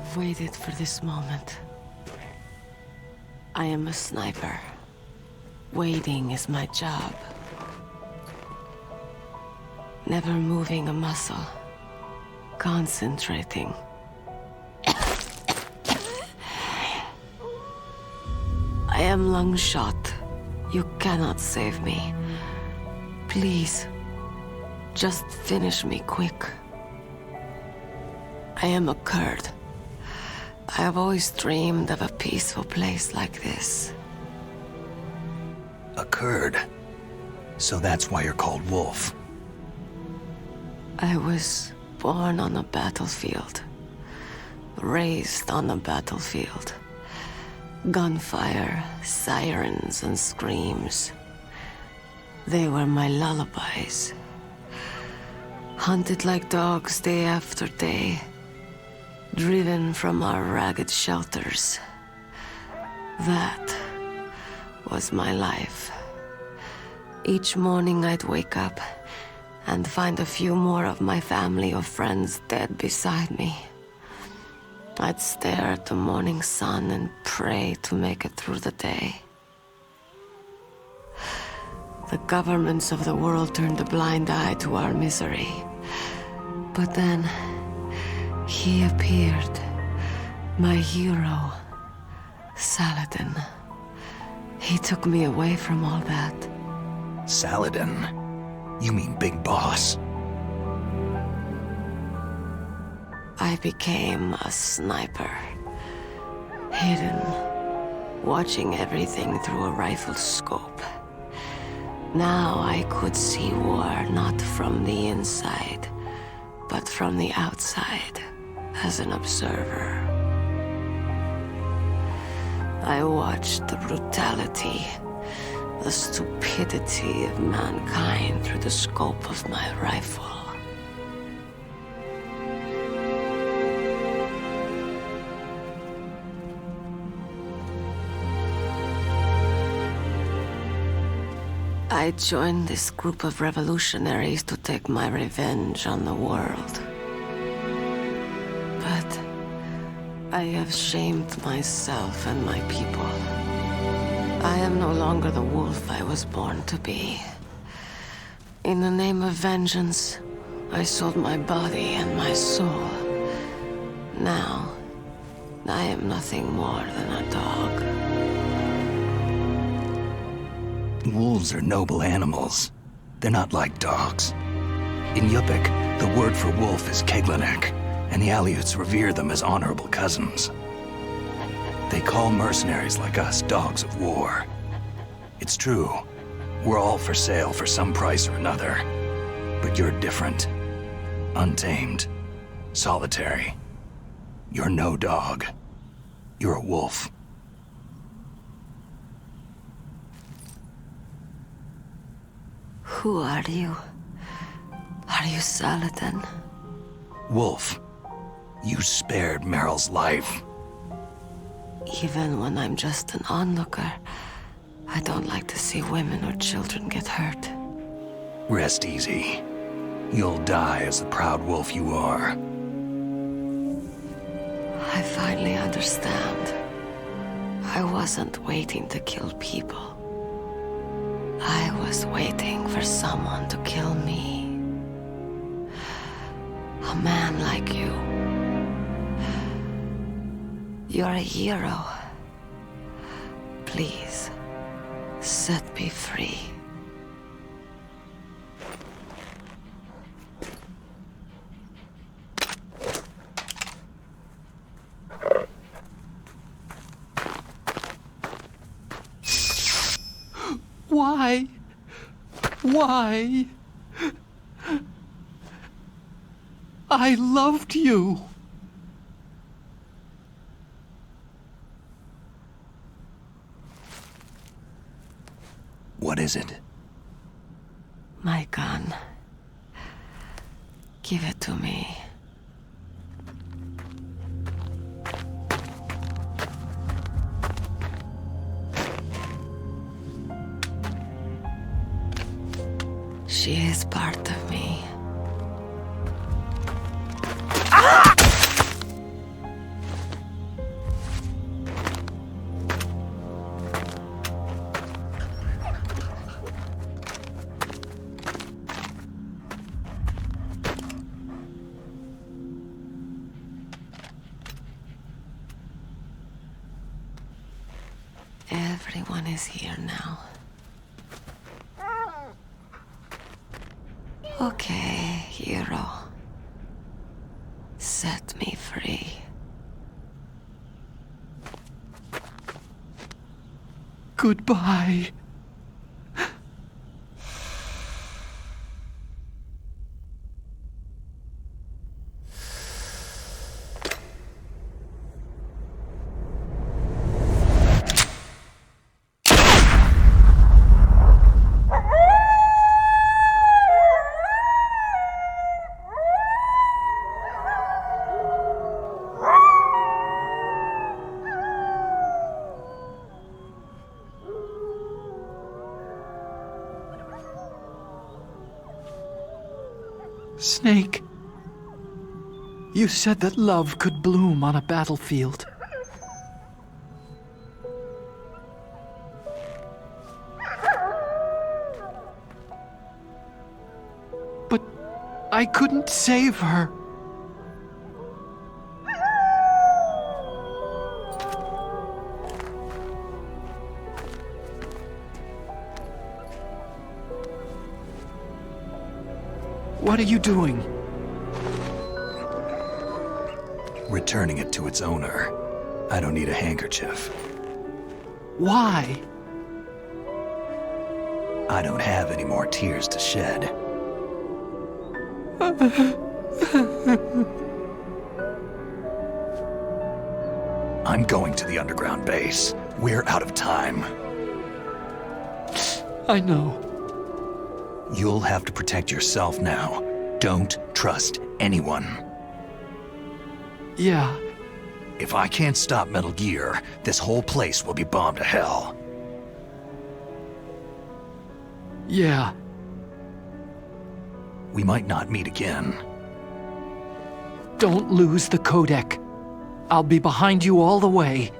I've waited for this moment. I am a sniper. Waiting is my job. Never moving a muscle. Concentrating. I am long shot. You cannot save me. Please, just finish me quick. I am a Kurd. I have always dreamed of a peaceful place like this. A Kurd? So that's why you're called Wolf. I was born on a battlefield. Raised on a battlefield. Gunfire, sirens, and screams. They were my lullabies. Hunted like dogs day after day. Driven from our ragged shelters. That was my life. Each morning I'd wake up and find a few more of my family or friends dead beside me. I'd stare at the morning sun and pray to make it through the day. The governments of the world turned a blind eye to our misery. But then, he appeared. My hero, Saladin. He took me away from all that. Saladin? You mean Big Boss? I became a sniper. Hidden, watching everything through a rifle scope. Now I could see war not from the inside, but from the outside, as an observer. I watched the brutality, the stupidity of mankind through the scope of my rifle. I joined this group of revolutionaries to take my revenge on the world. But I have shamed myself and my people. I am no longer the wolf I was born to be. In the name of vengeance, I sold my body and my soul. Now, I am nothing more than a dog. Wolves are noble animals. They're not like dogs. In Yupik, the word for wolf is Keglanek, and the Aleuts revere them as honorable cousins. They call mercenaries like us dogs of war. It's true, we're all for sale for some price or another. But you're different. Untamed. Solitary. You're no dog. You're a wolf. Who are you? Are you Saladin? Wolf. You spared Meryl's life. Even when I'm just an onlooker, I don't like to see women or children get hurt. Rest easy. You'll die as the proud wolf you are. I finally understand. I wasn't waiting to kill people. I was waiting for someone to kill me. A man like you. You're a hero. Please, set me free. Why? Why? I loved you. What is it? My gun. Give it to me. She is part of me. Everyone is here now. Okay, hero. Set me free. Goodbye. Snake, you said that love could bloom on a battlefield. But I couldn't save her. What are you doing? Returning it to its owner. I don't need a handkerchief. Why? I don't have any more tears to shed. I'm going to the underground base. We're out of time. I know. You'll have to protect yourself now. Don't trust anyone. Yeah. If I can't stop Metal Gear, this whole place will be bombed to hell. Yeah. We might not meet again. Don't lose the codec. I'll be behind you all the way.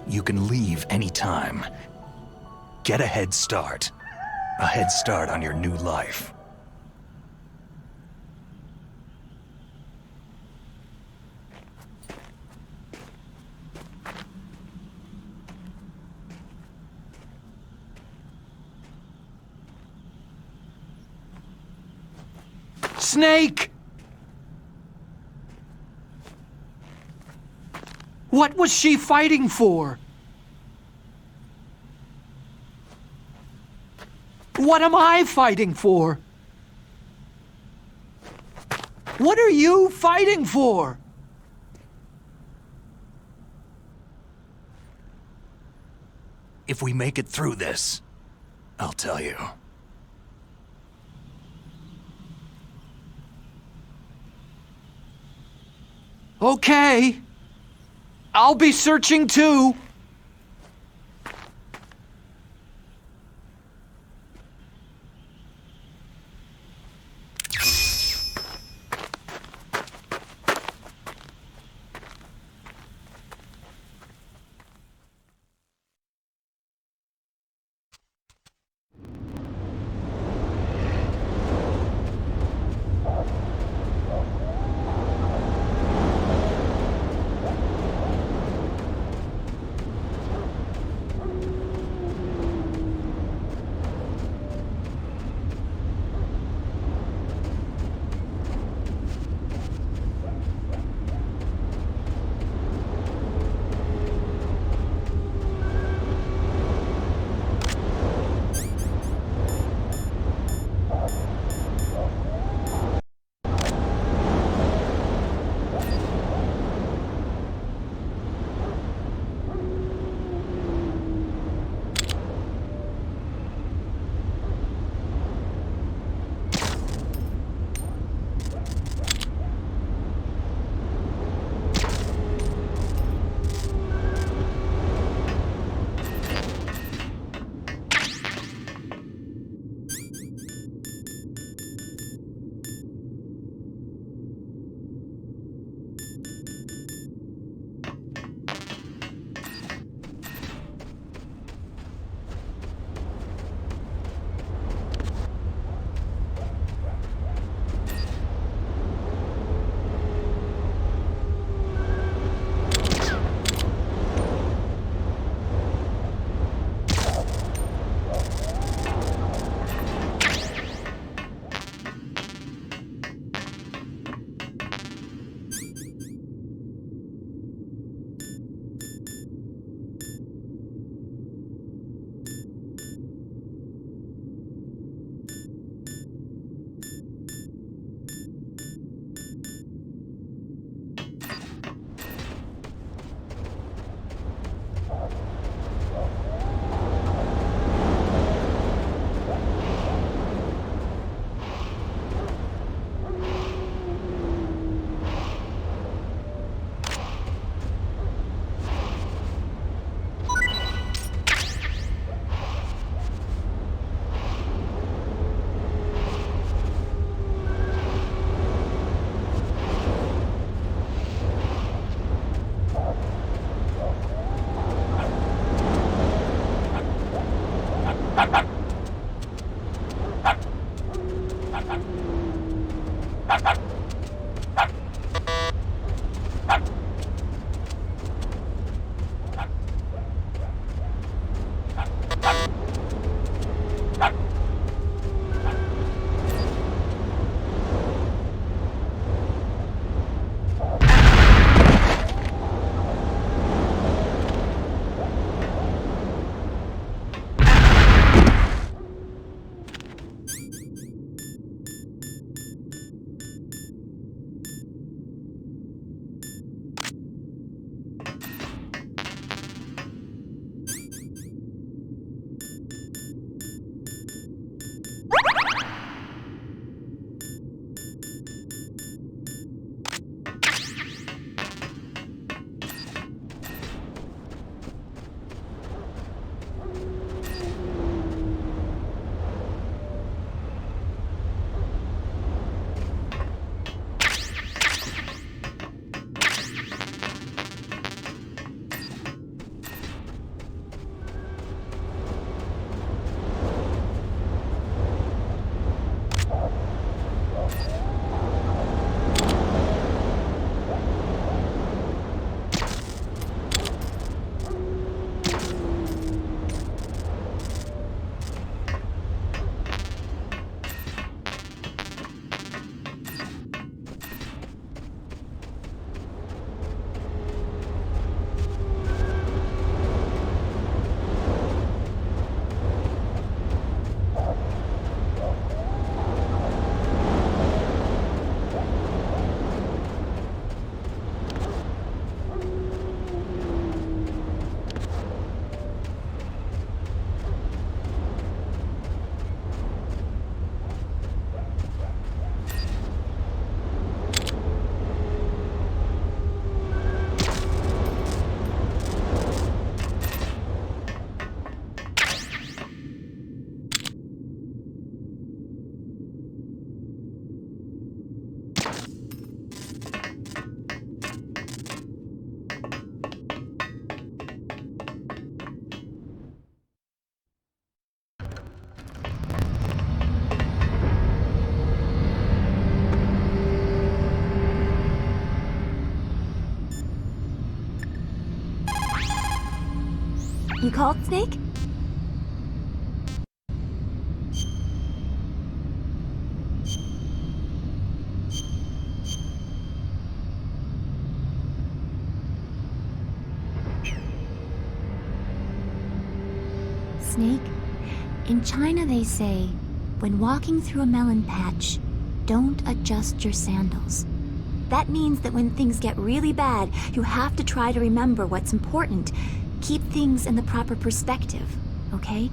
You can leave anytime. Get a head start. A head start on your new life. Snake! What was she fighting for? What am I fighting for? What are you fighting for? If we make it through this, I'll tell you. Okay. I'll be searching too. You called, Snake? Snake, in China they say, when walking through a melon patch, don't adjust your sandals. That means that when things get really bad, you have to try to remember what's important. Keep things in the proper perspective, okay?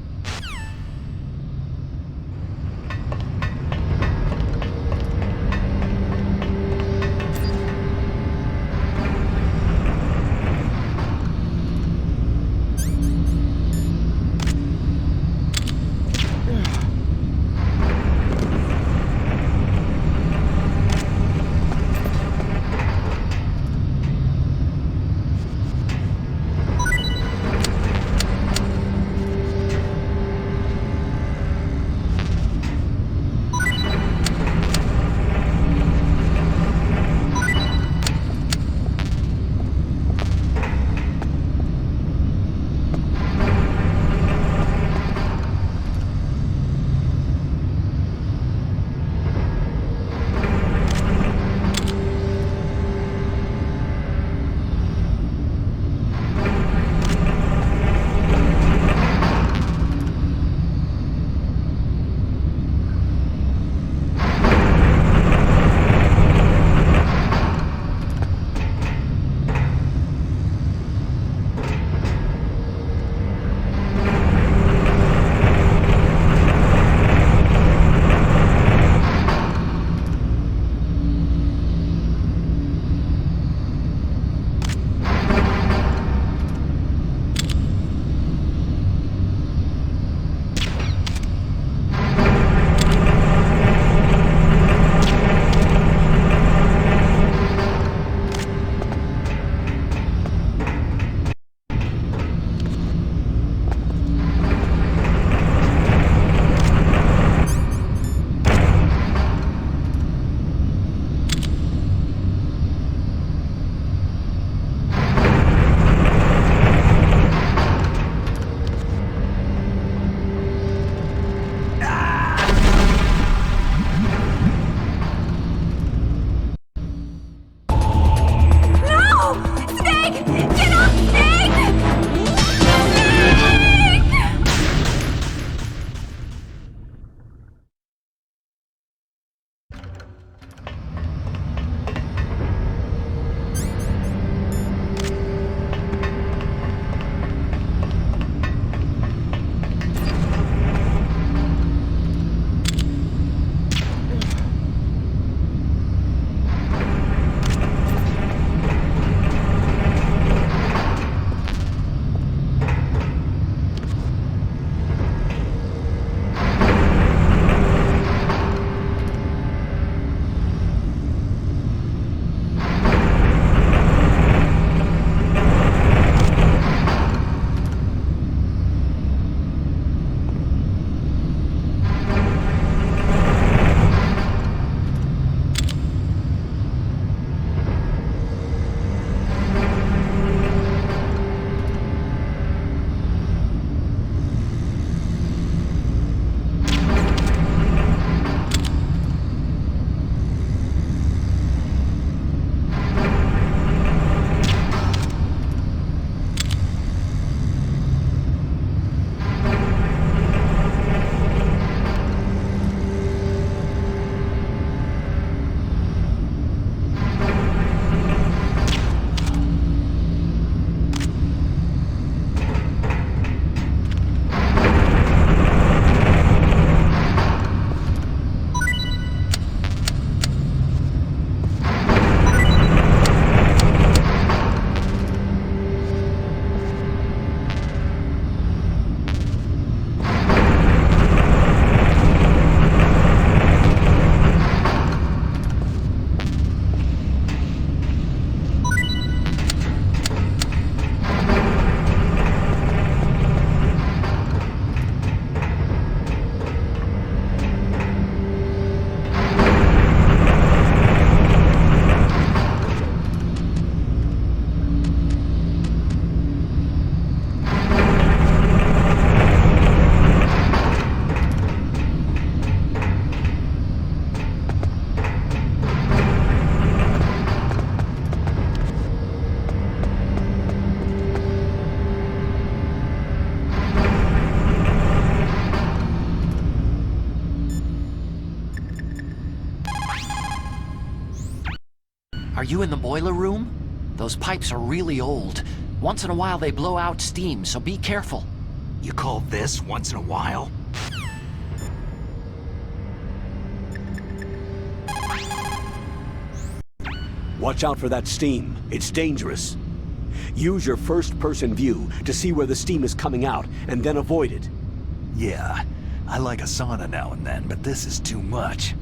you in the boiler room? Those pipes are really old. Once in a while they blow out steam, so be careful. You call this once in a while? Watch out for that steam. It's dangerous. Use your first-person view to see where the steam is coming out, and then avoid it. Yeah, I like a sauna now and then, but this is too much.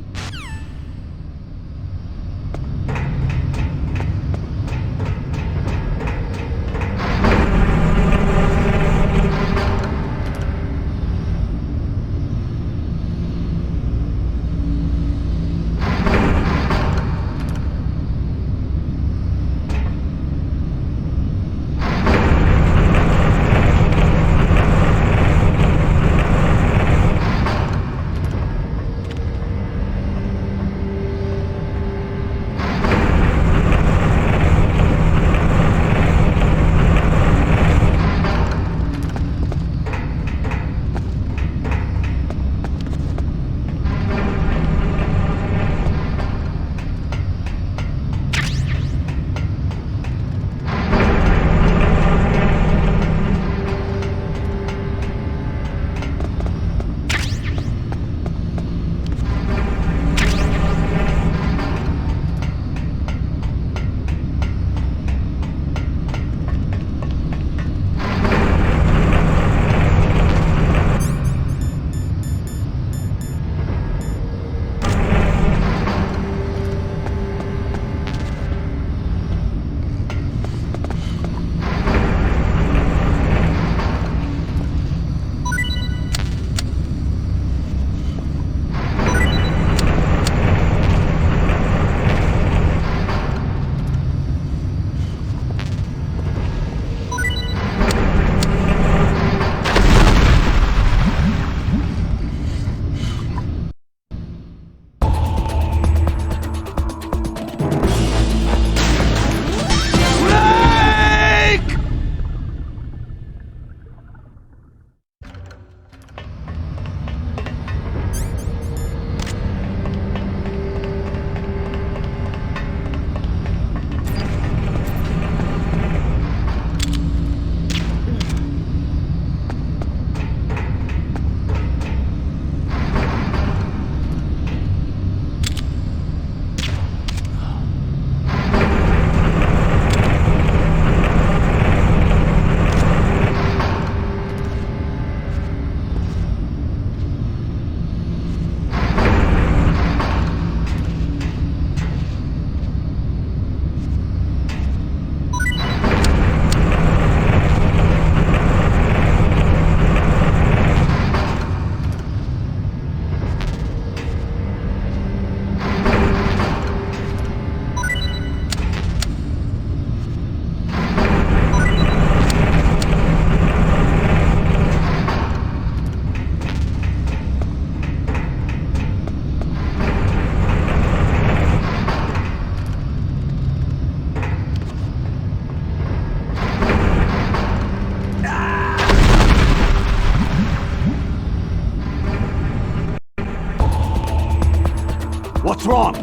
What's wrong?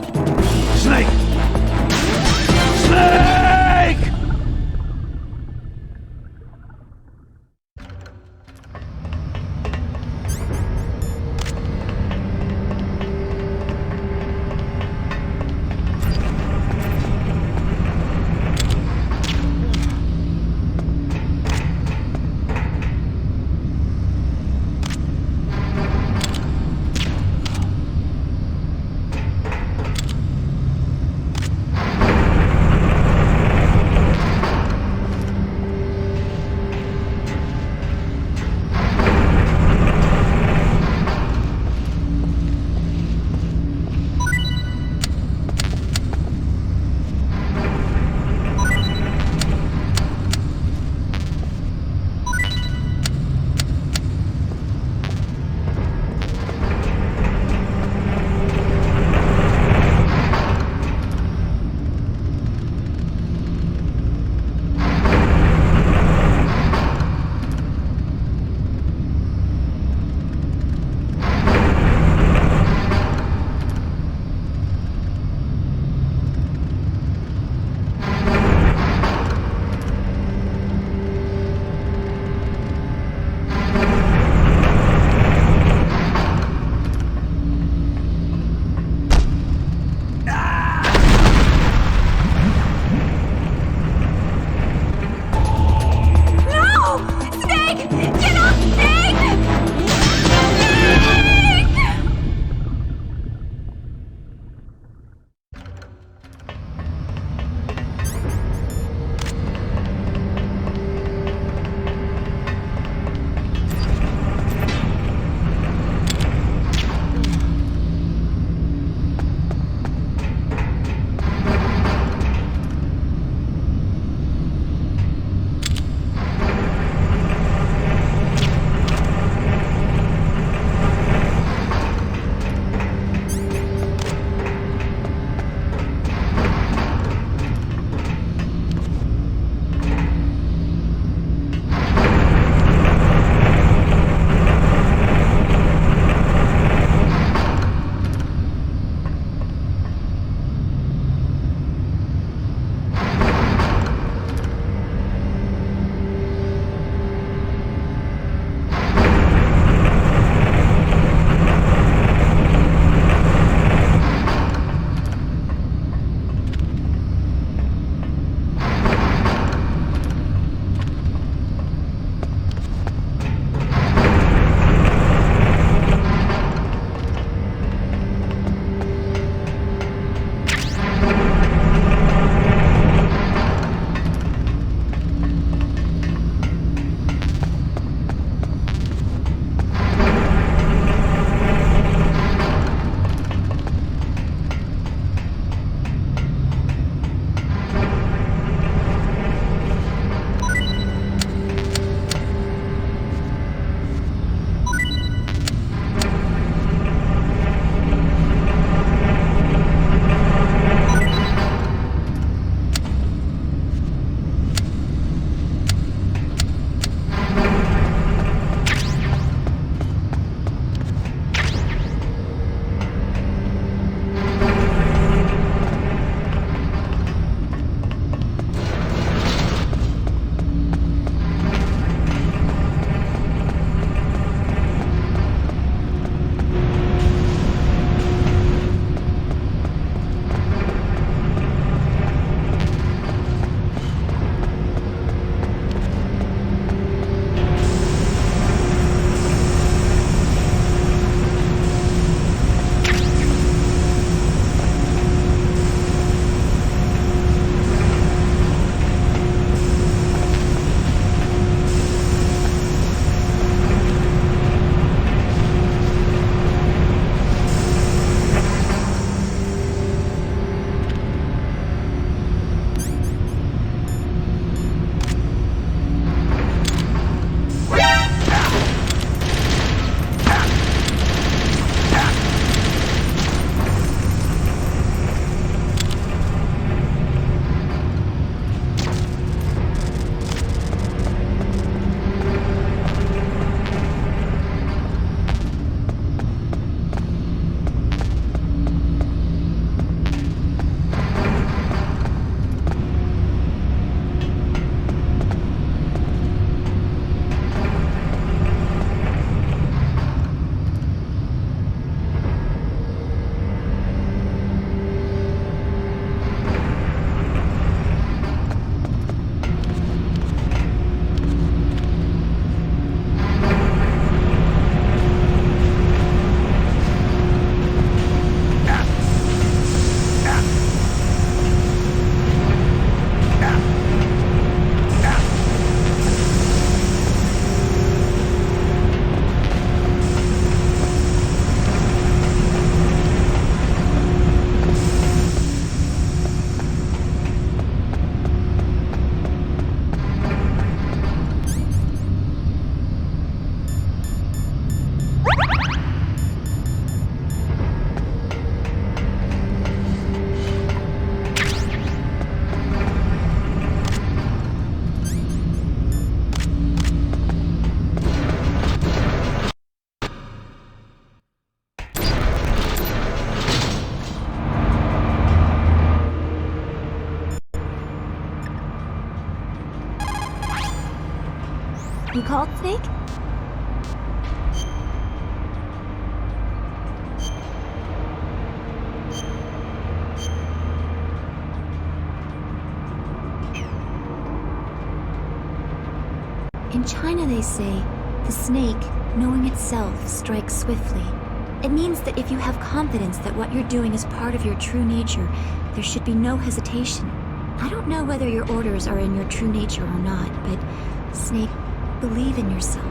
Snake! Snake! called, Snake? In China, they say, the snake, knowing itself, strikes swiftly. It means that if you have confidence that what you're doing is part of your true nature, there should be no hesitation. I don't know whether your orders are in your true nature or not, but, Snake, believe in yourself.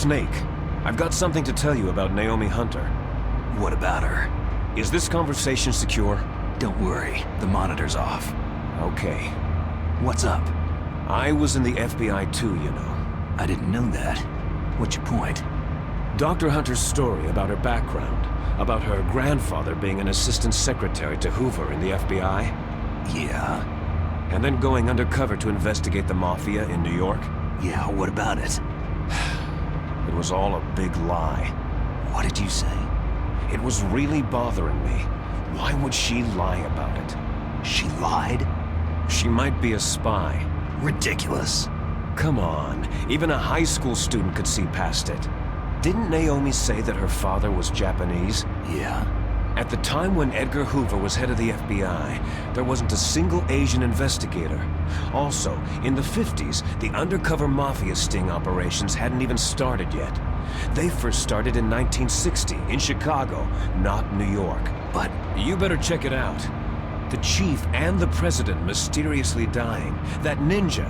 Snake, I've got something to tell you about Naomi Hunter. What about her? Is this conversation secure? Don't worry, the monitor's off. Okay. What's up? I was in the FBI too, you know. I didn't know that. What's your point? Dr. Hunter's story about her background, about her grandfather being an assistant secretary to Hoover in the FBI. Yeah? And then going undercover to investigate the Mafia in New York. Yeah, what about it? It was all a big lie. What did you say? It was really bothering me. Why would she lie about it? She lied? She might be a spy. Ridiculous. Come on, even a high school student could see past it. Didn't Naomi say that her father was Japanese? Yeah. At the time when Edgar Hoover was head of the FBI, there wasn't a single Asian investigator. Also, in the 50s, the undercover mafia sting operations hadn't even started yet. They first started in 1960, in Chicago, not New York. But you better check it out. The chief and the president mysteriously dying. That ninja.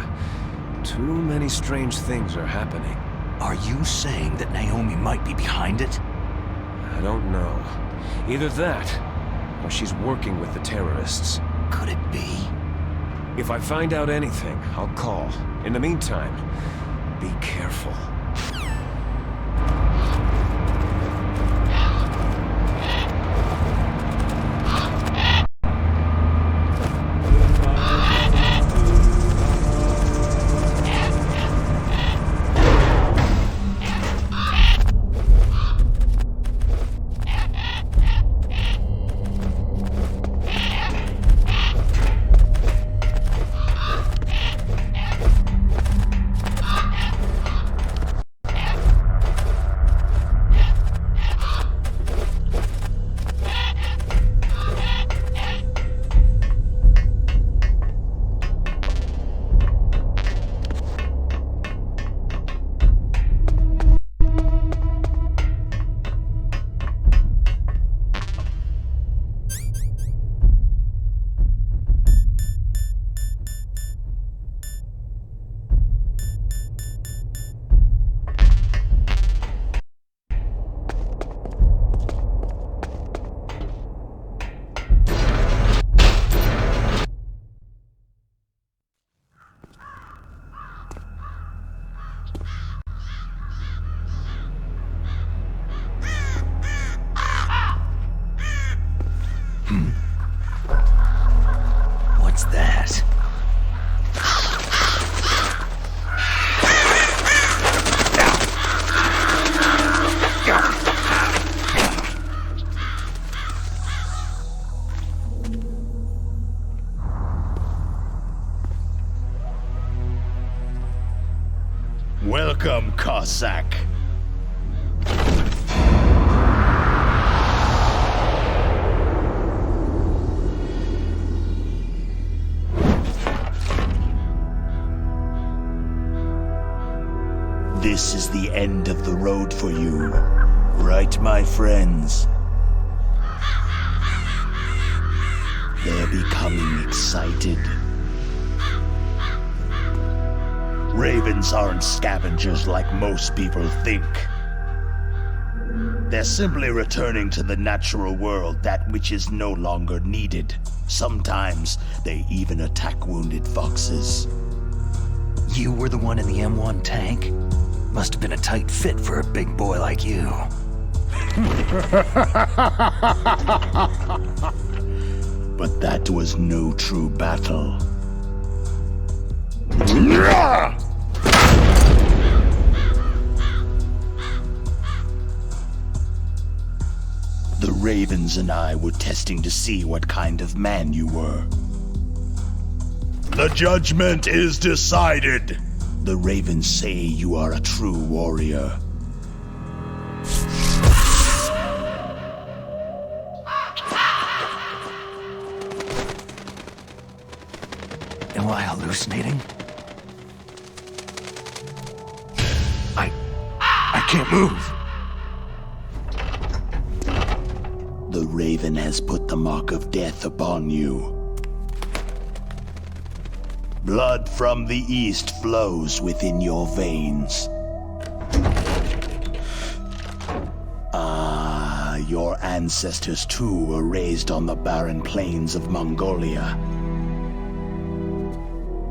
Too many strange things are happening. Are you saying that Naomi might be behind it? I don't know. Either that, or she's working with the terrorists. Could it be? If I find out anything, I'll call. In the meantime, be careful. What's that? Welcome, Cossack. This is the end of the road for you, right, my friends? They're becoming excited. Ravens aren't scavengers like most people think. They're simply returning to the natural world, that which is no longer needed. Sometimes they even attack wounded foxes. You were the one in the M1 tank? Must have been a tight fit for a big boy like you. But that was no true battle. The Ravens and I were testing to see what kind of man you were. The judgment is decided. The Ravens say you are a true warrior. Am I hallucinating? I can't move. The Raven has put the mark of death upon you. Blood from the east flows within your veins. Your ancestors too were raised on the barren plains of Mongolia.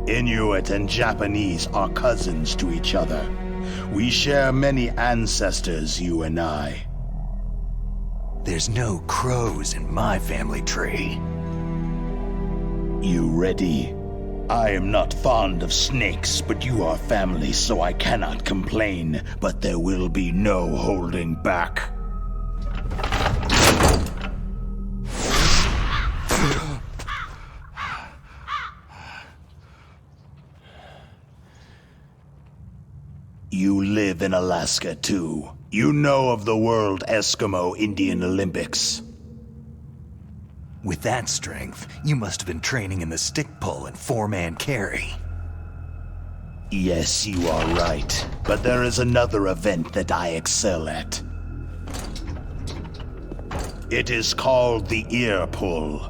Inuit and Japanese are cousins to each other. We share many ancestors, you and I. There's no crows in my family tree. You ready? I am not fond of snakes, but you are family, so I cannot complain. But there will be no holding back. you live in Alaska too. You know of the World Eskimo Indian Olympics. With that strength, you must have been training in the stick pull and four-man carry. Yes, you are right. But there is another event that I excel at. It is called the ear pull.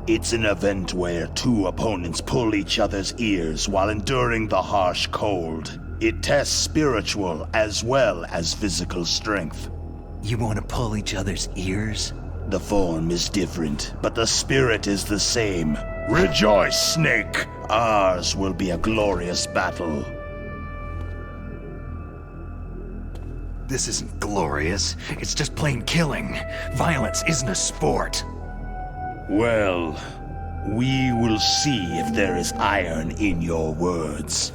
It's an event where two opponents pull each other's ears while enduring the harsh cold. It tests spiritual as well as physical strength. You want to pull each other's ears? The form is different, but the spirit is the same. Rejoice, Snake! Ours will be a glorious battle. This isn't glorious. It's just plain killing. Violence isn't a sport. Well, we will see if there is iron in your words.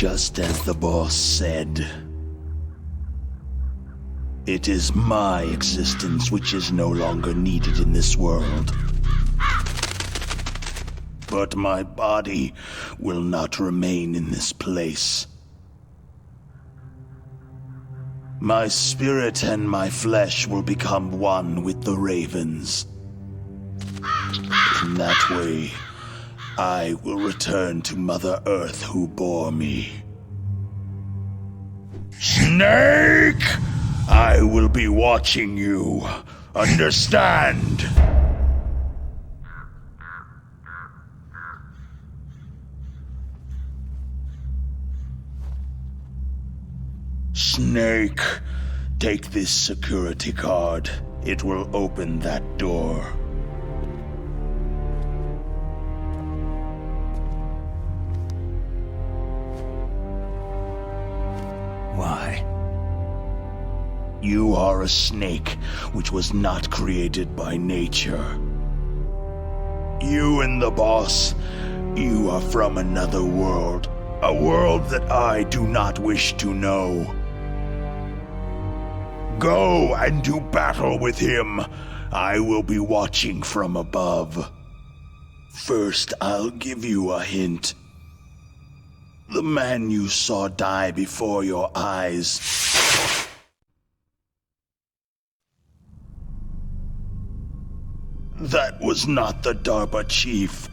Just as the boss said. It is my existence which is no longer needed in this world. But my body will not remain in this place. My spirit and my flesh will become one with the ravens. In that way, I will return to Mother Earth who bore me. Snake! I will be watching you. Understand? Snake, take this security card. It will open that door. Why? You are a snake which was not created by nature. You and the boss, you are from another world. A world that I do not wish to know. Go and do battle with him. I will be watching from above. First, I'll give you a hint. The man you saw die before your eyes. That was not the DARPA chief.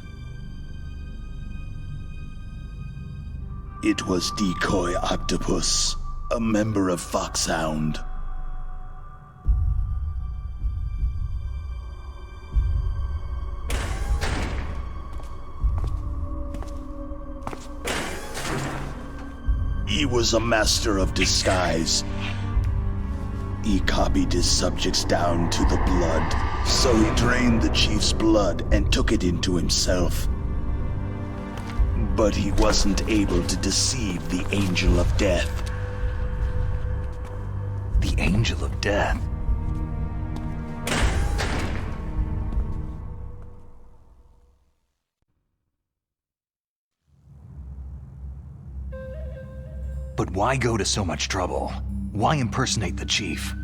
It was Decoy Octopus, a member of Foxhound. He was a master of disguise. He copied his subjects down to the blood, so he drained the chief's blood and took it into himself. But he wasn't able to deceive the Angel of Death. The Angel of Death? But why go to so much trouble? Why impersonate the chief?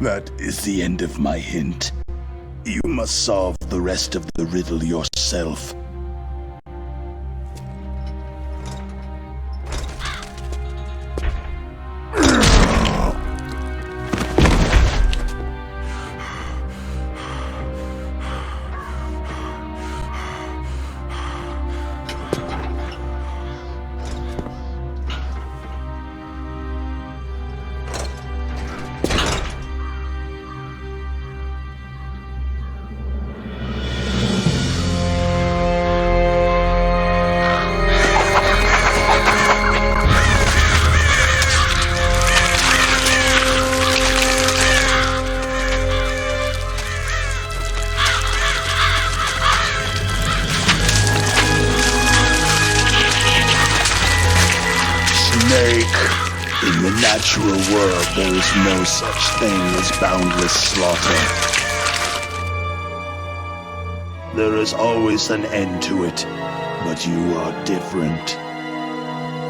That is the end of my hint. You must solve the rest of the riddle yourself. In the natural world, there is no such thing as boundless slaughter. There is always an end to it, but you are different.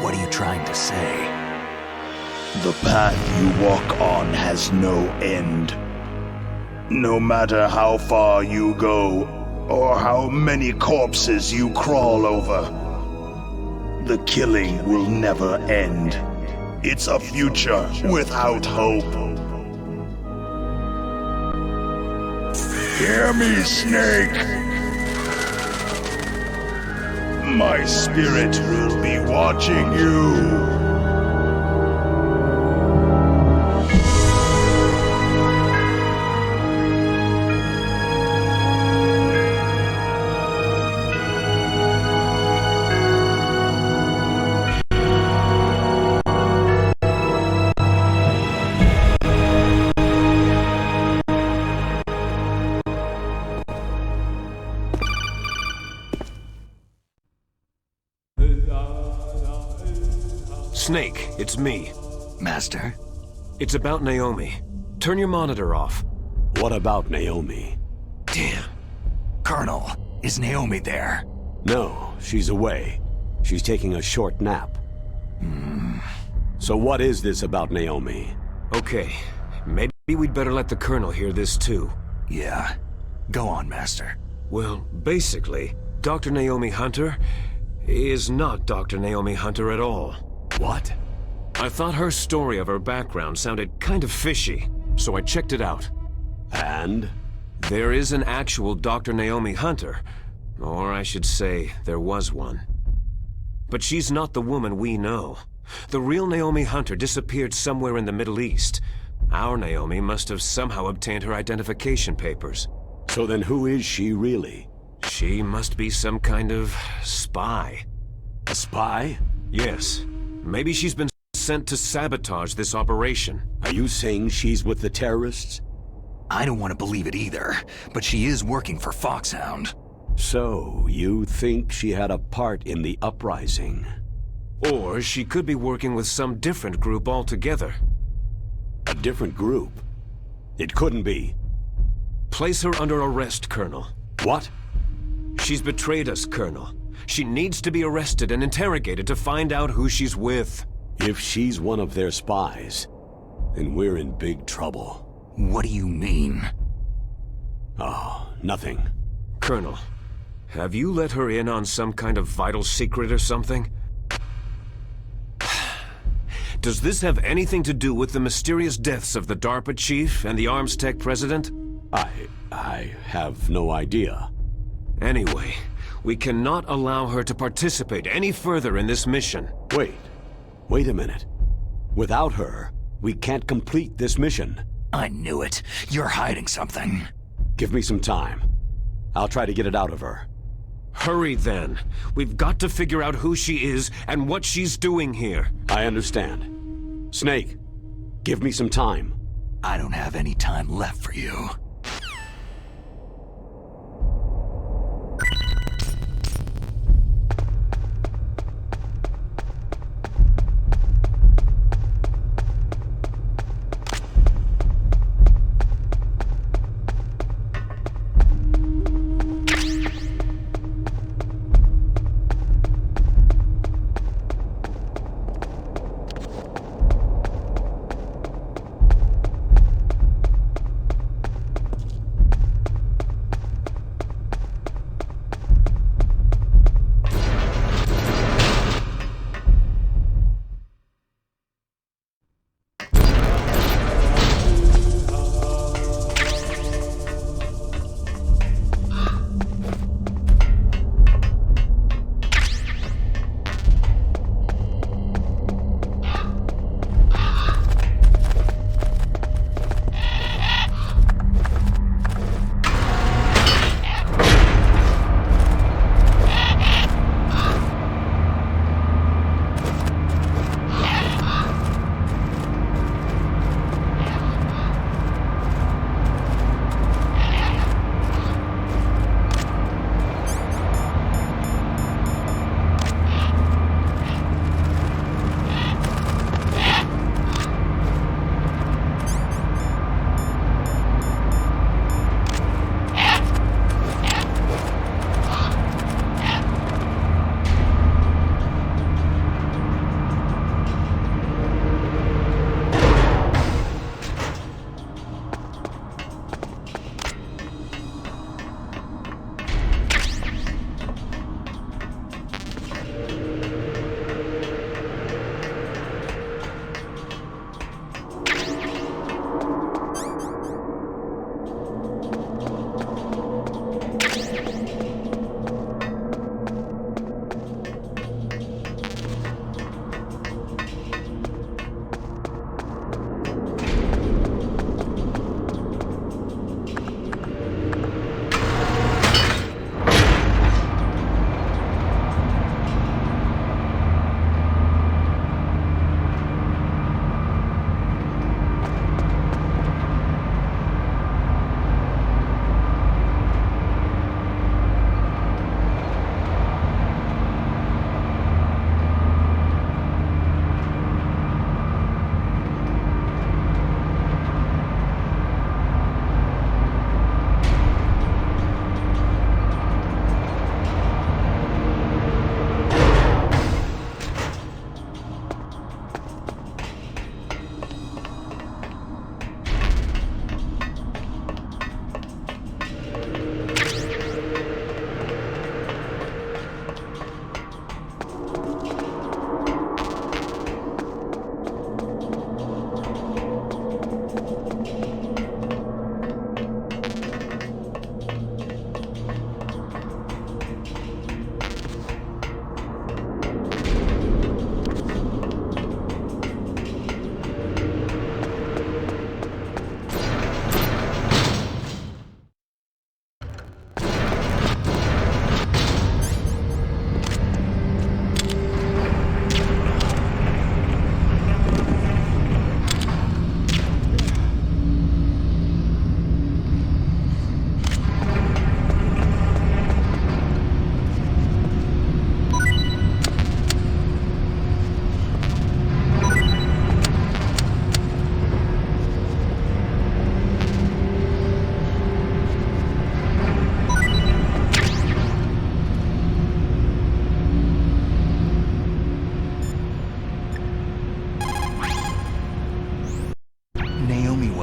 What are you trying to say? The path you walk on has no end. No matter how far you go, or how many corpses you crawl over, the killing will never end. It's a future without hope. Hear me, Snake! My spirit will be watching you. Snake, it's me. Master? It's about Naomi. Turn your monitor off. What about Naomi? Damn. Colonel, is Naomi there? No, she's away. She's taking a short nap. So what is this about Naomi? Okay, maybe we'd better let the Colonel hear this too. Yeah. Go on, Master. Well, basically, Dr. Naomi Hunter is not Dr. Naomi Hunter at all. What? I thought her story of her background sounded kind of fishy, so I checked it out. And? There is an actual Dr. Naomi Hunter, or I should say, there was one. But she's not the woman we know. The real Naomi Hunter disappeared somewhere in the Middle East. Our Naomi must have somehow obtained her identification papers. So then who is she really? She must be some kind of spy. A spy? Yes. Maybe she's been sent to sabotage this operation. Are you saying she's with the terrorists? I don't want to believe it either, but she is working for Foxhound. So, you think she had a part in the uprising? Or she could be working with some different group altogether. A different group? It couldn't be. Place her under arrest, Colonel. What? She's betrayed us, Colonel. She needs to be arrested and interrogated to find out who she's with. If she's one of their spies, then we're in big trouble. What do you mean? Oh, nothing. Colonel, have you let her in on some kind of vital secret or something? Does this have anything to do with the mysterious deaths of the DARPA chief and the arms tech president? I have no idea. Anyway, we cannot allow her to participate any further in this mission. Wait a minute. Without her, we can't complete this mission. I knew it. You're hiding something. Give me some time. I'll try to get it out of her. Hurry then. We've got to figure out who she is and what she's doing here. I understand. Snake, give me some time. I don't have any time left for you.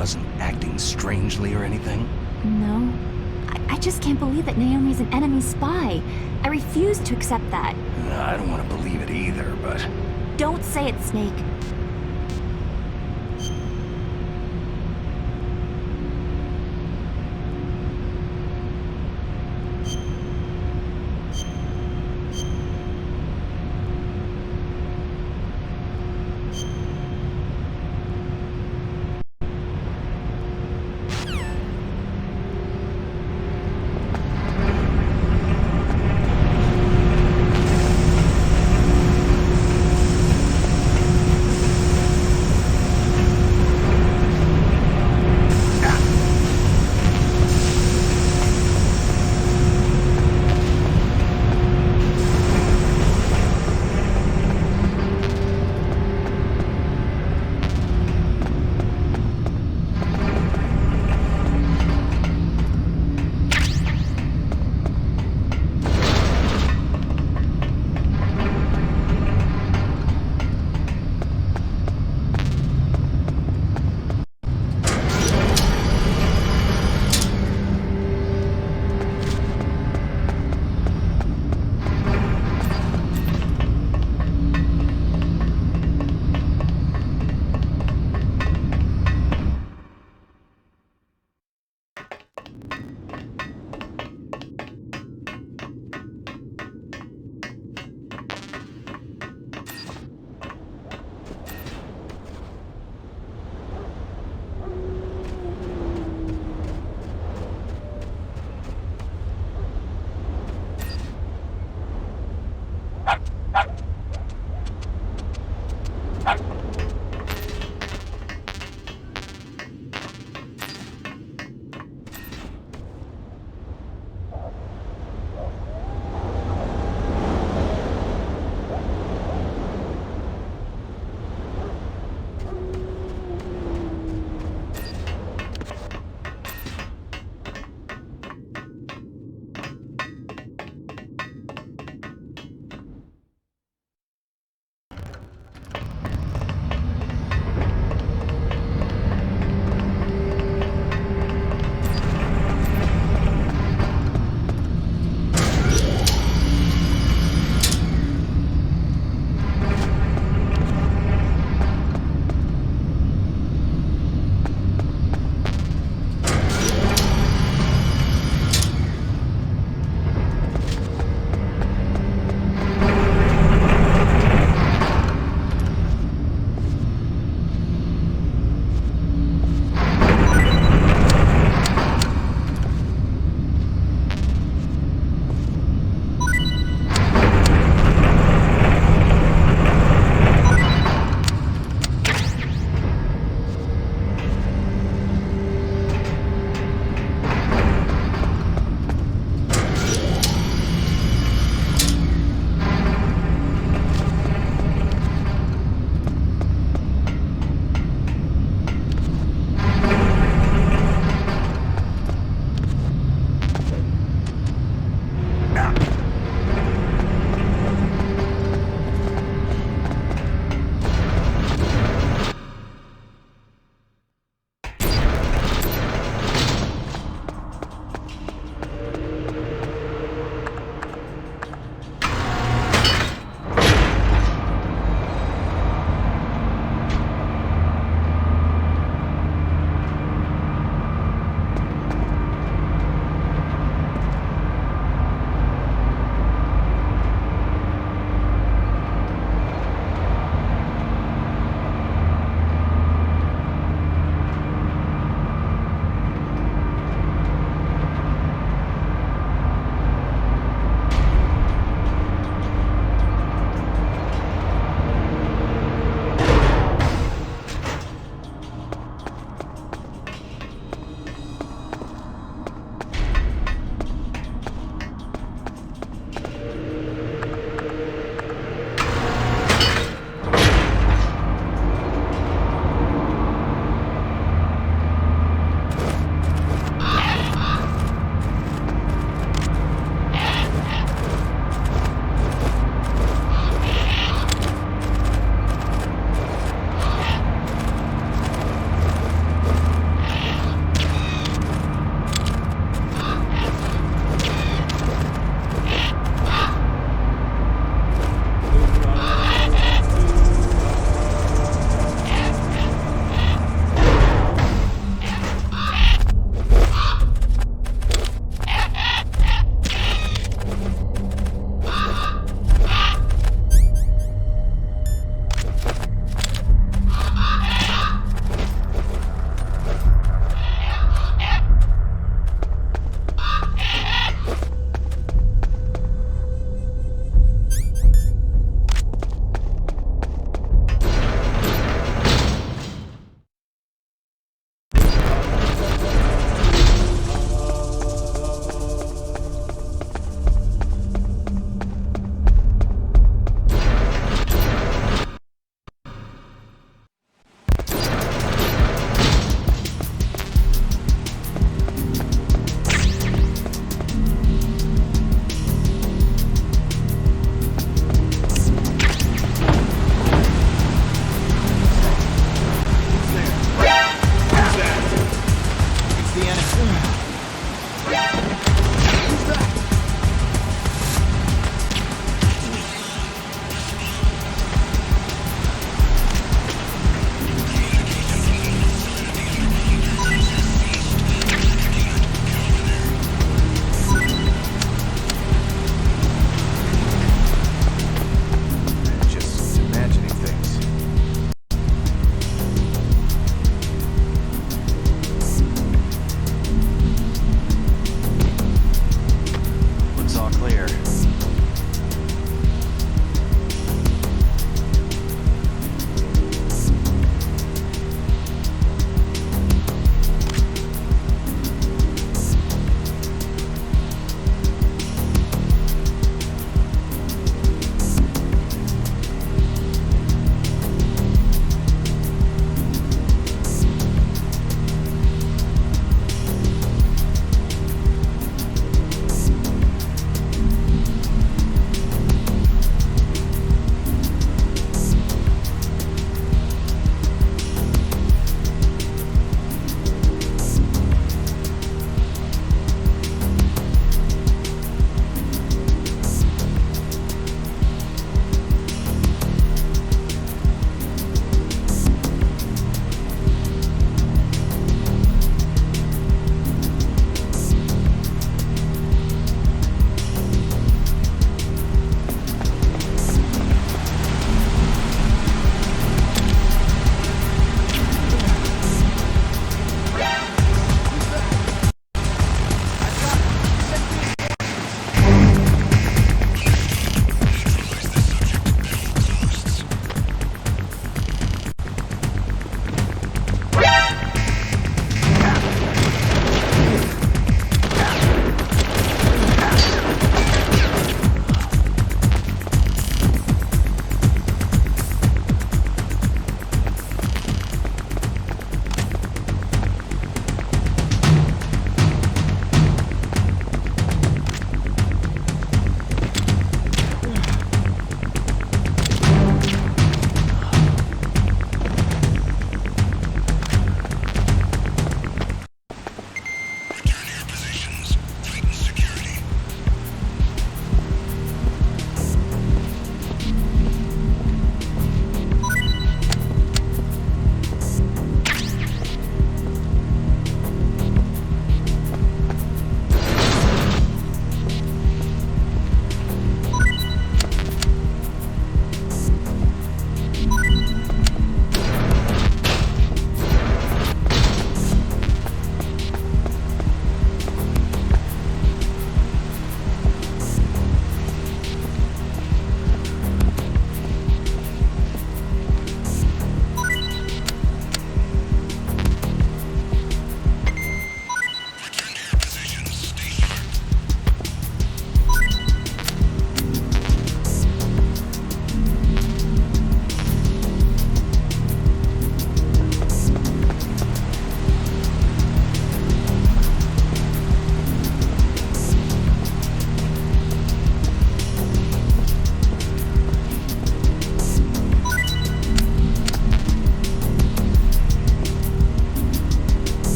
wasn't acting strangely or anything? No. I just can't believe that Naomi's an enemy spy. I refuse to accept that. I don't want to believe it either, but... Don't say it, Snake.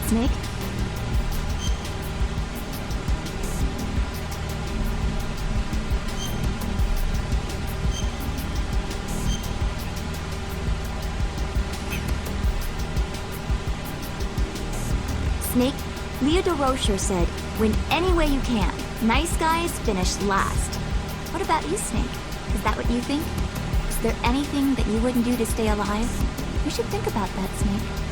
Snake? Snake, Leo DeRocher said, win any way you can. Nice guys finish last. What about you, Snake? Is that what you think? Is there anything that you wouldn't do to stay alive? You should think about that, Snake.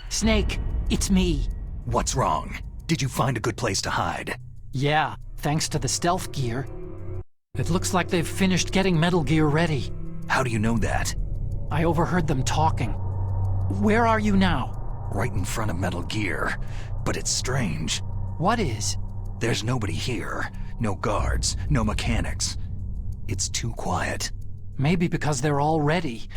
Snake, it's me. What's wrong? Did you find a good place to hide? Yeah, thanks to the stealth gear. It looks like they've finished getting Metal Gear ready. How do you know that? I overheard them talking. Where are you now? Right in front of Metal Gear. But it's strange. What is? There's nobody here. No guards, no mechanics. It's too quiet. Maybe because they're all ready.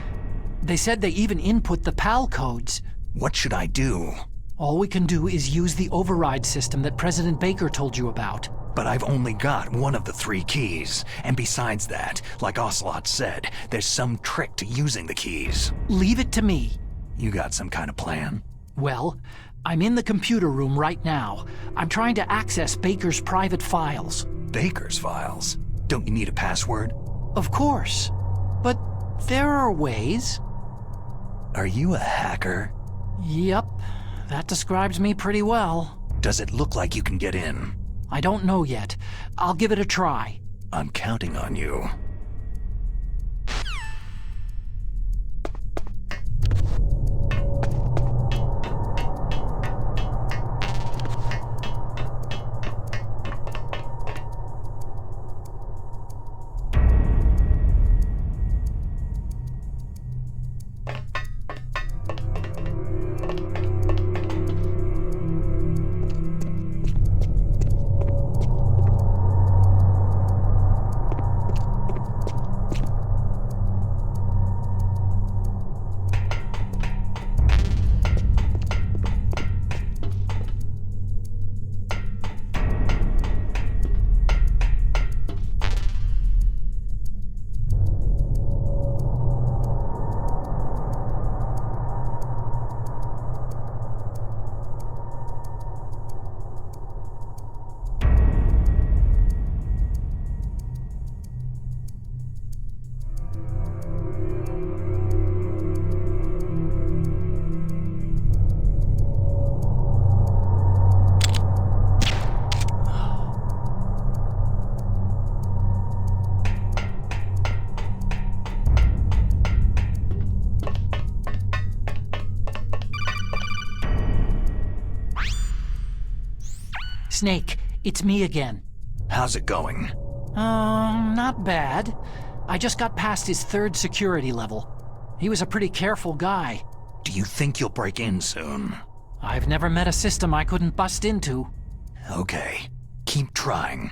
They said they even input the PAL codes. What should I do? All we can do is use the override system that President Baker told you about. But I've only got one of the 3 keys. And besides that, like Ocelot said, there's some trick to using the keys. Leave it to me. You got some kind of plan? Well, I'm in the computer room right now. I'm trying to access Baker's private files. Baker's files? Don't you need a password? Of course. But there are ways. Are you a hacker? Yep. That describes me pretty well. Does it look like you can get in? I don't know yet. I'll give it a try. I'm counting on you. Snake, it's me again. How's it going? Not bad. I just got past his 3rd security level. He was a pretty careful guy. Do you think you'll break in soon? I've never met a system I couldn't bust into. Okay, keep trying.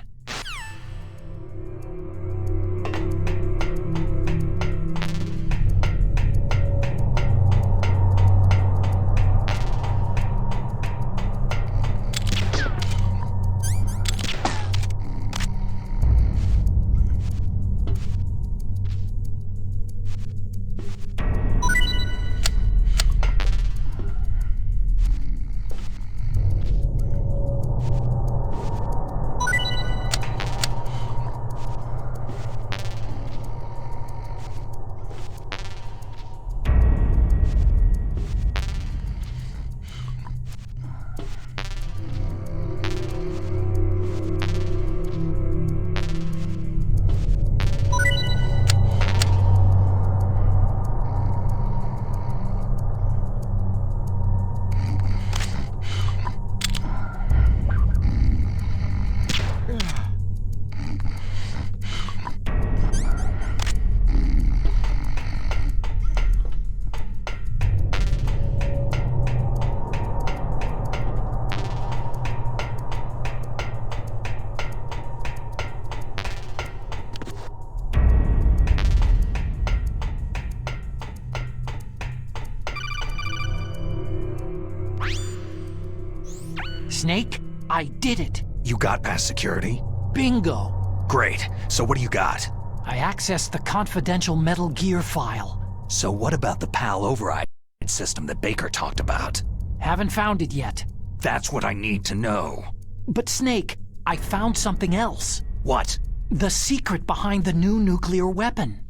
Snake, I did it. You got past security? Bingo. Great. So what do you got? I accessed the confidential Metal Gear file. So what about the PAL override system that Baker talked about? Haven't found it yet. That's what I need to know. But Snake, I found something else. What? The secret behind the new nuclear weapon.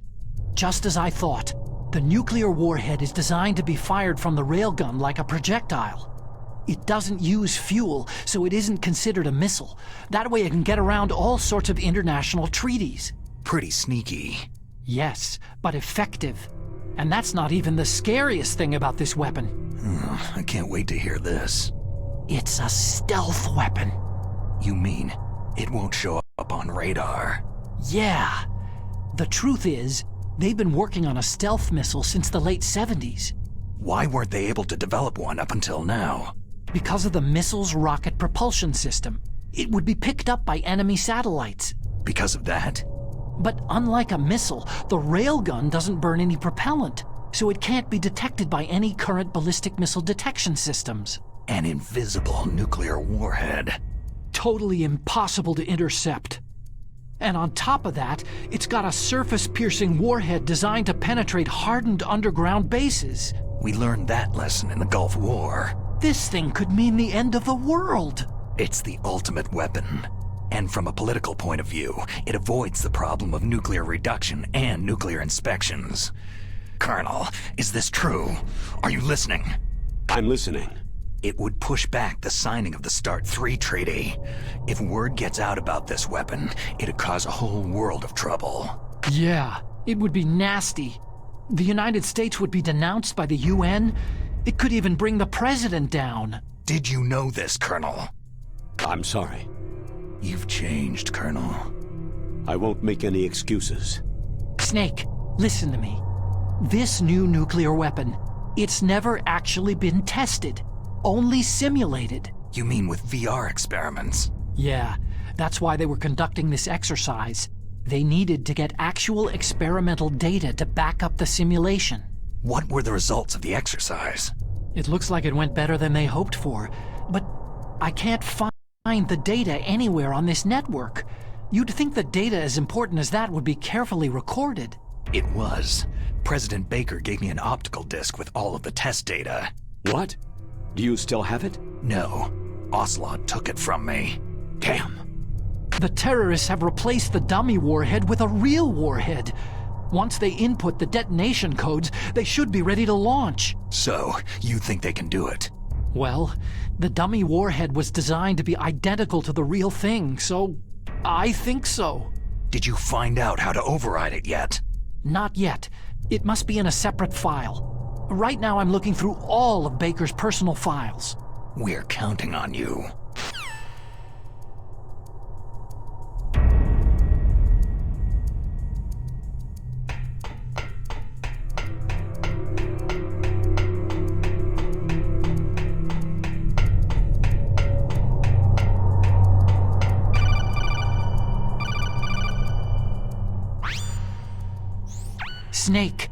Just as I thought, the nuclear warhead is designed to be fired from the railgun like a projectile. It doesn't use fuel, so it isn't considered a missile. That way it can get around all sorts of international treaties. Pretty sneaky. Yes, but effective. And that's not even the scariest thing about this weapon. I can't wait to hear this. It's a stealth weapon. You mean it won't show up on radar? Yeah. The truth is, they've been working on a stealth missile since the late 70s. Why weren't they able to develop one up until now? Because of the missile's rocket propulsion system. It would be picked up by enemy satellites. Because of that? But unlike a missile, the railgun doesn't burn any propellant, so it can't be detected by any current ballistic missile detection systems. An invisible nuclear warhead. Totally impossible to intercept. And on top of that, it's got a surface-piercing warhead designed to penetrate hardened underground bases. We learned that lesson in the Gulf War. This thing could mean the end of the world. It's the ultimate weapon. And from a political point of view, it avoids the problem of nuclear reduction and nuclear inspections. Colonel, is this true? Are you listening? I'm listening. It would push back the signing of the START 3 treaty. If word gets out about this weapon, it'd cause a whole world of trouble. Yeah, it would be nasty. The United States would be denounced by the UN. It could even bring the president down. Did you know this, Colonel? I'm sorry. You've changed, Colonel. I won't make any excuses. Snake, listen to me. This new nuclear weapon, it's never actually been tested. Only simulated. You mean with VR experiments? Yeah, that's why they were conducting this exercise. They needed to get actual experimental data to back up the simulation. What were the results of the exercise? It looks like it went better than they hoped for, but I can't find the data anywhere on this network. You'd think the data as important as that would be carefully recorded. It was. President Baker gave me an optical disc with all of the test data. What? Do you still have it? No. Ocelot took it from me. Damn. The terrorists have replaced the dummy warhead with a real warhead. Once they input the detonation codes, they should be ready to launch. So, you think they can do it? Well, the dummy warhead was designed to be identical to the real thing, so I think so. Did you find out how to override it yet? Not yet. It must be in a separate file. Right now I'm looking through all of Baker's personal files. We're counting on you. Snake.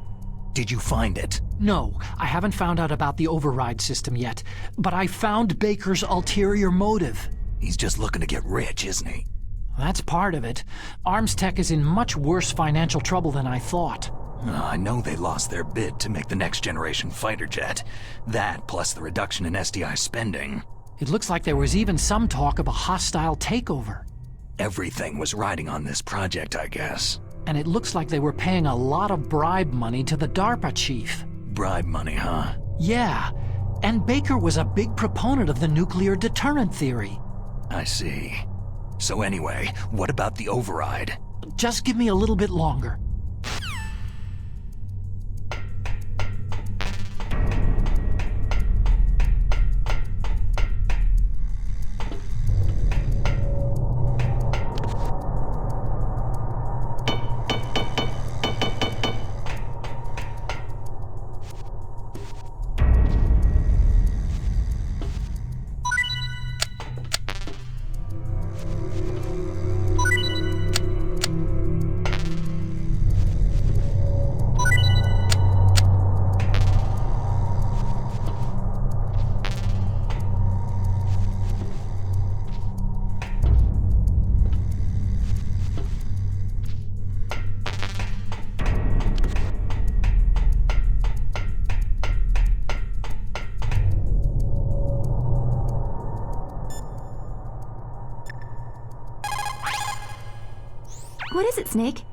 Did you find it? No, I haven't found out about the override system yet, but I found Baker's ulterior motive. He's just looking to get rich, isn't he? That's part of it. Arms Tech is in much worse financial trouble than I thought. I know they lost their bid to make the next generation fighter jet. That, plus the reduction in SDI spending. It looks like there was even some talk of a hostile takeover. Everything was riding on this project, I guess. And it looks like they were paying a lot of bribe money to the DARPA chief. Bribe money, huh? Yeah, and Baker was a big proponent of the nuclear deterrent theory. I see. So anyway, what about the override? Just give me a little bit longer. What is it, Snake?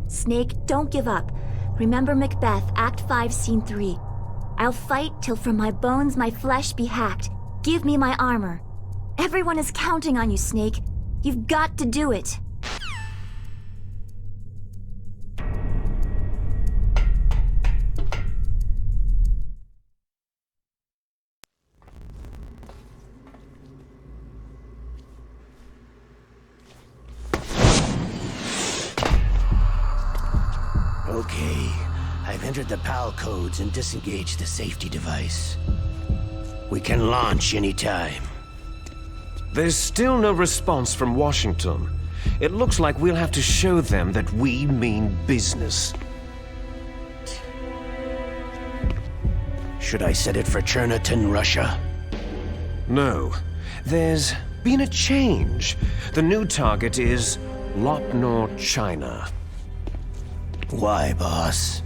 Snake, don't give up. Remember Macbeth, Act 5, Scene 3. I'll fight till from my bones my flesh be hacked. Give me my armor. Everyone is counting on you, Snake. You've got to do it. Okay, I've entered the PAL codes and disengaged the safety device. We can launch anytime. There's still no response from Washington. It looks like we'll have to show them that we mean business. Should I set it for Cherniton, Russia? No. There's been a change. The new target is Lopnor, China. Why, boss?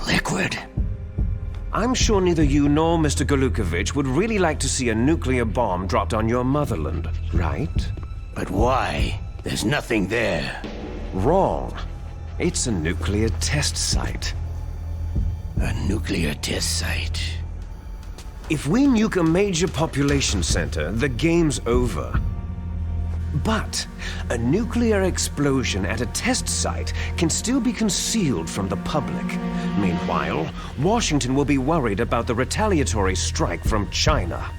Liquid. I'm sure neither you nor Mr. Golukovich would really like to see a nuclear bomb dropped on your motherland, right? But why? There's nothing there. Wrong. It's a nuclear test site. A nuclear test site? If we nuke a major population center, the game's over. But a nuclear explosion at a test site can still be concealed from the public. Meanwhile, Washington will be worried about the retaliatory strike from China.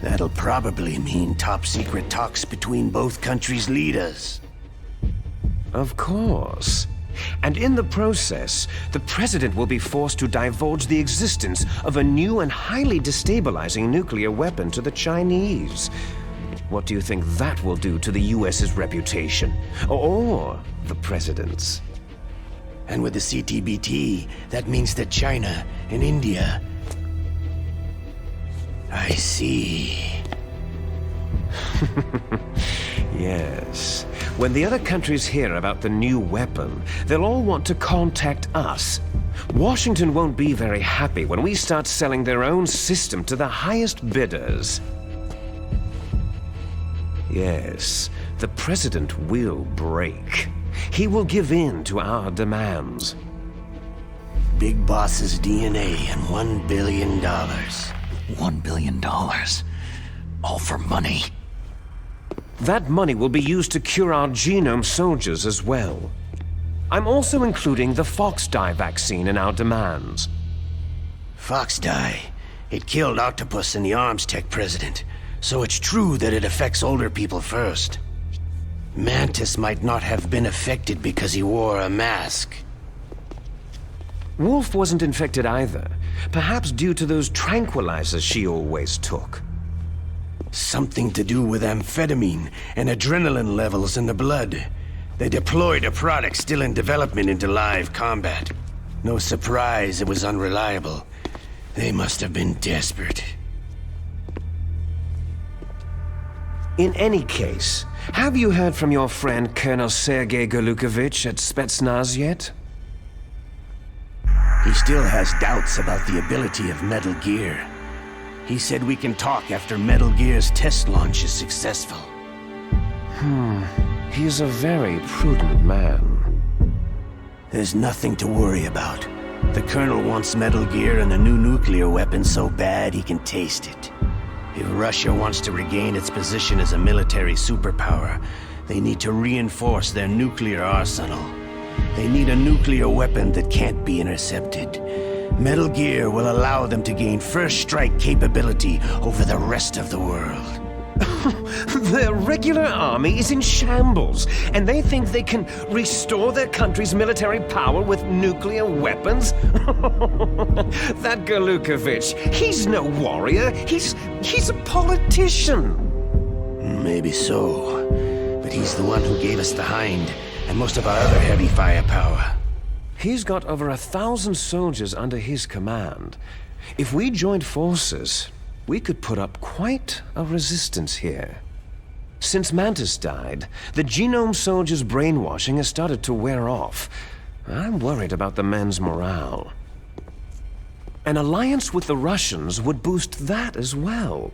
That'll probably mean top-secret talks between both countries' leaders. Of course. And in the process, the president will be forced to divulge the existence of a new and highly destabilizing nuclear weapon to the Chinese. What do you think that will do to the US's reputation? Or the president's? And with the CTBT, that means that China and India... I see. Yes. When the other countries hear about the new weapon, they'll all want to contact us. Washington won't be very happy when we start selling their own system to the highest bidders. Yes, the President will break. He will give in to our demands. Big Boss's DNA and $1 billion. $1 billion? All for money? That money will be used to cure our genome soldiers as well. I'm also including the Fox-Die vaccine in our demands. Fox-Die? It killed Octopus and the Arms Tech president, so it's true that it affects older people first. Mantis might not have been affected because he wore a mask. Wolf wasn't infected either, perhaps due to those tranquilizers she always took. Something to do with amphetamine and adrenaline levels in the blood. They deployed a product still in development into live combat. No surprise it was unreliable. They must have been desperate. In any case, have you heard from your friend Colonel Sergei Golukovich at Spetsnaz yet? He still has doubts about the ability of Metal Gear. He said we can talk after Metal Gear's test launch is successful. He's a very prudent man. There's nothing to worry about. The Colonel wants Metal Gear and the new nuclear weapon so bad he can taste it. If Russia wants to regain its position as a military superpower, they need to reinforce their nuclear arsenal. They need a nuclear weapon that can't be intercepted. Metal Gear will allow them to gain first strike capability over the rest of the world. Their regular army is in shambles, and they think they can restore their country's military power with nuclear weapons? That Golukovich, he's no warrior, he's a politician. Maybe so, but he's the one who gave us the Hind, and most of our other heavy firepower. He's got over 1,000 soldiers under his command. If we joined forces, we could put up quite a resistance here. Since Mantis died, the genome soldiers' brainwashing has started to wear off. I'm worried about the men's morale. An alliance with the Russians would boost that as well.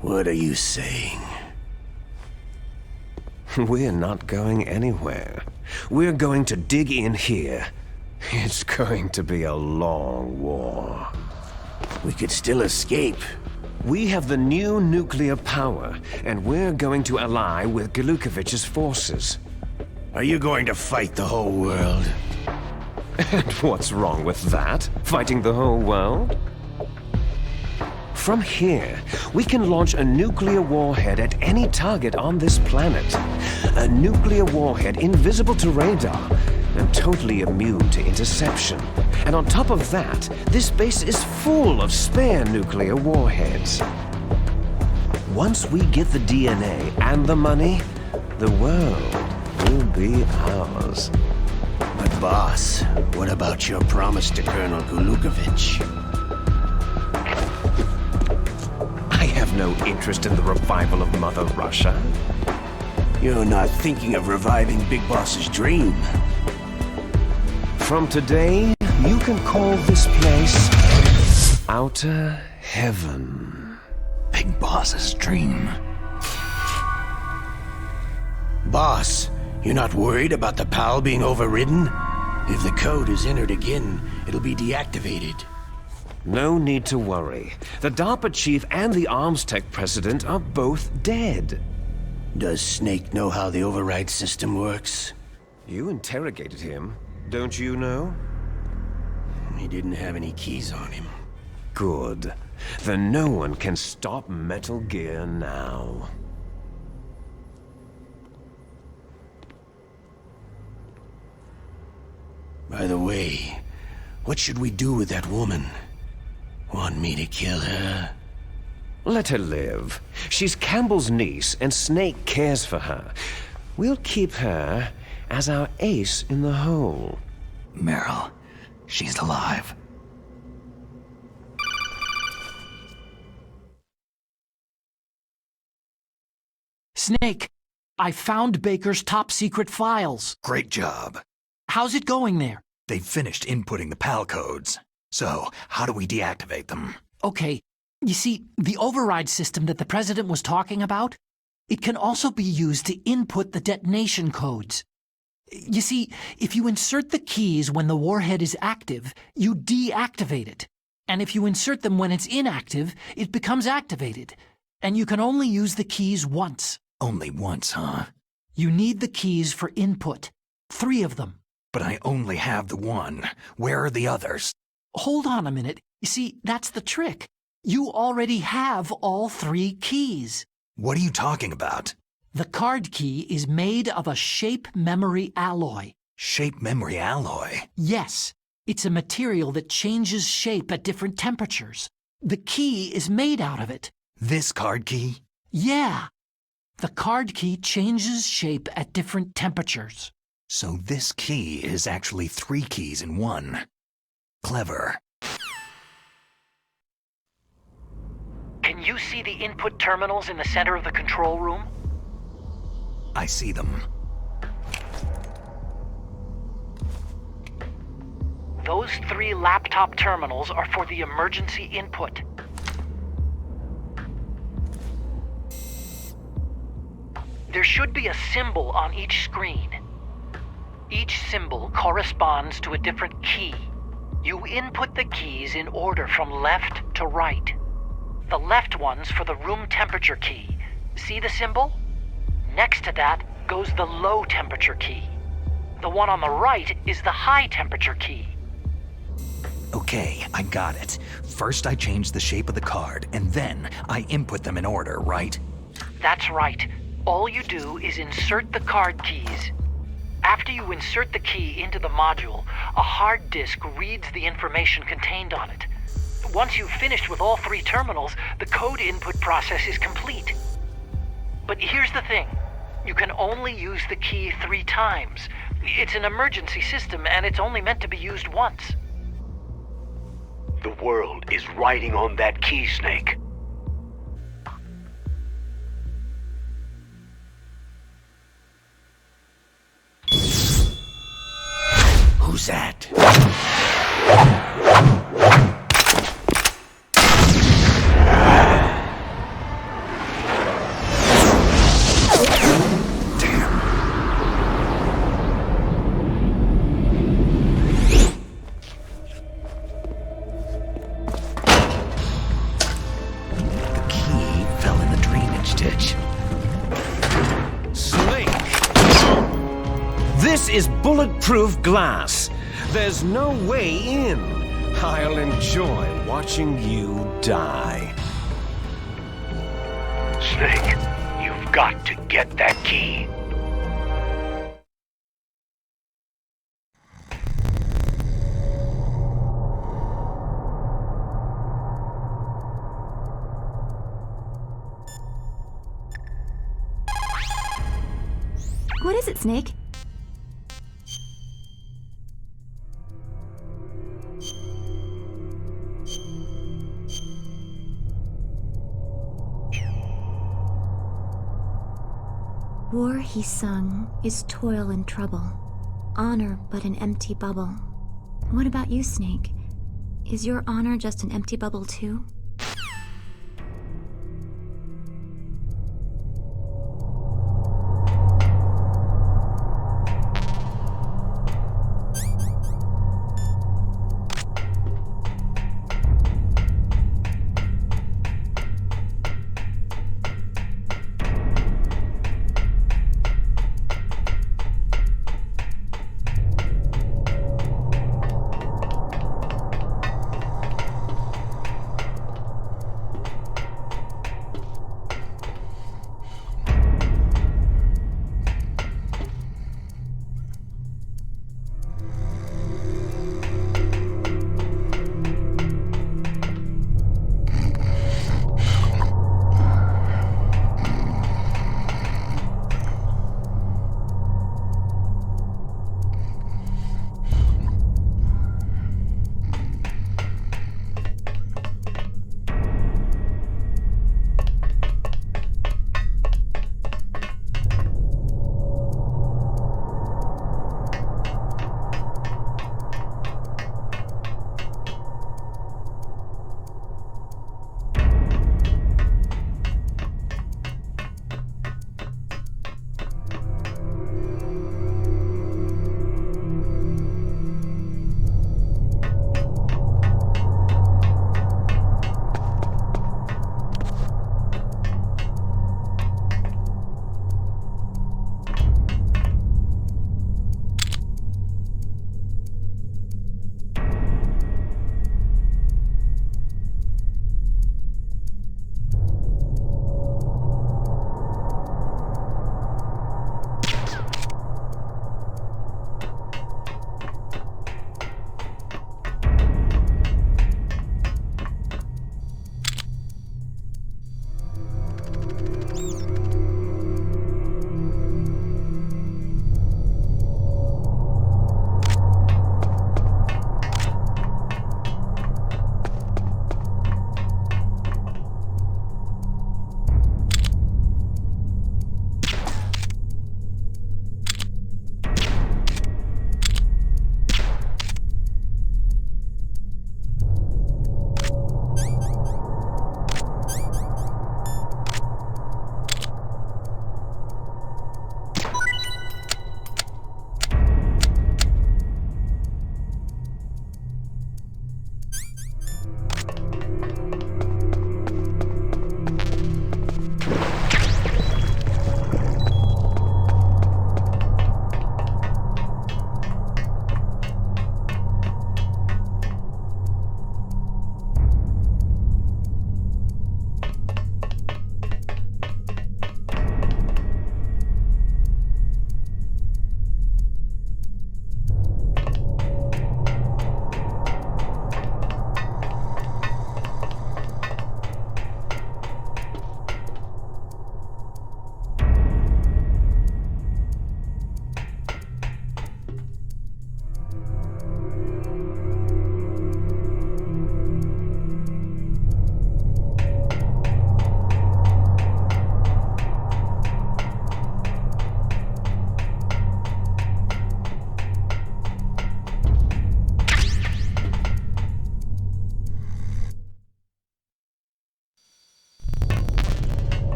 What are you saying? We're not going anywhere. We're going to dig in here. It's going to be a long war. We could still escape. We have the new nuclear power, and we're going to ally with Golukovich's forces. Are you going to fight the whole world? And what's wrong with that? Fighting the whole world? From here, we can launch a nuclear warhead at any target on this planet. A nuclear warhead invisible to radar and totally immune to interception. And on top of that, this base is full of spare nuclear warheads. Once we get the DNA and the money, the world will be ours. But boss, what about your promise to Colonel Golukovich? I have no interest in the revival of Mother Russia. You're not thinking of reviving Big Boss's dream. From today, you can call this place Outer Heaven. Big Boss's dream. Boss, you're not worried about the PAL being overridden? If the code is entered again, it'll be deactivated. No need to worry. The DARPA chief and the Arms Tech president are both dead. Does Snake know how the override system works? You interrogated him, don't you know? He didn't have any keys on him. Good. Then no one can stop Metal Gear now. By the way, what should we do with that woman? Want me to kill her? Let her live. She's Campbell's niece, and Snake cares for her. We'll keep her as our ace in the hole. Meryl, she's alive. Snake, I found Baker's top-secret files. Great job. How's it going there? They've finished inputting the PAL codes. So, how do we deactivate them? Okay, you see, the override system that the President was talking about, it can also be used to input the detonation codes. You see, if you insert the keys when the warhead is active, you deactivate it. And if you insert them when it's inactive, it becomes activated. And you can only use the keys once. Only once, huh? You need the keys for input. 3 of them. But I only have the one. Where are the others? Hold on a minute. You see, that's the trick. You already have all 3 keys. What are you talking about? The card key is made of a shape memory alloy. Shape memory alloy? Yes. It's a material that changes shape at different temperatures. The key is made out of it. This card key? Yeah. The card key changes shape at different temperatures. So this key is actually 3 keys in one. Clever. Can you see the input terminals in the center of the control room? I see them. Those 3 laptop terminals are for the emergency input. There should be a symbol on each screen. Each symbol corresponds to a different key. You input the keys in order from left to right. The left one's for the room temperature key. See the symbol? Next to that goes the low temperature key. The one on the right is the high temperature key. Okay, I got it. First I change the shape of the card, and then I input them in order, right? That's right. All you do is insert the card keys. After you insert the key into the module, a hard disk reads the information contained on it. Once you've finished with all 3 terminals, the code input process is complete. But here's the thing. You can only use the key 3 times. It's an emergency system, and it's only meant to be used once. The world is riding on that key, Snake. Who's that? This is bulletproof glass. There's no way in. I'll enjoy watching you die. Snake, you've got to get that key. What is it, Snake? War, he sung, is toil and trouble, honor but an empty bubble. What about you, Snake? Is your honor just an empty bubble too?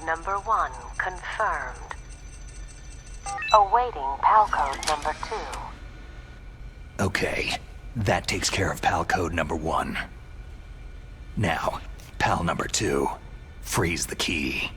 number 1 confirmed. Awaiting PAL code number 2. Okay, that takes care of PAL code number 1. Now, PAL number 2. Freeze the key.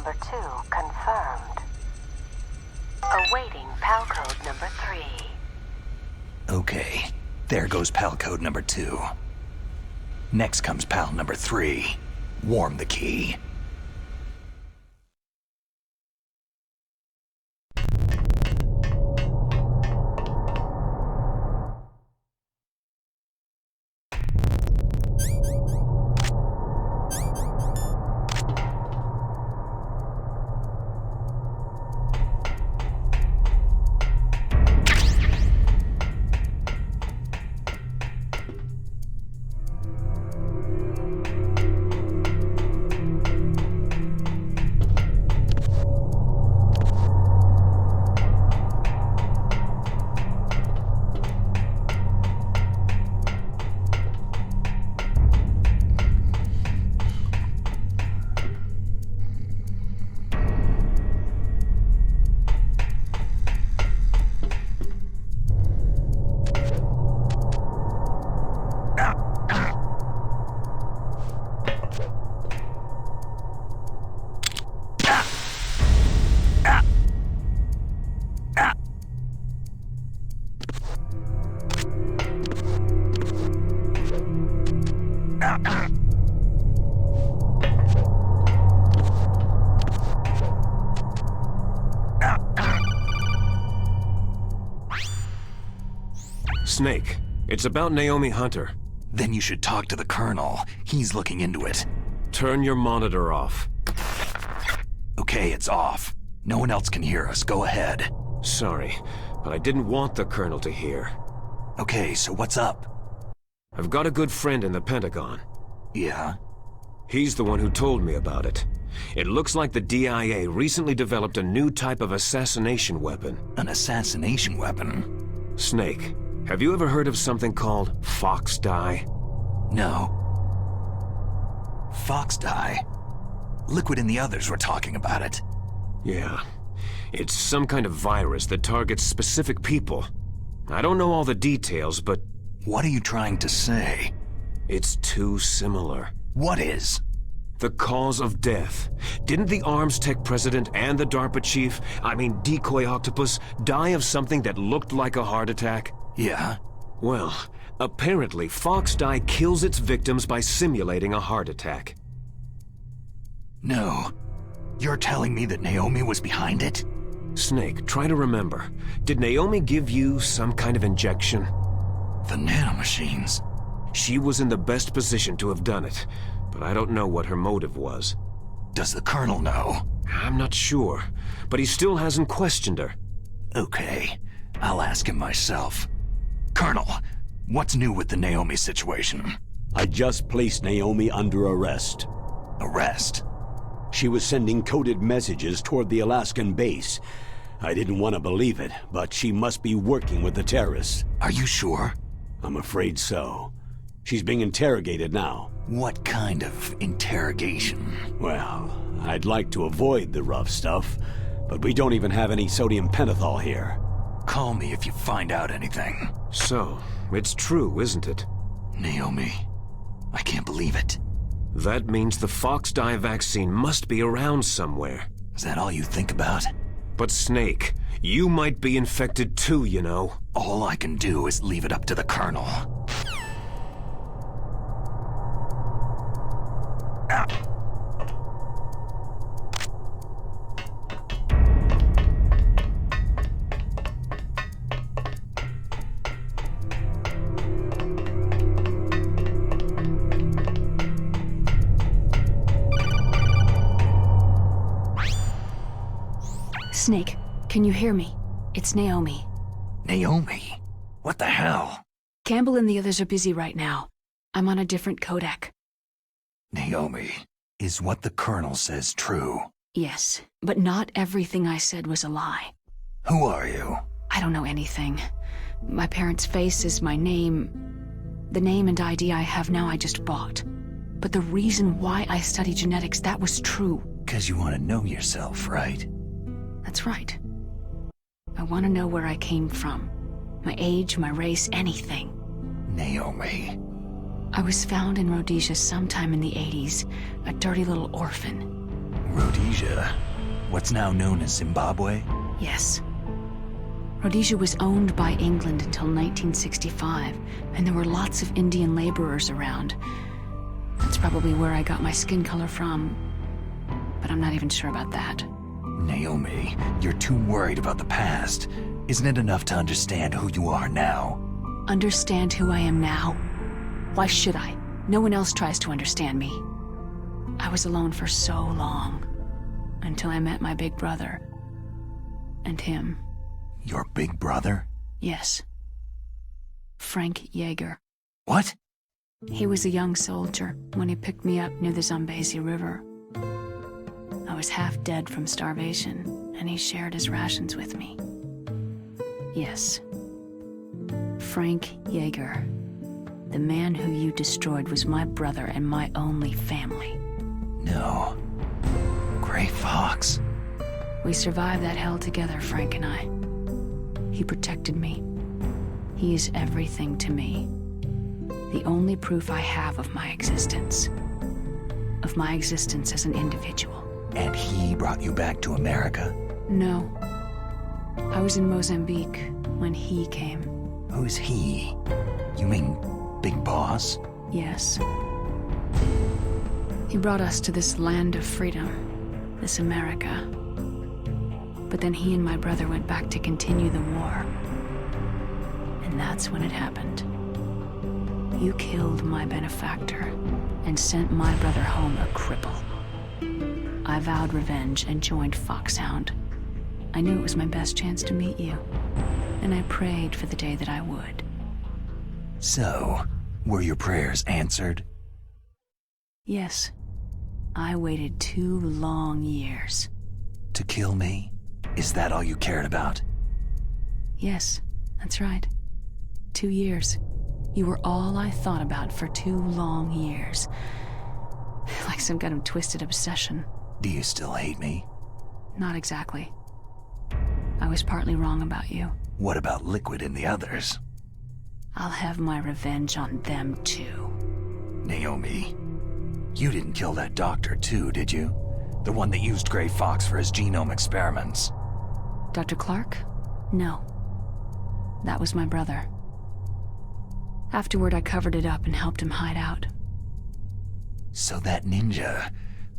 number 2 confirmed. Awaiting PAL code number 3. Okay, there goes PAL code number 2. Next comes PAL number 3. Warm the key. Snake, it's about Naomi Hunter. Then you should talk to the Colonel. He's looking into it. Turn your monitor off. Okay, it's off. No one else can hear us. Go ahead. Sorry, but I didn't want the Colonel to hear. Okay, so what's up? I've got a good friend in the Pentagon. Yeah? He's the one who told me about it. It looks like the DIA recently developed a new type of assassination weapon. An assassination weapon? Snake, have you ever heard of something called fox dye? No. Fox dye? Liquid and the others were talking about it. Yeah. It's some kind of virus that targets specific people. I don't know all the details, but... What are you trying to say? It's too similar. What is? The cause of death. Didn't the Arms Tech president and the DARPA chief, Decoy Octopus, die of something that looked like a heart attack? Yeah? Well, apparently fox dye kills its victims by simulating a heart attack. No. You're telling me that Naomi was behind it? Snake, try to remember. Did Naomi give you some kind of injection? The nanomachines. She was in the best position to have done it, but I don't know what her motive was. Does the Colonel know? I'm not sure, but he still hasn't questioned her. Okay, I'll ask him myself. Colonel, what's new with the Naomi situation? I just placed Naomi under arrest. Arrest? She was sending coded messages toward the Alaskan base. I didn't want to believe it, but she must be working with the terrorists. Are you sure? I'm afraid so. She's being interrogated now. What kind of interrogation? Well, I'd like to avoid the rough stuff, but we don't even have any sodium pentothal here. Call me if you find out anything. So, it's true, isn't it? Naomi, I can't believe it. That means the fox dye vaccine must be around somewhere. Is that all you think about? But Snake, you might be infected too, you know. All I can do is leave it up to the Colonel. Snake, can you hear me? It's Naomi. Naomi? What the hell? Campbell and the others are busy right now. I'm on a different codec. Naomi, is what the Colonel says true? Yes, but not everything I said was a lie. Who are you? I don't know anything. My parents' face is my name. The name and ID I have now I just bought. But the reason why I study genetics, that was true. 'Cause you want to know yourself, right? That's right. I want to know where I came from. My age, my race, anything. Naomi. I was found in Rhodesia sometime in the 80s, a dirty little orphan. Rhodesia? What's now known as Zimbabwe? Yes. Rhodesia was owned by England until 1965, and there were lots of Indian laborers around. That's probably where I got my skin color from, but I'm not even sure about that. Naomi, you're too worried about the past. Isn't it enough to understand who you are now? Understand who I am now? Why should I? No one else tries to understand me. I was alone for so long, until I met my big brother. And him. Your big brother? Yes. Frank Yeager. What? He was a young soldier when he picked me up near the Zambezi River. I was half dead from starvation, and he shared his rations with me. Yes. Frank Yeager. The man who you destroyed was my brother and my only family. No. Gray Fox. We survived that hell together, Frank and I. He protected me. He is everything to me. The only proof I have of my existence. Of my existence as an individual. And he brought you back to America? No. I was in Mozambique when he came. Who's he? You mean Big Boss? Yes. He brought us to this land of freedom, this America. But then he and my brother went back to continue the war. And that's when it happened. You killed my benefactor and sent my brother home a cripple. I vowed revenge and joined Foxhound. I knew it was my best chance to meet you, and I prayed for the day that I would. So, were your prayers answered? Yes. I waited 2 long years. To kill me? Is that all you cared about? Yes, that's right. 2 years. You were all I thought about for 2 long years. Like some kind of twisted obsession. Do you still hate me? Not exactly. I was partly wrong about you. What about Liquid and the others? I'll have my revenge on them too. Naomi, you didn't kill that doctor too, did you? The one that used Gray Fox for his genome experiments. Dr. Clark? No. That was my brother. Afterward, I covered it up and helped him hide out. So that ninja,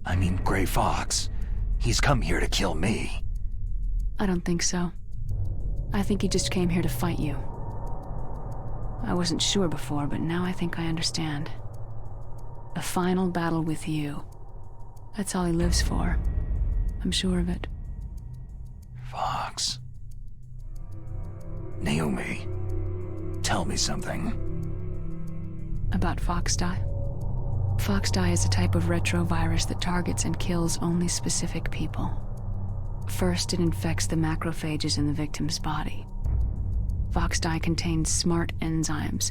I mean Gray Fox, he's come here to kill me. I don't think so. I think he just came here to fight you. I wasn't sure before, but now I think I understand. A final battle with you. That's all he lives for. I'm sure of it. Fox. Naomi, tell me something. About Foxdie? Foxdie is a type of retrovirus that targets and kills only specific people. First, it infects the macrophages in the victim's body. Foxdie contains smart enzymes,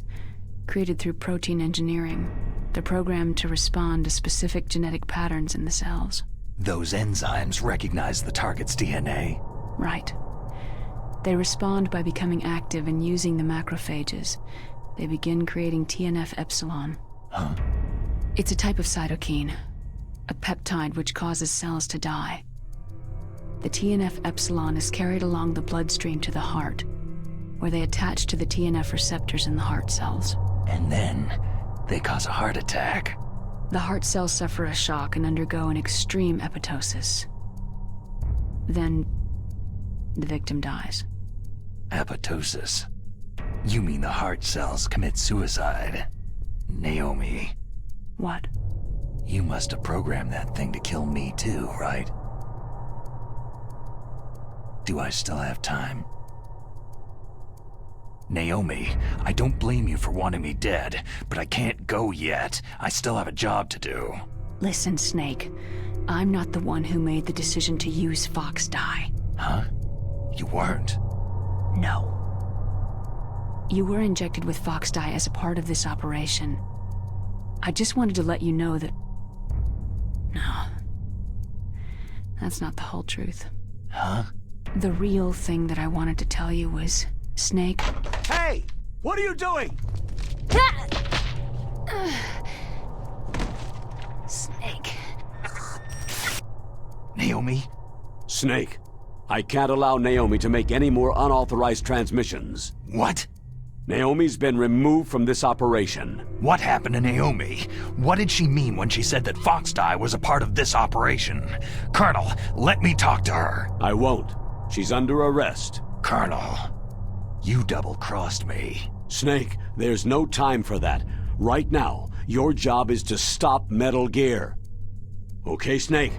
created through protein engineering. They're programmed to respond to specific genetic patterns in the cells. Those enzymes recognize the target's DNA? Right. They respond by becoming active and using the macrophages. They begin creating TNF-epsilon. Huh? It's a type of cytokine, a peptide which causes cells to die. The TNF-epsilon is carried along the bloodstream to the heart, where they attach to the TNF receptors in the heart cells. And then they cause a heart attack. The heart cells suffer a shock and undergo an extreme apoptosis. Then the victim dies. Apoptosis? You mean the heart cells commit suicide? Naomi. What? You must have programmed that thing to kill me too, right? Do I still have time? Naomi, I don't blame you for wanting me dead, but I can't go yet. I still have a job to do. Listen, Snake. I'm not the one who made the decision to use Foxdie. Huh? You weren't? No. You were injected with Foxdie as a part of this operation. I just wanted to let you know that... No. That's not the whole truth. Huh? The real thing that I wanted to tell you was... Snake... Hey! What are you doing? Snake... Naomi? Snake, I can't allow Naomi to make any more unauthorized transmissions. What? Naomi's been removed from this operation. What happened to Naomi? What did she mean when she said that Foxdie was a part of this operation? Colonel, let me talk to her. I won't. She's under arrest. Colonel, you double-crossed me. Snake, there's no time for that. Right now, your job is to stop Metal Gear. Okay, Snake?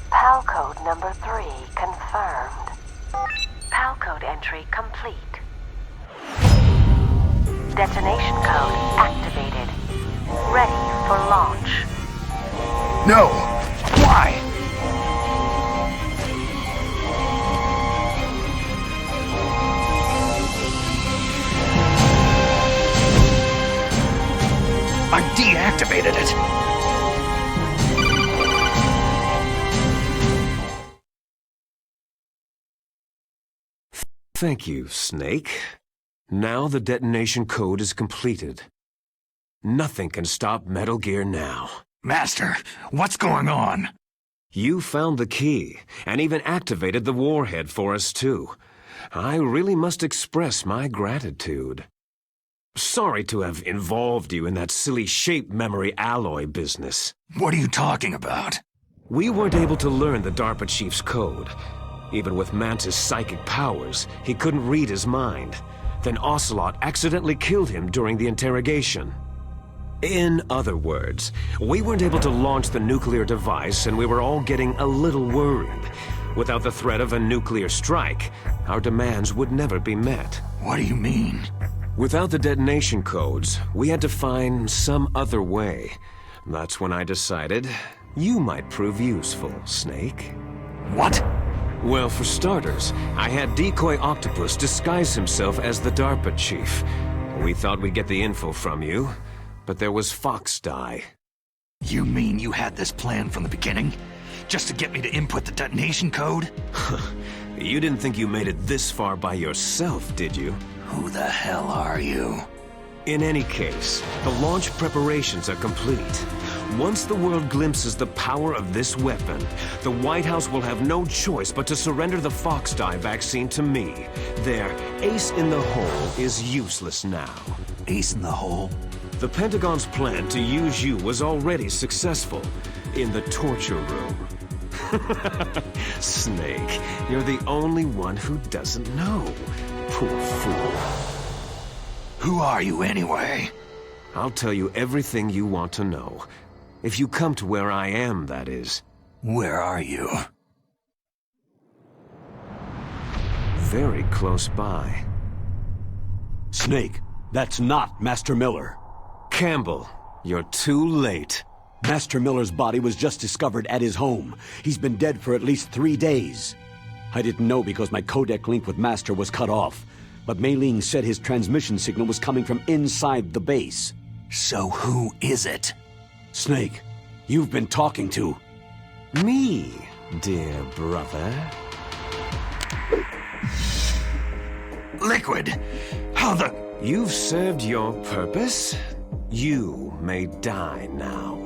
PAL code number 3 confirmed. PAL code entry complete. Detonation code activated. Ready for launch. No! Why? I deactivated it! Thank you, Snake. Now the detonation code is completed. Nothing can stop Metal Gear now. Master, what's going on? You found the key, and even activated the warhead for us too. I really must express my gratitude. Sorry to have involved you in that silly shape memory alloy business. What are you talking about? We weren't able to learn the DARPA chief's code. Even with Mantis' psychic powers, he couldn't read his mind. Then Ocelot accidentally killed him during the interrogation. In other words, we weren't able to launch the nuclear device, and we were all getting a little worried. Without the threat of a nuclear strike, our demands would never be met. What do you mean? Without the detonation codes, we had to find some other way. That's when I decided you might prove useful, Snake. What? Well, for starters, I had Decoy Octopus disguise himself as the DARPA chief. We thought we'd get the info from you, but there was Foxdie. You mean you had this plan from the beginning? Just to get me to input the detonation code? You didn't think you made it this far by yourself, did you? Who the hell are you? In any case, the launch preparations are complete. Once the world glimpses the power of this weapon, the White House will have no choice but to surrender the Foxdie vaccine to me. Their ace in the hole is useless now. Ace in the hole? The Pentagon's plan to use you was already successful in the torture room. Snake, you're the only one who doesn't know. Poor fool. Who are you anyway? I'll tell you everything you want to know. If you come to where I am, that is. Where are you? Very close by. Snake, that's not Master Miller. Campbell, you're too late. Master Miller's body was just discovered at his home. He's been dead for at least 3 days. I didn't know because my codec link with Master was cut off. But Mei Ling said his transmission signal was coming from inside the base. So who is it? Snake, you've been talking to... Me, dear brother. Liquid! How the... You've served your purpose. You may die now.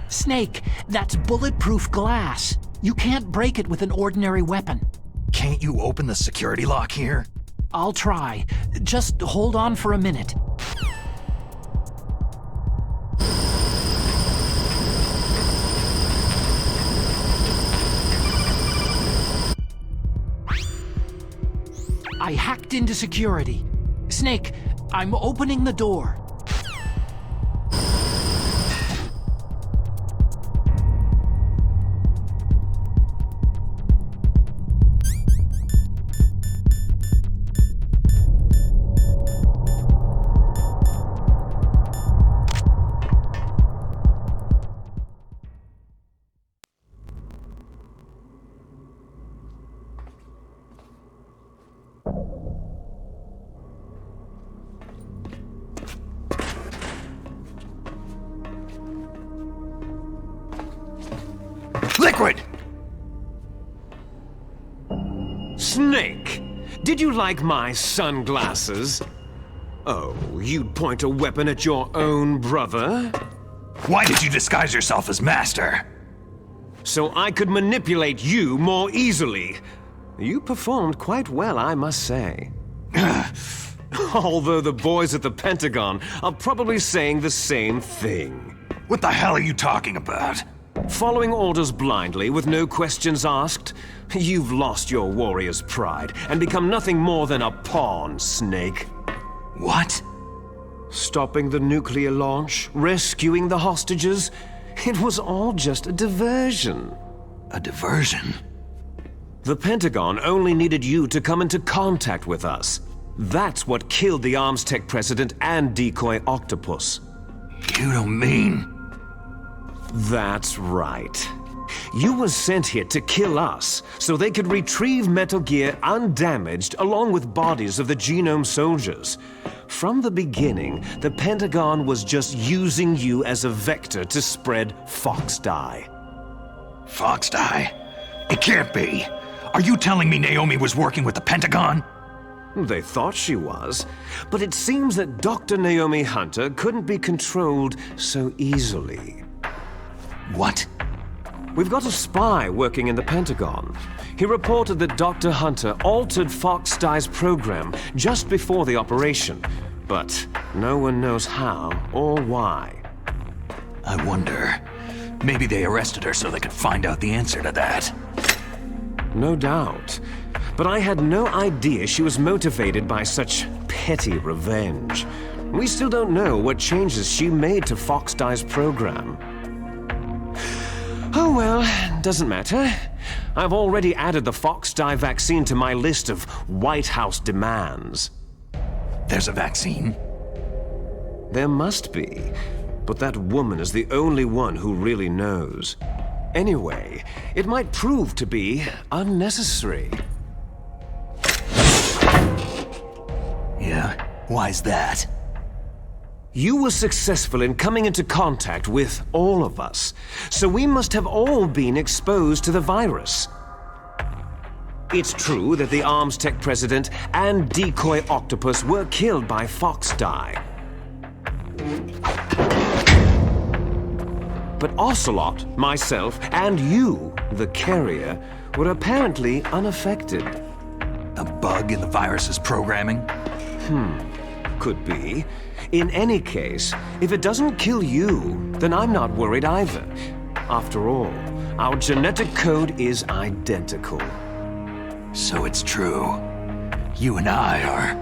Snake, that's bulletproof glass. You can't break it with an ordinary weapon. Can't you open the security lock here? I'll try. Just hold on for a minute. I hacked into security. Snake, I'm opening the door. Liquid! Snake, did you like my sunglasses? Oh, you'd point a weapon at your own brother? Why did you disguise yourself as Master? So I could manipulate you more easily. You performed quite well, I must say. Although the boys at the Pentagon are probably saying the same thing. What the hell are you talking about? Following orders blindly with no questions asked? You've lost your warrior's pride and become nothing more than a pawn, Snake. What? Stopping the nuclear launch, rescuing the hostages, it was all just a diversion. A diversion? The Pentagon only needed you to come into contact with us. That's what killed the Arms Tech president and decoy octopus. You don't mean... That's right. You were sent here to kill us, so they could retrieve Metal Gear undamaged along with bodies of the Genome soldiers. From the beginning, the Pentagon was just using you as a vector to spread Fox Dye. Fox Dye? It can't be! Are you telling me Naomi was working with the Pentagon? They thought she was, but it seems that Dr. Naomi Hunter couldn't be controlled so easily. What? We've got a spy working in the Pentagon. He reported that Dr. Hunter altered Fox Dye's program just before the operation, but no one knows how or why. I wonder, maybe they arrested her so they could find out the answer to that. No doubt. But I had no idea she was motivated by such petty revenge. We still don't know what changes she made to Fox Dye's program. Oh well, doesn't matter. I've already added the Fox Dye vaccine to my list of White House demands. There's a vaccine? There must be, but that woman is the only one who really knows. Anyway, it might prove to be unnecessary. Yeah? Why's that? You were successful in coming into contact with all of us, so we must have all been exposed to the virus. It's true that the Arms Tech president and decoy octopus were killed by Fox Dye. But Ocelot, myself, and you, the carrier, were apparently unaffected. A bug in the virus's programming? Could be. In any case, if it doesn't kill you, then I'm not worried either. After all, our genetic code is identical. So it's true. You and I are...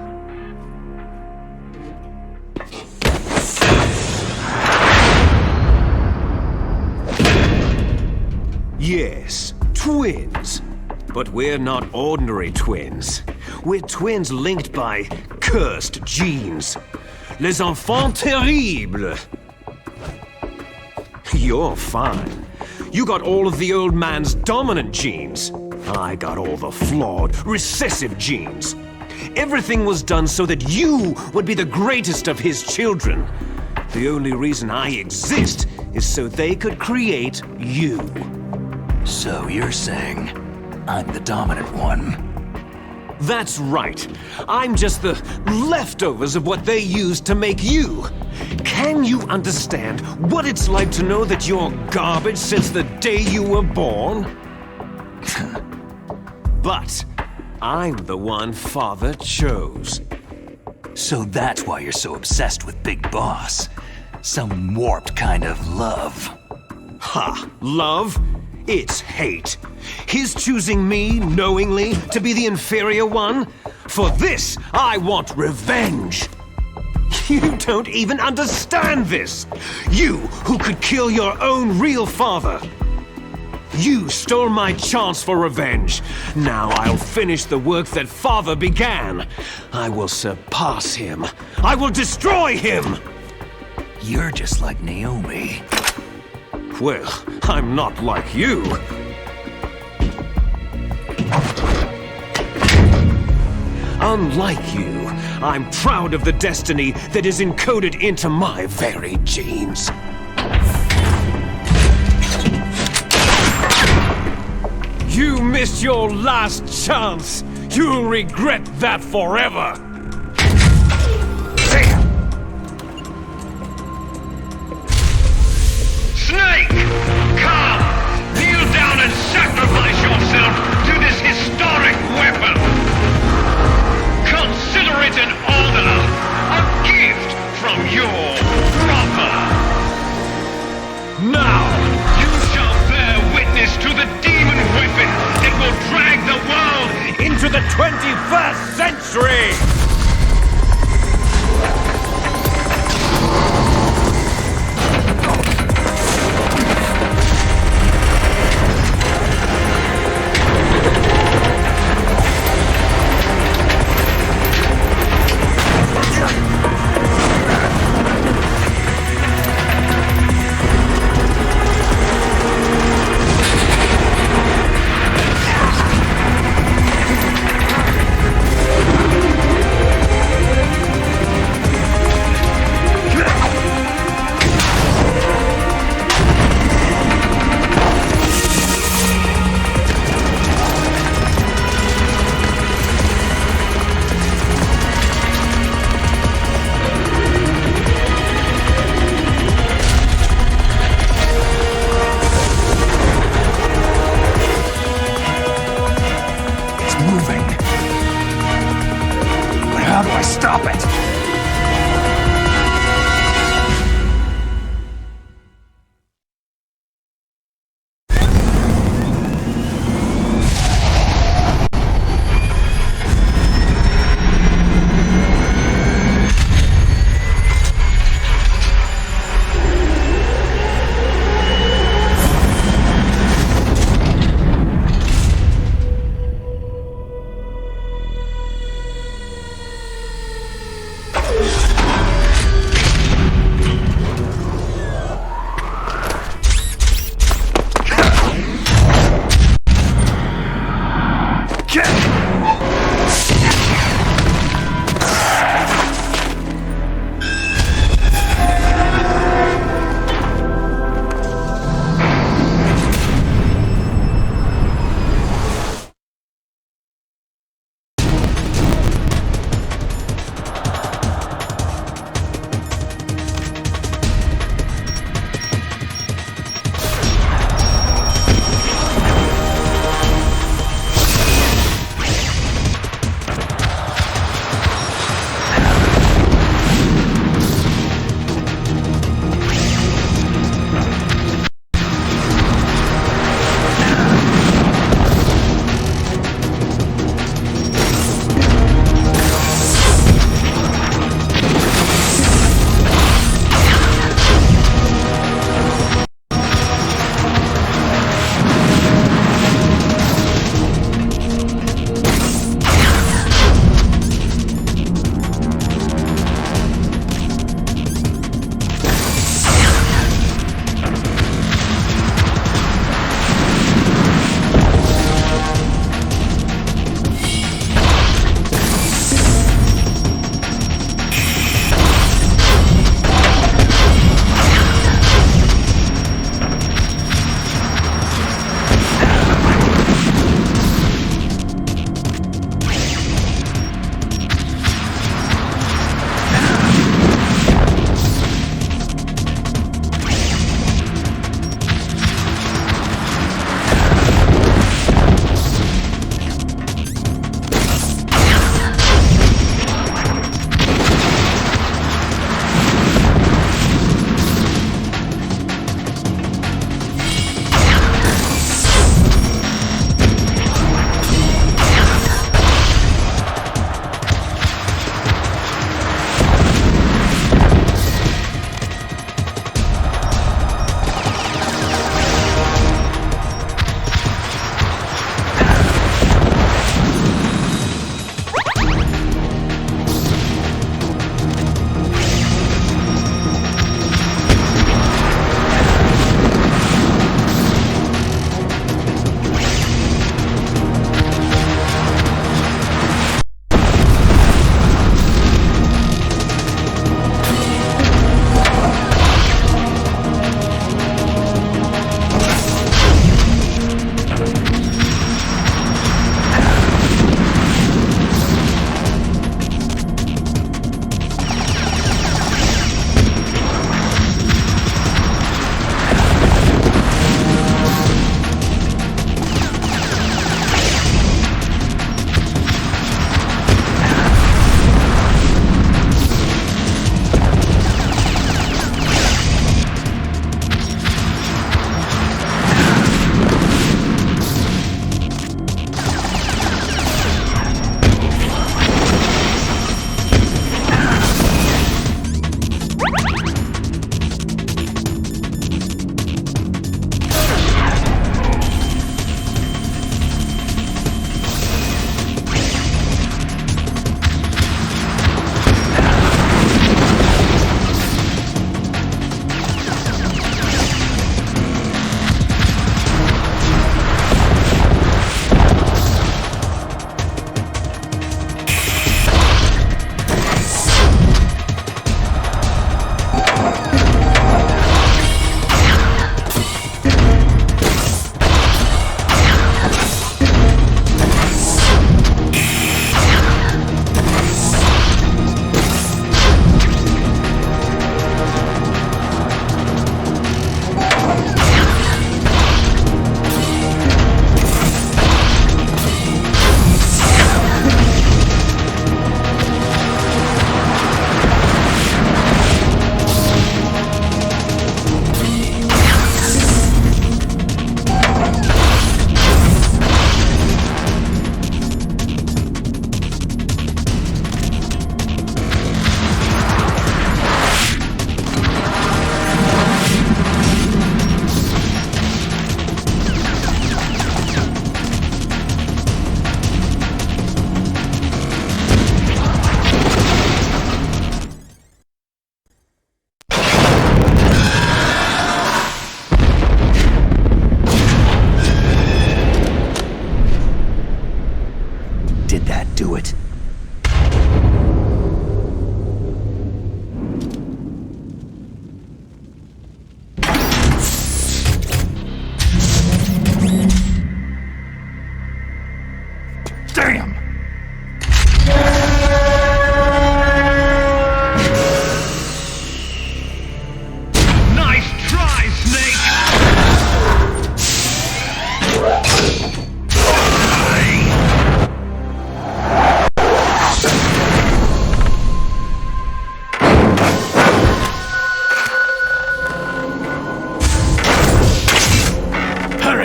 Yes, twins. But we're not ordinary twins. We're twins linked by cursed genes. Les enfants terribles. You're fine. You got all of the old man's dominant genes. I got all the flawed, recessive genes. Everything was done so that you would be the greatest of his children. The only reason I exist is so they could create you. So you're saying I'm the dominant one? That's right. I'm just the leftovers of what they used to make you. Can you understand what it's like to know that you're garbage since the day you were born? But I'm the one Father chose. So that's why you're so obsessed with Big Boss. Some warped kind of love. Ha! Love? It's hate. His choosing me, knowingly, to be the inferior one? For this, I want revenge! You don't even understand this! You, who could kill your own real father! You stole my chance for revenge. Now I'll finish the work that Father began. I will surpass him. I will destroy him! You're just like Naomi. Well, I'm not like you. Unlike you, I'm proud of the destiny that is encoded into my very genes. You missed your last chance. You'll regret that forever. Snake! Come! Kneel down and sacrifice yourself to this historic weapon! Consider it an honor, a gift from your brother! Now! You shall bear witness to the demon weapon that will drag the world into the 21st century!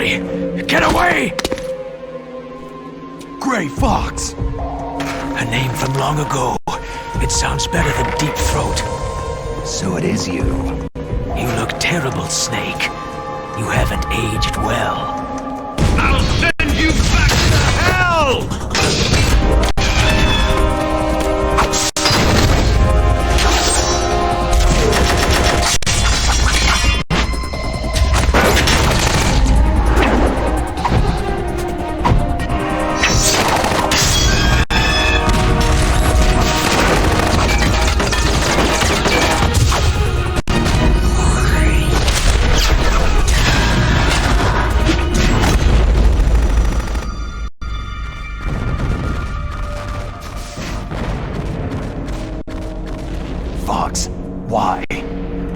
away! Get away! Gray Fox! A name from long ago. It sounds better than Deep Throat. So it is you. You look terrible, Snake. You haven't aged well. I'll send you back to hell!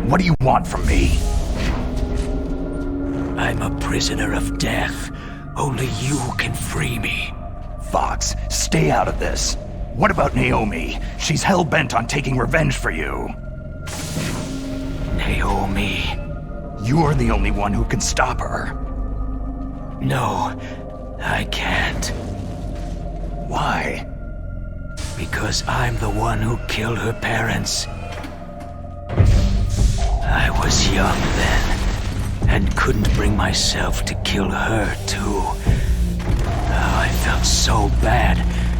What do you want from me? I'm a prisoner of death. Only you can free me. Fox, stay out of this. What about Naomi? She's hell-bent on taking revenge for you. Naomi, you're the only one who can stop her. No, I can't. Why? Because I'm the one who killed her parents. I was young then, and couldn't bring myself to kill her, too. Oh, I felt so bad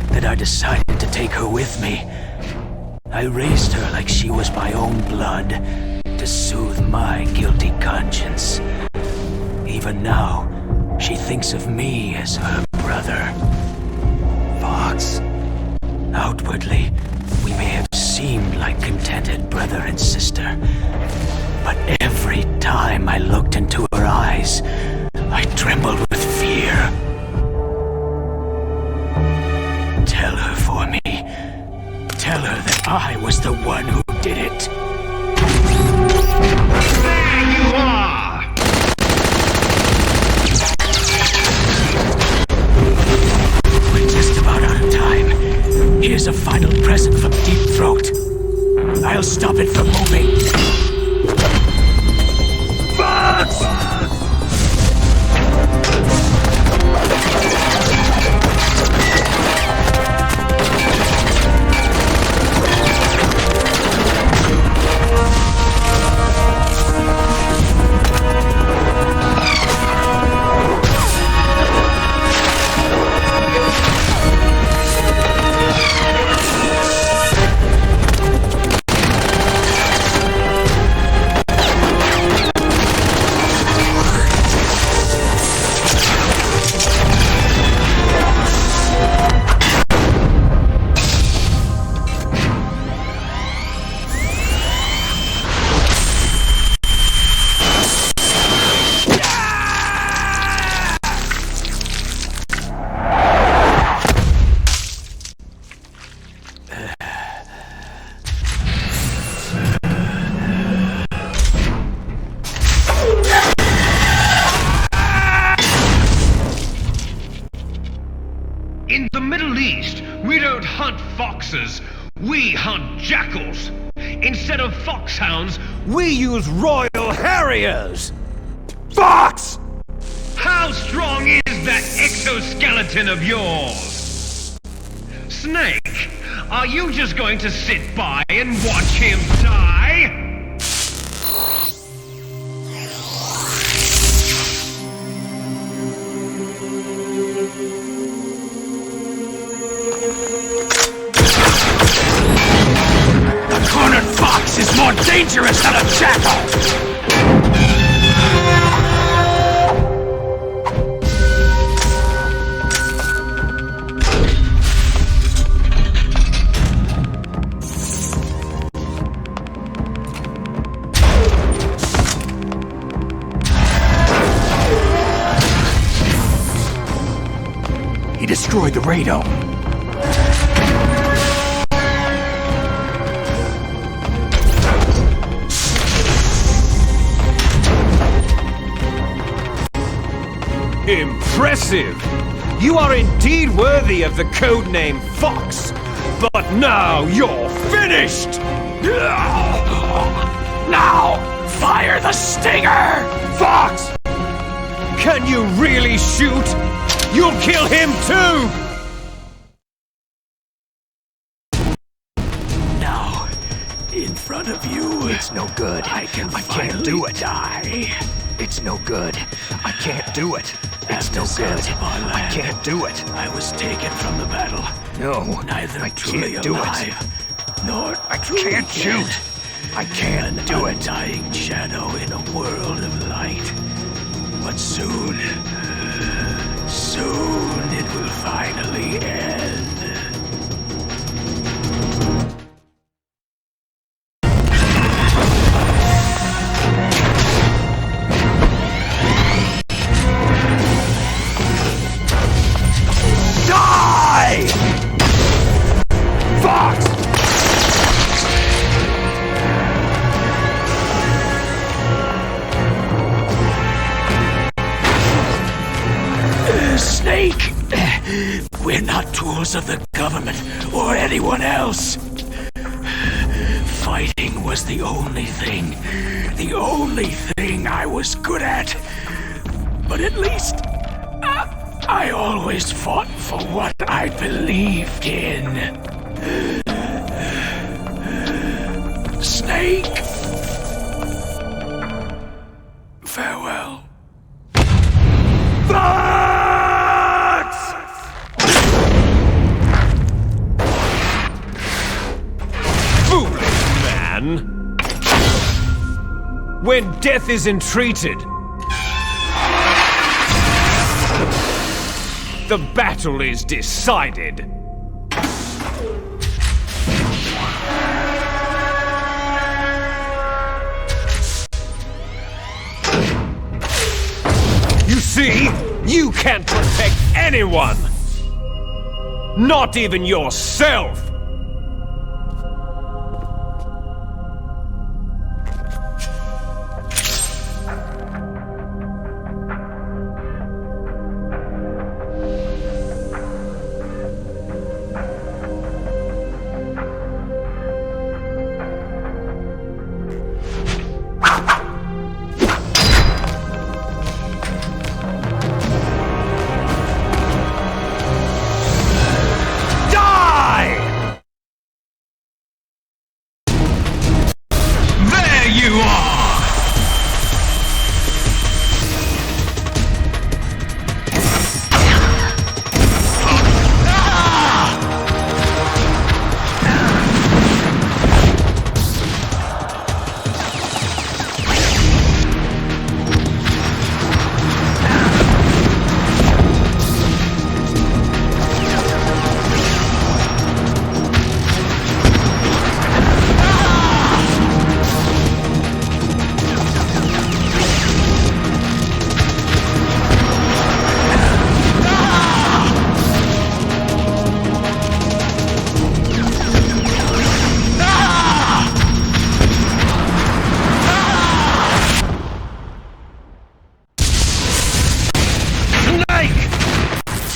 that I decided to take her with me. I raised her like she was my own blood, to soothe my guilty conscience. Even now, she thinks of me as her brother. Fox, outwardly, we may have seemed like contented brother and sister, but every time I looked into her eyes, I trembled with fear. Tell her for me. Tell her that I was the one who did it. There you are! We're just about out of time. Here's a final present from Deep Throat. I'll stop it from moving. Fox! In the Middle East, we don't hunt foxes, we hunt jackals. Instead of foxhounds, we use Royal Harriers! Fox! How strong is that exoskeleton of yours? Snake, are you just going to sit by and watch him die? A cornered fox is more dangerous than a jackal! He destroyed the radome. Impressive! You are indeed worthy of the codename Fox, but now you're finished! Now, fire the stinger! Fox! Can you really shoot, you'll kill him too! Now, in front of you, It's no good. I can't do it. Die. It's no good. I can't do it. It's no good. I can't do it. I was taken from the battle. No, Neither I truly can't do alive, it. nor I truly can't dead. shoot. I can't do An it. undying shadow in a world of light. But soon it will finally end. Die! Fox! Snake! We're not tools of the government or anyone else. Fighting was the only thing I was good at. But at least I always fought for what I believed in. Snake! Farewell. Foolish man! When death is entreated, the battle is decided. You see, you can't protect anyone! Not even yourself!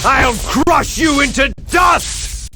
I'll crush you into dust!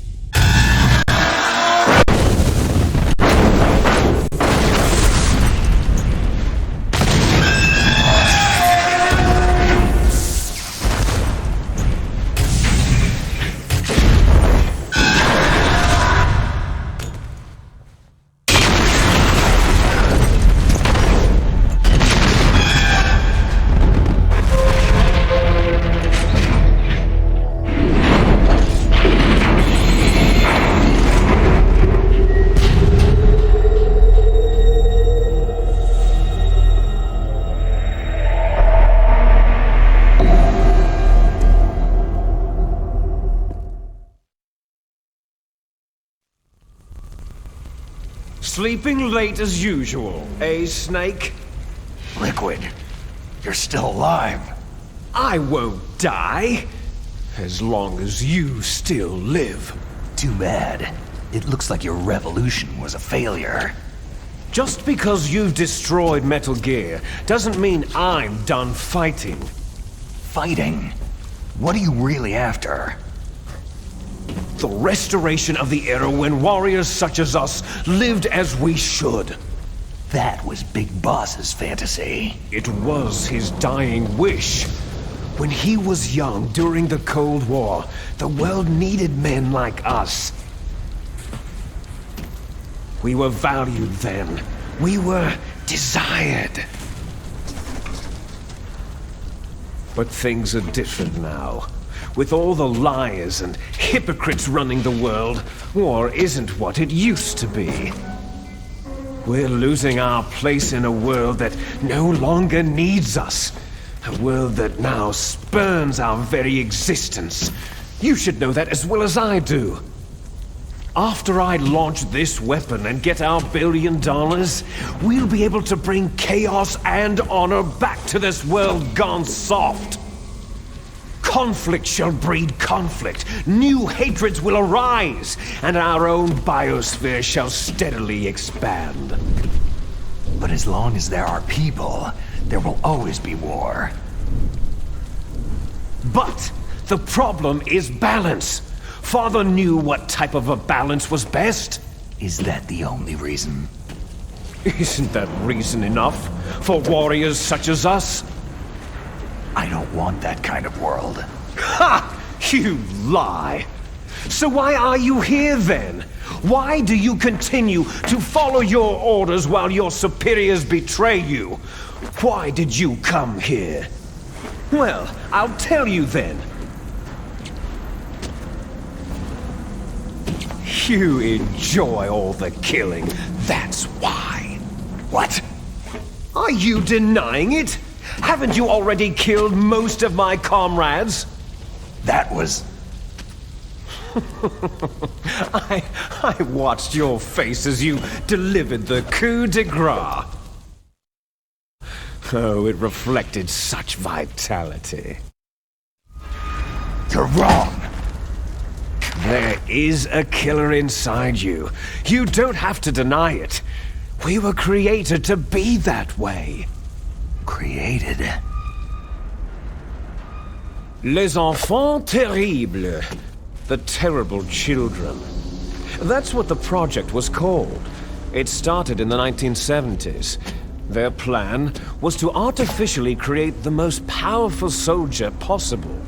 Sleeping late as usual, eh, Snake? Liquid, you're still alive. I won't die, as long as you still live. Too bad. It looks like your revolution was a failure. Just because you've destroyed Metal Gear doesn't mean I'm done fighting. Fighting? What are you really after? The restoration of the era when warriors such as us lived as we should. That was Big Boss's fantasy. It was his dying wish. When he was young, during the Cold War, the world needed men like us. We were valued then. We were desired. But things are different now. With all the liars and hypocrites running the world, war isn't what it used to be. We're losing our place in a world that no longer needs us. A world that now spurns our very existence. You should know that as well as I do. After I launch this weapon and get our $1 billion, we'll be able to bring chaos and honor back to this world gone soft. Conflict shall breed conflict. New hatreds will arise, and our own biosphere shall steadily expand. But as long as there are people, there will always be war. But the problem is balance. Father knew what type of a balance was best. Is that the only reason? Isn't that reason enough for warriors such as us? I don't want that kind of world. Ha! You lie! So why are you here then? Why do you continue to follow your orders while your superiors betray you? Why did you come here? Well, I'll tell you then. You enjoy all the killing, that's why. What? Are you denying it? Haven't you already killed most of my comrades? That was... I watched your face as you delivered the coup de grace. Oh, it reflected such vitality. You're wrong. There is a killer inside you. You don't have to deny it. We were created to be that way. Created? Les enfants terribles. The terrible children. That's what the project was called. It started in the 1970s. Their plan was to artificially create the most powerful soldier possible.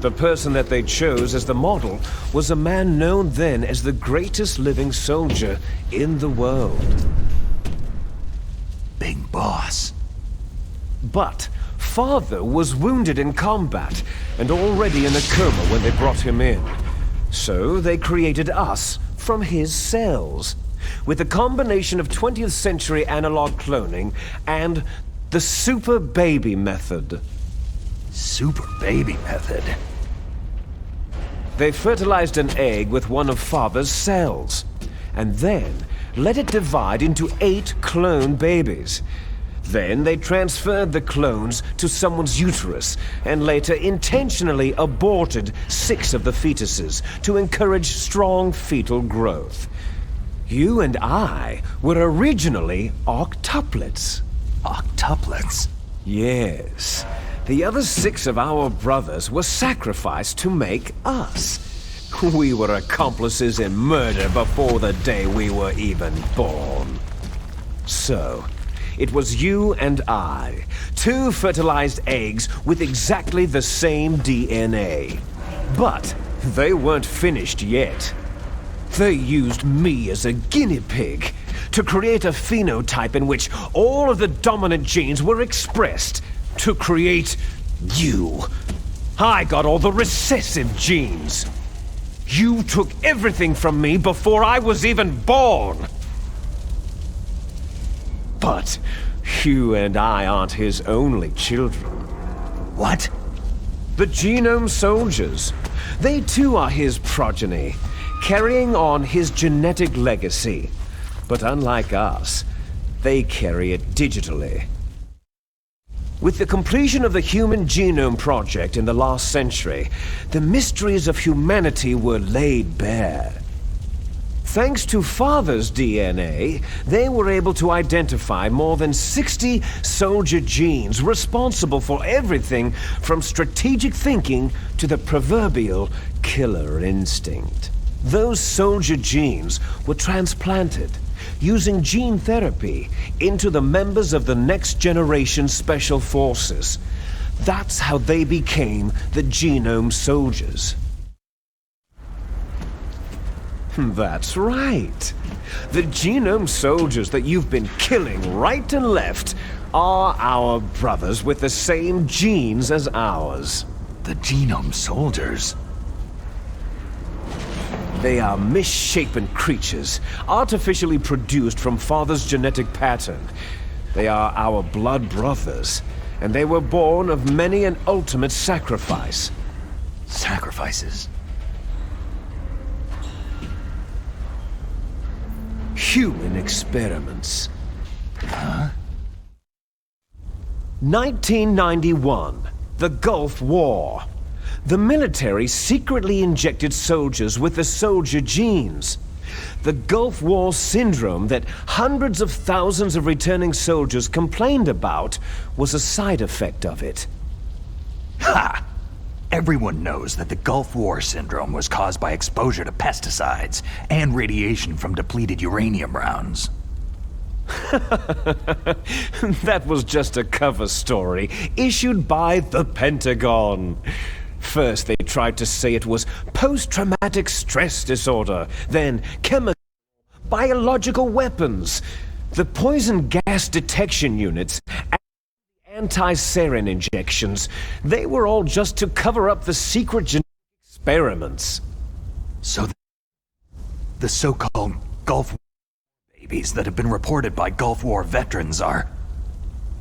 The person that they chose as the model was a man known then as the greatest living soldier in the world. Big Boss. But Father was wounded in combat and already in a coma when they brought him in. So they created us from his cells, with a combination of 20th century analog cloning and the super baby method. Super baby method? They fertilized an egg with one of Father's cells, and then let it divide into 8 clone babies. Then they transferred the clones to someone's uterus, and later intentionally aborted 6 of the fetuses to encourage strong fetal growth. You and I were originally octuplets. Octuplets? Yes. The other 6 of our brothers were sacrificed to make us. We were accomplices in murder before the day we were even born. So, it was you and I, 2 fertilized eggs with exactly the same DNA. But they weren't finished yet. They used me as a guinea pig to create a phenotype in which all of the dominant genes were expressed to create you. I got all the recessive genes. You took everything from me before I was even born. But you and I aren't his only children. What? The Genome Soldiers. They too are his progeny, carrying on his genetic legacy. But unlike us, they carry it digitally. With the completion of the Human Genome Project in the last century, the mysteries of humanity were laid bare. Thanks to Father's DNA, they were able to identify more than 60 soldier genes responsible for everything from strategic thinking to the proverbial killer instinct. Those soldier genes were transplanted, using gene therapy, into the members of the next generation special forces. That's how they became the Genome Soldiers. That's right. The Genome Soldiers that you've been killing right and left are our brothers with the same genes as ours. The Genome Soldiers? They are misshapen creatures, artificially produced from Father's genetic pattern. They are our blood brothers, and they were born of many an ultimate sacrifice. Sacrifices? Human experiments. Huh? 1991, the Gulf War. The military secretly injected soldiers with the soldier genes. The Gulf War syndrome that hundreds of thousands of returning soldiers complained about was a side effect of it. Ha! Everyone knows that the Gulf War syndrome was caused by exposure to pesticides and radiation from depleted uranium rounds. That was just a cover story issued by the Pentagon. First, they tried to say it was post-traumatic stress disorder, then chemical, biological weapons. The poison gas detection units, anti-sarin injections, they were all just to cover up the secret genetic experiments. So the so-called Gulf War babies that have been reported by Gulf War veterans are...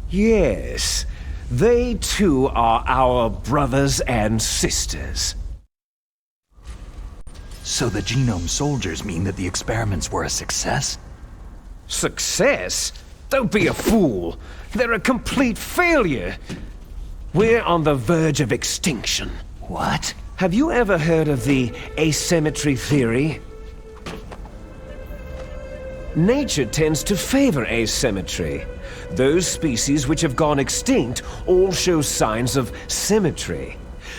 Yes, they too are our brothers and sisters. So the Genome Soldiers mean that the experiments were a success? Success? Don't be a fool. They're a complete failure. We're on the verge of extinction. What? Have you ever heard of the asymmetry theory? Nature tends to favor asymmetry. Those species which have gone extinct all show signs of symmetry.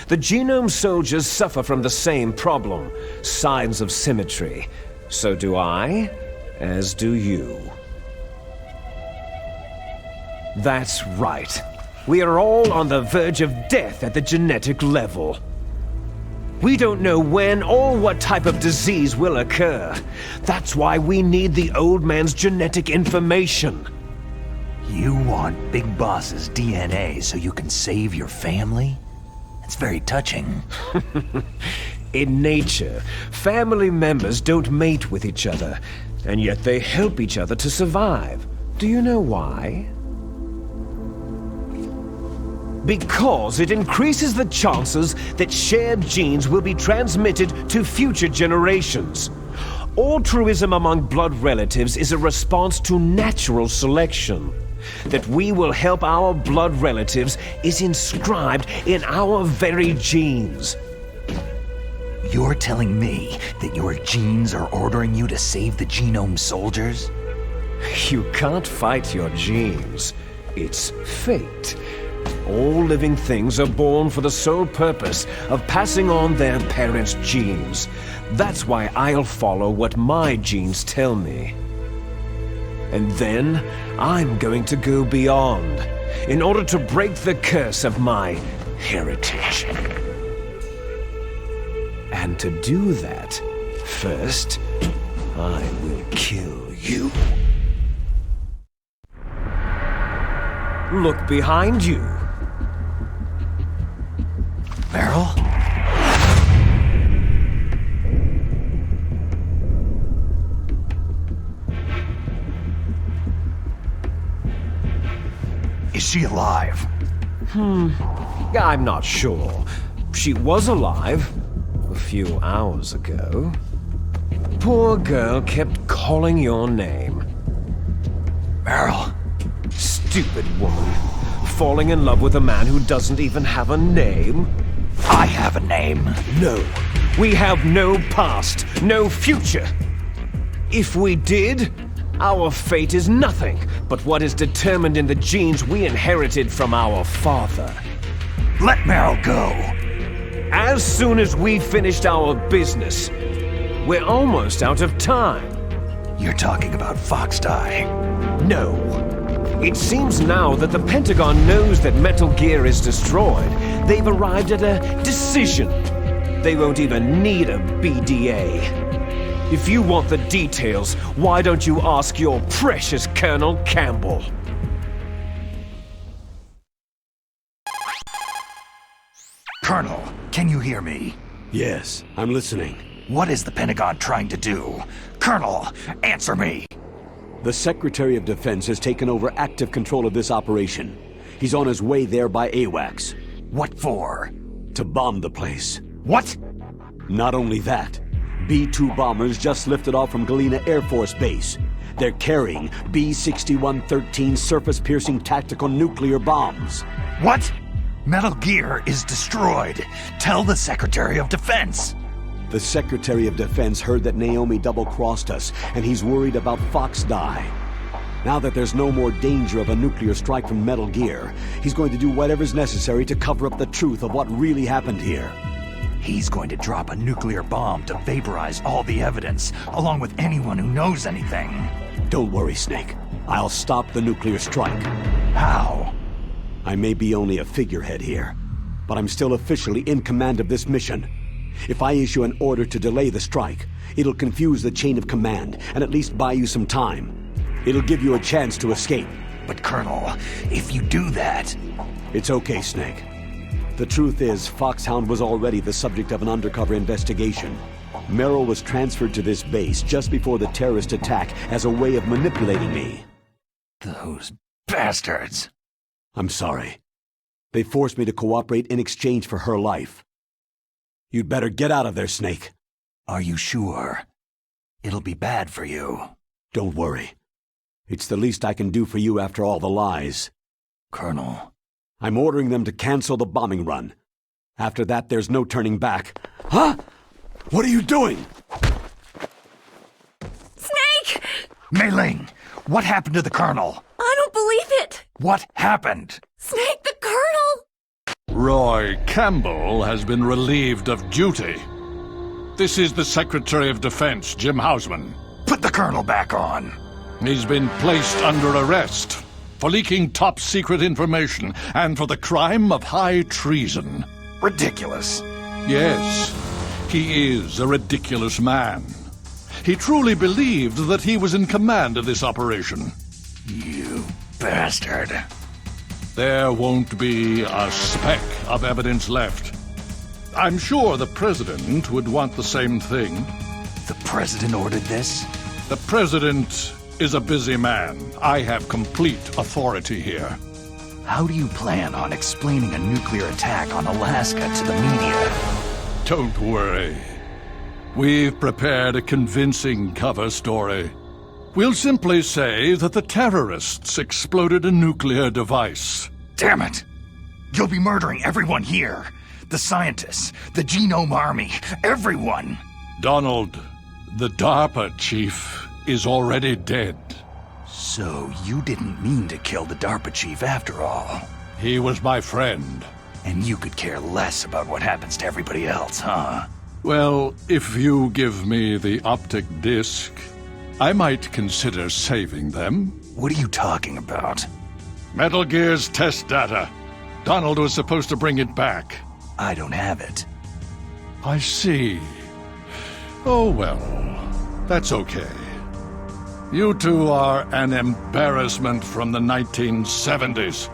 The Genome Soldiers suffer from the same problem, signs of symmetry. So do I, as do you. That's right. We are all on the verge of death at the genetic level. We don't know when or what type of disease will occur. That's why we need the old man's genetic information. You want Big Boss's DNA so you can save your family? It's very touching. In nature, family members don't mate with each other, and yet they help each other to survive. Do you know why? Because it increases the chances that shared genes will be transmitted to future generations. Altruism among blood relatives is a response to natural selection. That we will help our blood relatives is inscribed in our very genes. You're telling me that your genes are ordering you to save the Genome Soldiers? You can't fight your genes. It's fate. All living things are born for the sole purpose of passing on their parents' genes. That's why I'll follow what my genes tell me. And then, I'm going to go beyond, in order to break the curse of my heritage. And to do that, first, I will kill you. Look behind you. Meryl? Is she alive? I'm not sure. She was alive a few hours ago. Poor girl kept calling your name. Meryl. Stupid woman. Falling in love with a man who doesn't even have a name. I have a name. No. We have no past, no future. If we did, our fate is nothing but what is determined in the genes we inherited from our father. Let Meryl go. As soon as we finished our business, we're almost out of time. You're talking about Fox Die. No. It seems now that the Pentagon knows that Metal Gear is destroyed. They've arrived at a decision. They won't even need a BDA. If you want the details, why don't you ask your precious Colonel Campbell? Colonel, can you hear me? Yes, I'm listening. What is the Pentagon trying to do? Colonel, answer me! The Secretary of Defense has taken over active control of this operation. He's on his way there by AWACS. What for? To bomb the place. What? Not only that, B-2 bombers just lifted off from Galena Air Force Base. They're carrying B-6113 surface-piercing tactical nuclear bombs. What? Metal Gear is destroyed. Tell the Secretary of Defense. The Secretary of Defense heard that Naomi double-crossed us, and he's worried about Fox Die. Now that there's no more danger of a nuclear strike from Metal Gear, he's going to do whatever's necessary to cover up the truth of what really happened here. He's going to drop a nuclear bomb to vaporize all the evidence, along with anyone who knows anything. Don't worry, Snake. I'll stop the nuclear strike. How? I may be only a figurehead here, but I'm still officially in command of this mission. If I issue an order to delay the strike, it'll confuse the chain of command and at least buy you some time. It'll give you a chance to escape. But Colonel, if you do that... It's okay, Snake. The truth is, Foxhound was already the subject of an undercover investigation. Merrill was transferred to this base just before the terrorist attack as a way of manipulating me. Those bastards! I'm sorry. They forced me to cooperate in exchange for her life. You'd better get out of there, Snake. Are you sure? It'll be bad for you. Don't worry. It's the least I can do for you after all the lies. Colonel. I'm ordering them to cancel the bombing run. After that, there's no turning back. Huh? What are you doing? Snake! Mei Ling, what happened to the Colonel? I don't believe it! What happened? Snake, the Colonel! Roy Campbell has been relieved of duty. This is the Secretary of Defense, Jim Hausman. Put the Colonel back on. He's been placed under arrest for leaking top-secret information and for the crime of high treason. Ridiculous. Yes, he is a ridiculous man. He truly believed that he was in command of this operation. You bastard. There won't be a speck of evidence left. I'm sure the President would want the same thing. The President ordered this? The President is a busy man. I have complete authority here. How do you plan on explaining a nuclear attack on Alaska to the media? Don't worry. We've prepared a convincing cover story. We'll simply say that the terrorists exploded a nuclear device. Damn it! You'll be murdering everyone here. The scientists, the Genome Army, everyone. Donald, the DARPA chief, is already dead. So you didn't mean to kill the DARPA chief after all. He was my friend. And you could care less about what happens to everybody else, huh? Well, if you give me the optic disc, I might consider saving them. What are you talking about? Metal Gear's test data. Donald was supposed to bring it back. I don't have it. I see. Oh well, that's okay. You two are an embarrassment from the 1970s.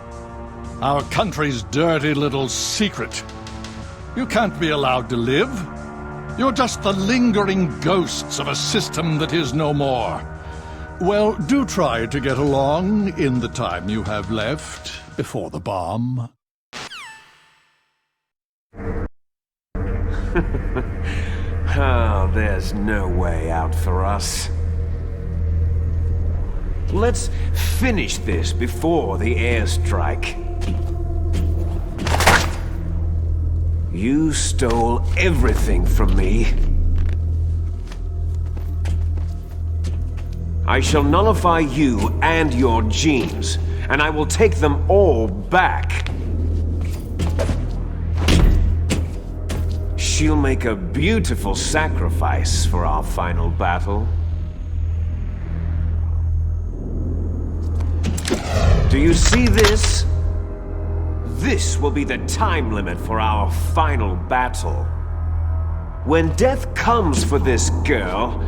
Our country's dirty little secret. You can't be allowed to live. You're just the lingering ghosts of a system that is no more. Well, do try to get along in the time you have left before the bomb. Oh, there's no way out for us. Let's finish this before the airstrike. You stole everything from me. I shall nullify you and your genes, and I will take them all back. She'll make a beautiful sacrifice for our final battle. Do you see this? This will be the time limit for our final battle. When death comes for this girl,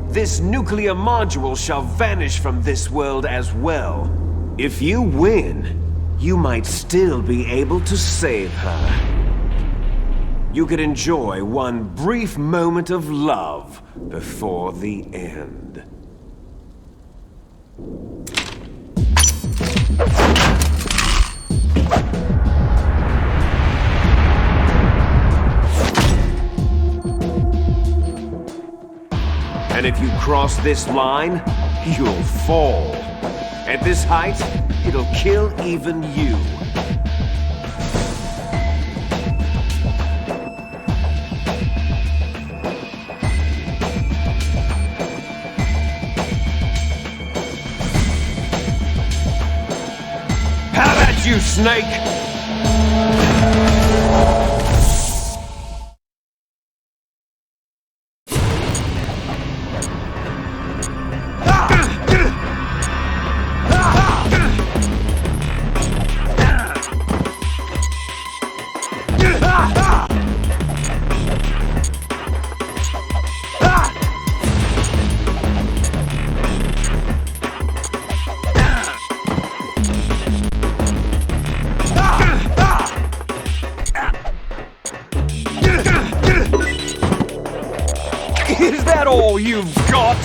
this nuclear module shall vanish from this world as well. If you win, you might still be able to save her. You could enjoy one brief moment of love before the end. And if you cross this line, you'll fall. At this height, it'll kill even you. Have at you, Snake! Is that all you've got?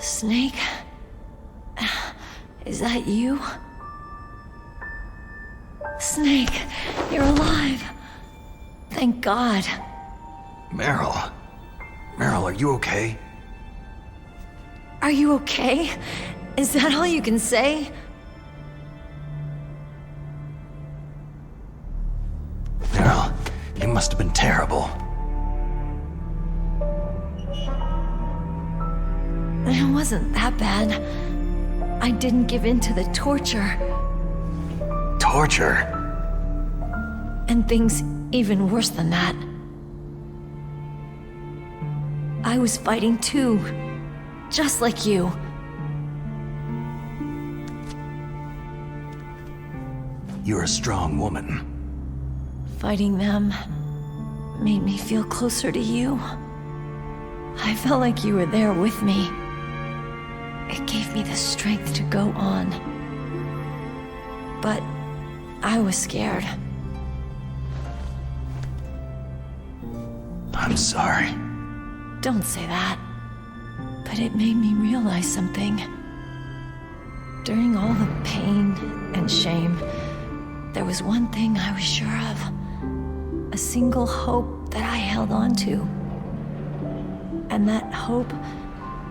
Snake? Is that you? Snake, you're alive. Thank God. Meryl. Meryl, are you okay? Are you okay? Is that all you can say? Meryl, it must have been terrible. It wasn't that bad. I didn't give in to the torture. Torture? And things even worse than that. I was fighting too. Just like you. You're a strong woman. Fighting them made me feel closer to you. I felt like you were there with me. It gave me the strength to go on. But I was scared. I'm sorry. Don't say that. But it made me realize something. During all the pain and shame, there was one thing I was sure of. A single hope that I held on to. And that hope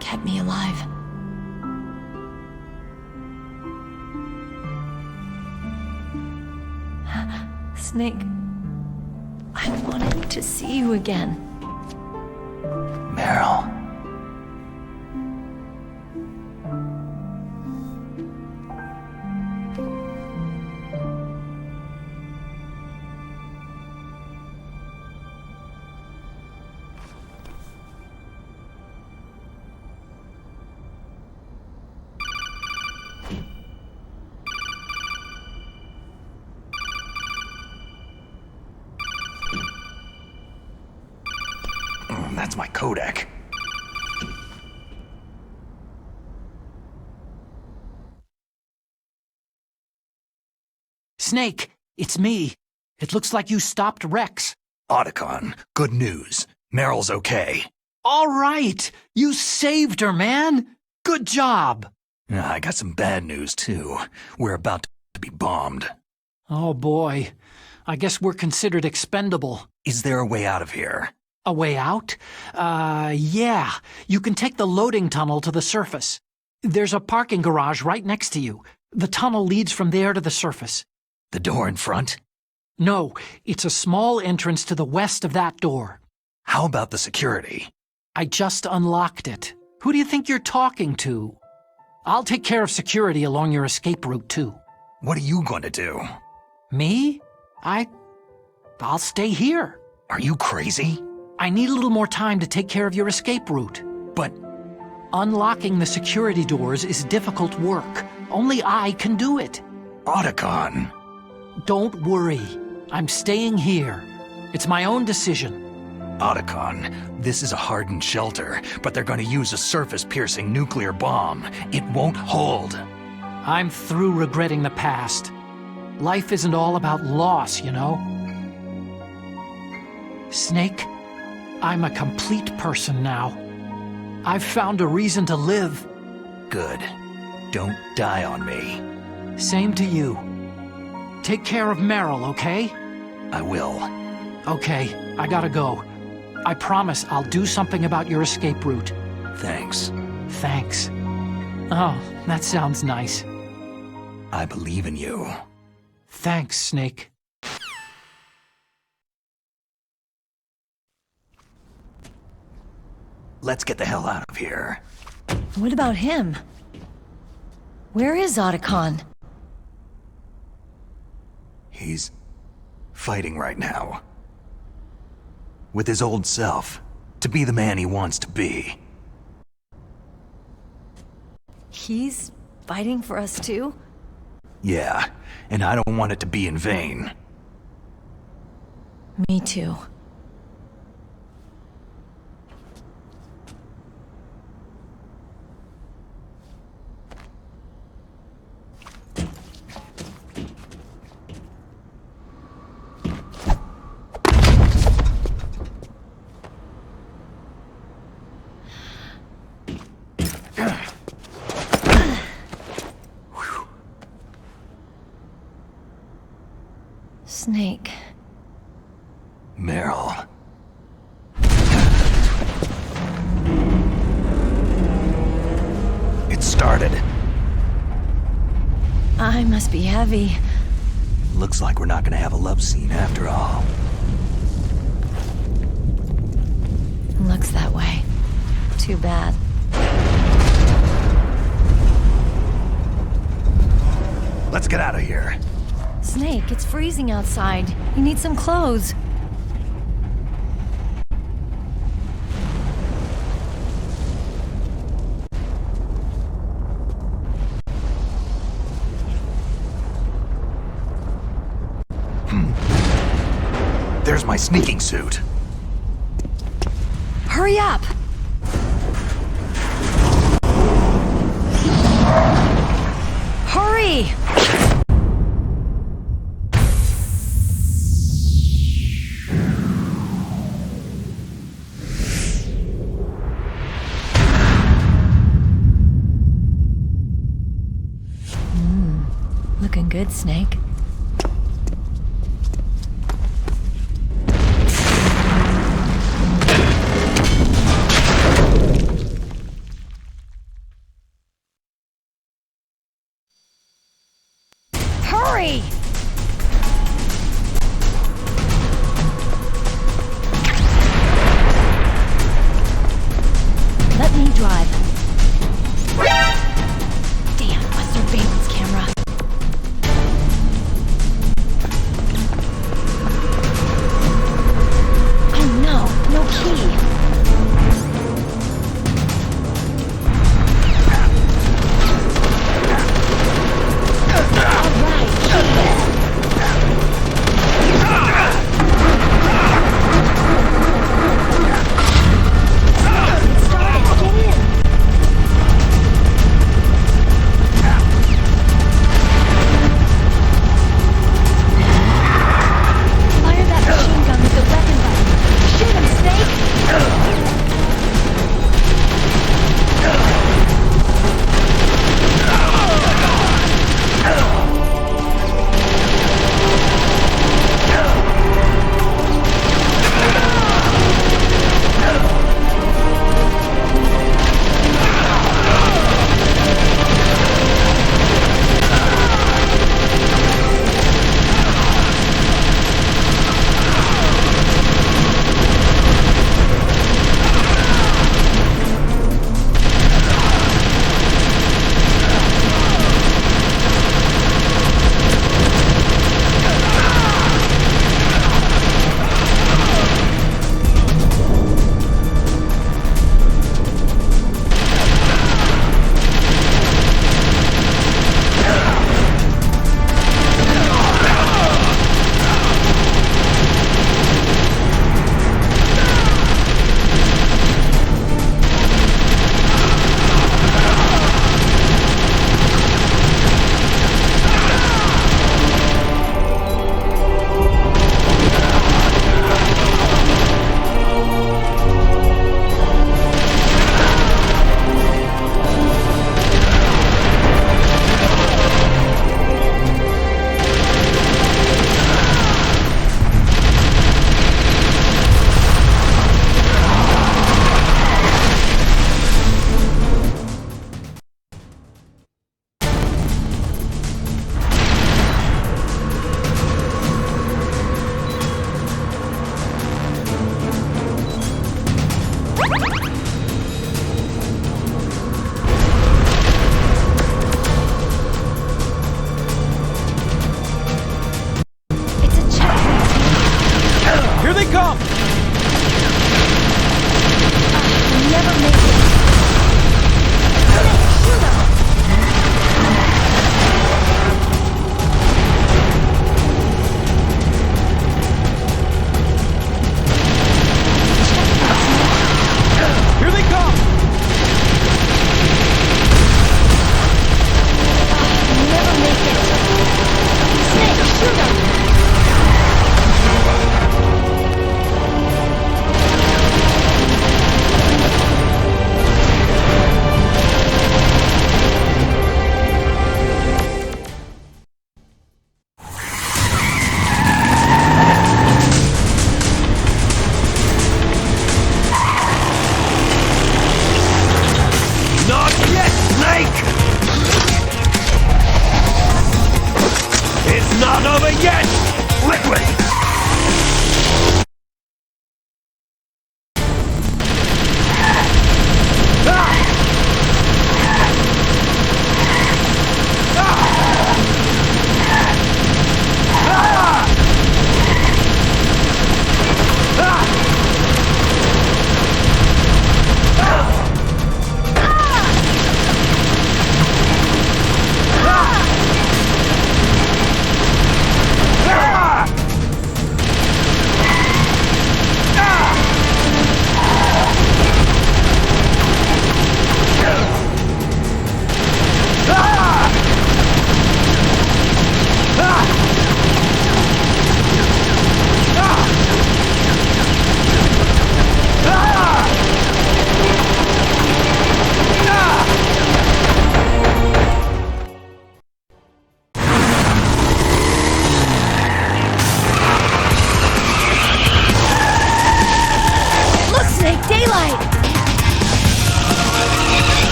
kept me alive. Snake, I wanted to see you again. Meryl. That's my codec. Snake, it's me. It looks like you stopped Rex. Otacon, good news. Meryl's okay. All right! You saved her, man! Good job! I got some bad news, too. We're about to be bombed. Oh boy. I guess we're considered expendable. Is there a way out of here? A way out? Yeah. You can take the loading tunnel to the surface. There's a parking garage right next to you. The tunnel leads from there to the surface. The door in front? No, it's a small entrance to the west of that door. How about the security? I just unlocked it. Who do you think you're talking to? I'll take care of security along your escape route, too. What are you going to do? Me? I'll stay here. Are you crazy? I need a little more time to take care of your escape route. But unlocking the security doors is difficult work. Only I can do it. Otacon. Don't worry. I'm staying here. It's my own decision. Otacon, this is a hardened shelter, but they're going to use a surface-piercing nuclear bomb. It won't hold. I'm through regretting the past. Life isn't all about loss, you know? Snake, I'm a complete person now. I've found a reason to live. Good. Don't die on me. Same to you. Take care of Meryl, okay? I will. Okay, I gotta go. I promise I'll do something about your escape route. Thanks. Thanks. Oh, that sounds nice. I believe in you. Thanks, Snake. Let's get the hell out of here. What about him? Where is Otacon? He's fighting right now. With his old self. To be the man he wants to be. He's fighting for us too? Yeah, and I don't want it to be in vain. Me too. Snake. Meryl. guy must be heavy. Looks like we're not gonna have a love scene after all. Looks that way. Too bad. Let's get out of here. Snake, it's freezing outside. You need some clothes. There's my sneaking suit. Hurry up! Hurry! Looking good, Snake. Hurry! Let me drive. Damn, Buster Bateman's camera. Oh no, no key.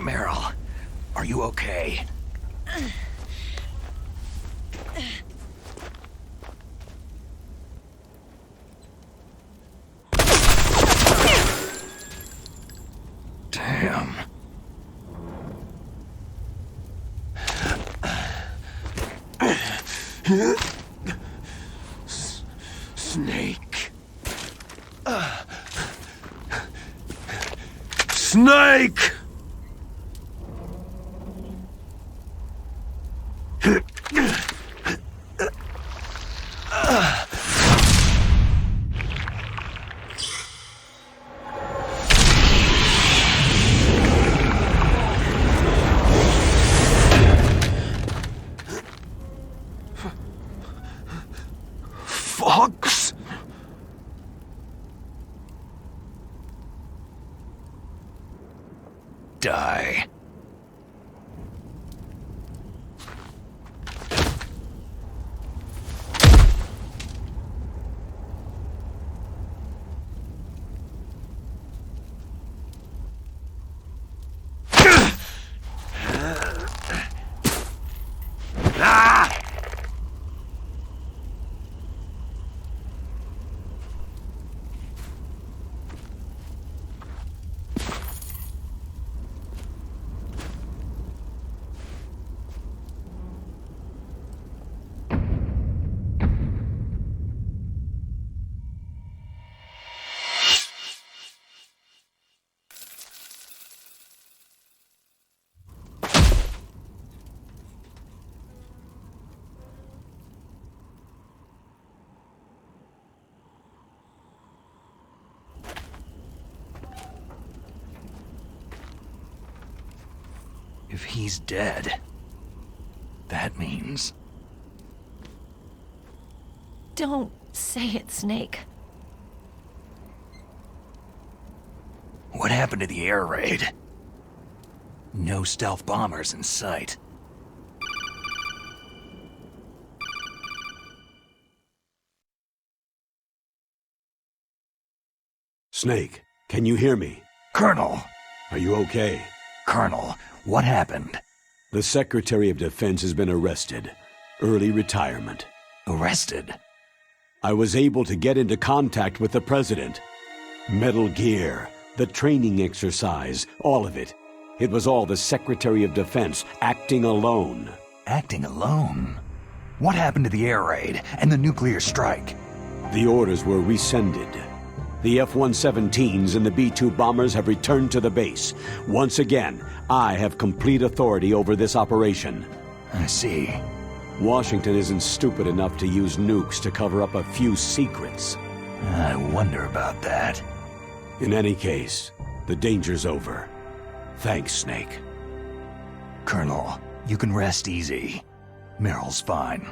Meryl, are you okay? Damn. Snake. Snake! Fox? Die. If he's dead, that means... Don't say it, Snake. What happened to the air raid? No stealth bombers in sight. Snake, can you hear me? Colonel! Are you okay? Colonel, what happened? The Secretary of Defense has been arrested. Early retirement. Arrested? I was able to get into contact with the President. Metal Gear, the training exercise, all of it. It was all the Secretary of Defense acting alone. Acting alone? What happened to the air raid and the nuclear strike? The orders were rescinded. The F-117s and the B-2 bombers have returned to the base. Once again, I have complete authority over this operation. I see. Washington isn't stupid enough to use nukes to cover up a few secrets. I wonder about that. In any case, the danger's over. Thanks, Snake. Colonel, you can rest easy. Meryl's fine.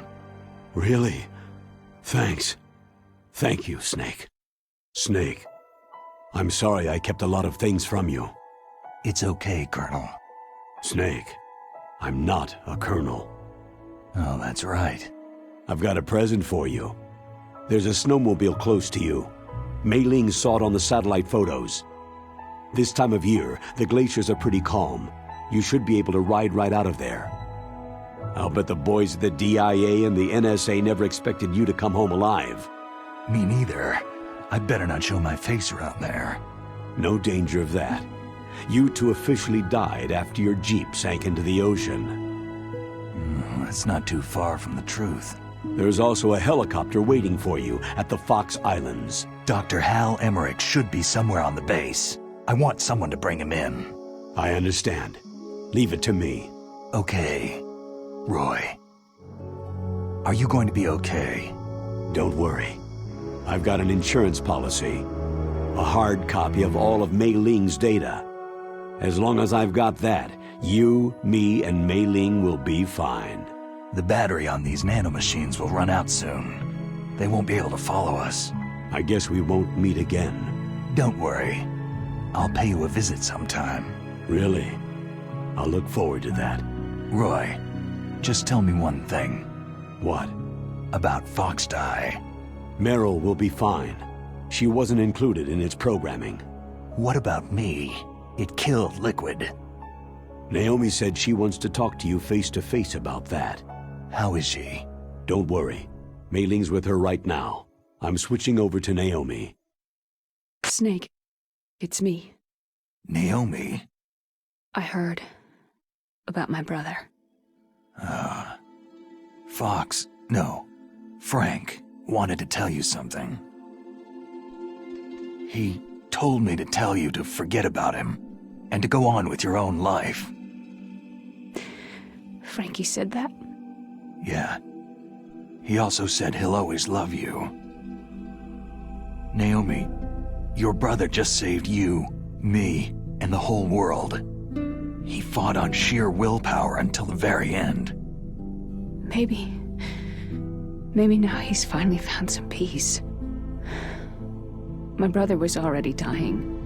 Really? Thanks. Thank you, Snake. Snake, I'm sorry I kept a lot of things from you. It's okay, Colonel. Snake, I'm not a colonel. Oh, that's right. I've got a present for you. There's a snowmobile close to you. Mei Ling saw it on the satellite photos. This time of year, the glaciers are pretty calm. You should be able to ride right out of there. I'll bet the boys at the DIA and the NSA never expected you to come home alive. Me neither. I'd better not show my face around there. No danger of that. You two officially died after your Jeep sank into the ocean. That's not too far from the truth. There's also a helicopter waiting for you at the Fox Islands. Dr. Hal Emmerich should be somewhere on the base. I want someone to bring him in. I understand. Leave it to me. Okay. Roy. Are you going to be okay? Don't worry. I've got an insurance policy. A hard copy of all of Mei Ling's data. As long as I've got that, you, me, and Mei Ling will be fine. The battery on these nanomachines will run out soon. They won't be able to follow us. I guess we won't meet again. Don't worry. I'll pay you a visit sometime. Really? I'll look forward to that. Roy, just tell me one thing. What? About Fox Die. Meryl will be fine. She wasn't included in its programming. What about me? It killed Liquid. Naomi said she wants to talk to you face-to-face about that. How is she? Don't worry. Mei Ling's with her right now. I'm switching over to Naomi. Snake, it's me. Naomi? I heard about my brother. Frank wanted to tell you something. He told me to tell you to forget about him and to go on with your own life. Frankie said that? Yeah. He also said he'll always love you. Naomi, your brother just saved you, me, and the whole world. He fought on sheer willpower until the very end. Maybe now he's finally found some peace. My brother was already dying.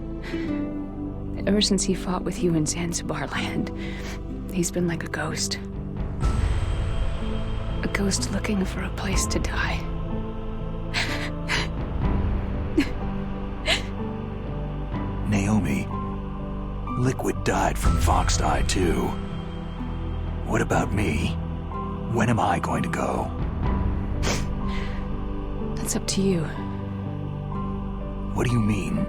Ever since he fought with you in Zanzibar land, he's been like a ghost. A ghost looking for a place to die. Naomi, Liquid died from Fox Die too. What about me? When am I going to go? That's up to you. What do you mean?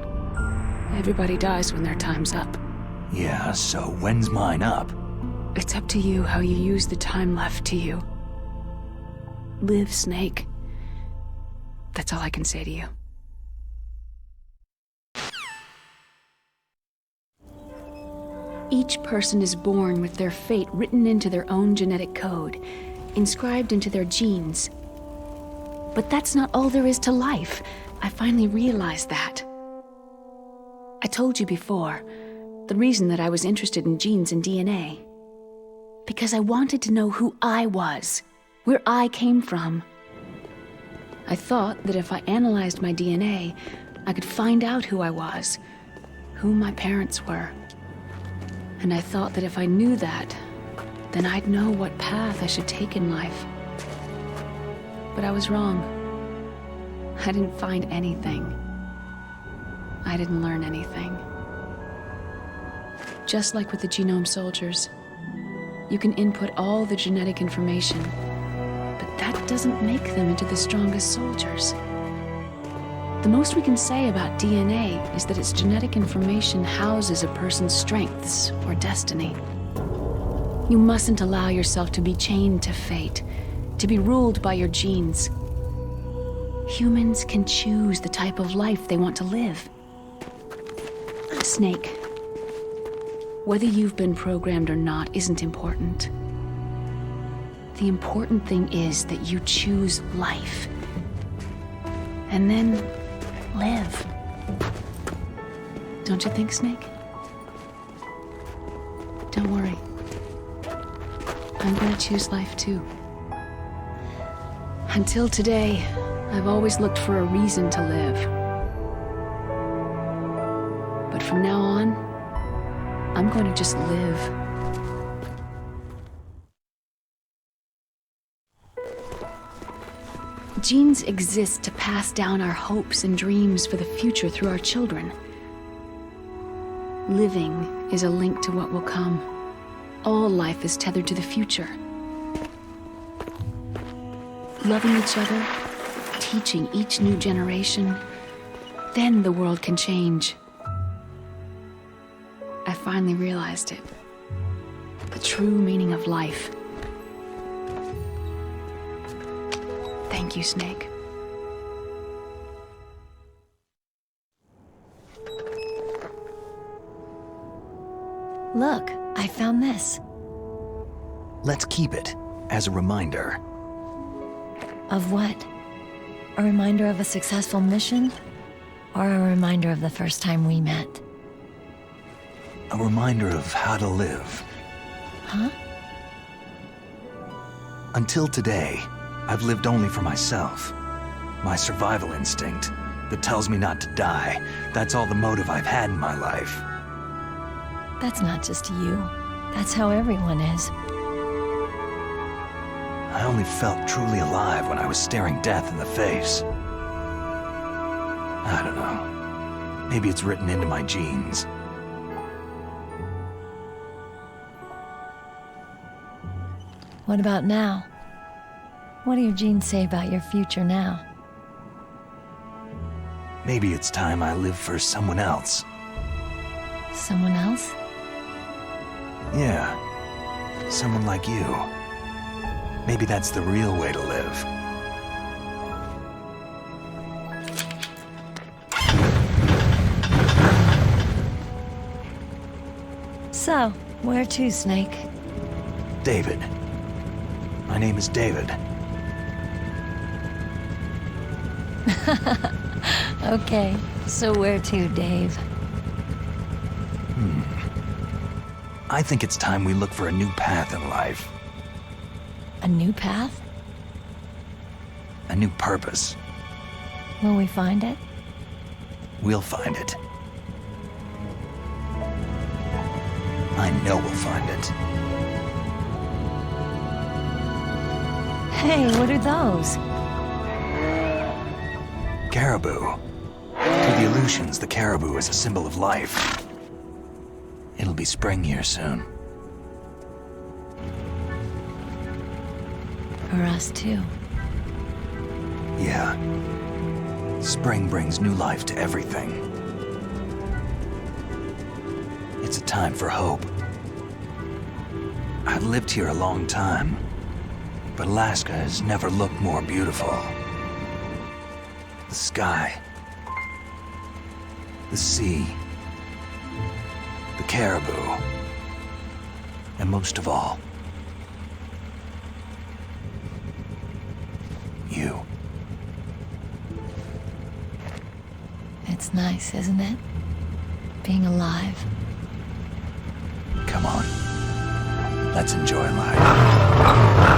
Everybody dies when their time's up. Yeah, so when's mine up? It's up to you how you use the time left to you. Live, Snake. That's all I can say to you. Each person is born with their fate written into their own genetic code, inscribed into their genes. But that's not all there is to life. I finally realized that. I told you before, the reason that I was interested in genes and DNA. Because I wanted to know who I was, where I came from. I thought that if I analyzed my DNA, I could find out who I was, who my parents were. And I thought that if I knew that, then I'd know what path I should take in life. But I was wrong. I didn't find anything. I didn't learn anything. Just like with the genome soldiers. You can input all the genetic information, but that doesn't make them into the strongest soldiers. The most we can say about DNA is that its genetic information houses a person's strengths or destiny. You mustn't allow yourself to be chained to fate, to be ruled by your genes. Humans can choose the type of life they want to live. Snake, whether you've been programmed or not isn't important. The important thing is that you choose life. And then live. Don't you think, Snake? Don't worry. I'm gonna choose life too. Until today, I've always looked for a reason to live. But from now on, I'm going to just live. Genes exist to pass down our hopes and dreams for the future through our children. Living is a link to what will come. All life is tethered to the future. Loving each other, teaching each new generation, then the world can change. I finally realized it. The true meaning of life. Thank you, Snake. Look, I found this. Let's keep it as a reminder. Of what? A reminder of a successful mission? Or a reminder of the first time we met? A reminder of how to live. Huh? Until today, I've lived only for myself. My survival instinct that tells me not to die. That's all the motive I've had in my life. That's not just you. That's how everyone is. I only felt truly alive when I was staring death in the face. I don't know. Maybe it's written into my genes. What about now? What do your genes say about your future now? Maybe it's time I live for someone else. Someone else? Yeah. Someone like you. Maybe that's the real way to live. So, where to, Snake? David. My name is David. Okay, so where to, Dave? I think it's time we look for a new path in life. A new path? A new purpose. Will we find it? We'll find it. I know we'll find it. Hey, what are those? Caribou. To the Aleutians, the caribou is a symbol of life. It'll be spring here soon. For us, too. Yeah. Spring brings new life to everything. It's a time for hope. I've lived here a long time, but Alaska has never looked more beautiful. The sky, the sea, the caribou, and most of all, you. It's nice, isn't it? Being alive. Come on. Let's enjoy life.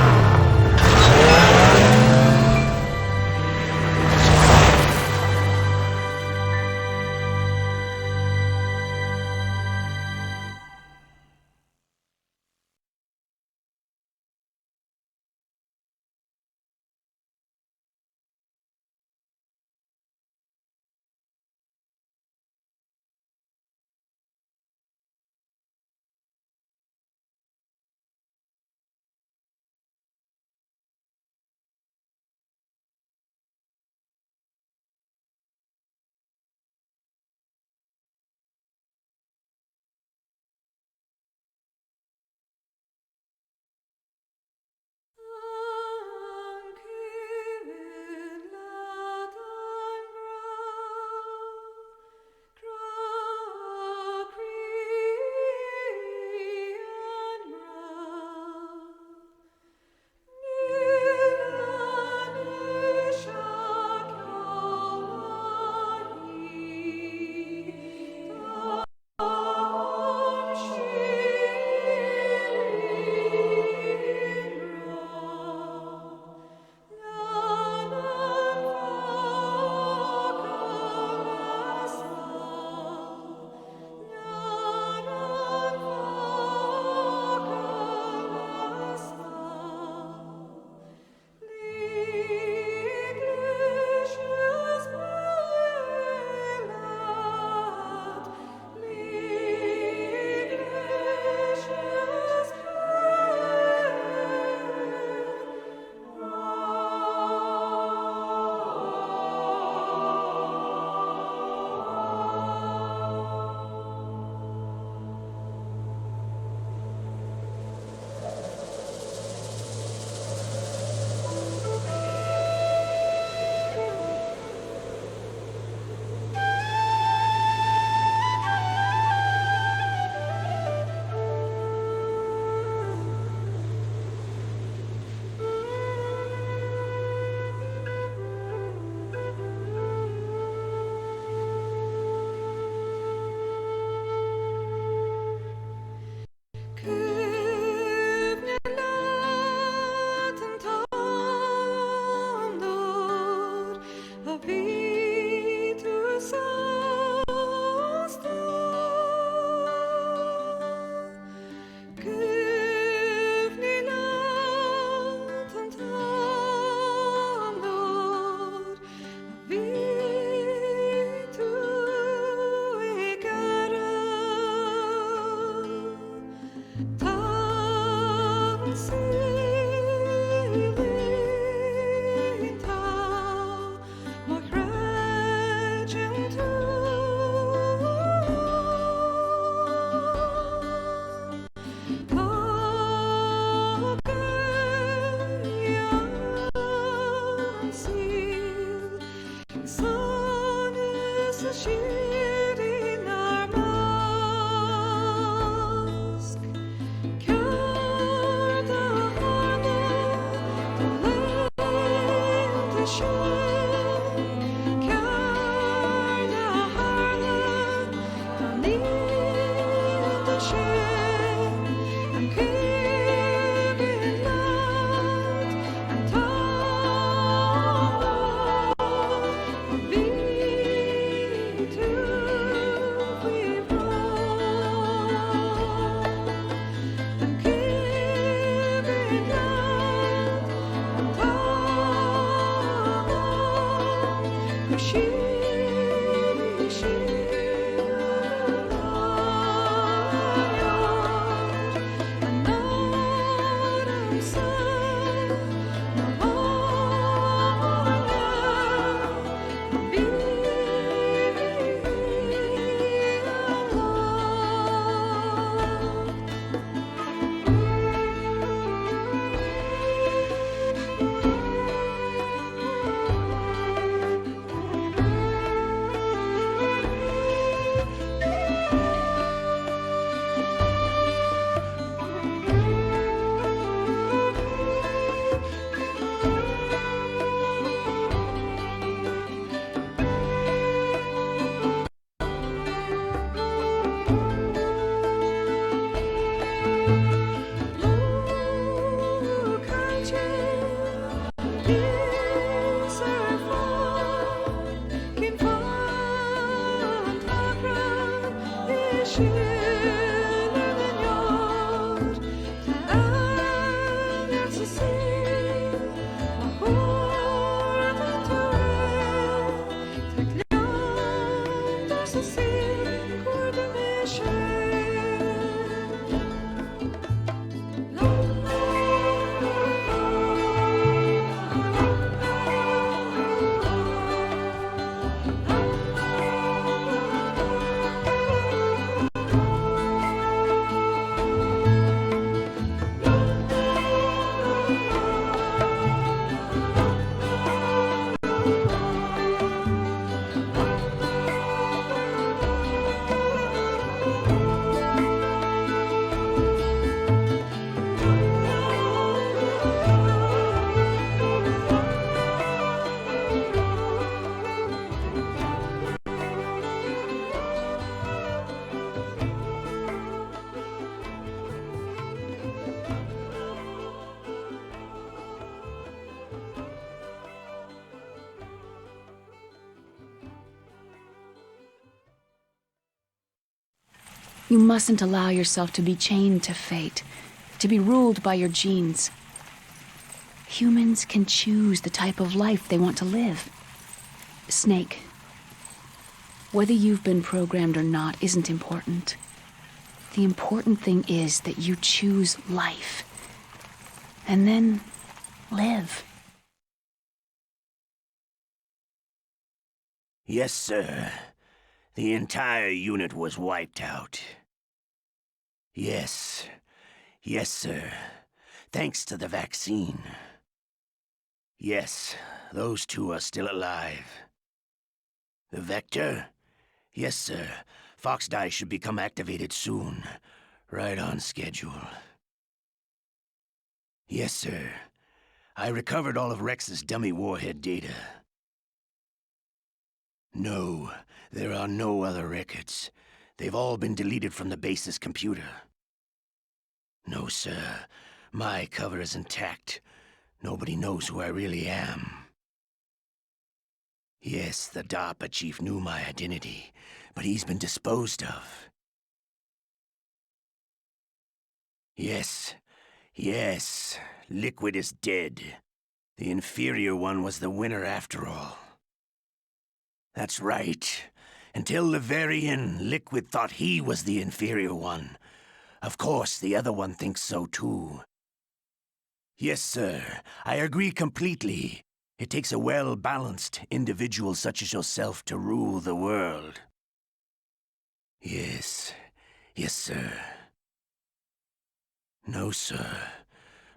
You mustn't allow yourself to be chained to fate, to be ruled by your genes. Humans can choose the type of life they want to live. Snake, whether you've been programmed or not isn't important. The important thing is that you choose life. And then live. Yes, sir. The entire unit was wiped out. Yes. Yes, sir. Thanks to the vaccine. Yes, those two are still alive. The Vector? Yes, sir. Fox Die should become activated soon. Right on schedule. Yes, sir. I recovered all of Rex's dummy warhead data. No, there are no other records. They've all been deleted from the base's computer. No, sir. My cover is intact. Nobody knows who I really am. Yes, the DARPA chief knew my identity, but he's been disposed of. Yes, yes, Liquid is dead. The inferior one was the winner after all. That's right. Until the very end, Liquid thought he was the inferior one. Of course, the other one thinks so too. Yes, sir, I agree completely. It takes a well-balanced individual such as yourself to rule the world. Yes, yes, sir. No, sir.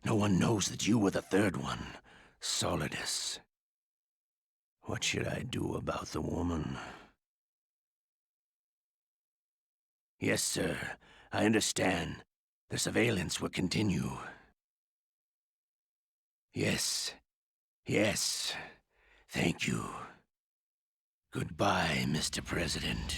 No one knows that you were the third one, Solidus. What should I do about the woman? Yes, sir. I understand. The surveillance will continue. Yes. Yes. Thank you. Goodbye, Mr. President.